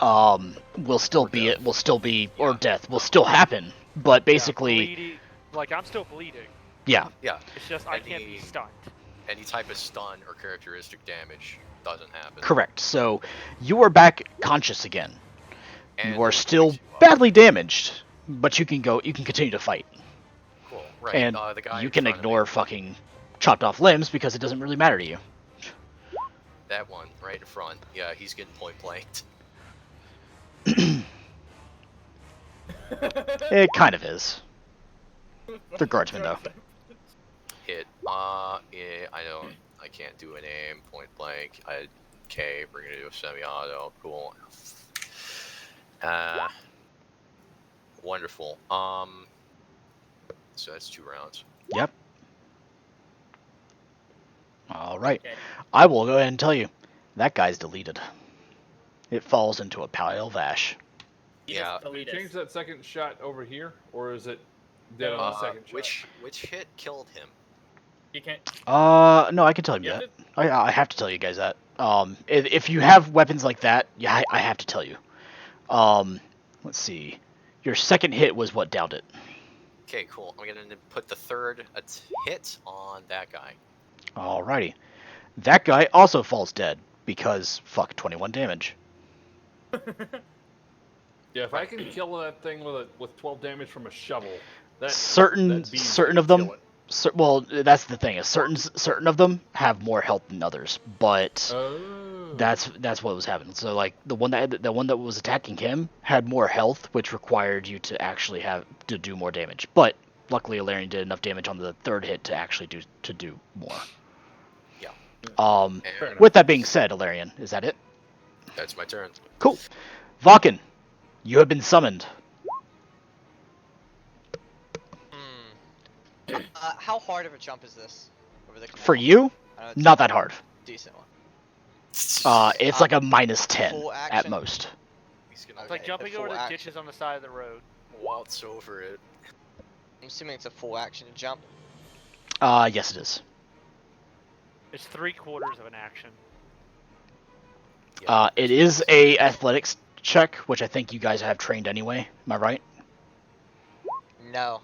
will still be or death will still happen. But basically, bleeding, like I'm still bleeding. Yeah. Yeah. It's just I can't be stunned. Any type of stun or characteristic damage doesn't happen. Correct. So you are back conscious again. And you are still badly damaged, but you can continue to fight. Cool. Right. And the guy you can ignore fucking chopped off limbs because it doesn't really matter to you. That one right in front. Yeah, he's getting point blanked. It kind of is. The guardsman, though. Hit. Yeah, I can't do an aim, point blank. Okay, we're gonna do a semi-auto. Cool. Wonderful. So that's 2 rounds. Yep. All right. Okay. I will go ahead and tell you, that guy's deleted. It falls into a pile of ash. Yeah. Can you change that second shot over here, or is it dead on the second shot? Which hit killed him? You can't. No, I can tell you that. I have to tell you guys that. If you have weapons like that, yeah, I have to tell you. Let's see. Your second hit was what downed it. Okay, cool. I'm gonna put the third hit on that guy. Alrighty. That guy also falls dead because fuck 21 damage. Yeah, if I can kill that thing with 12 damage from a shovel, certain of them. Well, that's the thing. Certain of them have more health than others, but that's what was happening. So like the one that was attacking him had more health, which required you to actually have to do more damage. But luckily, Alarian did enough damage on the third hit to actually do more. Yeah. With that being said, Alarian, is that it? That's my turn. Cool. Vulcan, you have been summoned. How hard of a jump is this? Over the canal? For you, not that hard. Decent one. It's like a -10 at most. It's like jumping over the ditches on the side of the road. Waltz over it. I'm assuming it's a full action jump. Yes, it is. It's 3/4 of an action. It is a athletics check, which I think you guys have trained anyway. Am I right? No.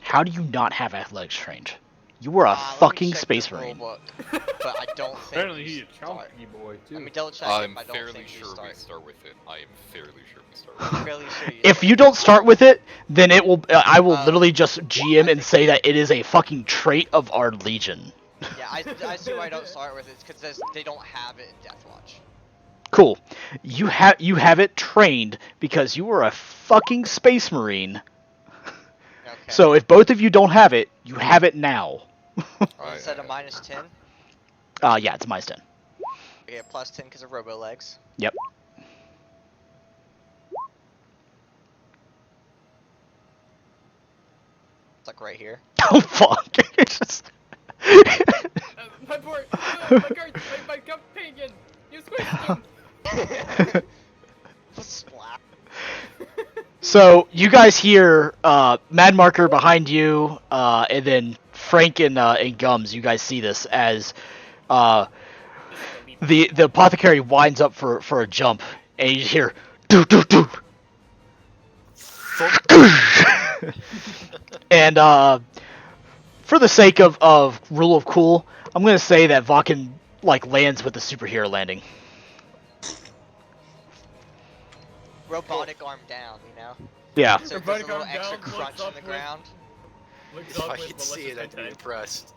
How do you not have athletics trained? You were a fucking space marine. But I don't think. Apparently he's a chunky boy too. Let me double check. I'm fairly sure we start with it. I am fairly sure we start with it. I'm fairly sure if you don't start with it, then it will. I will literally just GM and say that it is a fucking trait of our legion. Yeah, I see why I don't start with it. It's because they don't have it in Deathwatch. Cool. You have it trained because you were a fucking space marine. Okay. So if both of you don't have it, you have it now. Is that a -10? Yeah, it's a -10. I get a +10 because of robo legs. Yep. It's like right here. Oh fuck! My board, my guard, my companion, you squished him. Splat. So you guys hear Mad Marker behind you, and then Frank and Gums. You guys see this as the apothecary winds up for a jump, and you hear doo doo doo. And for the sake of rule of cool, I'm gonna say that Vulcan lands with the superhero landing. Robotic arm down, you know? Yeah. So there's a little extra crunch in the ground. If I could see it, I'd be impressed.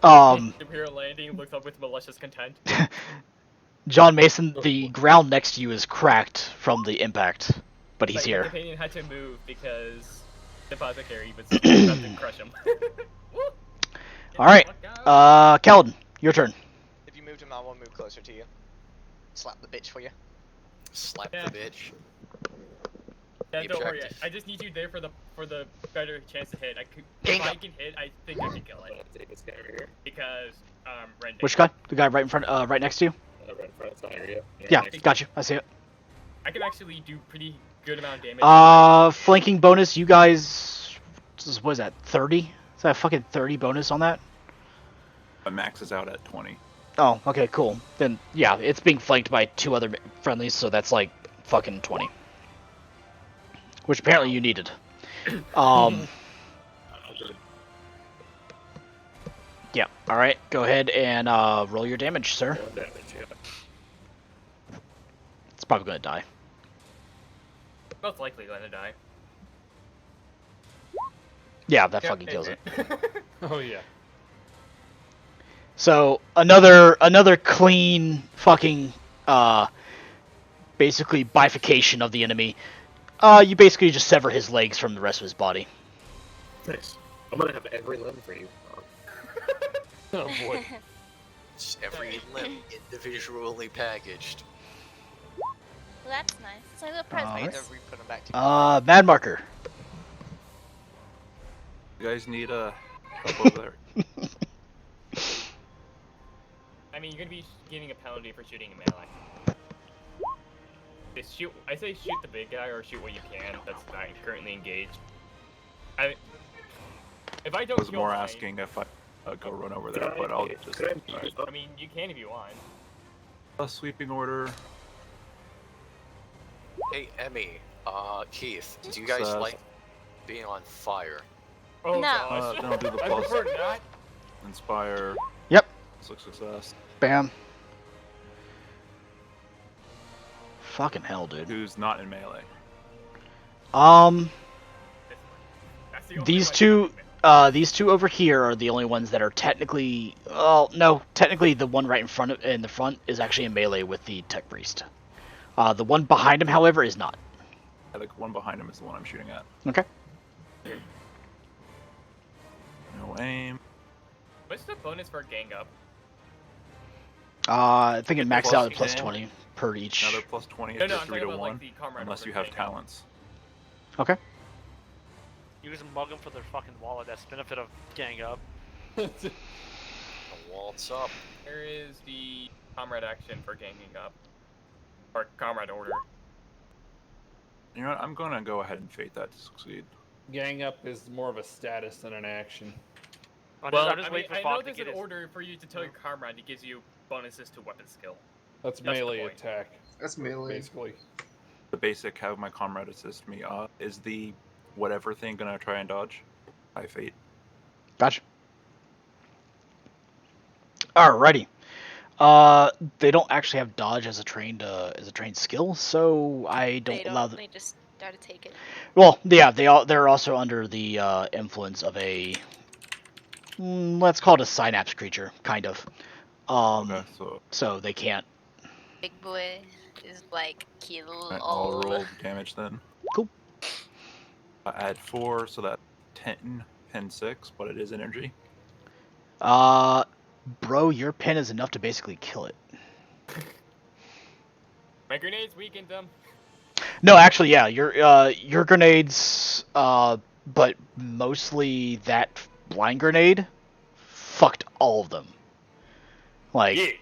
Superhero landing looks up with malicious content. John Mason, the ground next to you is cracked from the impact, but he's here. The companion had to move because the apothecary was about to crush him. Alright, Kaladin, your turn. If you moved him, I will move closer to you. Slap the bitch for you. Slap the bitch. Yeah, don't worry. I just need you there for the better chance to hit. If I can hit, I think I can kill it. Because Which guy? The guy right in front, right next to you? right in front of Tyria. Yeah, next to got you. I see it. I can actually do pretty good amount of damage. Flanking bonus, you guys... What is that, 30? Is that a fucking 30 bonus on that? It maxes out at 20. Oh, okay, cool. Then, yeah, it's being flanked by 2 other friendlies, so that's like fucking 20. Which apparently you needed. Yeah, alright, go ahead and roll your damage, sir. It's probably gonna die. Most likely gonna die. Yeah, that fucking kills it. Oh yeah. So another clean fucking basically bifurcation of the enemy. You basically just sever his legs from the rest of his body. Nice. I'm gonna have every limb for you. Oh boy. Just every limb individually packaged. Well, that's nice. It's like a present. Alright. Put him back together. Mad Marker. You guys need a help over there. I mean, you're gonna be getting a penalty for shooting a melee. Just shoot. I say shoot the big guy or shoot what you can. That's not currently engaged. If I don't I was kill more mine, asking if I go run over there, but I'll just. I mean, you can if you want. A sweeping order. Hey, Emmy, Keith, do you guys like being on fire? Oh No. gosh. Then I'll do the I plus. prefer not. Inspire. Yep. Success. Bam. Fucking hell, dude. Who's not in melee? That's the only These way. these two over here are the only ones that are technically. Well, no, technically the one right in the front is actually in melee with the Tech Priest. The one behind him, however, is not. Yeah, the one behind him is the one I'm shooting at. Okay. No aim. What's the bonus for gang up? I think it maxed Plus out at plus 10. 20 per each. Another plus 20 No, if no, you're I'm 3 talking to about 1, like the comrade unless order you have gang up. talents. Okay. You just mug them for their fucking wallet. That's the benefit of gang up. Waltz up. There is the comrade action for ganging up. Or comrade order. You know what? I'm gonna go ahead and fate that to succeed. Gang up is more of a status than an action. Well, I'm just I mean, waiting for I know Fox to there's get an his... order for you to tell your comrade. It gives you bonuses to weapon skill. That's the melee point. attack, That's melee. basically. The basic have my comrade assist me. Is the whatever thing gonna try and dodge? I fate. Gotcha. Alrighty. They don't actually have dodge as a trained skill, so I don't allow them. They just gotta take it. Well, yeah, they're also under the influence of a let's call it a synapse creature, kind of. Okay, So they can't. Big boy is like kill I'll all. roll damage then. Cool. I add 4, so that 10, 6, but it is energy. Bro, your pen is enough to basically kill it. My grenades weakened them. No, actually, yeah, your grenades, but mostly that blind grenade, fucked all of them. Like,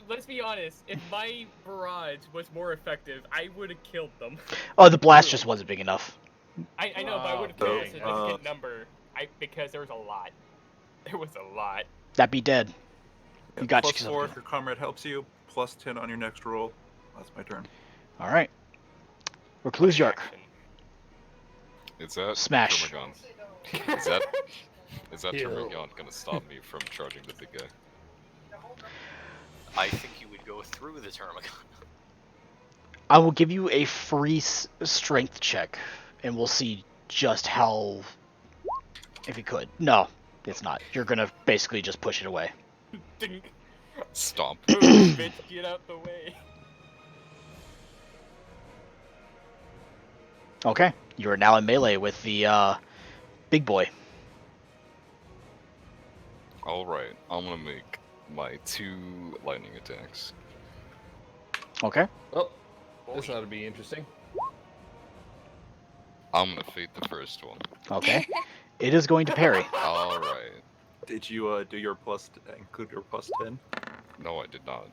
Let's be honest. If my barrage was more effective, I would have killed them. oh, the blast just wasn't big enough. I know, but I would have Oh, killed a dang. significant number. Because there was a lot. There was a lot. That'd be dead. Yeah, You got plus yourself 4 good. if your comrade helps you. Plus 10 on your next roll. That's my turn. All right. Recluse Yark. Is that Smash. Termagant? Is that Heal. Termagant gonna stop me from charging the big guy? I think you would go through the Termagant. I will give you a free strength check, and we'll see just how. If you could. No, it's not. You're gonna basically just push it away. Stomp. Bitch, get out the way. Okay. You are now in melee with the big boy. Alright, I'm gonna make my 2 lightning attacks. Okay. Oh, this ought to be interesting. I'm gonna fate the first one. Okay. It is going to parry. Alright. Did you do your include your plus 10? No, I did not.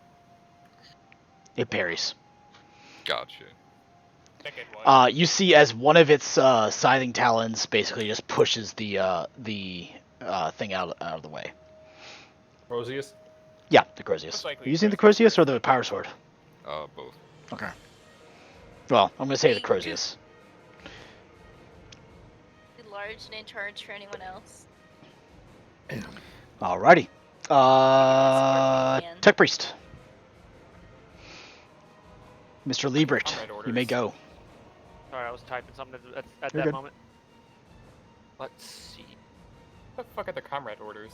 It parries. Gotcha. Second one. You see as one of its scything talons basically just pushes the thing out of the way. Rosius? Yeah, the Crozius. Most Are likely you using the Crozius Crozius or the Power Sword? Both. Okay. Well, I'm gonna say the Be Crozius. large and in charge for anyone else. Alrighty. Scorpion. Tech Priest. Mr. Liebert, Comrade you may orders. go. Sorry, I was typing something at You're that good. moment. Let's see. What the fuck are the comrade orders?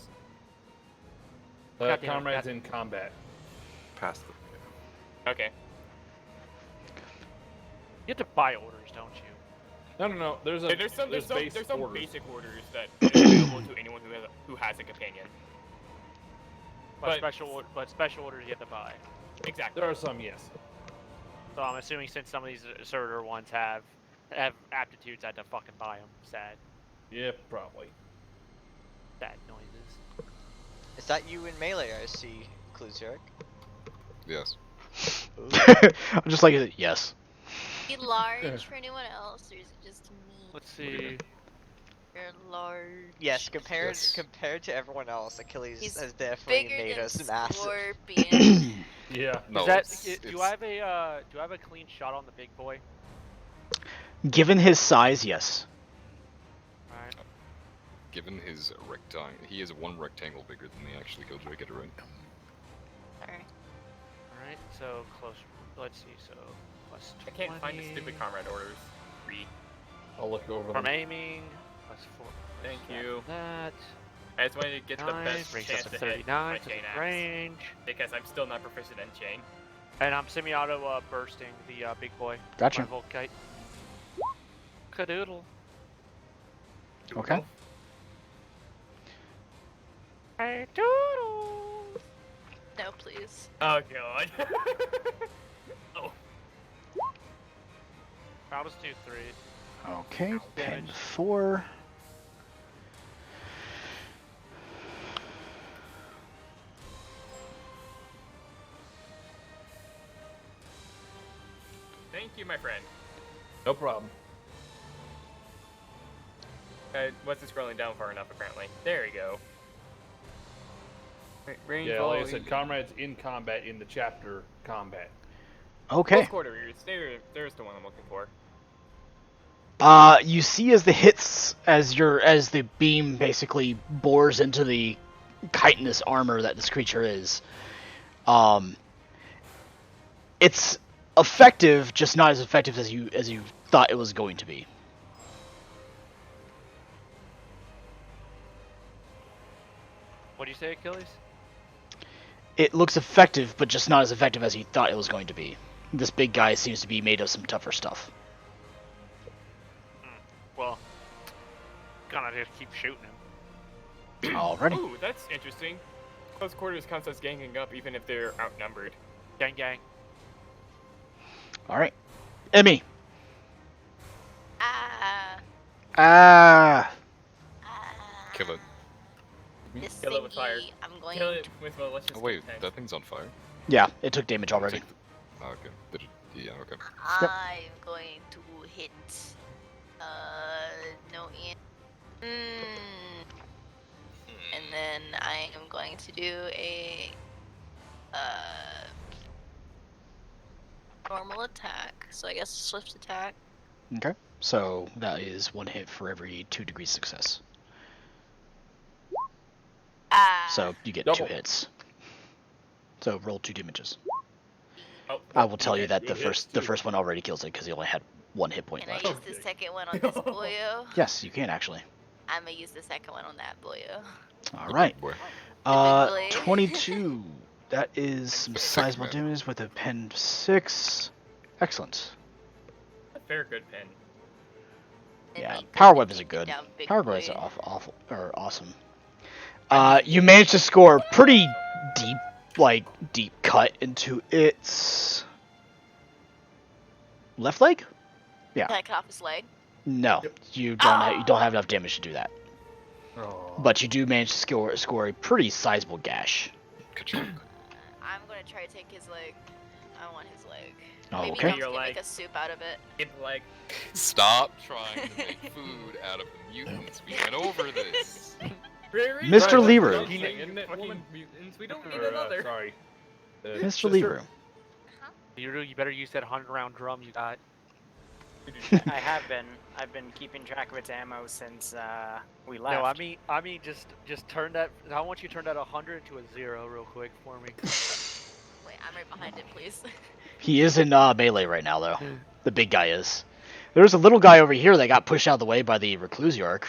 God damn it, Comrades God. in combat. Past the. Okay. You have to buy orders, don't you? No. There's a Yeah, there's some base there's some orders. basic orders that are available to anyone who has a companion. But special orders you have to buy. Exactly. There are some, yes. So I'm assuming since some of these asserter ones have aptitudes, I had to fucking buy them. Sad. Yeah, probably. Sad noises. Is that you in melee? I see, Kluzeric. Yes. I'm just like, yes. Be large for anyone else, or is it just me? Let's see. You're large. Yes, compared Yes. compared to everyone else, Achilles He's has definitely bigger made than us massive. Scorpion. Yeah. No, Is that? it's, Do I have a clean shot on the big boy? Given his size, yes. Alright. given his rectangle, he is one rectangle bigger than the actual Killjoy. Get it right. Alright. Alright, so close. Let's see. So plus 20. I can't find the stupid comrade orders. 3. I'll look over From them. aiming. Plus 4. Thank you. That. I just wanted to get the best brings chance us to to hit 39 my to chain the axe, range. because I'm still not proficient in chain. And I'm semi-auto bursting the big boy. Gotcha. My Volkite. Cadoodle. Okay. Hey, doodle. No, please. Oh god. oh. That was 2-3. Okay, pen Damage. 4. Thank you, my friend. No problem. I wasn't scrolling down far enough, apparently. There we go. Range Yeah, like I volley. said, comrades in combat in the chapter combat. Okay. Close quarters. There's the one I'm looking for. You see as the hits, as the beam basically bores into the chitinous armor that this creature is, it's effective, just not as effective as you thought it was going to be. What do you say, Achilles? It looks effective, but just not as effective as you thought it was going to be. This big guy seems to be made of some tougher stuff. Well, gonna just keep shooting him. Alrighty. Ooh, that's interesting. Close quarters counts as ganging up even if they're outnumbered. Gang, gang. Alright. Emmy. Ah. Ah. Kill it. This Kill it with fire. thingy, I'm going Kill it with malicious Oh wait, intent. that thing's on fire. Yeah, it took damage already. Take the- Oh, okay. Did it? Yeah. Okay. I'm going to hit. No in. And then I am going to do a normal attack. So I guess swift attack. Okay. So that is 1 hit for every 2 degrees success. Ah. So you get Double. 2 hits. So roll 2 damages. Oh, I will tell you okay, that the good hits, the too. first one already kills it because he only had 1 hit point Can I left. use the Okay. second one on this boyo? Yes, you can actually. I'm gonna use the second one on that boyo. All right. Boy. boy. 22. That is some sizable man. damage with a pen 6. Excellent. a fair good pen. And Yeah, me power good weapons are taking good. down big Power boy. weapons are awful or awesome. You managed to score a pretty deep cut into its left leg. Yeah. Can I cut off his leg? No, you don't have enough damage to do that. Oh. But you do manage to score a pretty sizable gash. Ka-chunk. I'm gonna try to take his leg. I want his leg. Maybe Okay. Gums can make a soup out of it. Get leg. Stop trying to make food out of the mutants. We went over this. Mr. Leroy. Fucking mutants. We don't need another. Sorry. Mr. Leroy. You better use that 100-round drum you got. I have been. I've been keeping track of its ammo since we left. No, I mean, just turn that. I want you to turn that 100 into a 0 real quick for me. Wait, I'm right behind it, please. He is in melee right now, though. The big guy is. There's a little guy over here that got pushed out of the way by the Reclusiarch.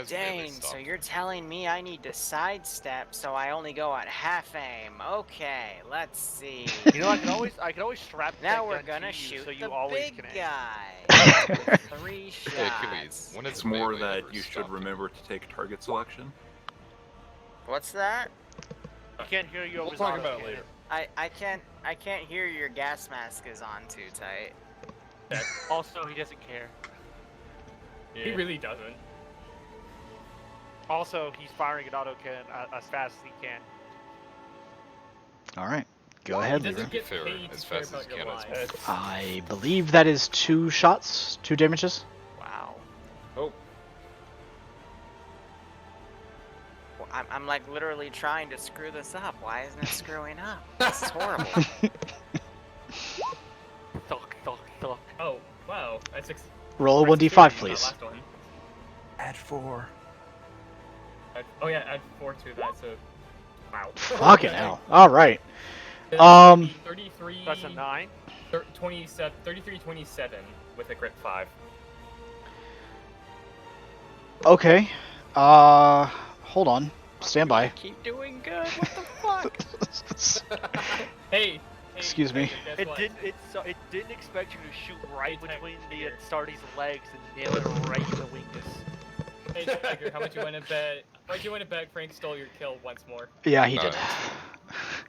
Dang, so you're telling me I need to sidestep so I only go at half aim. Okay, let's see. You know, I can always strap Now that we're gun gonna to you shoot so you the always big can aim. guy. 3 shots. It's more that you should remember to take target selection. What's that? I can't hear you over We'll talk his about it autocannon. later. I can't hear your gas mask is on too tight. Also, he doesn't care. He really doesn't. Also, he's firing an autocannon as fast as he can. Alright. Go ahead, He doesn't Leroy. get Fair, paid as to care fast as about your can, I lives. I believe that is 2 shots, 2 damages. Wow. Oh. Well, I'm like literally trying to screw this up. Why isn't it screwing up? This is horrible. Thunk. Oh, wow. That's Roll a that's 1d5, that please. last one. Add 4. Oh yeah, add 4 to that, so... Wow. Fucking hell. Alright. That'll be 33... That's a 9. 27, 33-27 with a grip 5. Okay. Hold on. Stand by. Keep doing good. What the fuck? Hey! Excuse me. Guess It what? didn't expect you to shoot right between the Stardy's legs and nail it right in the weakness. Hey, Tiger, how much you want to bet? Why'd you want to bet Frank stole your kill once more? Yeah, he did.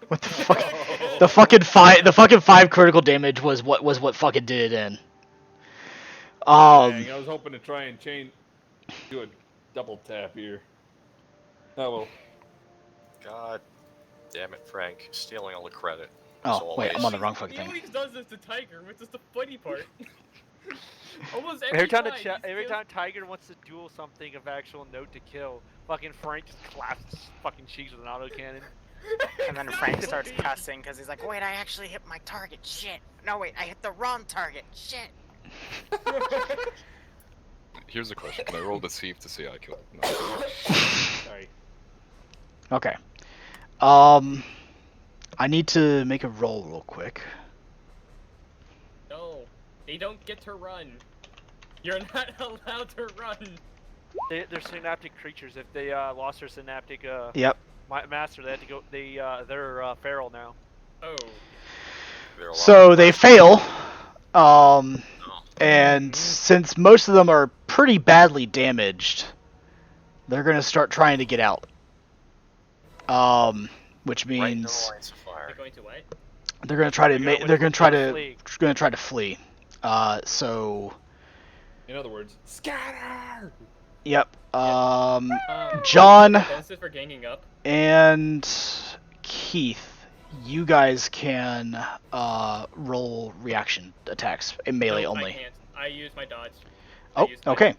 What the fuck? The fucking 5 critical damage was what fucking did it in. Dang, I was hoping to try and do a double tap here. Oh well. God damn it, Frank. Stealing all the credit. Oh, wait, I'm on the wrong fucking He thing. always does this to Tiger, which is the funny part. Almost Every time time every time Tiger wants to duel something of actual note to kill, fucking Frank just claps his fucking cheeks with an autocannon. And then Frank starts cussing because he's like, wait, I actually hit my target. Shit. No, wait, I hit the wrong target. Shit. Here's a question. Can I roll deceive to see I killed him? No. Sorry. Okay. I need to make a roll real quick. No, they don't get to run. You're not allowed to run. They're synaptic creatures. If they lost their synaptic Yep. master, they had to go. They're feral now. Oh. So they fail. And since most of them are pretty badly damaged, they're gonna start trying to get out. Which means They're going to what? they're gonna try to they're gonna try to flee. So. In other words, scatter. Yep. John Bonuses for ganging up. and Keith, you guys can roll reaction attacks in melee No, only. I can't. I use my dodge. Oh, okay.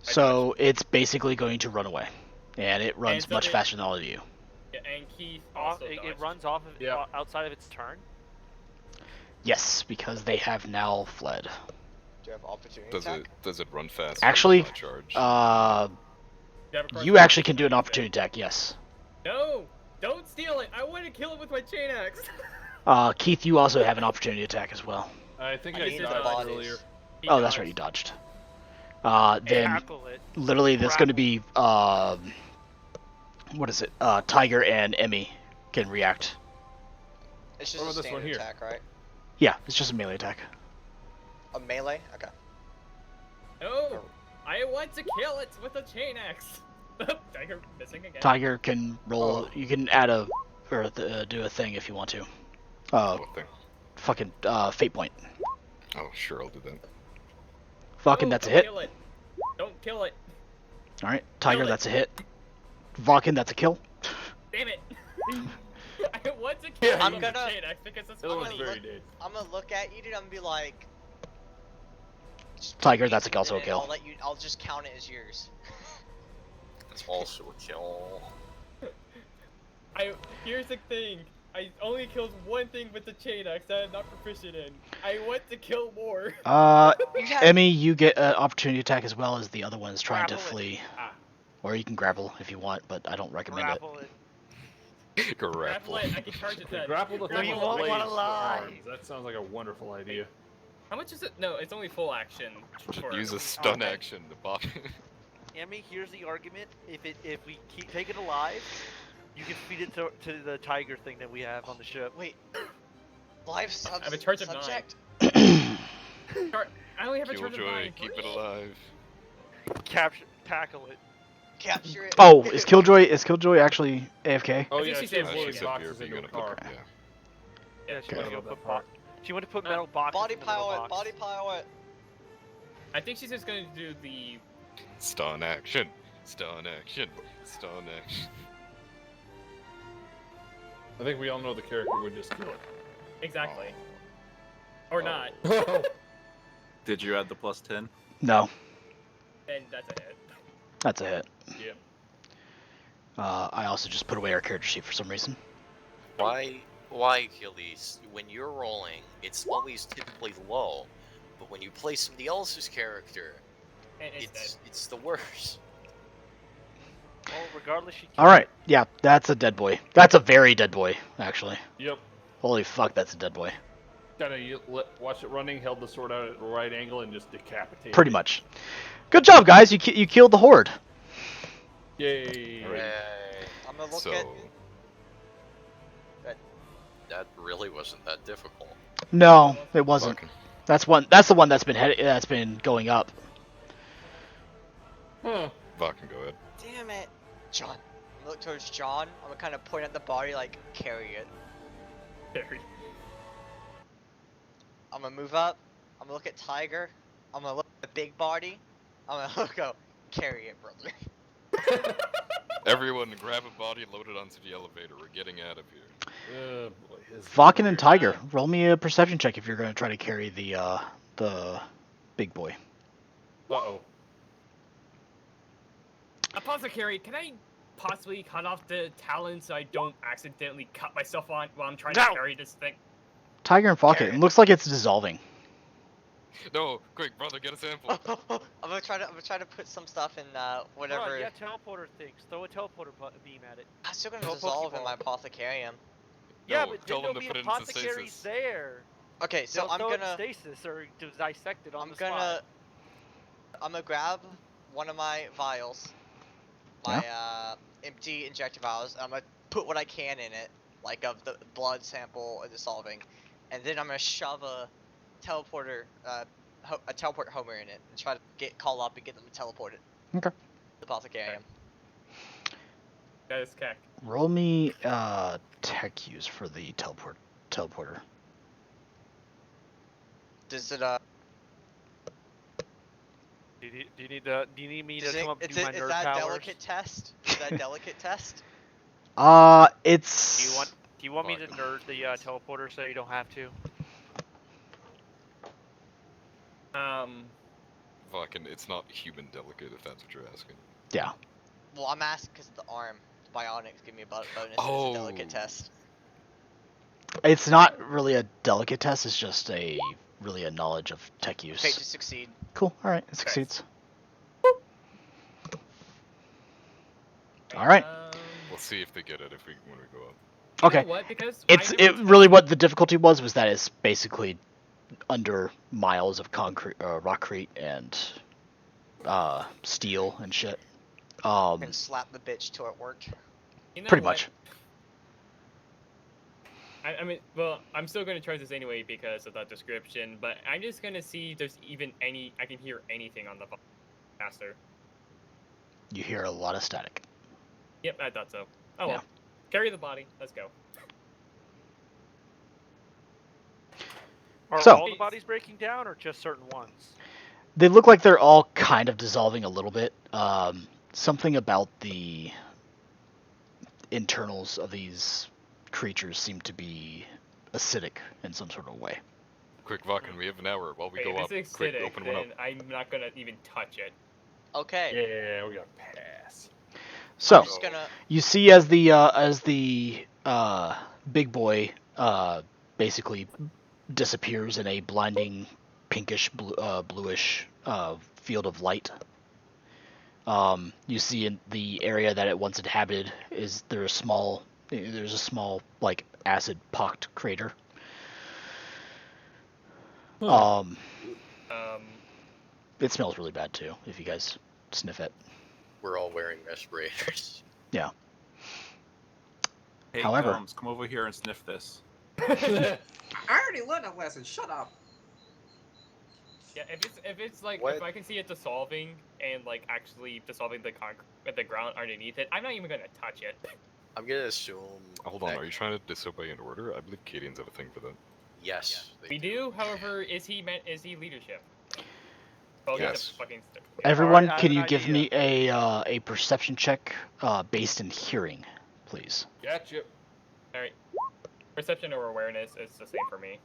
So it's basically going to run away, and it runs so much it- faster than all of you. Yeah, and Keith also It dodged. runs off of outside of its turn. Yes, because they have now fled. Do you have opportunity Does it run fast? Actually, charge? you actually can do an opportunity attack. Yes. No! Don't steal it! I want to kill it with my chain axe! Keith, you also have an opportunity attack as well. I think I I used dodged dodge. earlier. Oh, that's right, you dodged. Then Tackle it. literally that's going to be what is it? Tiger and Emmy can react. It's What just about a this one standard here? attack, right? Yeah, it's just a melee attack. A melee? Okay. No! I want to kill it with a chain axe! Tiger missing again. Tiger can roll. You can add a or do a thing if you want to. What thing? Fucking fate point. Oh, sure, I'll do that. Fucking, No, that's a don't hit. Kill it. Don't kill it. All right, Tiger, Kill it. that's a hit. Vulcan, that's a kill. Damn it! I want want to kill I'm you gonna- with Chain Axe because that's It was funny. very dead. I'm gonna look at you, dude. I'm gonna be like, just Tiger, put that's pieces also in a it, kill. I'll just count it as yours. It's also a kill. Here's the thing. I only killed one thing with the Chain Axe that I'm not proficient in. I want to kill more. Emmy, you get an opportunity attack as well as the other one's trying to Grapple it. flee. Ah. Or you can grapple if you want, but I don't recommend it. Grapple it. Grapple it. I can charge it then. Grapple the thing you with won't blades wanna for lie. arms. That sounds like a wonderful idea. How much is it? No, it's only full action. For... Use a stun Okay. action to bop. Emmy, here's the argument. If we take it alive, you can feed it to the tiger thing that we have on the ship. Wait, live I have a charge of 9. subject? I only have a charge of 9. Killjoy, keep it alive. Tackle it. Capture it. Oh, is Killjoy actually AFK? Oh I think yeah, she's she was AFK. loading She said boxes BRB into a gonna car. put- yeah. Yeah, she Okay. went to I go love put that part. She went to put metal boxes. Body in the metal pilot, box. body pilot. I think she's just going to do the. Stun action. Stun action. Stun action. I think we all know the character would just kill it. Exactly. Or not. Did you add the +10? No, And that's a hit. that's a hit. Yeah. I also just put away our character sheet for some reason. Why, Achilles? When you're rolling, it's always typically low, but when you play somebody else's character, And it's it's the worst. Well, regardless, she. All right, yeah, that's a dead boy. That's a very dead boy, actually. Yep. Holy fuck, that's a dead boy. Kinda watch it running, held the sword out at the right angle, and just decapitated. Pretty much. Good job, guys. You killed the horde. Yay. Hooray. I'm gonna look So, at. That really wasn't that difficult. No, it wasn't. fucking- That's the one that's been going up. Huh. Fucking go ahead. Damn it, John. I'm gonna look towards John. I'm gonna kind of point at the body, like carry it. Carry. I'm gonna move up. I'm gonna look at Tiger. I'm gonna look at the big body. I'm gonna go carry it, brother. Everyone, grab a body, load it onto the elevator. We're getting out of here. Boy, his Vakken and Tiger, roll me a perception check if you're going to try to carry the big boy. Uh-oh. Apothecary, can I possibly cut off the talon so I don't accidentally cut myself on while I'm trying No. to carry this thing? Tiger and Vakken, Carry it it. looks like it's dissolving. No, quick, brother, get a sample. I'm gonna try to put some stuff in whatever. Bro, yeah, teleporter things. Throw a teleporter beam at it. I'm still gonna Throw a dissolve in Pokeball. my apothecarium. Yeah, No, but tell then them there'll to be put it into apothecaries stasis. there. Okay, so They'll I'm throw it in gonna stasis or to dissect it on I'm the gonna grab one of my vials, my empty injector vials. And I'm gonna put what I can in it, like of the blood sample dissolving, and then I'm gonna shove a teleporter, a teleport Homer in it, and try to call up and get them to teleport it. Okay. The apothecarium. That is cack. Roll me tech use for the teleporter. Does it Do you need me Is to come up and is do my it, is nerd that a powers? delicate test? Is that a delicate test? It's. Do you want me to nerd the teleporter so you don't have to? Fucking, it's not human delicate if that's what you're asking. Yeah. Well, I'm asking because of the arm. Bionics give me a bonus. It's Oh. a delicate test. It's not really a delicate test. It's just really a knowledge of tech use. Fate to succeed. Cool. All right, it succeeds. All right. We'll see if they get it when we go up. Okay. You know what? Because It really what the difficulty was that it's basically under miles of concrete, rockcrete and steel and shit. And slap the bitch till it worked. You know Pretty what? much. I mean, well, I'm still going to try this anyway because of that description, but I'm just going to see if there's even I can hear anything on the caster. You hear a lot of static. Yep, I thought so. Oh Yeah. well. Carry the body. Let's go. Are So- all the bodies breaking down or just certain ones? They look like they're all kind of dissolving a little bit. Something about the internals of these creatures seem to be acidic in some sort of way. Quick, Vakken, we have an hour while we Wait, go if up. it's Quick, acidic, open one up. then I'm not gonna even touch it. Okay. Yeah, we got pass. So I'm just gonna. you see as the big boy basically disappears in a blinding pinkish bluish field of light. You see in the area that it once inhabited there's a small like acid pocked crater. It smells really bad too if you guys sniff it. We're all wearing respirators. Yeah. Hey, However, Gums, come over here and sniff this. I already learned that lesson. Shut up. Yeah, if it's like What? if I can see it dissolving and like actually dissolving the concrete at the ground underneath it, I'm not even gonna touch it. I'm gonna assume. Hold on, that- are you trying to disobey an order? I believe Cadians have a thing for that. Yes. We do, however, is he leadership? Well, he's a Yes. fucking. everyone, Alright, I can have you an give idea. me a perception check based in hearing, please? Gotcha. All right. Perception or awareness is the same for me.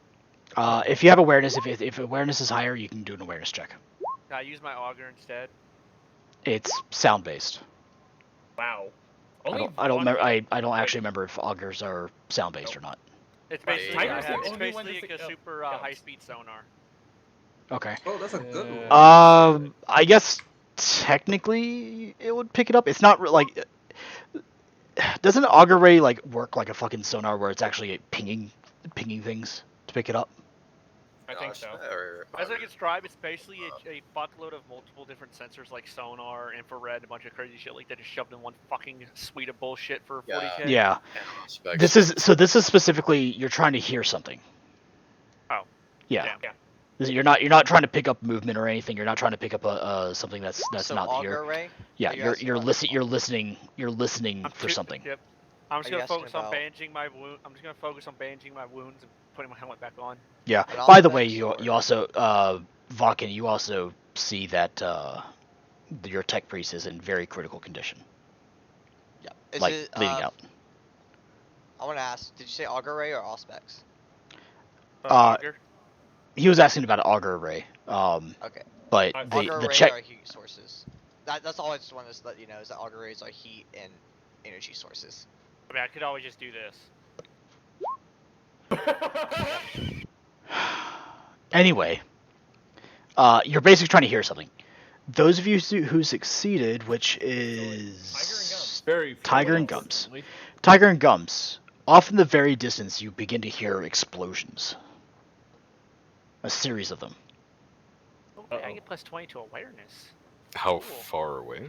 If you have awareness, if awareness is higher, you can do an awareness check. Can I use my auger instead? It's sound based. Wow. I don't actually remember if augers are sound based or not. It's Right, basically, Tiger's the it's only one basically that's a like- super oh, high-speed sonar. Okay. Oh, that's a good one. I guess technically it would pick it up. It's not like. Doesn't auger ray like work like a fucking sonar where it's actually pinging things to pick it up? I think so. As I can describe, it's basically a fuckload of multiple different sensors like sonar, infrared, a bunch of crazy shit like that just shoved in one fucking suite of bullshit for 40k. Yeah. This is specifically you're trying to hear something. Oh. Yeah. Damn. You're not trying to pick up movement or anything. You're not trying to pick up something that's So not auger here. ray? Yeah, Are you you're asking you're about- listening. You're listening for something. Yep. I'm just Are you gonna focus asking on about- bandaging my wound. I'm just gonna focus on bandaging my wounds and putting my helmet back on. Yeah. And By the way, Auspex you also Vakken, you also see that your tech priest is in very critical condition, Yeah. Is like it, bleeding out. I want to ask, did you say auger ray or auspex? Auger. He was asking about auger ray. Okay. But Auger the rays check. are heat sources. That's all I just wanted to let you know is that auger rays are heat and energy sources. I mean, I could always just do this. Anyway, you're basically trying to hear something. Those of you who succeeded, which is Tiger and Gums. Tiger and Gums. Off in the very distance, you begin to hear explosions. A series of them. Okay, I get plus 20 to awareness. How far away?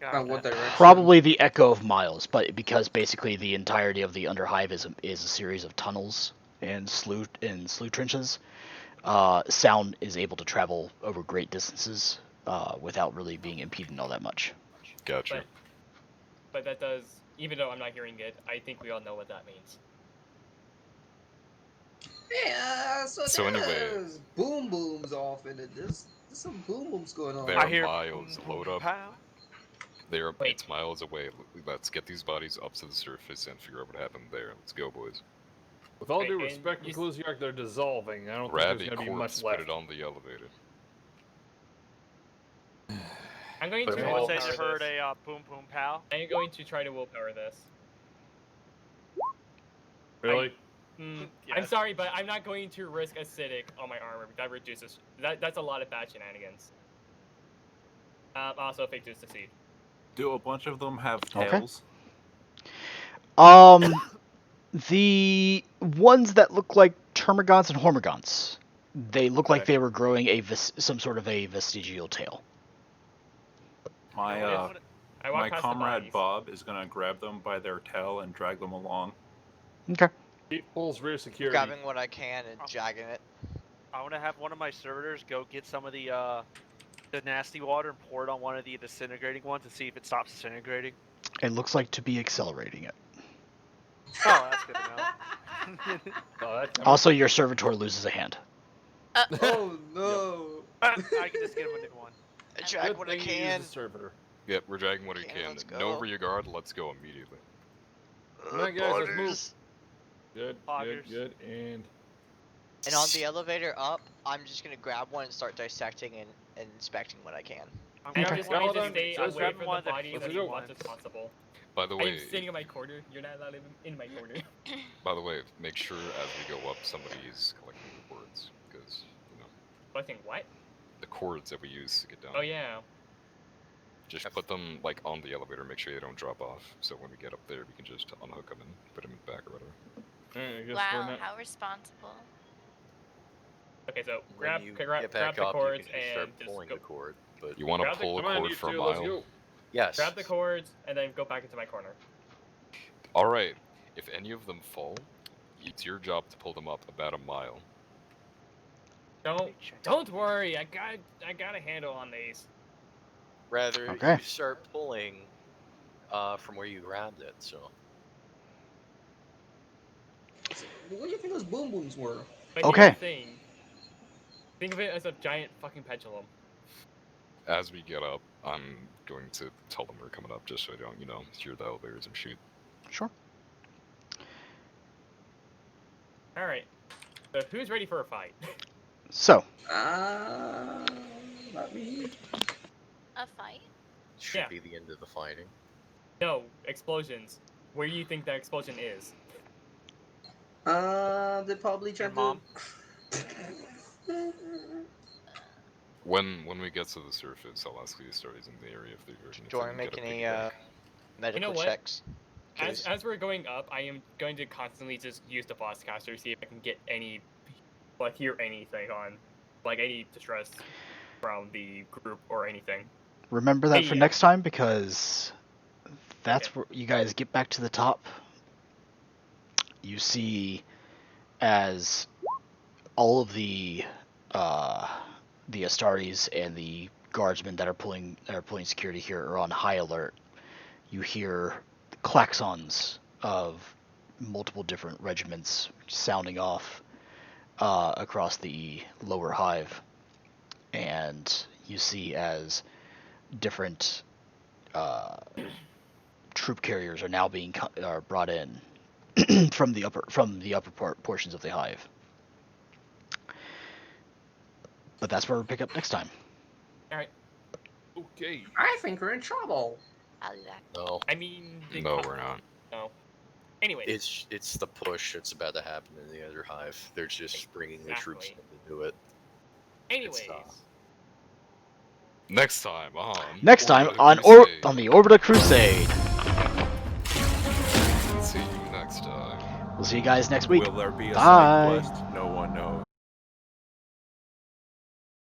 What direction? Probably the echo of miles, but because basically the entirety of the Underhive is a series of tunnels and slough trenches, sound is able to travel over great distances without really being impeded all that much. Gotcha. But that does, even though I'm not hearing it, I think we all know what that means. Yeah, so anyway, there's boom booms off in it. There's some boom booms going on. They're miles. Load up. Pow. They're it's miles away. Let's get these bodies up to the surface and figure out what happened there. Let's go, boys. With all due respect, Ecclesiarch, they're dissolving. I don't Grab think a there's going to be corpse, much put left. it on the elevator. I'm going But to someone willpower said this. you heard a boom boom pow. I'm going to try to willpower this. Really? I'm sorry, but I'm not going to risk acidic on my armor. That reduces. That's a lot of bad shenanigans. Also, fake to succeed. Do a bunch of them have Okay. tails? The ones that look like termagants and hormigants, they look like Okay. they were growing some sort of a vestigial tail. My I walk my past the comrade bodies. Bob is gonna grab them by their tail and drag them along. Okay. He pulls rear security. Grabbing what I can and jagging it. I want to have one of my servitors go get some of the nasty water and pour it on one of the disintegrating ones and see if it stops disintegrating. It looks like to be accelerating it. Oh, that's good to know. Also, your servitor loses a hand. Oh no! I can just get him a new one. I drag what I can. Servitor. Yep, we're dragging what we Okay, can. let's No go. rear guard. Let's go immediately. Come on, guys, let's move. Poggers. Good, Poggers. good, and And on the elevator up, I'm just gonna grab one and start dissecting and inspecting what I can. I'm Okay. grabbing Just one want of to the stay I'm away grabbing from one the of the bodies as heavy much as ones. possible. By the I way, am sitting in my corner. You're not allowed in my corner. make sure as we go up, somebody's collecting the cords, because Collecting what? the cords that we use to get down. Oh yeah. Just put them like on the elevator. Make sure they don't drop off. So when we get up there, we can just unhook them and put them in the back or whatever. I guess Wow, how responsible. Okay, so When grab you grab get back the up, cords you can just start and just pulling go. the cord. But You want to Grab the- pull a come on, cord you for a two, let's mile? go. yes. Grab the cords and then go back into my corner. All right. If any of them fall, it's your job to pull them up about a mile. Don't worry, I got a handle on these. Rather, Okay. you start pulling from where you grabbed it. So What do you think those boom booms were? But Okay. here's the thing. Think of it as a giant fucking pendulum. As we get up, I'm going to tell them we're coming up, just so I don't, hear the elevators and shoot. Sure. All right. So who's ready for a fight? So, Not me. A fight? should Yeah. be the end of the fighting. No, explosions. Where do you think that explosion is? They probably tried mom? When we get to the surface, I'll ask the stories in the area if they're urgent. Do you want to make any medical what? checks? As we're going up, I am going to constantly just use the boss caster to see if I can get any, hear anything on, any distress from the group or anything. remember that for Hey, next time, because that's where you guys get back to the top. You see as all of the Astartes and the guardsmen that are pulling security here are on high alert. You hear klaxons of multiple different regiments sounding off across the lower hive, and you see as different troop carriers are now being brought in from the upper portions of the hive. But that's where we'll pick up next time. All right. Okay. I think we're in trouble. No. I mean, No, we're not. No. Anyway. It's the push that's about to happen in the other hive. They're just bringing the troops in to do it. Anyways. Next time on on the Orbita Crusade. See you next time. We'll see you guys next week. Will there be a Bye. side quest?